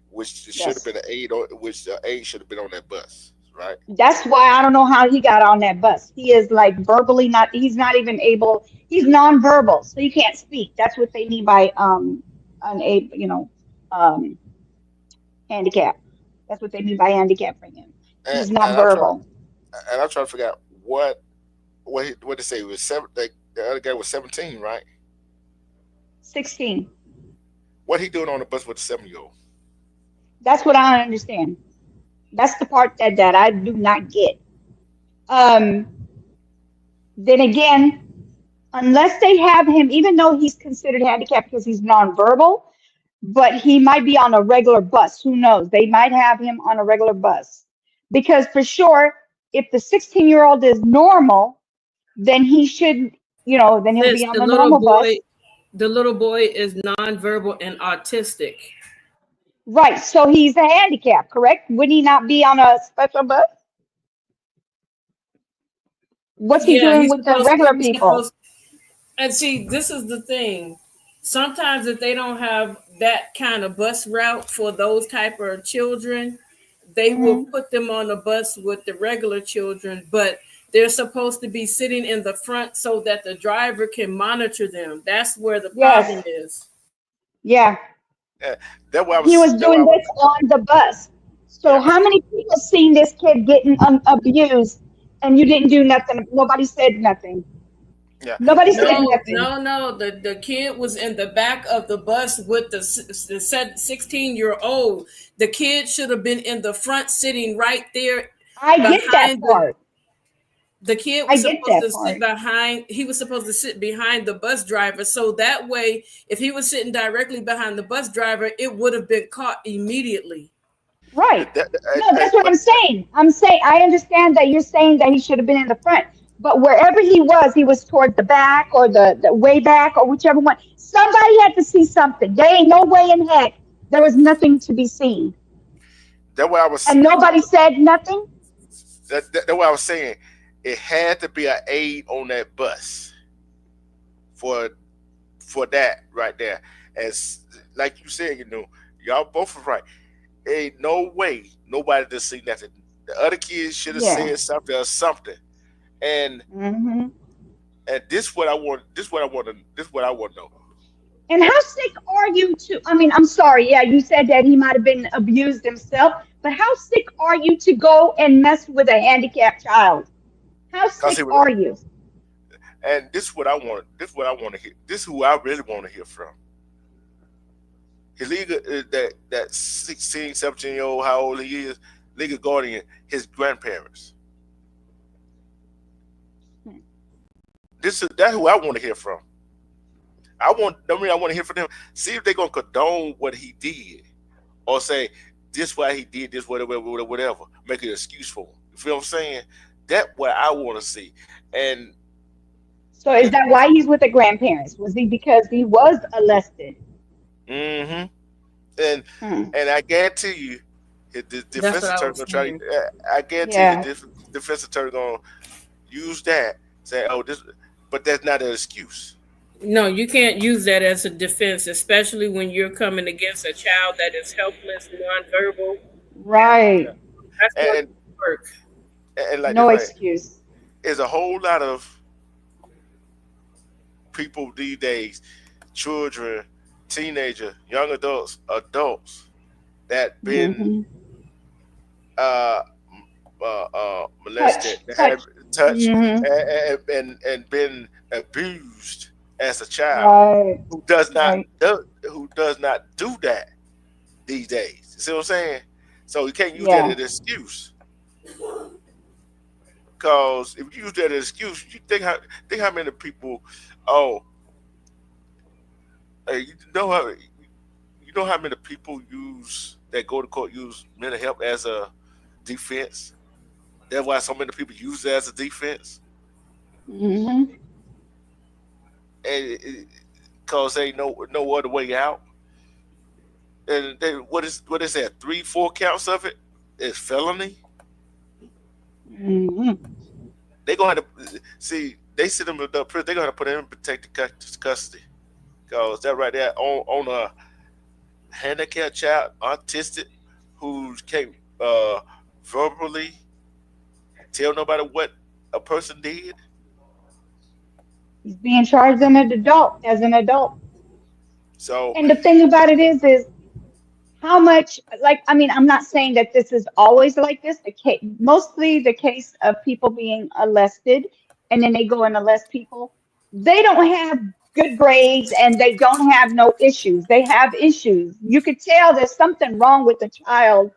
Which should have yes. been an aide on, which the aide should have been on that bus, right? That's why I don't know how he got on that bus. He is like verbally not, he's not even able, he's nonverbal, so he can't speak. That's what they mean by unable, um handicap. That's what they mean by handicap for him. And He's not and I'm trying verbal. I'm trying to figure out what they say it was seven. The other guy was 17, right? 16. What he doing on the bus with the 7-year-old? That's what I don't understand. That's the part that I do not get. Um, then again, unless they have him, even though he's considered handicapped because he's nonverbal, but he might be on a regular bus. Who knows? They might have him on a regular bus. Because for sure, if the 16-year-old is normal, then he should, then he'll be Sis, on the normal bus. the little boy is nonverbal and autistic. Right. So he's a handicap, correct? Would he not be on a special bus? What's he Yeah, doing with the regular he's people? supposed. And see, this is the thing. Sometimes if they don't have that kind of bus route for those type of children, they will Hmm. put them on the bus with the regular children, but they're supposed to be sitting in the front so that the driver can monitor them. That's where the Yes. problem is. Yeah. Yeah, that why I He was was that why I doing was this on the bus. So yeah. how many people seen this kid getting abused and you didn't do nothing? Nobody said nothing. Yeah, Nobody said No, nothing. no, no. The kid was in the back of the bus with the 16-year-old. The kid should have been in the front sitting right there I get that behind part. the kid I was get supposed that to sit part. behind he was supposed to sit behind the bus driver, so that way if he was sitting directly behind the bus driver it would have been caught immediately. Right. No, that's what I'm saying. I'm saying I understand that you're saying that he should have been in the front, but wherever he was toward the back or the way back or whichever one. Somebody had to see something. There ain't no way in heck there was nothing to be seen, that why I was and nobody said nothing. that what I was saying. It had to be an aide on that bus for that right there. As like you said, y'all both are right. Ain't no way nobody to see nothing. The other kids should have Yeah. said something or something. And Hmm. this what I want. This what I want to. This what I want to know. And how sick are you to? I mean, I'm sorry. Yeah, you said that he might have been abused himself, but how sick are you to go and mess with a handicapped child? How Cause sick he was, are you? and this is what I want. This is what I want to hear. This is who I really want to hear from. His legal that 16, 17-year-old, how old he is, legal guardian, his grandparents. That's who I want to hear from. I want to hear from them. See if they're gonna condone what he did, or say this why he did this, whatever. Make an excuse for him. You feel what I'm saying? That's what I want to see. And So is that why he's with the grandparents? Was he because he was molested? mm-hmm. and Hmm. and I guarantee you, the That's defense what I attorney was gonna try saying. to. I guarantee you, Yeah. the defense attorney gonna use that. Say, oh, this, but that's not an excuse. No, you can't use that as a defense, especially when you're coming against a child that is helpless, nonverbal. Right. That's not And gonna work. like No this, right? excuse. There's a whole lot of people these days, children, teenagers, young adults that been Hmm. uh, molested, Touch. that have Touch. touched Hmm. and been abused as a child, Right. Right. who does not do that these days. You see what I'm saying? So you can't use that as Yeah. an excuse. Because if you use that as excuse, you think how many people, oh, hey, you know how many people use that go to court use mental health as a defense. That's why so many people use it as a defense, Hmm. and because they no other way out. And they, what is that? 3-4 counts of it is felony. Hmm. They gonna have to see. They sit them in the prison. They gonna have to put them in protected custody. Cause that right there on a handicapped child, autistic, who can't verbally tell nobody what a person did. He's being charged as an adult, So And the thing about it is how much, like, I mean, I'm not saying that this is always like this. The case, mostly the case of people being arrested and then they go and arrest people. They don't have good grades and they don't have no issues. They have issues. You could tell there's something wrong with the child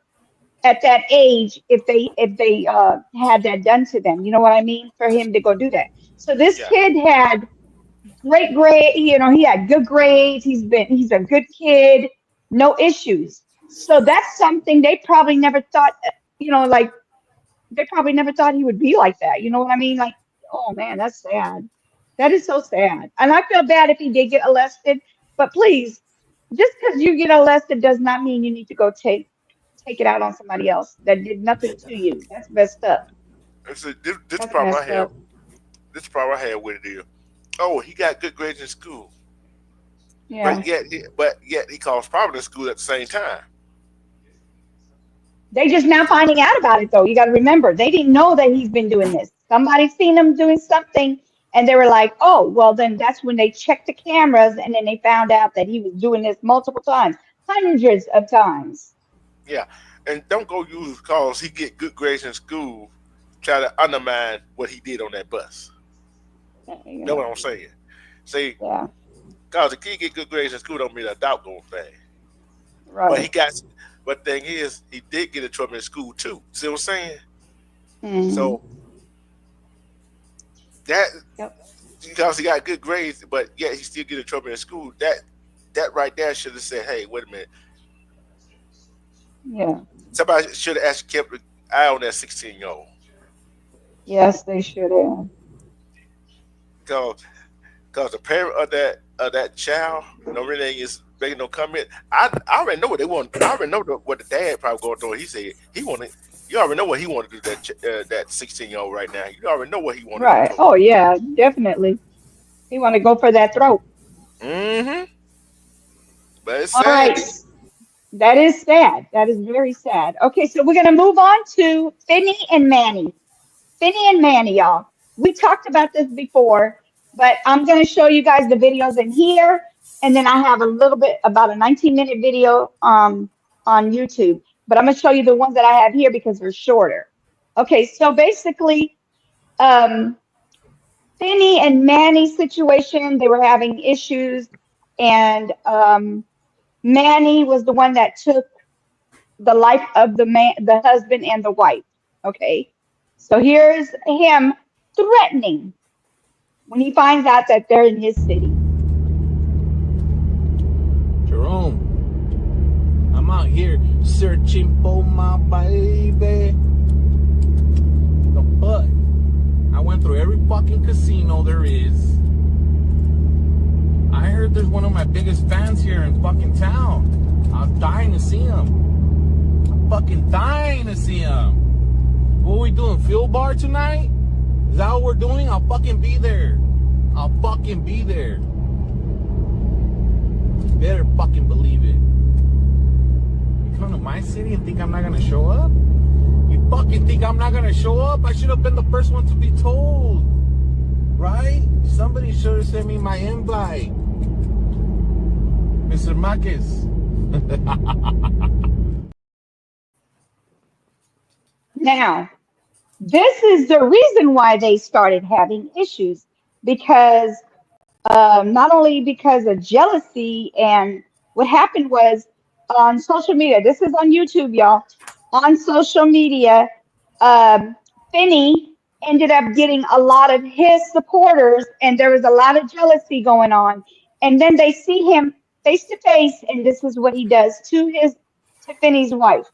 at that age if they had that done to them. You know what I mean? For him to go do that. So this yeah, kid had great grade, he had good grades. He's a good kid, no issues. So that's something they probably never thought, like they probably never thought he would be like that. You know what I mean? Like, oh man, that's sad. That is so sad. And I feel bad if he did get arrested, but please, just because you get arrested does not mean you need to go take it out on somebody else that did nothing to you. That's messed up. so this That's problem I messed have. up. This problem I had with it is, oh, he got good grades in school, Yeah. but yet he caused problems in school at the same time. They just now finding out about it though. You got to remember, they didn't know that he's been doing this. Somebody seen him doing something and they were like, "Oh, well then that's when they checked the cameras and then they found out that he was doing this multiple times, hundreds of times." Yeah, and don't go use cause he get good grades in school, try to undermine what he did on that bus. You That's what know. I'm saying. See, Yeah. cause the kid get good grades in school don't mean a doubt going bad. But he Right. got, but thing is, he did get in trouble in school too. See what I'm saying? Hmm. So that Yep. because he got good grades, but yet he still get in trouble in school. That right there should have said, "Hey, wait a minute." Yeah. Somebody should have actually kept an eye on that 16-year-old. Yes, they should have. Cause the parent of that child, no really is making no comment. I already know what they want. I already know what the dad probably going through. He said he wanted. You already know what he wanted to do that 16-year-old right now. You already know what he wanted to do Right. to Oh yeah, definitely. He want to go for that throat. her. Mm-hmm. But it's All sad. right. That is sad. That is very sad. Okay, so we're gonna move on to Finney and Manny. Finney and Manny, y'all. We talked about this before, but I'm going to show you guys the videos in here. And then I have a little bit about a 19-minute video on YouTube. But I'm going to show you the ones that I have here because they're shorter. Okay, so basically, um, Finney and Manny situation, they were having issues. And Manny was the one that took the life of the husband and the wife. Okay. So here's him threatening when he finds out that they're in his city. Jerome, I'm out here searching for my baby. The fuck? I went through every fucking casino there is. I heard there's one of my biggest fans here in fucking town. I was dying to see him. I'm fucking dying to see him. What are we doing? Fuel bar tonight? Is that what we're doing? I'll fucking be there. I'll fucking be there. You better fucking believe it. You come to my city and think I'm not gonna show up? You fucking think I'm not gonna show up? I should have been the first one to be told. Right? Somebody should have sent me my invite. Mr. Marquez. Now, this is the reason why they started having issues because not only because of jealousy, and what happened was on social media, this is on YouTube, y'all, on social media, um, Finney ended up getting a lot of his supporters, and there was a lot of jealousy going on. And then they see him face to face, and this is what he does to Finney's wife.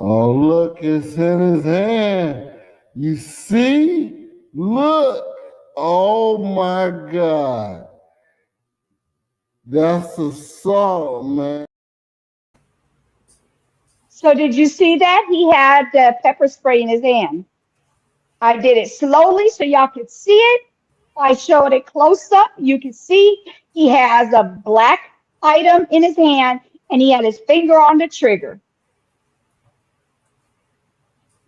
Oh, look, it's in his hand. You see? Look. Oh my God. That's assault, man. So did you see that? He had pepper spray in his hand. I did it slowly so y'all could see it. I showed it close up. You can see he has a black item in his hand, and he had his finger on the trigger.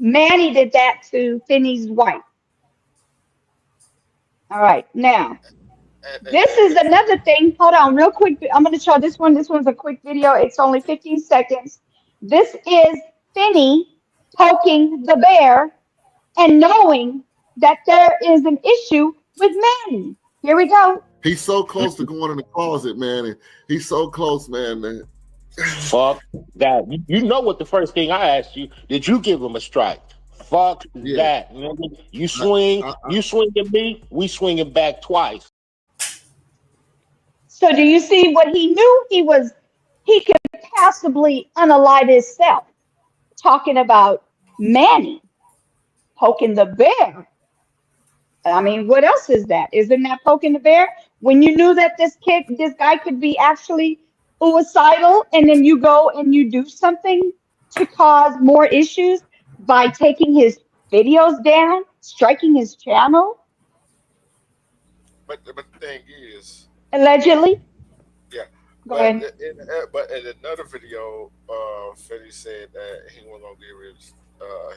Manny did that to Finney's wife. All right, now, this is another thing. Hold on real quick. I'm going to show this one. This one's a quick video. It's only 15 seconds. This is Finney poking the bear and knowing that there is an issue with Manny. Here we go. He's so close to going in the closet, man. He's so close, man. Fuck that. You know what the first thing I asked you, did you give him a strike? Fuck that, nigga. You swing at me, we swinging back twice. So do you see what he knew? He could possibly unalive himself, talking about Manny poking the bear. I mean, what else is that? Isn't that poking the bear? When you knew that this guy could be actually suicidal, and then you go and you do something to cause more issues by taking his videos down, striking his channel? But the thing is, allegedly. Yeah. Go ahead. But in another video, Fetty said that he was gonna give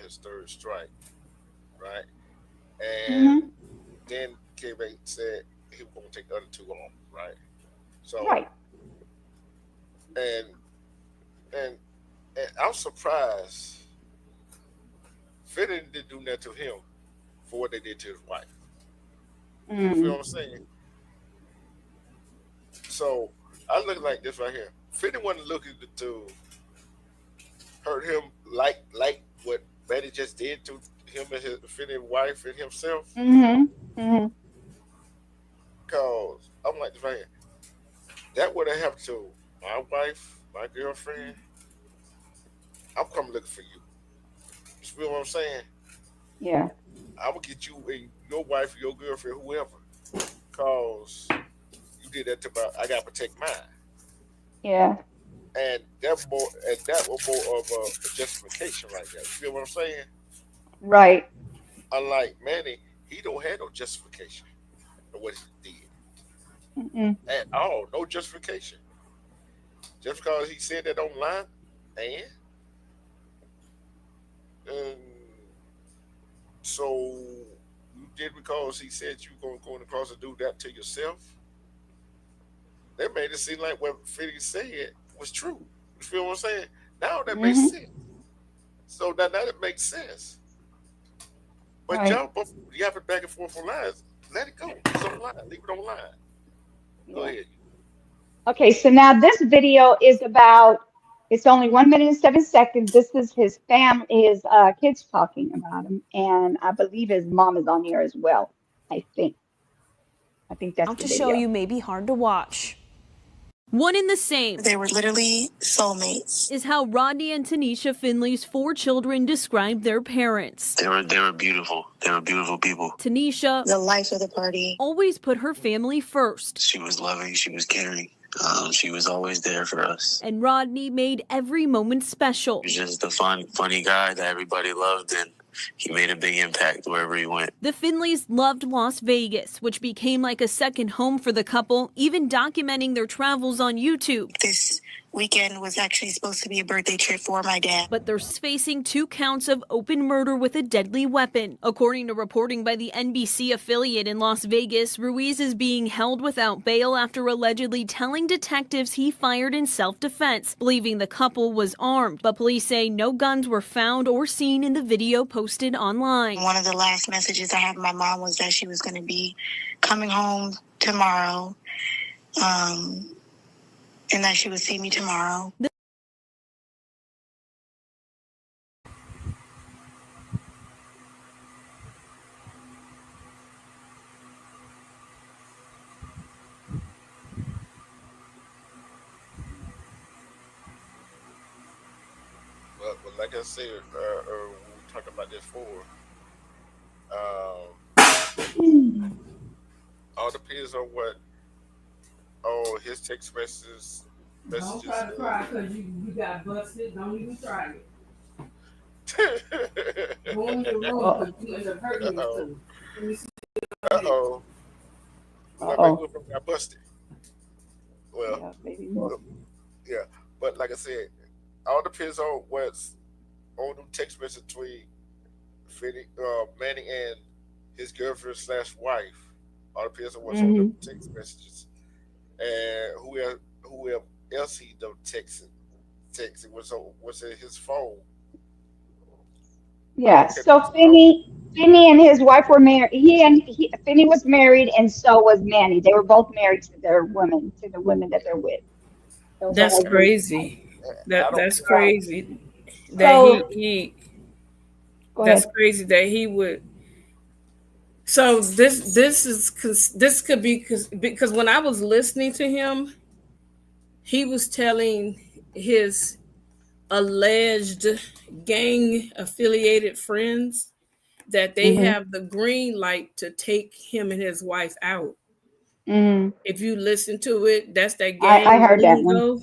his third strike, right? And then came back and said he was gonna take the other two on, right? So right. And I'm surprised Fetty didn't do that to him for what they did to his wife. You feel what I'm saying? So I look like this right here. 51 looking to hurt him like what Betty just did to him and his 50 wife and himself. Cause I'm like this right here. That would have happened to my wife, my girlfriend. I'm coming looking for you. You feel what I'm saying? Yeah. I'm gonna get you and your wife, your girlfriend, whoever. Cause you did that to I gotta protect mine. Yeah. And that was more of a justification right there. You feel what I'm saying? Right. Unlike Manny, he don't have no justification for what he did. At all. No justification. Just because he said that online, and so you did because he said you were going across and do that to yourself. That made it seem like what Fitty said was true. You feel what I'm saying? Now that makes sense. So now it makes sense. But right. y'all both yapping back and forth on lines. Let it go. It's online. Leave it online. Go ahead. Okay, so now this video is about, it's only 1 minute and 7 seconds. This is his family, his kids talking about him. And I believe his mom is on here as well, I think. I think that's the to video. show you may be hard to watch. One in the same. They were literally soulmates. Is how Rodney and Tanisha Finley's 4 children described their parents. They were beautiful. They were beautiful people. Tanisha, the life of the party, always put her family first. She was loving. She was caring. She was always there for us. And Rodney made every moment special. He was just a funny guy that everybody loved, and he made a big impact wherever he went. The Finleys loved Las Vegas, which became like a second home for the couple, even documenting their travels on YouTube. This weekend was actually supposed to be a birthday trip for my dad. But they're facing 2 counts of open murder with a deadly weapon. According to reporting by the NBC affiliate in Las Vegas, Ruiz is being held without bail after allegedly telling detectives he fired in self-defense, believing the couple was armed. But police say no guns were found or seen in the video posted online. One of the last messages I had from my mom was that she was going to be coming home tomorrow, and that she would see me tomorrow. But like I said, we talked about this before. All depends on what his text messages. Don't try to cry because you got busted. Don't even try it. Go in your room because you end up hurting yourself. Let me see. Uh-oh. My baby got busted. Well, yeah. But like I said, all depends on what's on the text message between Manny and his girlfriend / wife. All depends on what's on the text messages. And whoever else he done texting what's in his phone. Yeah. So Finney and his wife were married. Finney was married, and so was Manny. They were both married to the women that they're with. That's crazy. That's crazy. That So he go that's ahead. crazy that he would. So this could be because when I was listening to him, he was telling his alleged gang affiliated friends that they Mm-hmm. have the green light to take him and his wife out. Mm-hmm. If you listen to it, that's that I gang heard that one. lingo.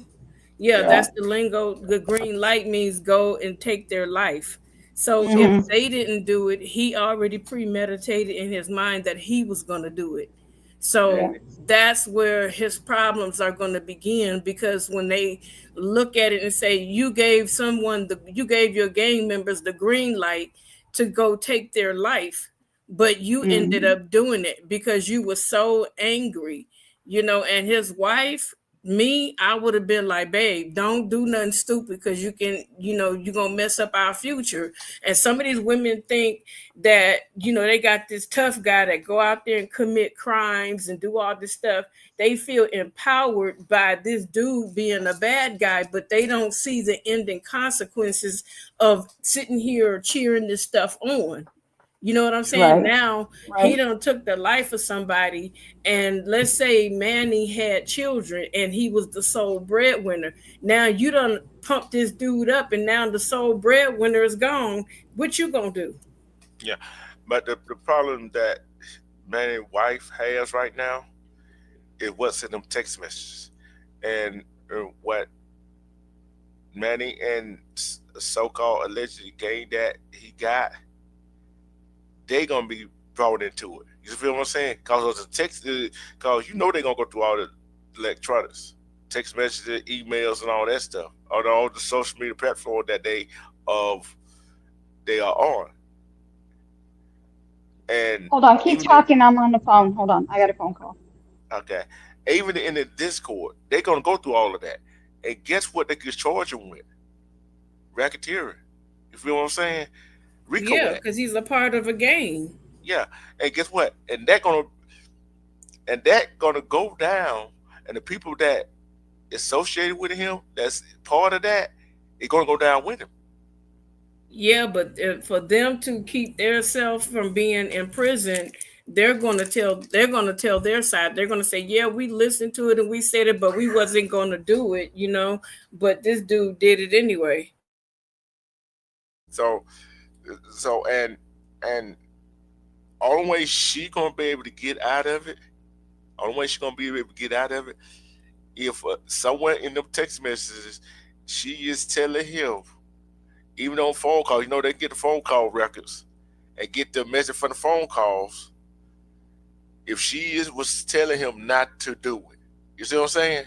Yeah, Yeah. that's the lingo. The green light means go and take their life. So if Mm-hmm. they didn't do it, he already premeditated in his mind that he was going to do it. Yeah. So that's where his problems are going to begin, because when they look at it and say you gave your gang members the green light to go take their life, but you ended Mm-hmm. up doing it because you were so angry, and his wife, me, I would have been like, babe, don't do nothing stupid because you're gonna mess up our future. And some of these women think that, they got this tough guy that go out there and commit crimes and do all this stuff. They feel empowered by this dude being a bad guy, but they don't see the ending consequences of sitting here cheering this stuff on. You know what I'm saying? Right. Now he Right. done took the life of somebody, and let's say Manny had children and he was the sole breadwinner. Now you done pump this dude up, and now the sole breadwinner is gone. What you gonna do? Yeah. But the problem that Manny's wife has right now is what's in them text messages. And what Manny and so-called allegedly gain that he got, they gonna be brought into it. You feel what I'm saying? Cause of the text, cause they gonna go through all the electronics, text messages, emails, and all that stuff on all the social media platform that they are on. And Hold on. Keep even talking. I'm on the phone. Hold on. I got a phone call. okay, even in the Discord, they're gonna go through all of that. And guess what they could charge him with? Racketeering. You feel what I'm saying? RICO Yeah, Act. because he's a part of a gang. Yeah. And guess what? And that gonna go down. And the people that associated with him, that's part of that, it's gonna go down with him. Yeah, but for them to keep themselves from being in prison, they're gonna tell their side. They're gonna say, yeah, we listened to it and we said it, but we wasn't gonna do it. But this dude did it anyway. So and only way she gonna be able to get out of it, only way she gonna be able to get out of it, if somewhere in them text messages, she is telling him, even on phone calls, they get the phone call records and get the message from the phone calls. If she was telling him not to do it, you see what I'm saying?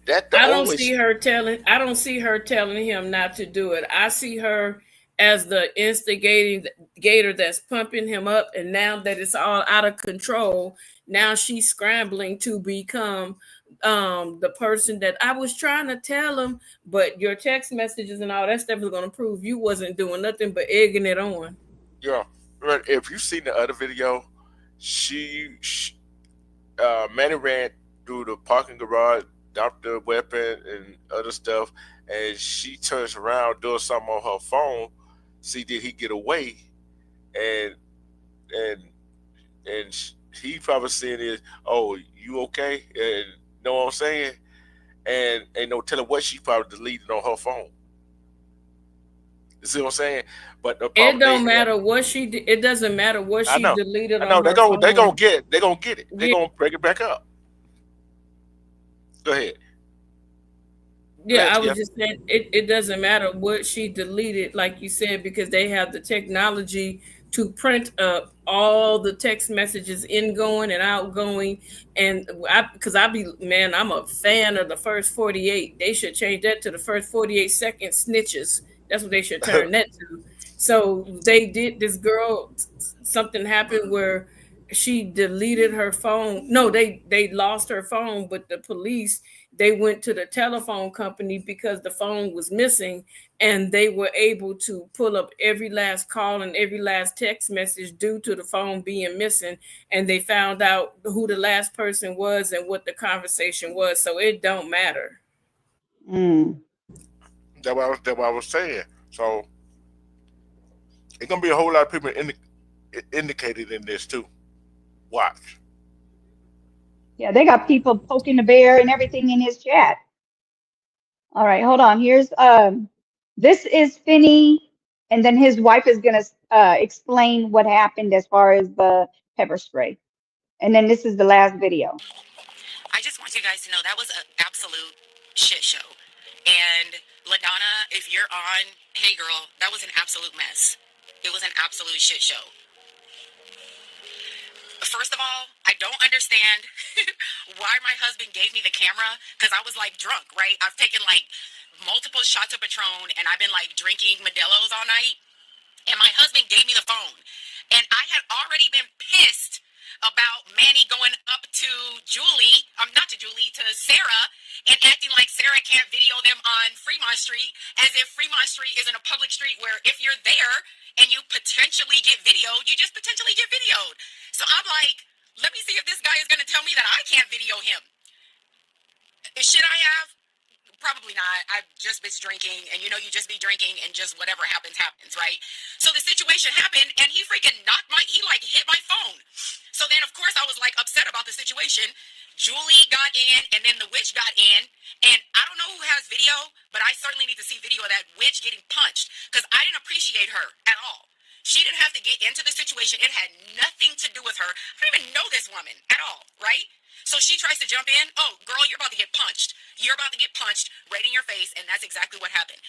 That the I don't only see her telling. I don't see her telling him not to do it. I see her as the instigating gator that's pumping him up, and now that it's all out of control, now she's scrambling to become the person that I was trying to tell him. But your text messages and all that stuff is going to prove you wasn't doing nothing but egging it on. yeah. But if you seen the other video, she Manny ran through the parking garage, dumped the weapon and other stuff, and she turns around doing something on her phone. See, did he get away? And and he probably saying is, "Oh, you okay?" And know what I'm saying? And ain't no telling what she probably deleted on her phone. You see what I'm saying? But the It problem don't they have, matter what she. It doesn't matter what I she know, deleted I know on they're her gonna they gonna phone. get it. They're gonna get it. They're Yeah, gonna break it back up. Go ahead. Go yeah, ahead, I was Jeff. just saying it doesn't matter what she deleted, like you said, because they have the technology to print up all the text messages ingoing and outgoing. And I be, man, I'm a fan of the first 48. They should change that to the first 48-second snitches. That's what they should turn that to. So they did this girl, something happened where she deleted her phone. No, they lost her phone, but the police, they went to the telephone company because the phone was missing, and they were able to pull up every last call and every last text message due to the phone being missing, and they found out who the last person was and what the conversation was. So it don't matter. Mm. That's what I was saying. So it's gonna be a whole lot of people indicated in this too. Watch. Yeah, they got people poking the bear and everything in his chat. All right, hold on. Here's this is Finney, and then his wife is gonna explain what happened as far as the pepper spray, and then this is the last video. I just want you guys to know that was an absolute shit show. And LaDonna, if you're on, hey girl, that was an absolute mess. It was an absolute shit show. First of all, I don't understand why my husband gave me the camera, because I was like drunk, right? I've taken like multiple shots of Patron and I've been like drinking Modelo's all night. And my husband gave me the phone. And I had already been pissed about Manny going up to Julie, not to Julie, to Sarah, and acting like Sarah can't video them on Fremont Street, as if Fremont Street isn't a public street where if you're there and you potentially get videoed, you just potentially get videoed. So I'm like, let me see if this guy is going to tell me that I can't video him. Should I have? Probably not. I've just been drinking, and you know, you just be drinking, and just whatever happens, happens, right? So the situation happened, and he freaking he like hit my phone. So then, of course, I was like upset about the situation. Julie got in, and then the witch got in, and I don't know who has video, but I certainly need to see video of that witch getting punched, because I didn't appreciate her at all. She didn't have to get into the situation. It had nothing to do with her. I don't even know this woman at all, right? So she tries to jump in. Oh, girl, you're about to get punched. You're about to get punched right in your face, and that's exactly what happened.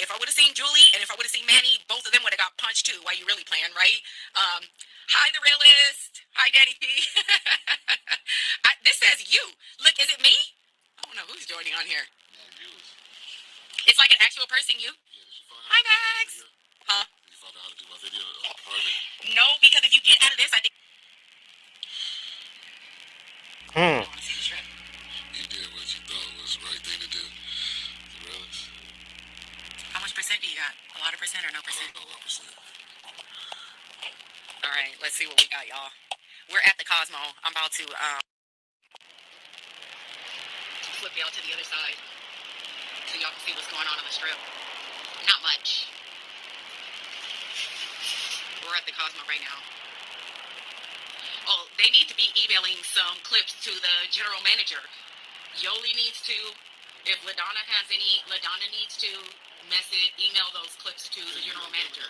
If I would have seen Julie and if I would have seen Manny, both of them would have got punched too. Why you really playing, right? Hi, the realist. Hi, Danny P. This says you. Look, is it me? I don't know who's joining on here. It's like an actual person, you? Hi, Max. Huh? You found out how to do my video private? No, because if you get out of this, I think. Hmm. You did what you thought was the right thing to do. The realest. How much percent do you got? A lot of percent or no percent? No, 1%. All right, let's see what we got, y'all. We're at the Cosmo. I'm about to flip y'all to the other side so y'all can see what's going on the strip. Not much. We're at the Cosmo right now. Oh, they need to be emailing some clips to the general manager. Yoli needs to. If LaDonna has any, LaDonna needs to email those clips to the general manager.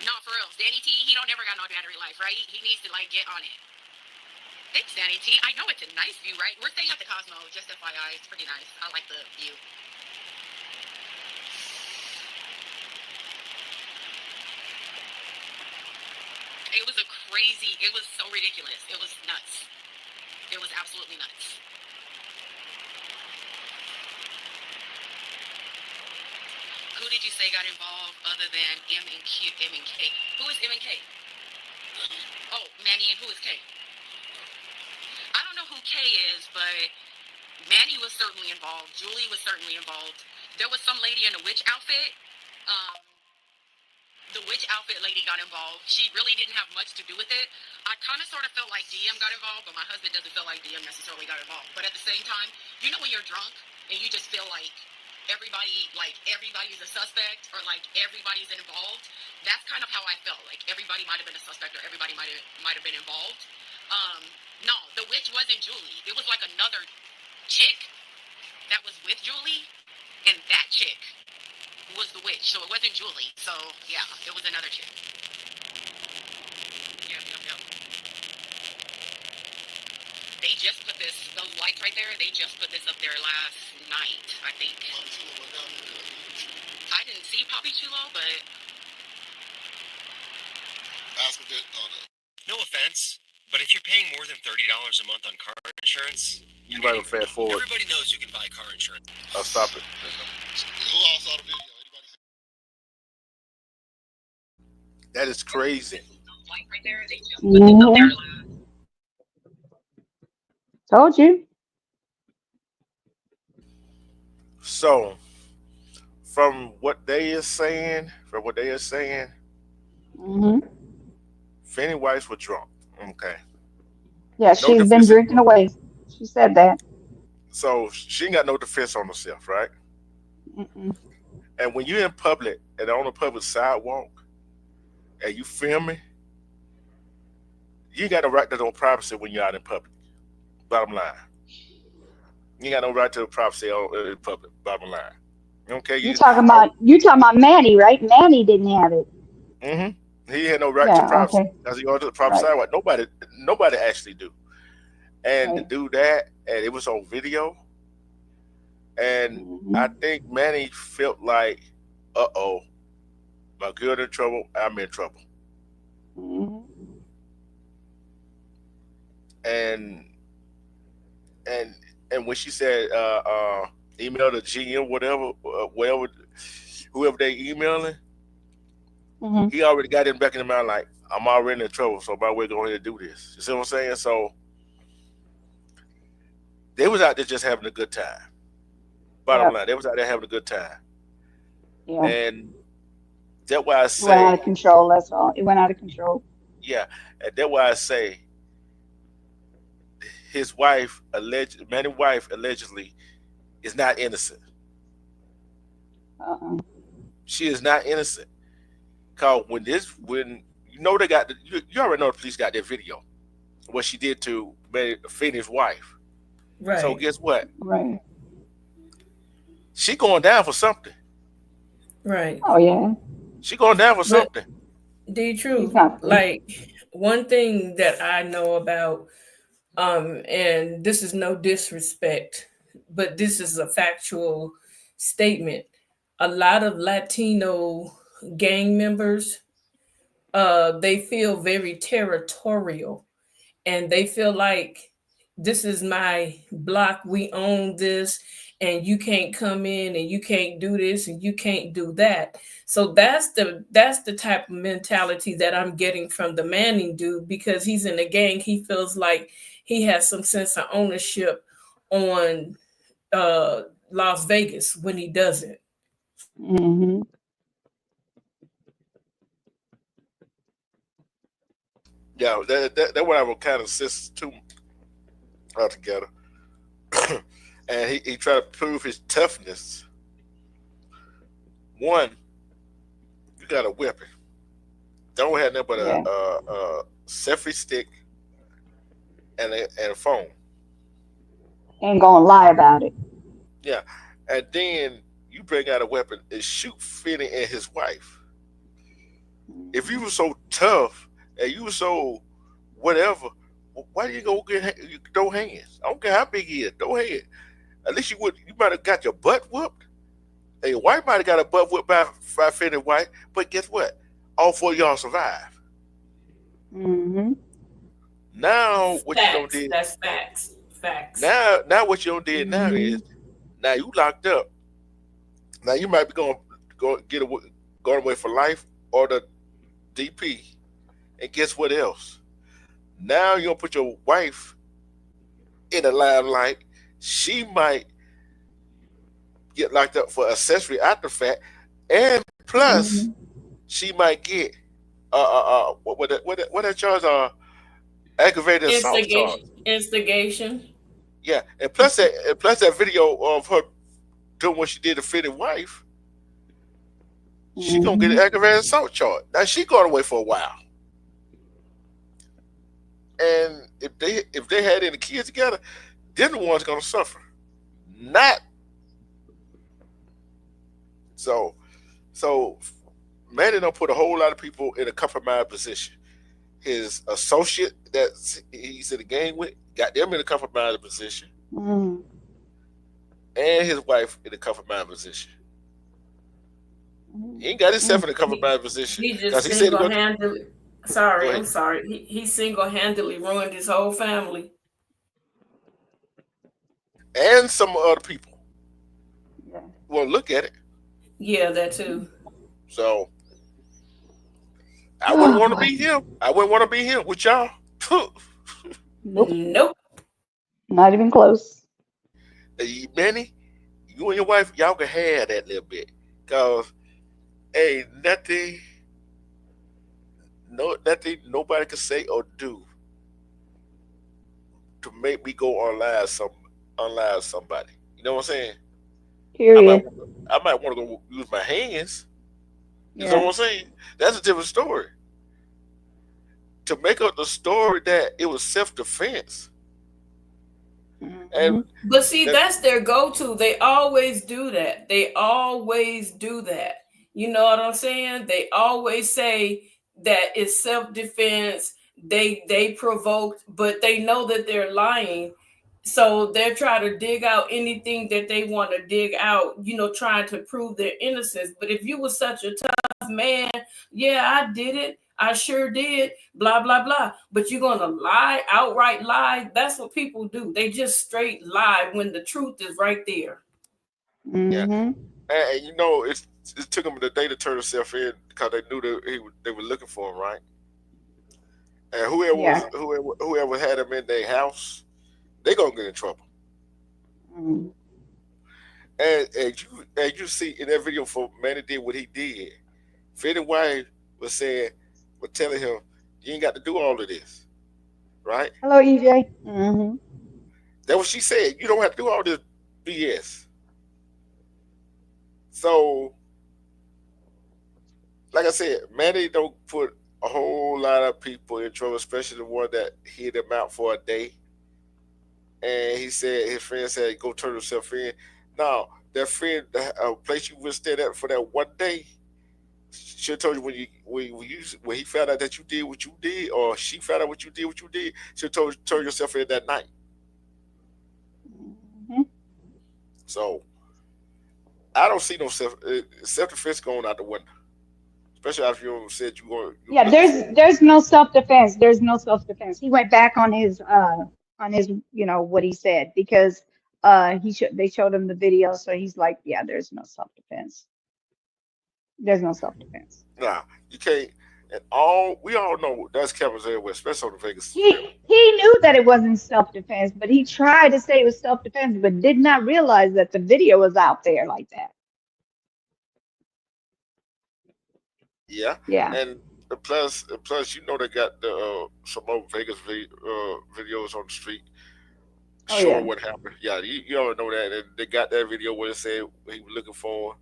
No, for real. Danny T, he don't never got no battery life, right? He needs to like get on it. Thanks, Danny T. I know it's a nice view, right? We're staying at the Cosmo, just FYI. It's pretty nice. I like the view. It was it was so ridiculous. It was nuts. It was absolutely nuts. did you say got involved other than M and K? Who is M and K? Oh, Manny, and who is K? I don't know who K is, but Manny was certainly involved. Julie was certainly involved. There was some lady in a witch outfit. The witch outfit lady got involved. She really didn't have much to do with it. I kind of sort of felt like DM got involved, but my husband doesn't feel like DM necessarily got involved. But at the same time, you know when you're drunk and you just feel like everybody's a suspect or like everybody's involved? That's kind of how I felt. Like everybody might have been a suspect or everybody might have been involved. No, the witch wasn't Julie. It was like another chick that was with Julie, and that chick was the witch. So it wasn't Julie. So yeah, it was another chick. Yep. They just put those lights right there, they just put this up there last night, I think. I didn't see Poppy Chulo, but No offense, but if you're paying more than $30 a month on car insurance, you might fast forward. Everybody knows you can buy car insurance. I'll stop it. Who all saw the video? That is crazy. Told you. So, from what they are saying, Fanny Weiss was drunk. Okay. Yeah, she's been drinking away. She said that. So she ain't got no defense on herself, right? Mm-mm. And when you're in public and on a public sidewalk and you filming, you ain't got no right to no privacy when you're out in public. Bottom line. You ain't got no right to privacy in public. Bottom line. Okay. You talking about Manny, right? Manny didn't have it. Mm-hmm. He had no right to privacy because he on the proper sidewalk. Nobody actually do. And to do that, and it was on video. And I think Manny felt like, uh-oh, my girl in trouble, I'm in trouble. And when she said email the GM, whoever they emailing, he already got it back in the mind like, I'm already in trouble, so by the way, go ahead and do this. You see what I'm saying? So they was out there just having a good time. Bottom line, they was out there having a good time. Yeah. And that's why I say it went out of control, that's all. It went out of control. Yeah. And that's why I say his wife, Manny's wife, allegedly is not innocent. She is not innocent. Cause when you know they got you already know the police got their video, what she did to Fanny's wife. Right. So guess what? Right. She going down for something. Right. Oh yeah. She going down for something. The truth, like one thing that I know about, and this is no disrespect, but this is a factual statement. A lot of Latino gang members, they feel very territorial, and they feel like this is my block, we own this, and you can't come in and you can't do this and you can't do that. So that's the type of mentality that I'm getting from the Manning dude, because he's in a gang. He feels like he has some sense of ownership on Las Vegas when he doesn't. Yeah, that what I would kind of sense too altogether. And he tried to prove his toughness. One, you got a weapon. Don't have nothing but a selfie stick and a phone. Ain't gonna lie about it. Yeah, and then you bring out a weapon and shoot Finney and his wife. If you were so tough and you were so whatever, why do you go throw hands? I don't care how big he is, throw hands. At least you might have got your butt whooped. And your wife might have got a butt whooped by Finney's wife, but guess what? All four of y'all survived. Now what you done did? That's facts. Facts. Now what you done did now is now you locked up. Now you might be going going away for life, or the DP. And guess what else? Now you're gonna put your wife in the limelight. She might get locked up for accessory after fact, and plus she might get what that charge are aggravated assault charge. Instigation. Yeah, and plus that video of her doing what she did to Fitty wife, she gonna get an aggravated assault charge. Now she going away for a while. And if they had any kids together, they're the ones gonna suffer. Not so Manny don't put a whole lot of people in a compromised position. His associate that he's in the game with got them in a compromised position. And his wife in a compromised position. He ain't got himself in a compromised position. He just single-handedly. Sorry, I'm sorry. He single-handedly ruined his whole family. And some other people. Yeah. Well, look at it. Yeah, that too. So I wouldn't want to be him. I wouldn't want to be him with y'all. Nope. Not even close. Manny, you and your wife, y'all can have that little bit. Cause ain't nothing nobody can say or do to make me go unlive somebody. You know what I'm saying? Period. I might want to go use my hands. You know what I'm saying? That's a different story. To make up the story that it was self-defense. But see, that's their go-to. They always do that. They always do that. You know what I'm saying? They always say that it's self-defense. They provoked, but they know that they're lying. So they're trying to dig out anything that they want to dig out, trying to prove their innocence. But if you were such a tough man, yeah, I did it. I sure did. Blah, blah, blah. But you're going to lie, outright lie. That's what people do. They just straight lie when the truth is right there. Yeah. And it took them the day to turn himself in because they knew that they were looking for him, right? And whoever had him in their house, they gonna get in trouble. And you see in that video for Manny did what he did. Fitty wife was telling him, you ain't got to do all of this. Right? Hello, EJ. That's what she said. You don't have to do all this BS. So, like I said, Manny don't put a whole lot of people in trouble, especially the one that hid him out for a day. And he said, his friend said, go turn yourself in. Now, that friend, place you would stay at for that one day, she'll told you when he found out that you did what you did, or she found out what you did, she'll told you turn yourself in that night. So, I don't see no self-defense going out the window. Especially after you said you going. Yeah, there's no self-defense. There's no self-defense. He went back on his what he said because they showed him the video, so he's like, yeah, there's no self-defense. There's no self-defense. Nah, you can't. And we all know that's cameras everywhere, especially on the Vegas. He knew that it wasn't self-defense, but he tried to say it was self-defense, but did not realize that the video was out there like that. Yeah. Yeah. And plus, they got some more Vegas videos on the street showing what happened. Yeah, you all know that. And they got that video where it said he was looking for.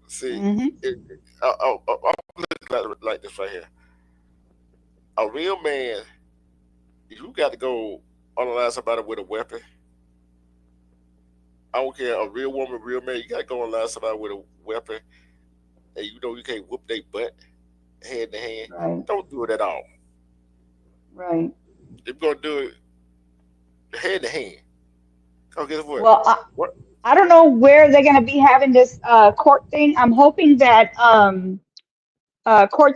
See, I'll look at it like this right here. A real man, you got to go unalive somebody with a weapon. I don't care, a real woman, real man, you got to go unalive somebody with a weapon. And you can't whoop their butt hand to hand. Right. Don't do it at all. Right. If you're going to do it hand to hand. Oh, guess what? Well, I don't know where they're going to be having this court thing. I'm hoping that Court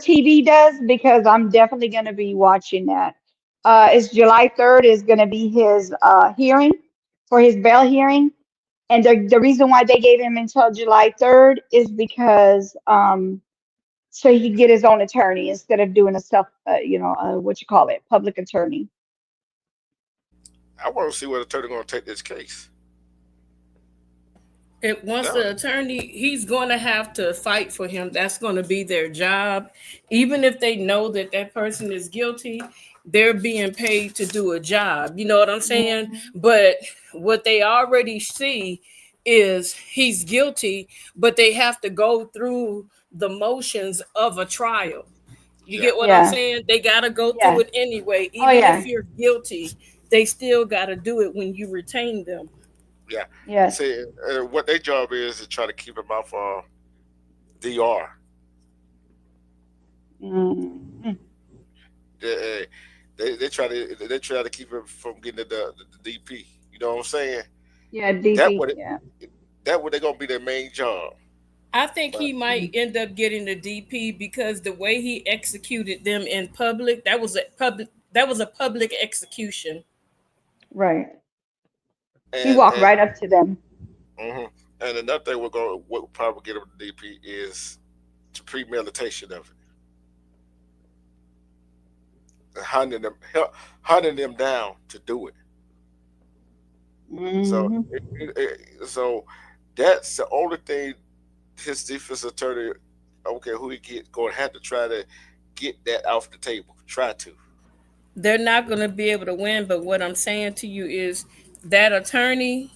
TV does, because I'm definitely going to be watching that. It's July 3rd is going to be his hearing for his bail hearing. And the reason why they gave him until July 3rd is because so he could get his own attorney instead of doing a what you call it, public attorney. I want to see what attorney going to take this case. Once No. the attorney, he's going to have to fight for him. That's going to be their job. Even if they know that that person is guilty, they're being paid to do a job. You know what I'm saying? But what they already see is he's guilty, but they have to go through the motions of a trial. You Yeah. get what I'm Yeah. saying? They got to go through Yeah. it anyway. Oh Even if yeah. you're guilty, they still got to do it when you retain them. Yeah. Yes. See, what their job is to try to keep him off DR. Mm. They, they try to keep him from getting the DP. You know what I'm saying? Yeah, That DP. what it, Yeah. that what they gonna be their main job. I think But he might end up getting the DP because the way he executed them in public, that was a public execution. Right. He and walked and right up to them. hmm and another thing what will probably get him the DP is the premeditation of it, hunting them down to do it. So Hmm. so that's the only thing his defense attorney, okay, who he get going to have to try to get that off the table. Try to. They're not going to be able to win, but what I'm saying to you is that attorney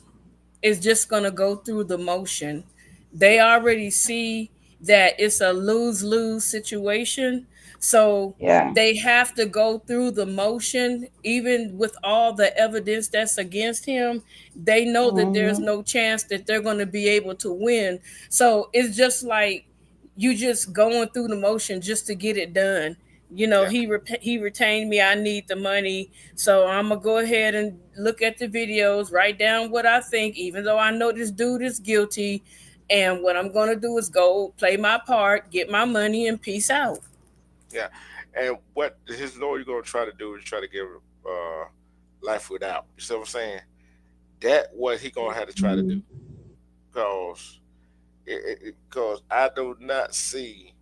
is just going to go through the motion. They already see that it's a lose-lose situation. So Yeah. they have to go through the motion, even with all the evidence that's against him. They know that there's Hmm. no chance that they're going to be able to win. So it's just like you just going through the motion just to get it done. Yeah. He retained me. I need the money, so I'm gonna go ahead and look at the videos, write down what I think, even though I know this dude is guilty. And what I'm gonna do is go play my part, get my money, and peace out. Yeah. And what his lawyer going to try to do is try to give him life without. You see what I'm saying? That what he going to have to try to do. Because because I do not see.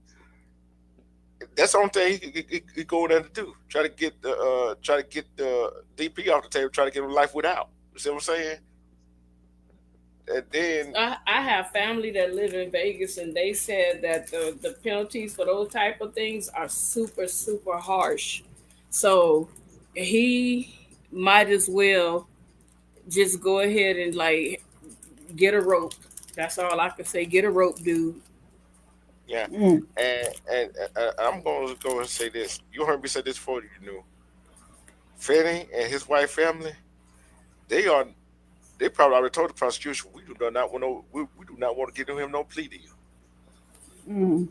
That's the only thing he going there to do. Try to get the DP off the table. Try to give him life without. You see what I'm saying? And then I have family that live in Vegas, and they said that the penalties for those type of things are super super harsh. So he might as well just go ahead and like get a rope. That's all I can say. Get a rope, dude. yeah, Mm. and I'm going to go and say this. You heard me say this before. You knew Fanny and his wife family. They are. They probably already told the prosecution we do not want we do not want to give him no plea deal. Mm.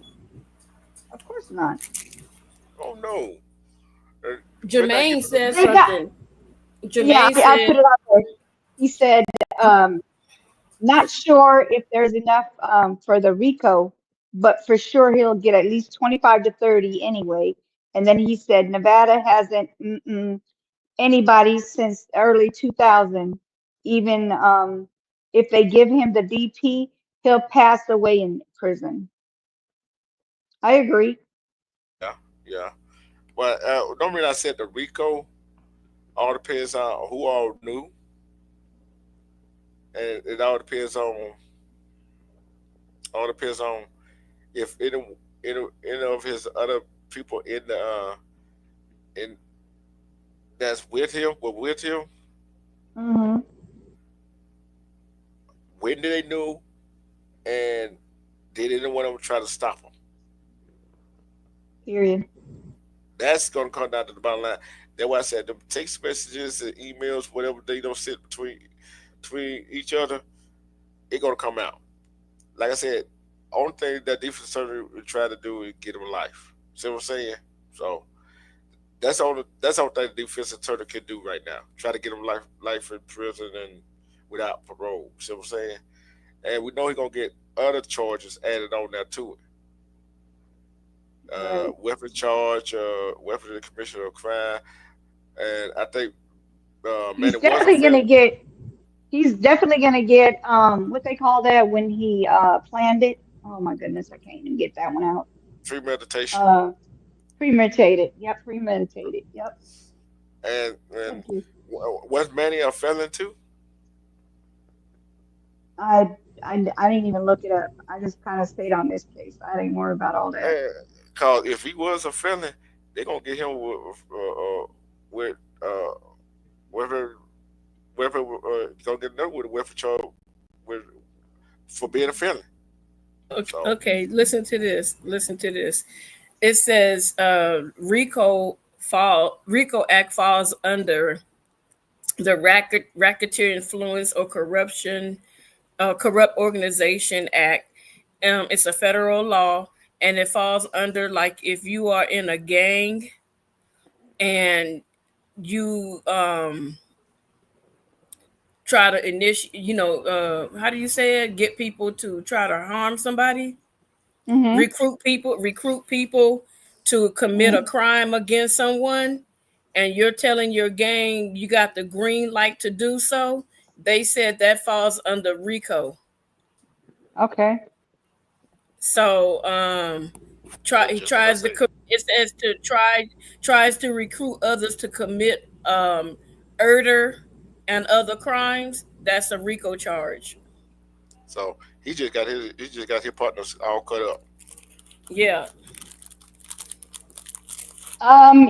Of course not. Oh no, better not give Jermaine him no said plea They deal. got. something. Yeah, Jermaine I put said it out there. He said, um, not sure if there's enough for the RICO, but for sure he'll get at least 25 to 30 anyway. And then he said Nevada hasn't anybody since early 2000. Even if they give him the DP, he'll pass away in prison. I agree. Yeah, yeah. But don't mean I said the RICO. All depends on who all knew, and it all depends on if any of his other people in the in that's with him were with him. Hmm. When did they knew, and did anyone try to stop him? Period. That's gonna come down to the bottom line. That's why I said the text messages and emails, whatever they don't sit between each other, it gonna come out. Like I said, only thing that defense attorney would try to do is get him life. See what I'm saying? So that's all thing the defense attorney can do right now. Try to get him life in prison and without parole. See what I'm saying? And we know he's gonna get other charges added on there to it. Right. Weapon charge, weapon in the commission of crime, and I think man, He's it was a definitely gonna felony. get. He's definitely gonna get what they call that when he planned it. Oh my goodness, I can't even get that one out. Premeditation. Uh Premeditated. Yep, premeditated. Yep. And Thank you. was Manny a felon too? I didn't even look it up. I just kind of stayed on this case. I didn't worry about all that. Cause if he was a felon, they gonna get him with whether gonna get another with a weapon charge with for being a felon. So Okay, listen to this. Listen to this. It says RICO Act falls under the Racketeer Influence or Corrupt Organization Act. It's a federal law, and it falls under like if you are in a gang and you try to initiate, how do you say it? Get people to try to harm somebody, Mm-hmm. recruit people to commit a Mm-hmm. crime against someone, and you're telling your gang you got the green light to do so. They said that falls under RICO. Okay. So yeah, he just what I tries to said. it says to tries to recruit others to commit murder and other crimes. That's a RICO charge. So he just got his partners all cut up. Yeah.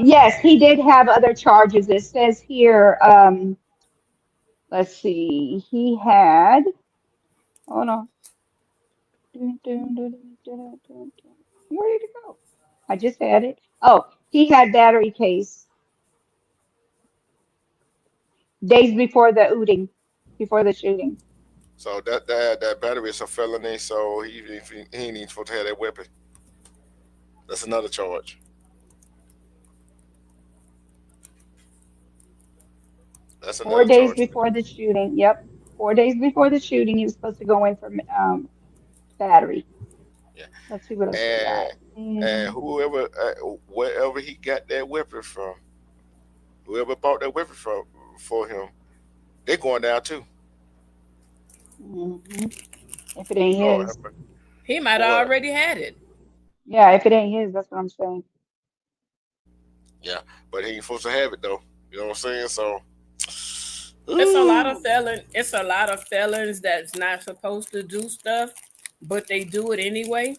Yes, he did have other charges. It says here, let's see, he had, hold on. Where did it go? I just had it. Oh, he had battery case days before the ooting, before the shooting. So that battery is a felony. So he ain't even supposed to have that weapon. That's another charge. That's Four another days charge. before the shooting. Yep. 4 days before the shooting, he was supposed to go in for battery. Yeah, Let's see what else we got. and whoever wherever he got that weapon from, whoever bought that weapon from for him, they're going down too. Mm-hmm. If it ain't Lord his. have mercy. He might Boy, have already had it. Yeah, if it ain't his, that's what I'm saying. yeah, but he ain't supposed to have it though. You know what I'm saying? So, It's a lot of ooh, felons that's not supposed to do stuff, but they do it anyway.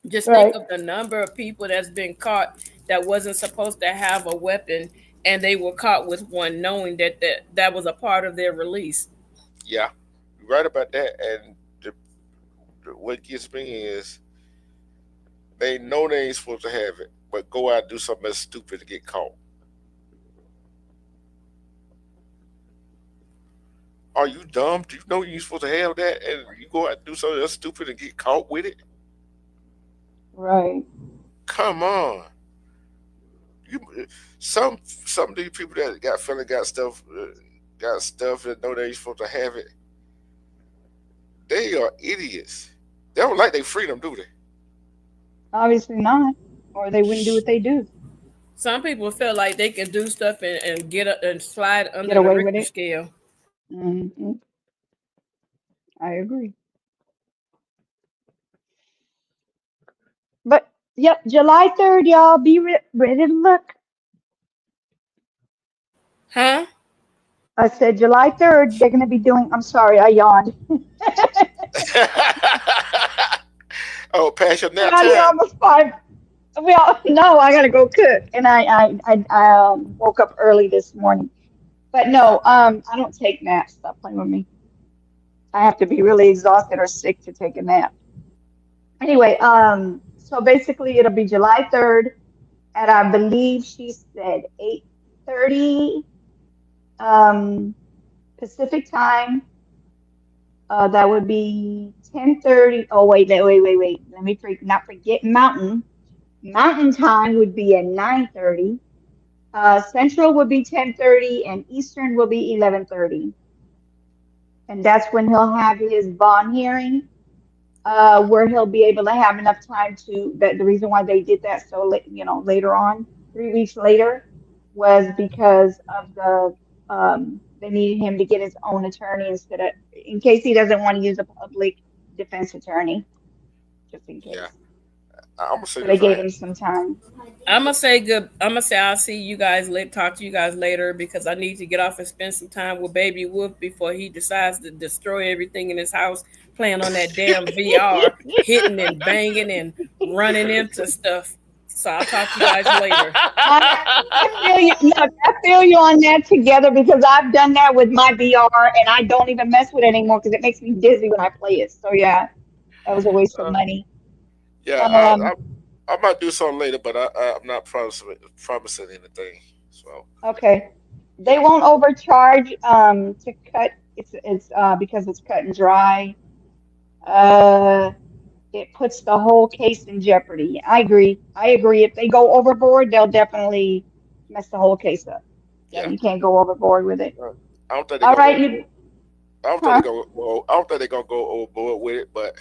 Just think Right. of the number of people that's been caught that wasn't supposed to have a weapon, and they were caught with one, knowing that was a part of their release. yeah, you're right about that. And what gets me is they know they ain't supposed to have it, but go out and do something that's stupid to get caught. Are you dumb? Do you know you're supposed to have that, and you go out and do something that's stupid and get caught with it? Right. Come on, you some of these people that got feeling got stuff that know they ain't supposed to have it. They are idiots. They don't like their freedom, do they? Obviously not. Or they wouldn't do what they do. Some people feel like they can do stuff and and slide Get under the away with Richter it. scale. Hmm. I agree. But yep, July 3rd, y'all be ready to look. Huh? I said July 3rd, they're going to be doing, I'm sorry, I yawned. Oh, past your We nap got here time. almost five. Well, no, I gotta go cook, and I woke up early this morning. But no, I don't take naps. Stop playing with me. I have to be really exhausted or sick to take a nap. Anyway, so basically it'll be July 3rd at I believe she said 8:30 Pacific time. That would be 10:30. Oh wait. Let me not forget Mountain. Mountain time would be at 9:30. Central would be 10:30 and Eastern will be 11:30. And that's when he'll have his bond hearing, where he'll be able to have enough time to, that the reason why they did that so late, later on, 3 weeks later, was because of the they needed him to get his own attorney in case he doesn't want to use a public defense attorney, just in case. Yeah, I'm gonna say So they this gave right him some time. I'm gonna say good. I'm gonna say I'll see you guys later. Talk to you guys later because I need to get off and spend some time with Baby Wolf before he decides to destroy everything in his house, playing on that damn VR, hitting and banging and running into stuff. So I'll talk to you guys later. I feel you. Look, I feel you on that together because I've done that with my VR and I don't even mess with it anymore because it makes me dizzy when I play it. So yeah, that was a waste of money. Yeah, I might do something later, but I'm not promising anything. So Okay. They won't overcharge to cut it's because it's cut and dry. It puts the whole case in jeopardy. I agree. If they go overboard, they'll definitely mess the whole case up. Yeah, you can't go overboard with it. I don't think they're All gonna right, go. you I don't think they're gonna. Well, I don't think they're gonna go overboard with it, but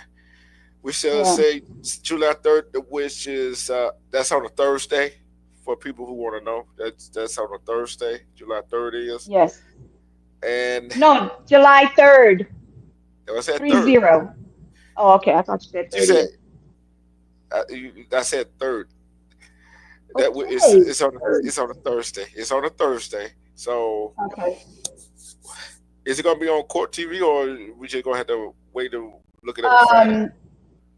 we shall say July 3rd, which is that's on a Thursday. For people who want to know, that's on a Thursday. July 3rd is. Yes. And no, July 3rd. I said 30. Oh, okay. I thought you said 30. I said 3rd. That it's on a Thursday. It's on a Thursday. So okay. Is it gonna be on Court TV or we just gonna have to wait to look it up?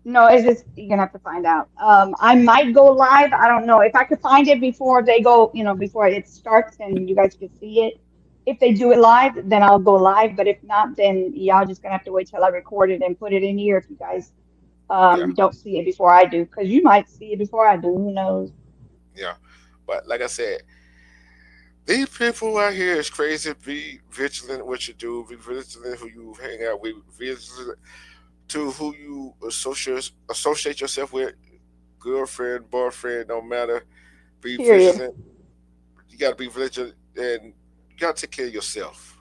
No, you're gonna have to find out. I might go live. I don't know if I could find it before they go. Before it starts and you guys can see it. If they do it live, then I'll go live. But if not, then y'all just gonna have to wait till I record it and put it in here. If you guys don't see it before I do, because you might see it before I do. Who knows? Yeah, but like I said, these people out here is crazy. Be vigilant what you do. Be vigilant who you hang out with. Vigilant to who you associate yourself with. Girlfriend, boyfriend, no matter. Be vigilant. You got to be vigilant, and you got to take care of yourself.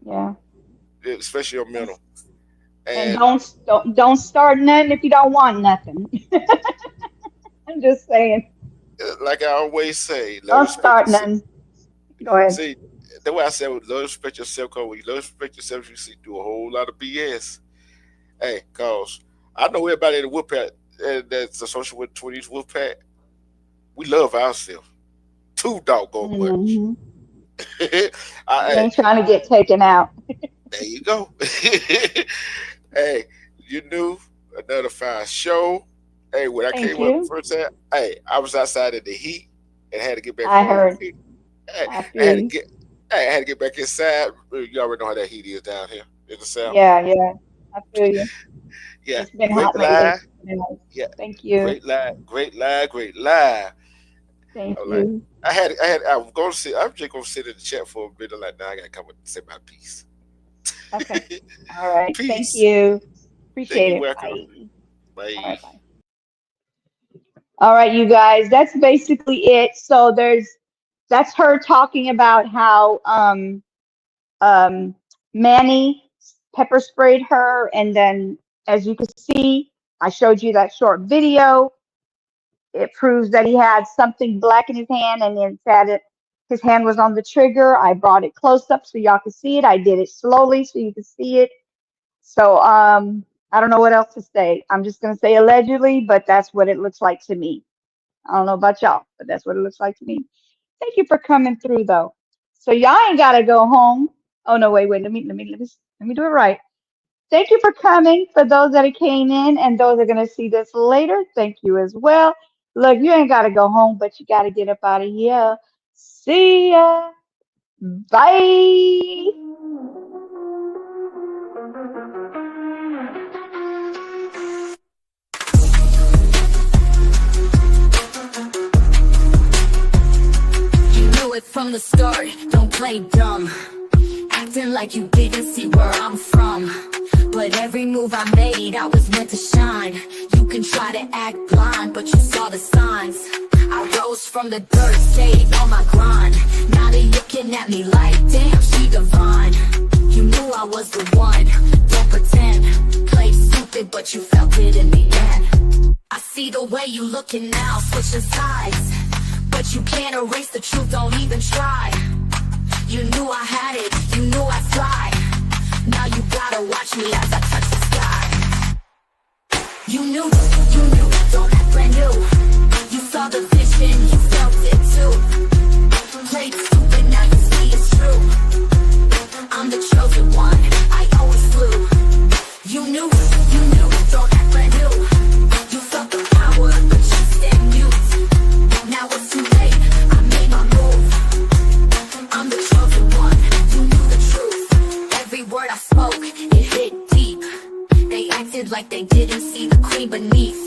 Yeah. Especially your mental. And don't start nothing if you don't want nothing. I'm just saying. Like I always say, don't start nothing. Go ahead. See, that's why I said, love respect yourself. Cause when you love respect yourself, you see through a whole lot of BS. Hey, cause I know everybody in the Wolfpack that's associated with 20s Wolfpack. We love ourselves too doggone much. I ain't trying to get taken out. There you go. Hey, you knew another fine show. Hey, when I came up first time, hey, I was outside in the heat and had to get back. I heard. I had to get back inside. You already know how that heat is down here in the south. Yeah, I feel you. Yeah, it's been hot lately. Yeah, thank you. Great lie. Thank you. I was going to sit. I'm just going to sit in the chat for a bit. Like, now I got to come and say my piece. Okay. All right. Peace. Thank you. Appreciate it. Welcome. Bye. All right, bye. All right, you guys. That's basically it. So that's her talking about how Manny pepper sprayed her, and then as you can see, I showed you that short video. It proves that he had something black in his hand, and then said his hand was on the trigger. I brought it close up so y'all can see it. I did it slowly so you can see it. So I don't know what else to say. I'm just gonna say allegedly, but that's what it looks like to me. I don't know about y'all, but that's what it looks like to me. Thank you for coming through though. So y'all ain't gotta go home. Oh no, wait, let me do it right. Thank you for coming. For those that came in and those that are gonna see this later, thank you as well. Look, you ain't gotta go home, but you gotta get up out of here. See ya. Bye. From the start, don't play dumb, acting like you didn't see where I'm from. But every move I made, I was meant to shine. You can try to act blind, but you saw the signs. I rose from the dirt, stayed on my grind. Now they looking at me like, damn, she divine. You knew I was the one, don't pretend. Play stupid, but you felt it in the end. I see the way you looking now, switching sides. But you can't erase the truth, don't even try. You knew I had didn't see the queen beneath.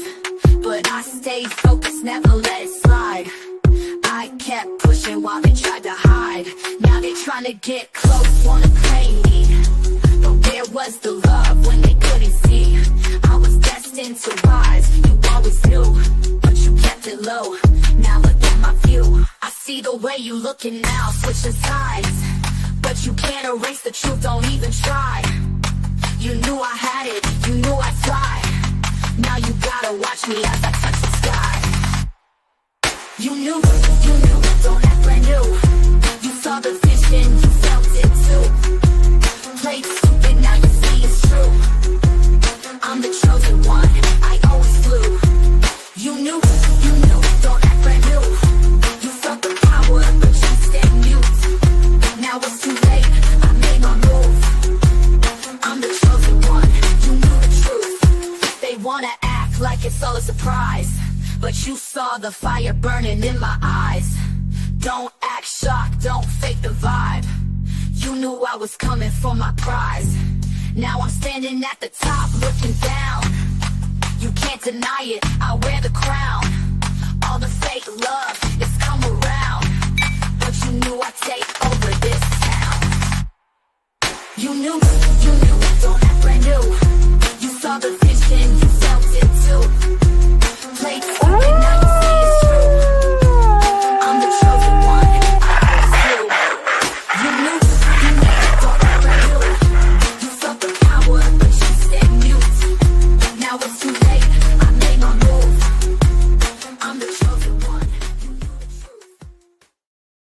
But I stayed focused, never let it slide. I kept pushing while they tried to hide. Now they trying to get close, wanna play me. But where was the love when they couldn't see? I was destined to rise, you always knew, but you kept it low. Now look at my view. I see the way you looking now, switching sides. But you can't erase the truth, don't even try. You knew I had it, you knew I'd fly. Now you gotta watch me as I touch the sky. You knew, don't act brand new. You saw the vision, you felt it too. Played stupid, now you see it's true. I'm the chosen one, I always flew. You knew, don't act brand new. You felt the power, but you stayed mute. Now it's too late, I made my move. I'm the chosen one, you knew the truth. They wanna act like it's all a surprise, but you saw the fire burning in my eyes. Don't act shocked, don't fake the vibe. You knew I was coming for my prize. Now I'm standing at the top looking down. You can't deny it, I wear the crown. All the fake love is come around, but you knew I'd take over this town. You knew, don't act brand new. You saw the